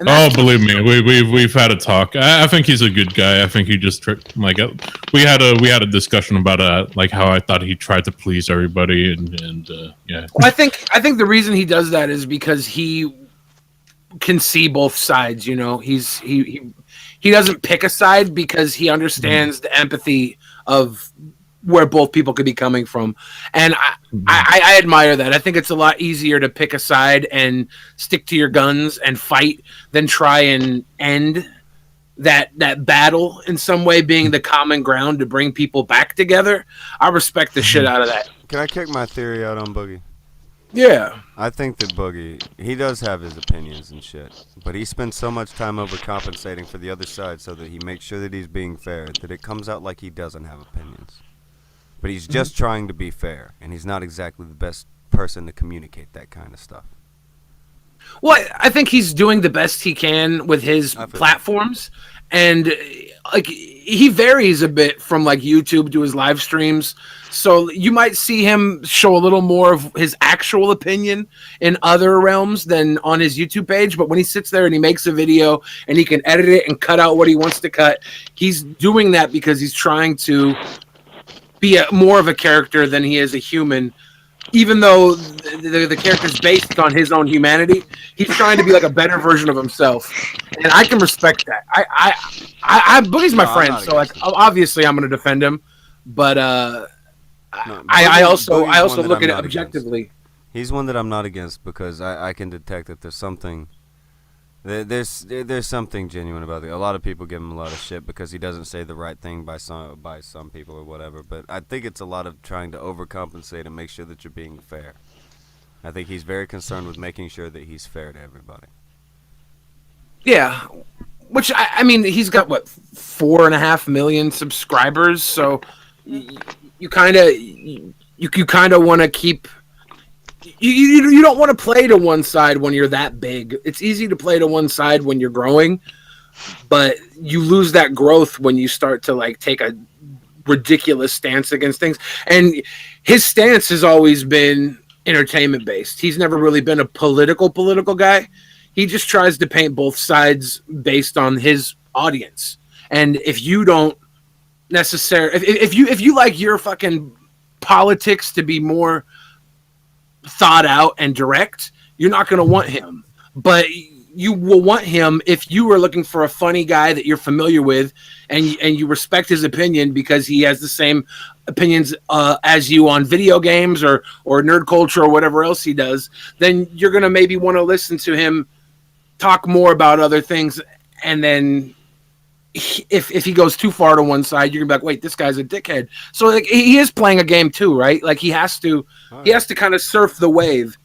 Oh, believe me, we've had a talk. I think he's a good guy. I think he just we had a discussion about like how I thought he tried to please everybody and yeah. Well, I think the reason he does that is because he can see both sides. He doesn't pick a side because he understands the empathy of where both people could be coming from, and I admire that. I think it's a lot easier to pick a side and stick to your guns and fight than try and end that battle in some way, being the common ground to bring people back together. I respect the shit out of that. Can I kick my theory out on Boogie? Yeah. I think that Boogie, he does have his opinions and shit, but he spends so much time overcompensating for the other side so that he makes sure that he's being fair, that it comes out like he doesn't have opinions. But he's just trying to be fair, and he's not exactly the best person to communicate that kind of stuff. Well, I think he's doing the best he can with his platforms, and like he varies a bit from like YouTube to his live streams. So you might see him show a little more of his actual opinion in other realms than on his YouTube page. But when he sits there and he makes a video and he can edit it and cut out what he wants to cut, he's doing that because he's trying to be more of a character than he is a human. Even though the character's based on his own humanity, he's trying to be like a better version of himself, and I can respect that. Boogie's my friend, so like obviously I'm going to defend him, but I also look at it objectively. Against. He's one that I'm not against because I can detect that there's something. There's something genuine about it. A lot of people give him a lot of shit because he doesn't say the right thing by some people or whatever. But I think it's a lot of trying to overcompensate and make sure that you're being fair. I think he's very concerned with making sure that he's fair to everybody. Yeah, which I mean, he's got what 4.5 million subscribers, so you kind of want to keep. You don't want to play to one side when you're that big. It's easy to play to one side when you're growing, but you lose that growth when you start to like take a ridiculous stance against things. And his stance has always been entertainment based. He's never really been a political guy. He just tries to paint both sides based on his audience. And if you don't necessarily, if you like your fucking politics to be more thought out and direct, you're not going to want him. But you will want him if you were looking for a funny guy that you're familiar with and you respect his opinion because he has the same opinions as you on video games or nerd culture or whatever else he does. Then you're going to maybe want to listen to him talk more about other things. And then if he goes too far to one side, you're gonna be like, wait, this guy's a dickhead. So like he is playing a game too, right? Like he has to kind of surf the wave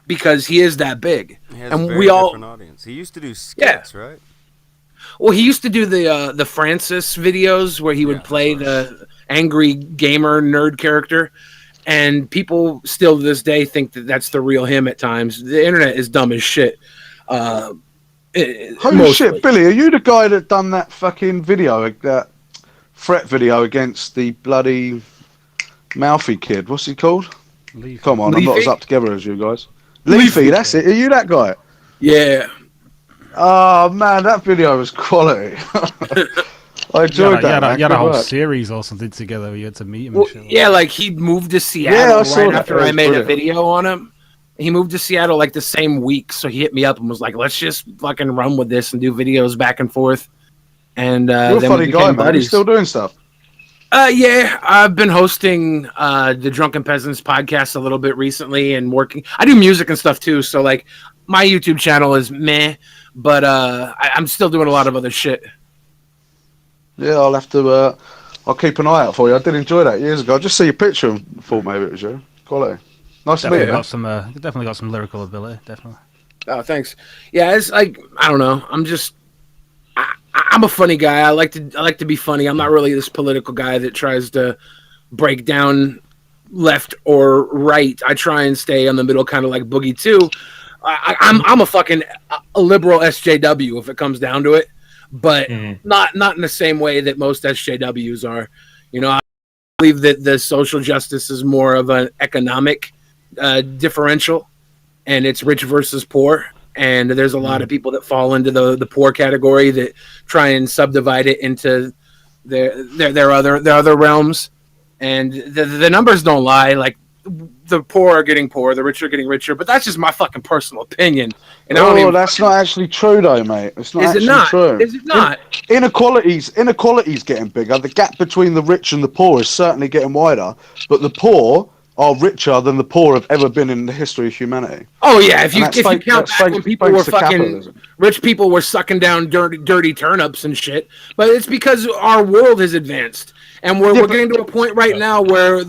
because he is that big. And we all different audience. He used to do skits, right? Well, he used to do the Francis videos where he would play the angry gamer nerd character, and people still to this day think that that's the real him at times. The internet is dumb as shit. Holy shit, Billy, are you the guy that done that fucking video, that threat video against the bloody mouthy kid? What's he called? Leafy. Come on, I'm not as up together as you guys. Leafy, Leafy, that's it. Are you that guy? Yeah. Oh man, that video was quality. I enjoyed that. You had a whole series or something together where you had to meet him. Well, yeah, like he moved to Seattle right after I made a video on him. He moved to Seattle like the same week, so he hit me up and was like, "Let's just fucking run with this and do videos back and forth." And you're a funny guy, man. You still doing stuff? Yeah, I've been hosting the Drunken Peasants podcast a little bit recently and working. I do music and stuff too, so like my YouTube channel is meh, but I'm still doing a lot of other shit. Yeah, I'll have to. I'll keep an eye out for you. I did enjoy that years ago. I just see your picture and thought maybe it was you. Quality. Nice to meet you. Definitely got some lyrical ability. Definitely. Oh, thanks. Yeah, it's like I don't know. I'm a funny guy. I like to be funny. I'm not really this political guy that tries to break down left or right. I try and stay in the middle, kind of like Boogie too. I'm a fucking a liberal SJW if it comes down to it, but not in the same way that most SJWs are. You know, I believe that the social justice is more of an economic differential, and it's rich versus poor. And there's a lot of people that fall into the poor category that try and subdivide it into their other realms. And the numbers don't lie. Like the poor are getting poorer, the rich are getting richer. But that's just my fucking personal opinion. And that's not actually true, though, mate. It's not true. Is it not? Inequality's getting bigger. The gap between the rich and the poor is certainly getting wider. But the poor are richer than the poor have ever been in the history of humanity. Oh yeah, if you count back when people were fucking rich, people were sucking down dirty turnips and shit. But it's because our world has advanced, and we're getting to a point right now where whoa.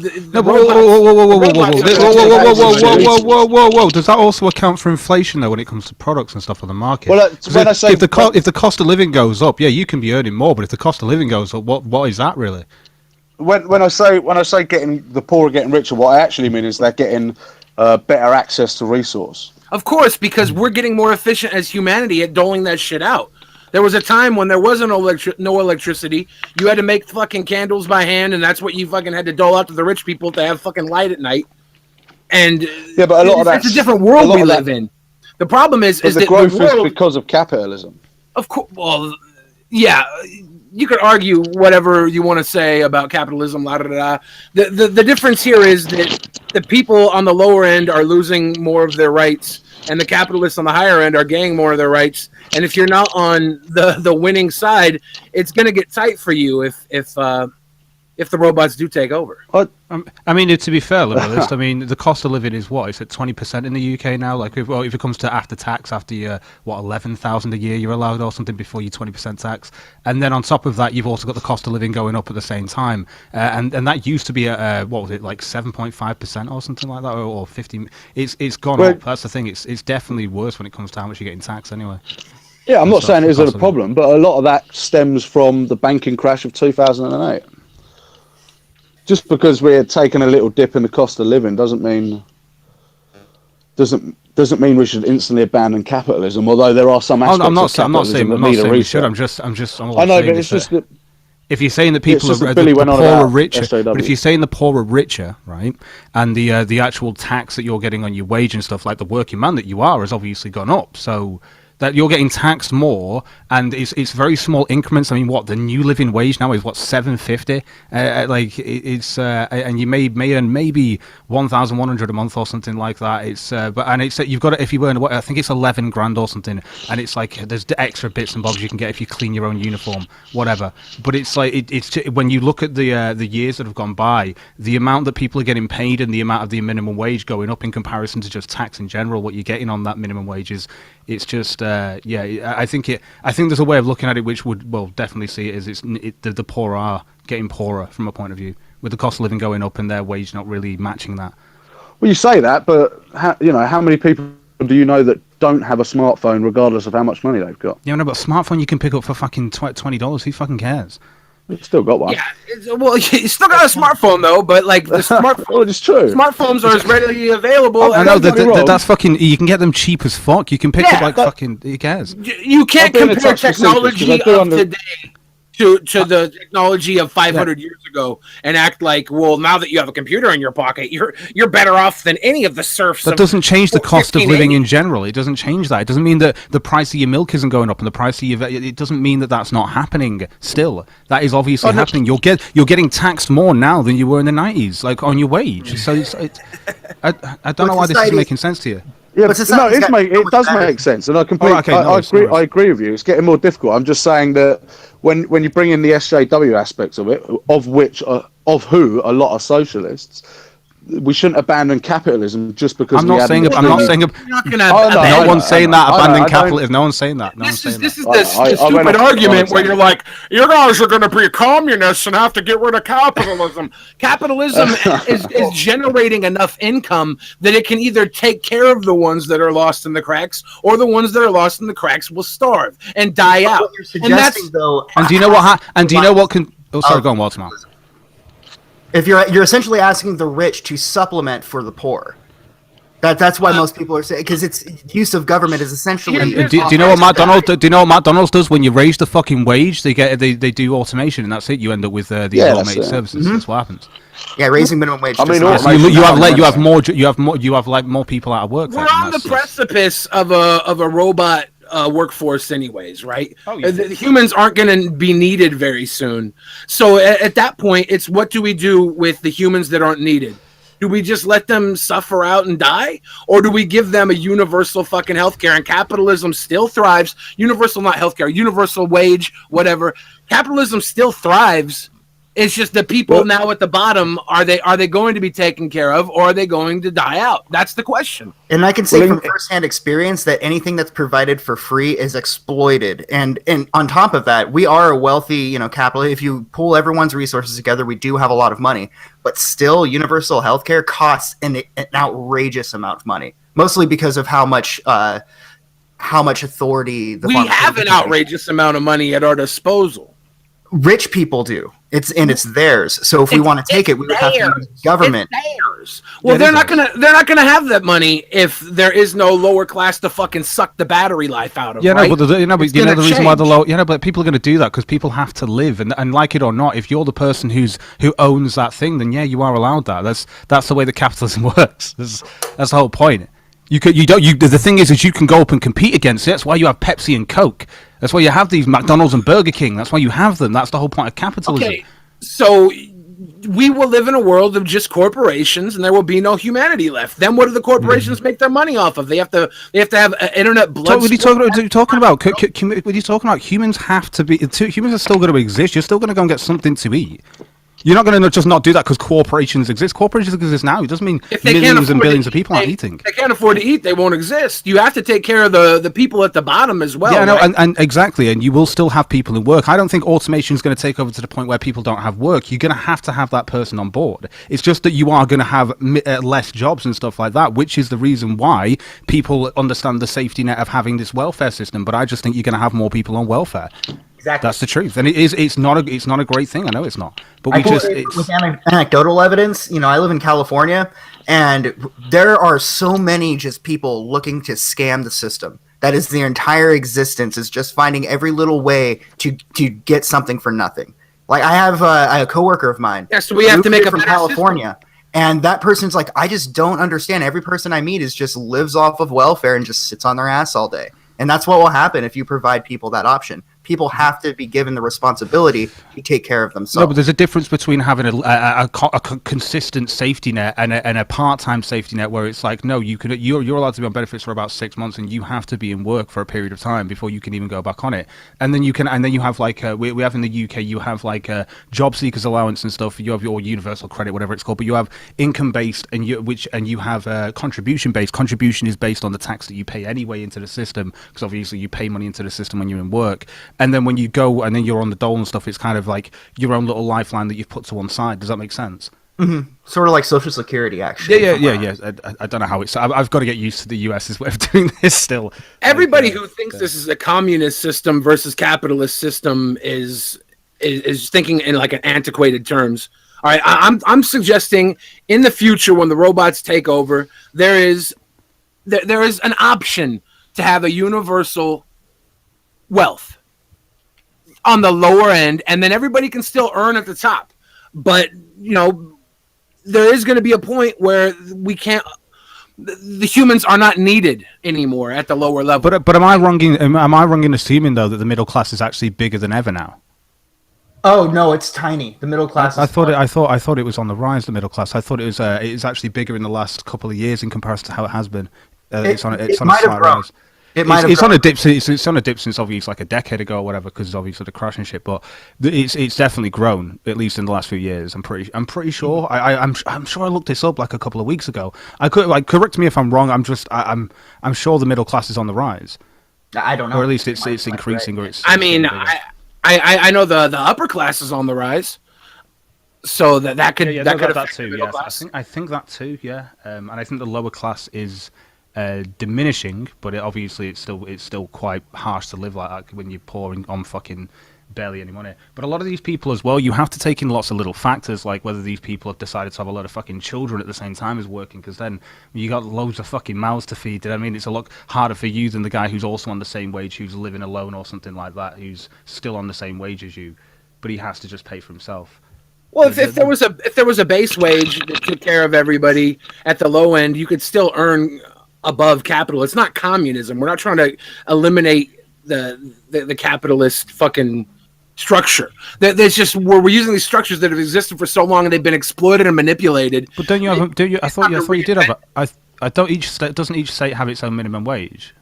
Does that also account for inflation though when it comes to products and stuff on the market? Well, when I say if the cost of living goes up, yeah, you can be earning more. But if the cost of living goes up, what is that really? When I say getting the poor are getting richer, what I actually mean is they're getting better access to resource. Of course, because we're getting more efficient as humanity at doling that shit out. There was a time when there wasn't no electricity. You had to make fucking candles by hand, and that's what you fucking had to dole out to the rich people to have fucking light at night. And yeah, but a lot of it's a different world we live in. The problem is the that growth the world, is because of capitalism. of course, well, yeah, you could argue whatever you want to say about capitalism, la da da. The difference here is that the people on the lower end are losing more of their rights, and the capitalists on the higher end are gaining more of their rights. And if you're not on the winning side, it's going to get tight for you if the robots do take over. I mean, to be fair, Liberalist, I mean, the cost of living is what? Is it 20% in the UK now? Like, if it comes to after tax, after your, 11,000 a year you're allowed or something before your 20% tax. And then on top of that, you've also got the cost of living going up at the same time. And that used to be at, what was it, like 7.5% or something like that, or 50. It's gone up. That's the thing. It's definitely worse when it comes to how much you're getting taxed anyway. Yeah, I'm not saying it isn't a problem, but a lot of that stems from the banking crash of 2008. Just because we're taking a little dip in the cost of living doesn't mean we should instantly abandon capitalism. Although there are some aspects of capitalism that need a reset. We should. I know, but it's just that if you're saying that people are the poor are richer, but if you're saying the poor are richer, right, and the actual tax that you're getting on your wage and stuff, like the working man that you are, has obviously gone up. So that you're getting taxed more, and it's very small increments. I mean, what the new living wage now is what, $7.50? And you may earn maybe $1,100 a month or something like that. It's you've got it if you earn, I think it's 11 grand or something, and it's like there's extra bits and bobs you can get if you clean your own uniform, whatever. But it's like it's when you look at the years that have gone by, the amount that people are getting paid and the amount of the minimum wage going up in comparison to just tax in general, what you're getting on that minimum wage is. It's just, I think there's a way of looking at it which would, well, definitely see it as the poor are getting poorer from a point of view, with the cost of living going up and their wage not really matching that. Well, you say that, but how many people do you know that don't have a smartphone regardless of how much money they've got? Yeah, no, but a smartphone you can pick up for fucking $20. Who fucking cares? You've still got one. Yeah, well, you still got a smartphone though, but like the smartphone, it's true. Smartphones are as readily available. I know that's fucking. You can get them cheap as fuck. You can pick up like fucking. Who cares? You can't compare technology of today to the technology of 500 years ago and act like, well, now that you have a computer in your pocket, you're better off than any of the serfs. That doesn't change the cost of living in general. It doesn't change that. It doesn't mean that the price of your milk isn't going up and the price of your. It doesn't mean that that's not happening. Still, that is obviously happening. You're getting taxed more now than you were in the 90s, like on your wage. So I don't know why this is making sense to you. Yeah, no, it does make sense, and I completely I agree with you. It's getting more difficult. I'm just saying that when you bring in the SJW aspects of it, of who a lot are socialists, we shouldn't abandon capitalism just because I'm not saying. No one's saying that. Abandon capitalism. No one's saying that. This is the stupid argument where you're like, you guys are going to be communists and have to get rid of capitalism. Capitalism is generating enough income that it can either take care of the ones that are lost in the cracks, or the ones that are lost in the cracks will starve and die out. And that's though. And do you know what? And do you know what can? Oh, sorry, go on, Walter. If you're essentially asking the rich to supplement for the poor, that's why most people are saying, because its use of government is essentially. Do you know what McDonald's? Do you know what McDonald's does when you raise the fucking wage? They do automation, and that's it. You end up with the automated services. That's what happens. Yeah, raising minimum wage. I mean, you have more people out of work. We're on the precipice of a robot workforce anyways, right? The humans aren't going to be needed very soon. So at that point, it's what do we do with the humans that aren't needed? Do we just let them suffer out and die? Or do we give them a universal fucking healthcare? And capitalism still thrives. Universal, not healthcare, universal wage, whatever. Capitalism still thrives. It's just the people now at the bottom, are they going to be taken care of, or are they going to die out? That's the question. And I can say from firsthand experience that anything that's provided for free is exploited. And on top of that, we are a wealthy, capital. If you pull everyone's resources together, we do have a lot of money. But still, universal healthcare costs an outrageous amount of money, mostly because of how much authority we have an outrageous amount of money at our disposal. Rich people do. It's theirs. So if we want to take it, we would have to use government. Theirs. Well, they're not gonna have that money if there is no lower class to fucking suck the battery life out of. Yeah, right? no, but you know the reason why the change. low, but people are going to do that because people have to live, and like it or not, if you're the person who owns that thing, then yeah, you are allowed that. That's the way that capitalism works. That's the whole point. The thing is you can go up and compete against it. That's why you have Pepsi and Coke. That's why you have these McDonald's and Burger King. That's why you have them. That's the whole point of capitalism. Okay, so we will live in a world of just corporations, and there will be no humanity left. Then what do the corporations make their money off of? They have to have an internet blood. What are you talking about? What are you talking about? Humans have to be. Humans are still going to exist. You're still going to go and get something to eat. You're not going to just not do that because corporations exist. Corporations exist now. It doesn't mean millions and billions of people aren't eating. They can't afford to eat. They won't exist. You have to take care of the people at the bottom as well. Yeah, no, right? and exactly. And you will still have people in work. I don't think automation is going to take over to the point where people don't have work. You're going to have that person on board. It's just that you are going to have less jobs and stuff like that, which is the reason why people understand the safety net of having this welfare system. But I just think you're going to have more people on welfare. Exactly. That's the truth, and it's not a great thing. I know it's not, but with anecdotal evidence. You know, I live in California, and there are so many just people looking to scam the system. That is their entire existence, is just finding every little way to get something for nothing. Like I have a coworker of mine. Yeah, so we have to make from California. And that person's like, I just don't understand. Every person I meet just lives off of welfare and just sits on their ass all day. And that's what will happen if you provide people that option. People have to be given the responsibility to take care of themselves. No, but there's a difference between having a consistent safety net and a part-time safety net where it's like, no, you're allowed to be on benefits for about 6 months and you have to be in work for a period of time before you can even go back on it. And then you have like we have in the UK, you have like a job seekers allowance and stuff. You have your universal credit, whatever it's called, but you have income-based and you have contribution-based. Contribution is based on the tax that you pay anyway into the system, because obviously you pay money into the system when you're in work. And then when you go and then you're on the dole and stuff, it's kind of like your own little lifeline that you've put to one side. Does that make sense? Mm-hmm. Sort of like Social Security, actually. Yeah. I don't know how it's. I've got to get used to the US's way of doing this still. Everybody who thinks this is a communist system versus capitalist system is thinking in like an antiquated terms. All right, I'm suggesting in the future when the robots take over, there is an option to have a universal wealth on the lower end, and then everybody can still earn at the top. But there is going to be a point where we can't. The humans are not needed anymore at the lower level. But am I wrong in assuming though that the middle class is actually bigger than ever now? Oh no, it's tiny. The middle class. I thought it was on the rise. The middle class. I thought it was actually bigger in the last couple of years in comparison to how it has been. It's on a slight rise. It's on a dip. It's on a dip since obviously like a decade ago or whatever, because obviously the crash and shit. But it's definitely grown, at least in the last few years. I'm pretty sure. I'm sure I looked this up like a couple of weeks ago. I could correct me if I'm wrong. I'm sure the middle class is on the rise. I don't know. Or at least it's increasing. Or it's. I mean, I know the upper class is on the rise. So that could that too. Yes, I think that too. Yeah, and I think the lower class is diminishing, but obviously it's still quite harsh to live like that when you're pouring on fucking barely any money. But a lot of these people as well, you have to take in lots of little factors, like whether these people have decided to have a lot of fucking children at the same time as working, because then you got loads of fucking mouths to feed. I mean, it's a lot harder for you than the guy who's also on the same wage, who's living alone or something like that, who's still on the same wage as you, but he has to just pay for himself. Well, if there was a base wage that took care of everybody at the low end, you could still earn above capital. It's not communism. We're not trying to eliminate the capitalist fucking structure. There's just we're using these structures that have existed for so long and they've been exploited and manipulated. But don't you have? Do you? I thought you did have. I don't. Doesn't each state have its own minimum wage?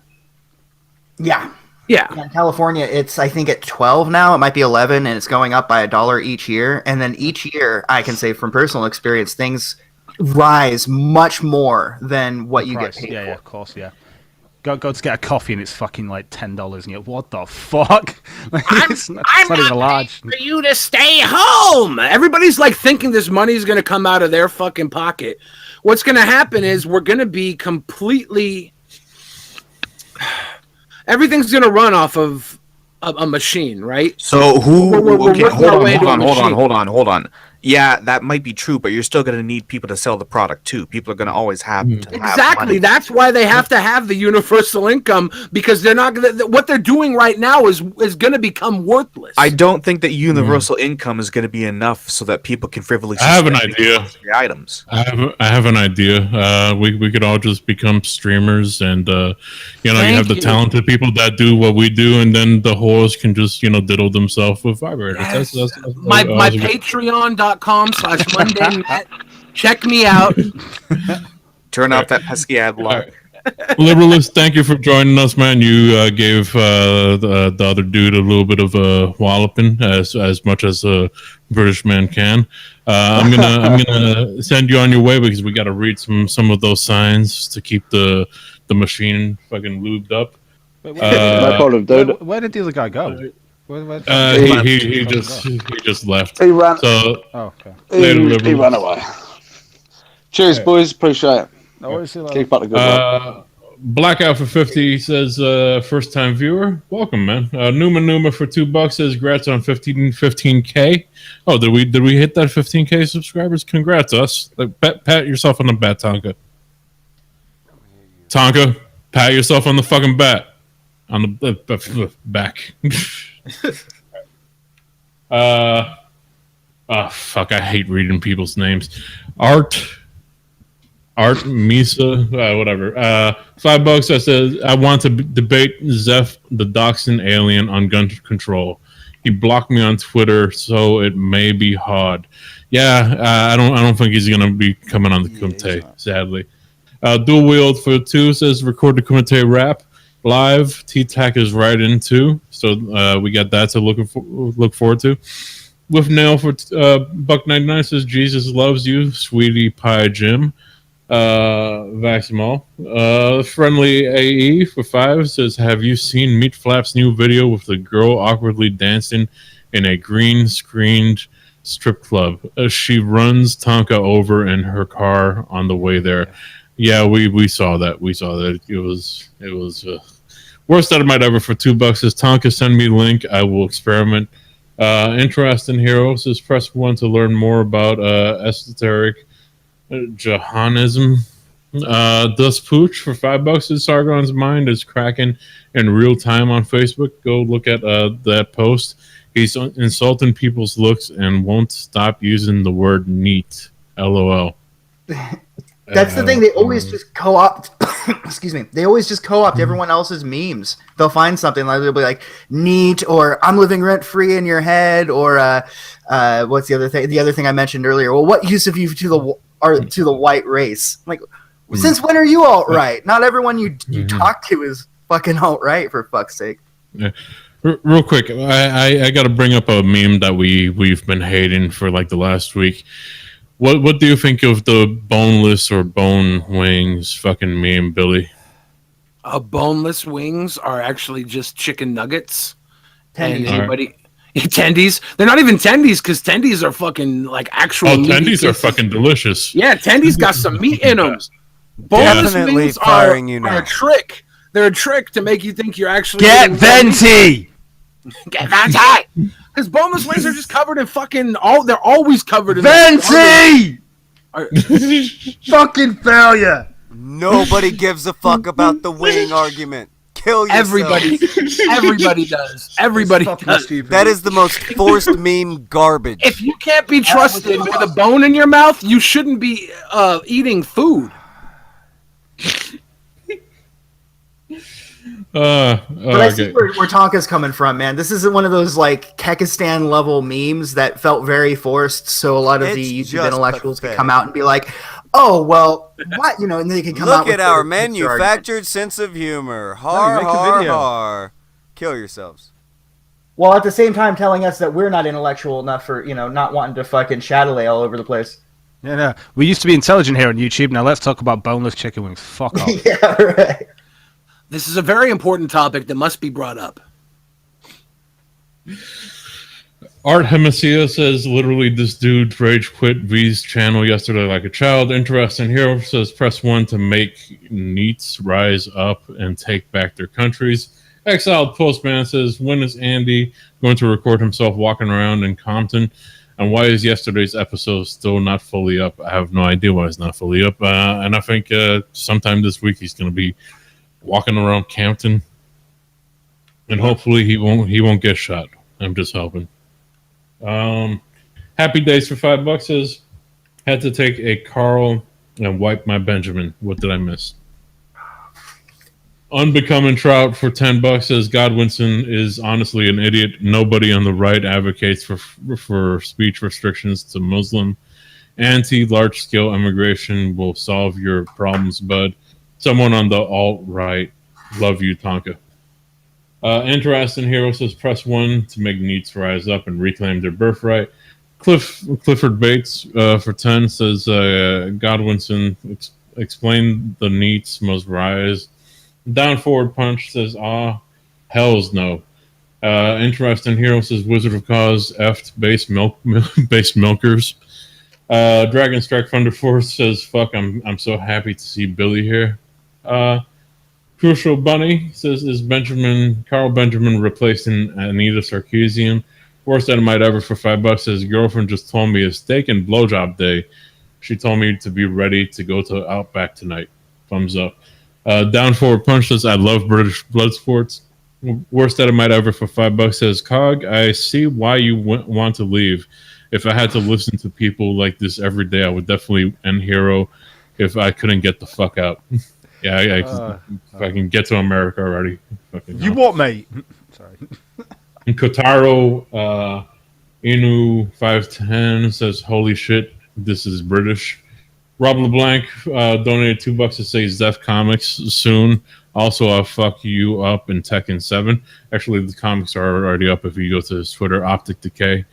Yeah. Yeah. In California, it's I think at 12 now. It might be 11, and it's going up by $1 each year. And then each year, I can say from personal experience, things rise much more than what you get paid for. Yeah, of course, yeah. Go to get a coffee and it's fucking like $10, and you're what the fuck? It's not even large. For you to stay home. Everybody's like thinking this money is going to come out of their fucking pocket. What's going to happen is we're going to be completely. Everything's going to run off of a machine, right? So who? We're Okay, working our way into a machine. hold on. Yeah, that might be true, but you're still going to need people to sell the product too. People are going to always have to have Exactly. money. That's why they have to have the universal income, because they're not gonna. What they're doing right now is going to become worthless. I don't think that universal income is going to be enough so that people can frivolously. I have an spend idea. luxury items. I have an idea. We could all just become streamers, and you Thank have the you. talented people that do what we do, and then the whores can just diddle themselves with vibrators. Yes. That's my that's a good- Patreon.com/MundaneMet. Check me out. Turn off that pesky ad block. Liberalist, thank you for joining us, man. You gave the other dude a little bit of a walloping, as much as a British man can. I'm gonna send you on your way, because we got to read some of those signs to keep the machine fucking lubed up. No problem, dude. Where did the other guy go? He just left. He ran. So okay. He ran away. Cheers, boys. Appreciate it. Keep up the good work. Blackout for 50 says first time viewer. Welcome, man. Numa for $2 says congrats on 15K. Oh, did we hit that 15K subscribers? Congrats us. Pat yourself on the bat, Tonka. Tonka, pat yourself on the fucking bat. On the back. Fuck, I hate reading people's names. Art Misa, whatever. $5 that says, I want to debate Zeph the Dachshund alien on gun control. He blocked me on Twitter, so it may be hard. Yeah, I don't think he's gonna be coming on the Kumite, sadly. Dual Wield for 2 says record the Kumite rap live. T-Tac is right in too, so we got that to look forward to. With Nail for $1.99 says Jesus loves you, sweetie pie Jim. Vaximal. Friendly AE for 5 says, have you seen Meat Flap's new video with the girl awkwardly dancing in a green screened strip club? She runs Tonka over in her car on the way there. Yeah, we saw that. We saw that. It was worst item ever for $2 says, Tonka, send me link. I will experiment. Interest in Heroes says, press 1 to learn more about esoteric Johannism. Dust Pooch for $5 says, Sargon's mind is cracking in real time on Facebook. Go look at that post. He's insulting people's looks and won't stop using the word neat. LOL. That's the thing. They always just co-opt. Excuse me. They always just co-opt everyone else's memes. They'll find something like they'll be like neat, or I'm living rent free in your head, or what's the other thing? The other thing I mentioned earlier. Well, what use have you to the white race? I'm like, since when are you alt-right? Not everyone you talk to is fucking alt-right, for fuck's sake. Yeah. Real quick, I got to bring up a meme that we've been hating for like the last week. What do you think of the boneless or bone wings fucking meme, Billy? Boneless wings are actually just chicken nuggets. Tendies. And tendies. They're not even tendies, because tendies are fucking like actual. Oh, tendies are fucking delicious. Yeah, tendies got some meat in them. Boneless Definitely wings firing you now. are a trick. They're a trick to make you think you're actually Get eating venti! Get venti! Because boneless wings are just covered in fucking they're always covered in Venti! Fucking failure! Nobody gives a fuck about the wing argument. Kill yourself. Everybody does. Everybody does. That is the most forced meme garbage. If you can't be trusted with a bone in your mouth, you shouldn't be eating food. But I see where Tonka's coming from, man. This isn't one of those like Kekistan level memes that felt very forced. So a lot of the YouTube intellectuals can come out and be like, "Oh, well, what?" And they can come out. Look at our manufactured sense of humor. Har. Kill yourselves. While at the same time telling us that we're not intellectual enough for not wanting to fucking Shadowlay all over the place. Yeah, no. We used to be intelligent here on YouTube. Now let's talk about boneless chicken wings. Fuck off. Yeah, right. This is a very important topic that must be brought up. Art Hemicia says, literally, this dude rage quit V's channel yesterday like a child. Interesting hero says, press 1 to make NEETs rise up and take back their countries. Exiled Postman says, when is Andy going to record himself walking around in Compton? And why is yesterday's episode still not fully up? I have no idea why it's not fully up. And I think sometime this week he's going to be walking around Campton. And hopefully he won't get shot. I'm just hoping. Happy Days for $5 says, had to take a Carl and wipe my Benjamin. What did I miss? Unbecoming Trout for $10 says Godwinson is honestly an idiot. Nobody on the right advocates for speech restrictions to Muslim. Anti-large-scale immigration will solve your problems, bud. Someone on the alt-right. Love you, Tonka. Interesting Hero says press 1 to make needs rise up and reclaim their birthright. Clifford Bates for 10 says Godwinson explain the needs must rise. Down Forward Punch says, hells no. Interesting Hero says, Wizard of Cause, F'd base milkers. Dragon Strike Thunder Force says, fuck, I'm so happy to see Billy here. Crucial Bunny says, is Carl Benjamin replacing Anita Sarkeesian? Worst Dynamite ever for $5 says, girlfriend just told me it's steak and blowjob day. She told me to be ready to go to Outback tonight. Thumbs up. Down Forward Punch says, I love British blood sports. Worst Dynamite ever for $5 says, Cog, I see why you want to leave. If I had to listen to people like this every day, I would definitely end Hero if I couldn't get the fuck out. Yeah, if I can get to America already. You what, mate? Sorry. And Kotaro Inu 510 says, holy shit, this is British. Rob LeBlanc donated $2 to say Zeph Comics soon. Also, I'll fuck you up in Tekken 7. Actually, the comics are already up if you go to his Twitter, Optic Decay.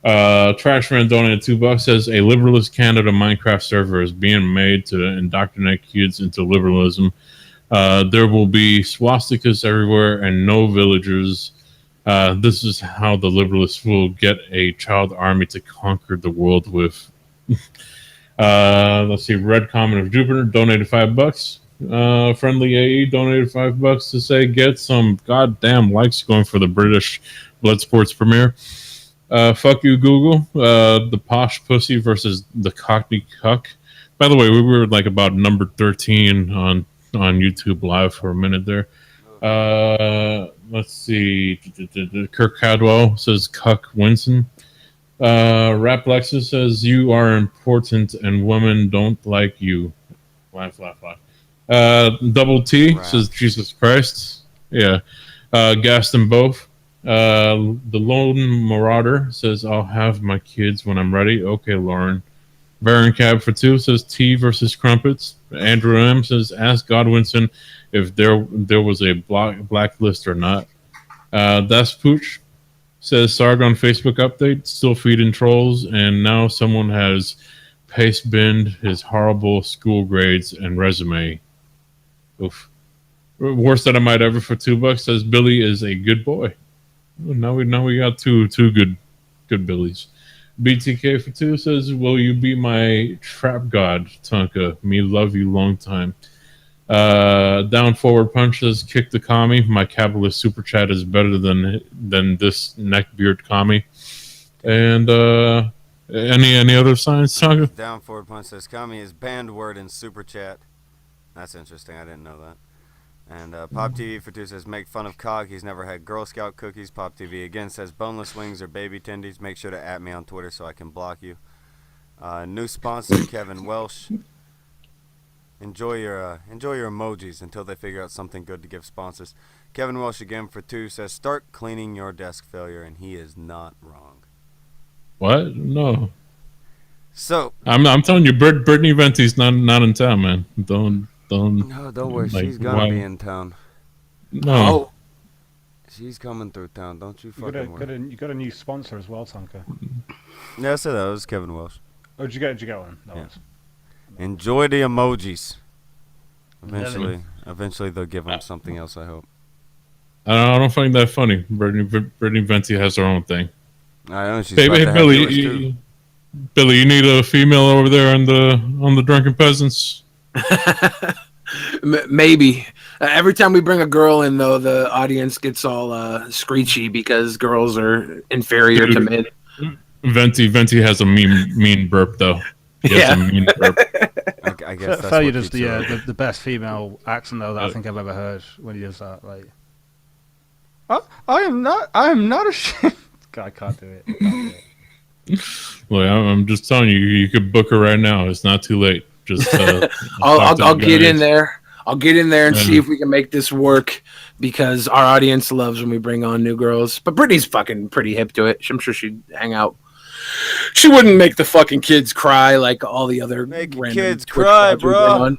Trashman donated $2 says a liberalist Canada Minecraft server is being made to indoctrinate kids into liberalism. There will be swastikas everywhere and no villagers. This is how the liberalists will get a child army to conquer the world with. Let's see. Red Comet of Jupiter donated $5. Friendly AE donated $5 to say get some goddamn likes going for the British Blood Sports premiere. Fuck you, Google. The posh pussy versus the cockney cuck. By the way, we were like about number 13 on YouTube Live for a minute there. Let's see. Kirk Cadwell says cuck Winston. Rap Lexus says you are important and women don't like you. Laugh. Double T says Jesus Christ. Yeah. Gaston both. The Lone Marauder says I'll have my kids when I'm ready. Okay, Lauren. Baron Cab for 2 says T versus Crumpets. Andrew M says ask Godwinson if there was a blacklist or not. That's Pooch says Sargon Facebook update still feeding trolls, and now someone has paste binned his horrible school grades and resume. Oof. Worst that I might ever for $2 says Billy is a good boy. Now we got two good Billies. BTK for 2 says, will you be my trap god, Tonka? Me love you long time. Down Forward Punch says, kick the commie. My capitalist super chat is better than this neckbeard commie. And any other signs, Tonka? Down Forward Punch says, commie is banned word in super chat. That's interesting. I didn't know that. And Pop TV for 2 says, make fun of Cog. He's never had Girl Scout cookies. Pop TV again says, boneless wings or baby tendies. Make sure to @me on Twitter so I can block you. New sponsor, Kevin Welsh. Enjoy your emojis until they figure out something good to give sponsors. Kevin Welsh again for 2 says, start cleaning your desk, failure, and he is not wrong. What? No. So I'm telling you, Brittany Venti's not in town, man. Don't. No, don't worry. She's gonna be in town. No. She's coming through town. Don't you fucking worry. You got a new sponsor as well, Tonka. Yeah, I said that. It was Kevin Welsh. Oh, did you get one? No. Yeah. Enjoy the emojis. Eventually they'll give him something else, I hope. I don't find that funny. Brittany Venti has her own thing. I know she's hey, about to have Billy, yours too. Billy, you need a female over there on the drunken peasants. Maybe. Every time we bring a girl in, though, the audience gets all screechy because girls are inferior to men. Venti has a mean burp though. He has a mean burp. I guess that's Failure does the best female accent though that I think I've ever heard when he does that. Like, I am not ashamed. God, I can't do it. Look, I'm just telling you, you could book her right now. It's not too late. Just I'll get in there. I'll get in there and see if we can make this work because our audience loves when we bring on new girls. But Brittany's fucking pretty hip to it. I'm sure she'd hang out. She wouldn't make the fucking kids cry like all the other kids cry, bro.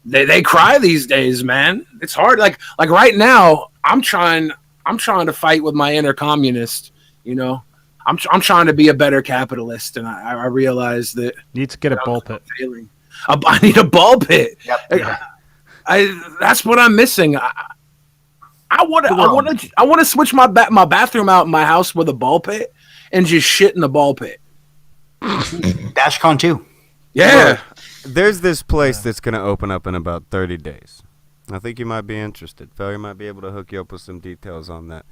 They cry these days, man. It's hard. Like right now, I'm trying to fight with my inner communist. You know, I'm trying to be a better capitalist, and I realize that need to get a ball pit. I need a ball pit. Yep. That's what I'm missing. I want to switch my bathroom out in my house with a ball pit and just shit in the ball pit. DashCon 2. Yeah. There's this place that's going to open up in about 30 days. I think you might be interested. Failure might be able to hook you up with some details on that.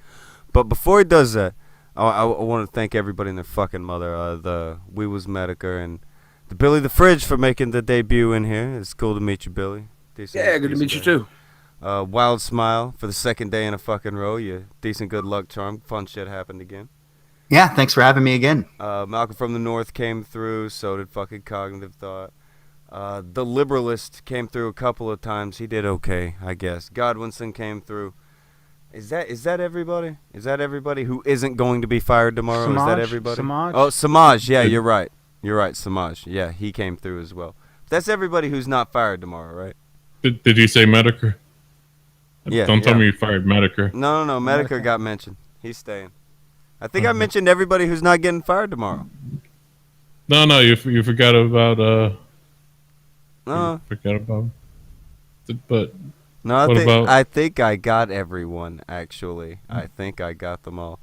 But before he does that, I want to thank everybody and their fucking mother, the We Was METOKUR and the Billy the Fridge for making the debut in here. It's cool to meet you, Billy. Good to meet you too. Wild Smile for the second day in a fucking row. You decent good luck charm. Fun shit happened again. Yeah, thanks for having me again. Malcolm from the North came through. So did fucking Cognitive Thought. The Liberalist came through a couple of times. He did okay, I guess. Godwinson came through. Is that everybody? Is that everybody who isn't going to be fired tomorrow? Is that everybody? Samaj? Oh, Samaj. Yeah, you're right. You're right, Samaj. Yeah, he came through as well. That's everybody who's not fired tomorrow, right? Did you say METOKUR? Yeah. Don't tell me you fired METOKUR. No. METOKUR got mentioned. He's staying. I think I mentioned everybody who's not getting fired tomorrow. No, you forgot about No. You forgot about. But no, I think I got everyone. Actually, I think I got them all.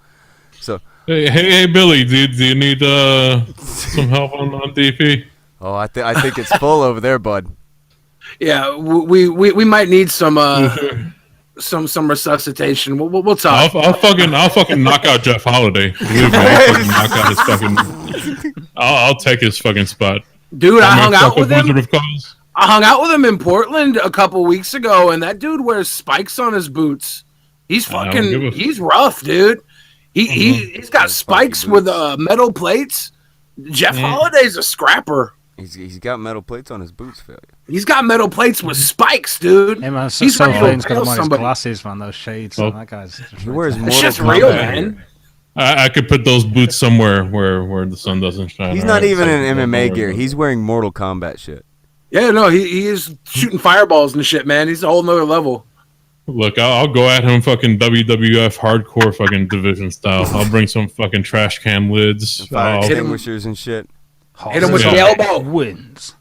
So hey, Billy, do you need some help on DP? Oh, I think it's full over there, bud. Yeah, we might need some resuscitation. We'll talk. I'll fucking knock out Jeff Holiday. Believe me, I'll fucking knock out his fucking. I'll take his fucking spot. Dude, I hung out with him. I hung out with him in Portland a couple weeks ago, and that dude wears spikes on his boots. He's fucking. He's rough, dude. He's got spikes with metal plates. Jeff Holiday's a scrapper. He's got metal plates on his boots, Failure. He's got metal plates with spikes, dude. Hey, man, he's Flame's got him on his glasses, man. Those shades. That guy's. He wears more. It's just real, man. I could put those boots somewhere where the sun doesn't shine. He's not even in MMA gear. He's wearing Mortal Kombat shit. Yeah, no, he is shooting fireballs and shit, man. He's a whole nother level. Look, I'll go at him fucking WWF hardcore fucking division style. I'll bring some fucking trash can lids. Fire extinguishers and shit. Hit him with the elbow. Wins.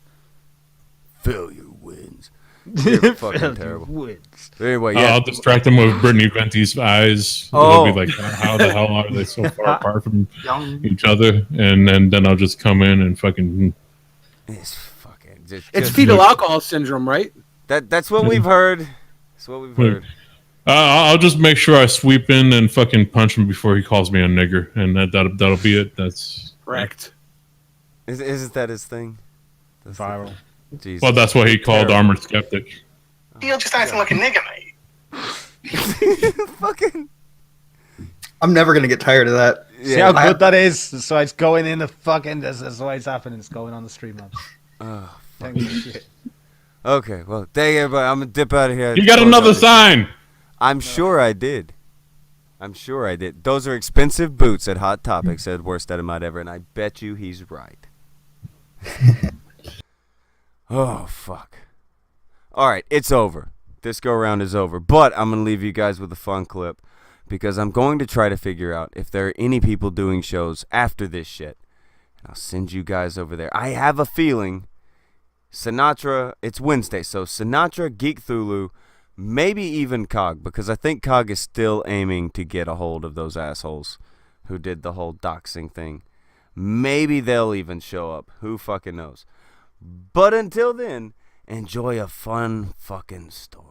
Failure wins. You're fucking terrible. Wins. Anyway, yeah. I'll distract him with Brittany Venti's eyes. Oh. It'll be like, how the hell are they so far apart from each other? And then I'll just come in and fucking. It's fucking. It's fetal alcohol syndrome, right? That's what we've heard. That's what we've heard. I'll just make sure I sweep in and fucking punch him before he calls me a nigger, and that'll be it. That's correct. Isn't that his thing? That's viral. Jesus. Well, that's why he called Armored Skeptic. You're just acting like a nigger, mate. Fucking. I'm never gonna get tired of that. See how good that is? So it's going in the fucking. That's why it's happening. It's going on the stream. Oh, shit. Okay, well, dang it, but I'm gonna dip out of here. You got another sign. I'm sure I did. Those are expensive boots at Hot Topic, said worst Edomite ever, and I bet you he's right. Oh, fuck. All right, it's over. This go-around is over, but I'm going to leave you guys with a fun clip because I'm going to try to figure out if there are any people doing shows after this shit. And I'll send you guys over there. I have a feeling Sinatra, it's Wednesday, so Sinatra, Geek Thulu, maybe even Cog, because I think Cog is still aiming to get a hold of those assholes who did the whole doxing thing. Maybe they'll even show up. Who fucking knows? But until then, enjoy a fun fucking story.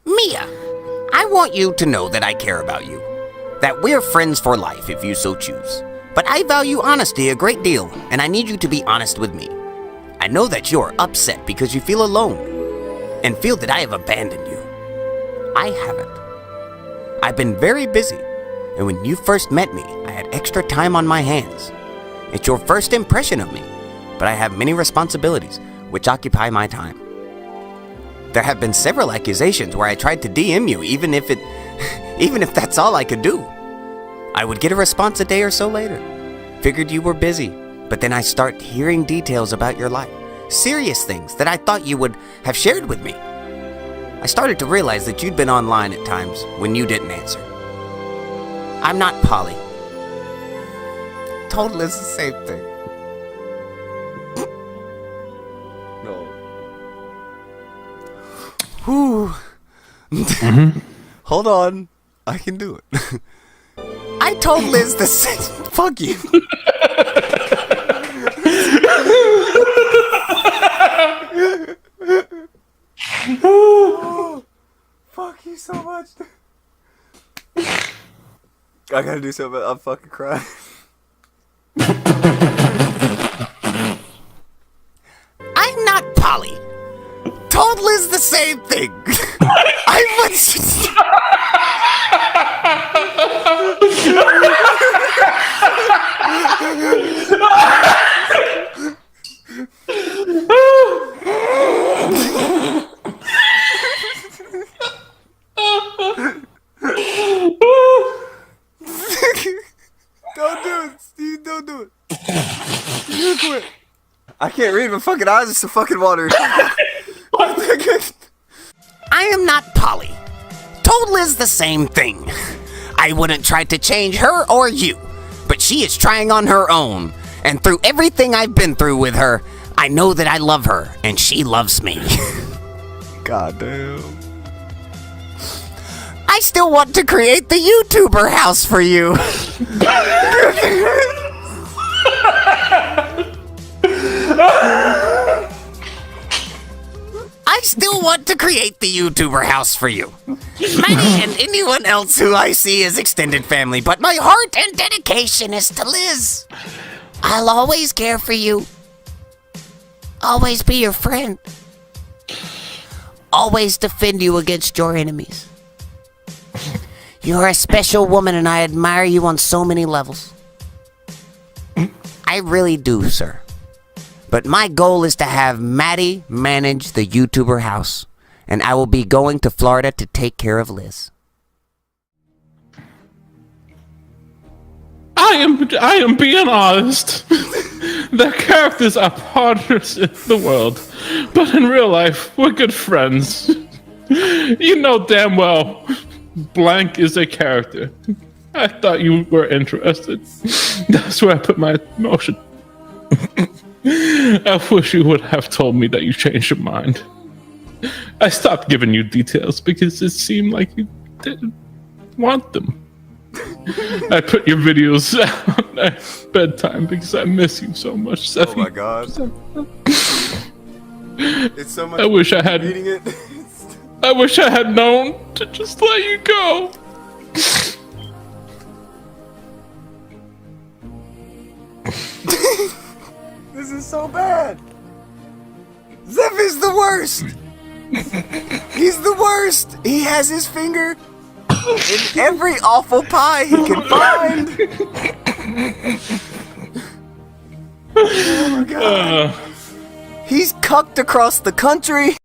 Mia, I want you to know that I care about you. That we're friends for life if you so choose. But I value honesty a great deal, and I need you to be honest with me. I know that you're upset because you feel alone, and feel that I have abandoned you. I haven't. I've been very busy, and when you first met me, I had extra time on my hands. It's your first impression of me, but I have many responsibilities, which occupy my time. There have been several accusations where I tried to DM you, even if that's all I could do. I would get a response a day or so later. Figured you were busy, but then I start hearing details about your life. Serious things that I thought you would have shared with me. I started to realize that you'd been online at times when you didn't answer. I'm not Polly. Totally is the same thing. No. Whew. Hold on. I can do it. I told Liz the same. Fuck you. Fuck you so much. I gotta do something. I'm fucking crying. I'm not Polly. Told Liz the same thing. I was. Don't do it, Steve. Don't do it. You quit. I can't read. My fucking eyes are so fucking watering. I am not Polly. Told Liz the same thing. I wouldn't try to change her or you, but she is trying on her own. And through everything I've been through with her, I know that I love her and she loves me. God damn. I still want to create the YouTuber house for you. I still want to create the YouTuber house for you. Maddie and anyone else who I see as extended family, but my heart and dedication is to Liz. I'll always care for you. Always be your friend. Always defend you against your enemies. You're a special woman and I admire you on so many levels. I really do, sir. But my goal is to have Maddie manage the YouTuber house, and I will be going to Florida to take care of Liz. I am being honest. The characters are partners in the world, but in real life, we're good friends. You know damn well, blank is a character. I thought you were interested. That's where I put my emotion. I wish you would have told me that you changed your mind. I stopped giving you details because it seemed like you didn't want them. I put your videos out at bedtime because I miss you so much, Seth. Oh my god. It's so much. I wish I had. Reading it. I wish I had known to just let you go. This is so bad. Zeph is the worst. He's the worst. He has his finger in every awful pie he can find. Oh my god. He's cucked across the country.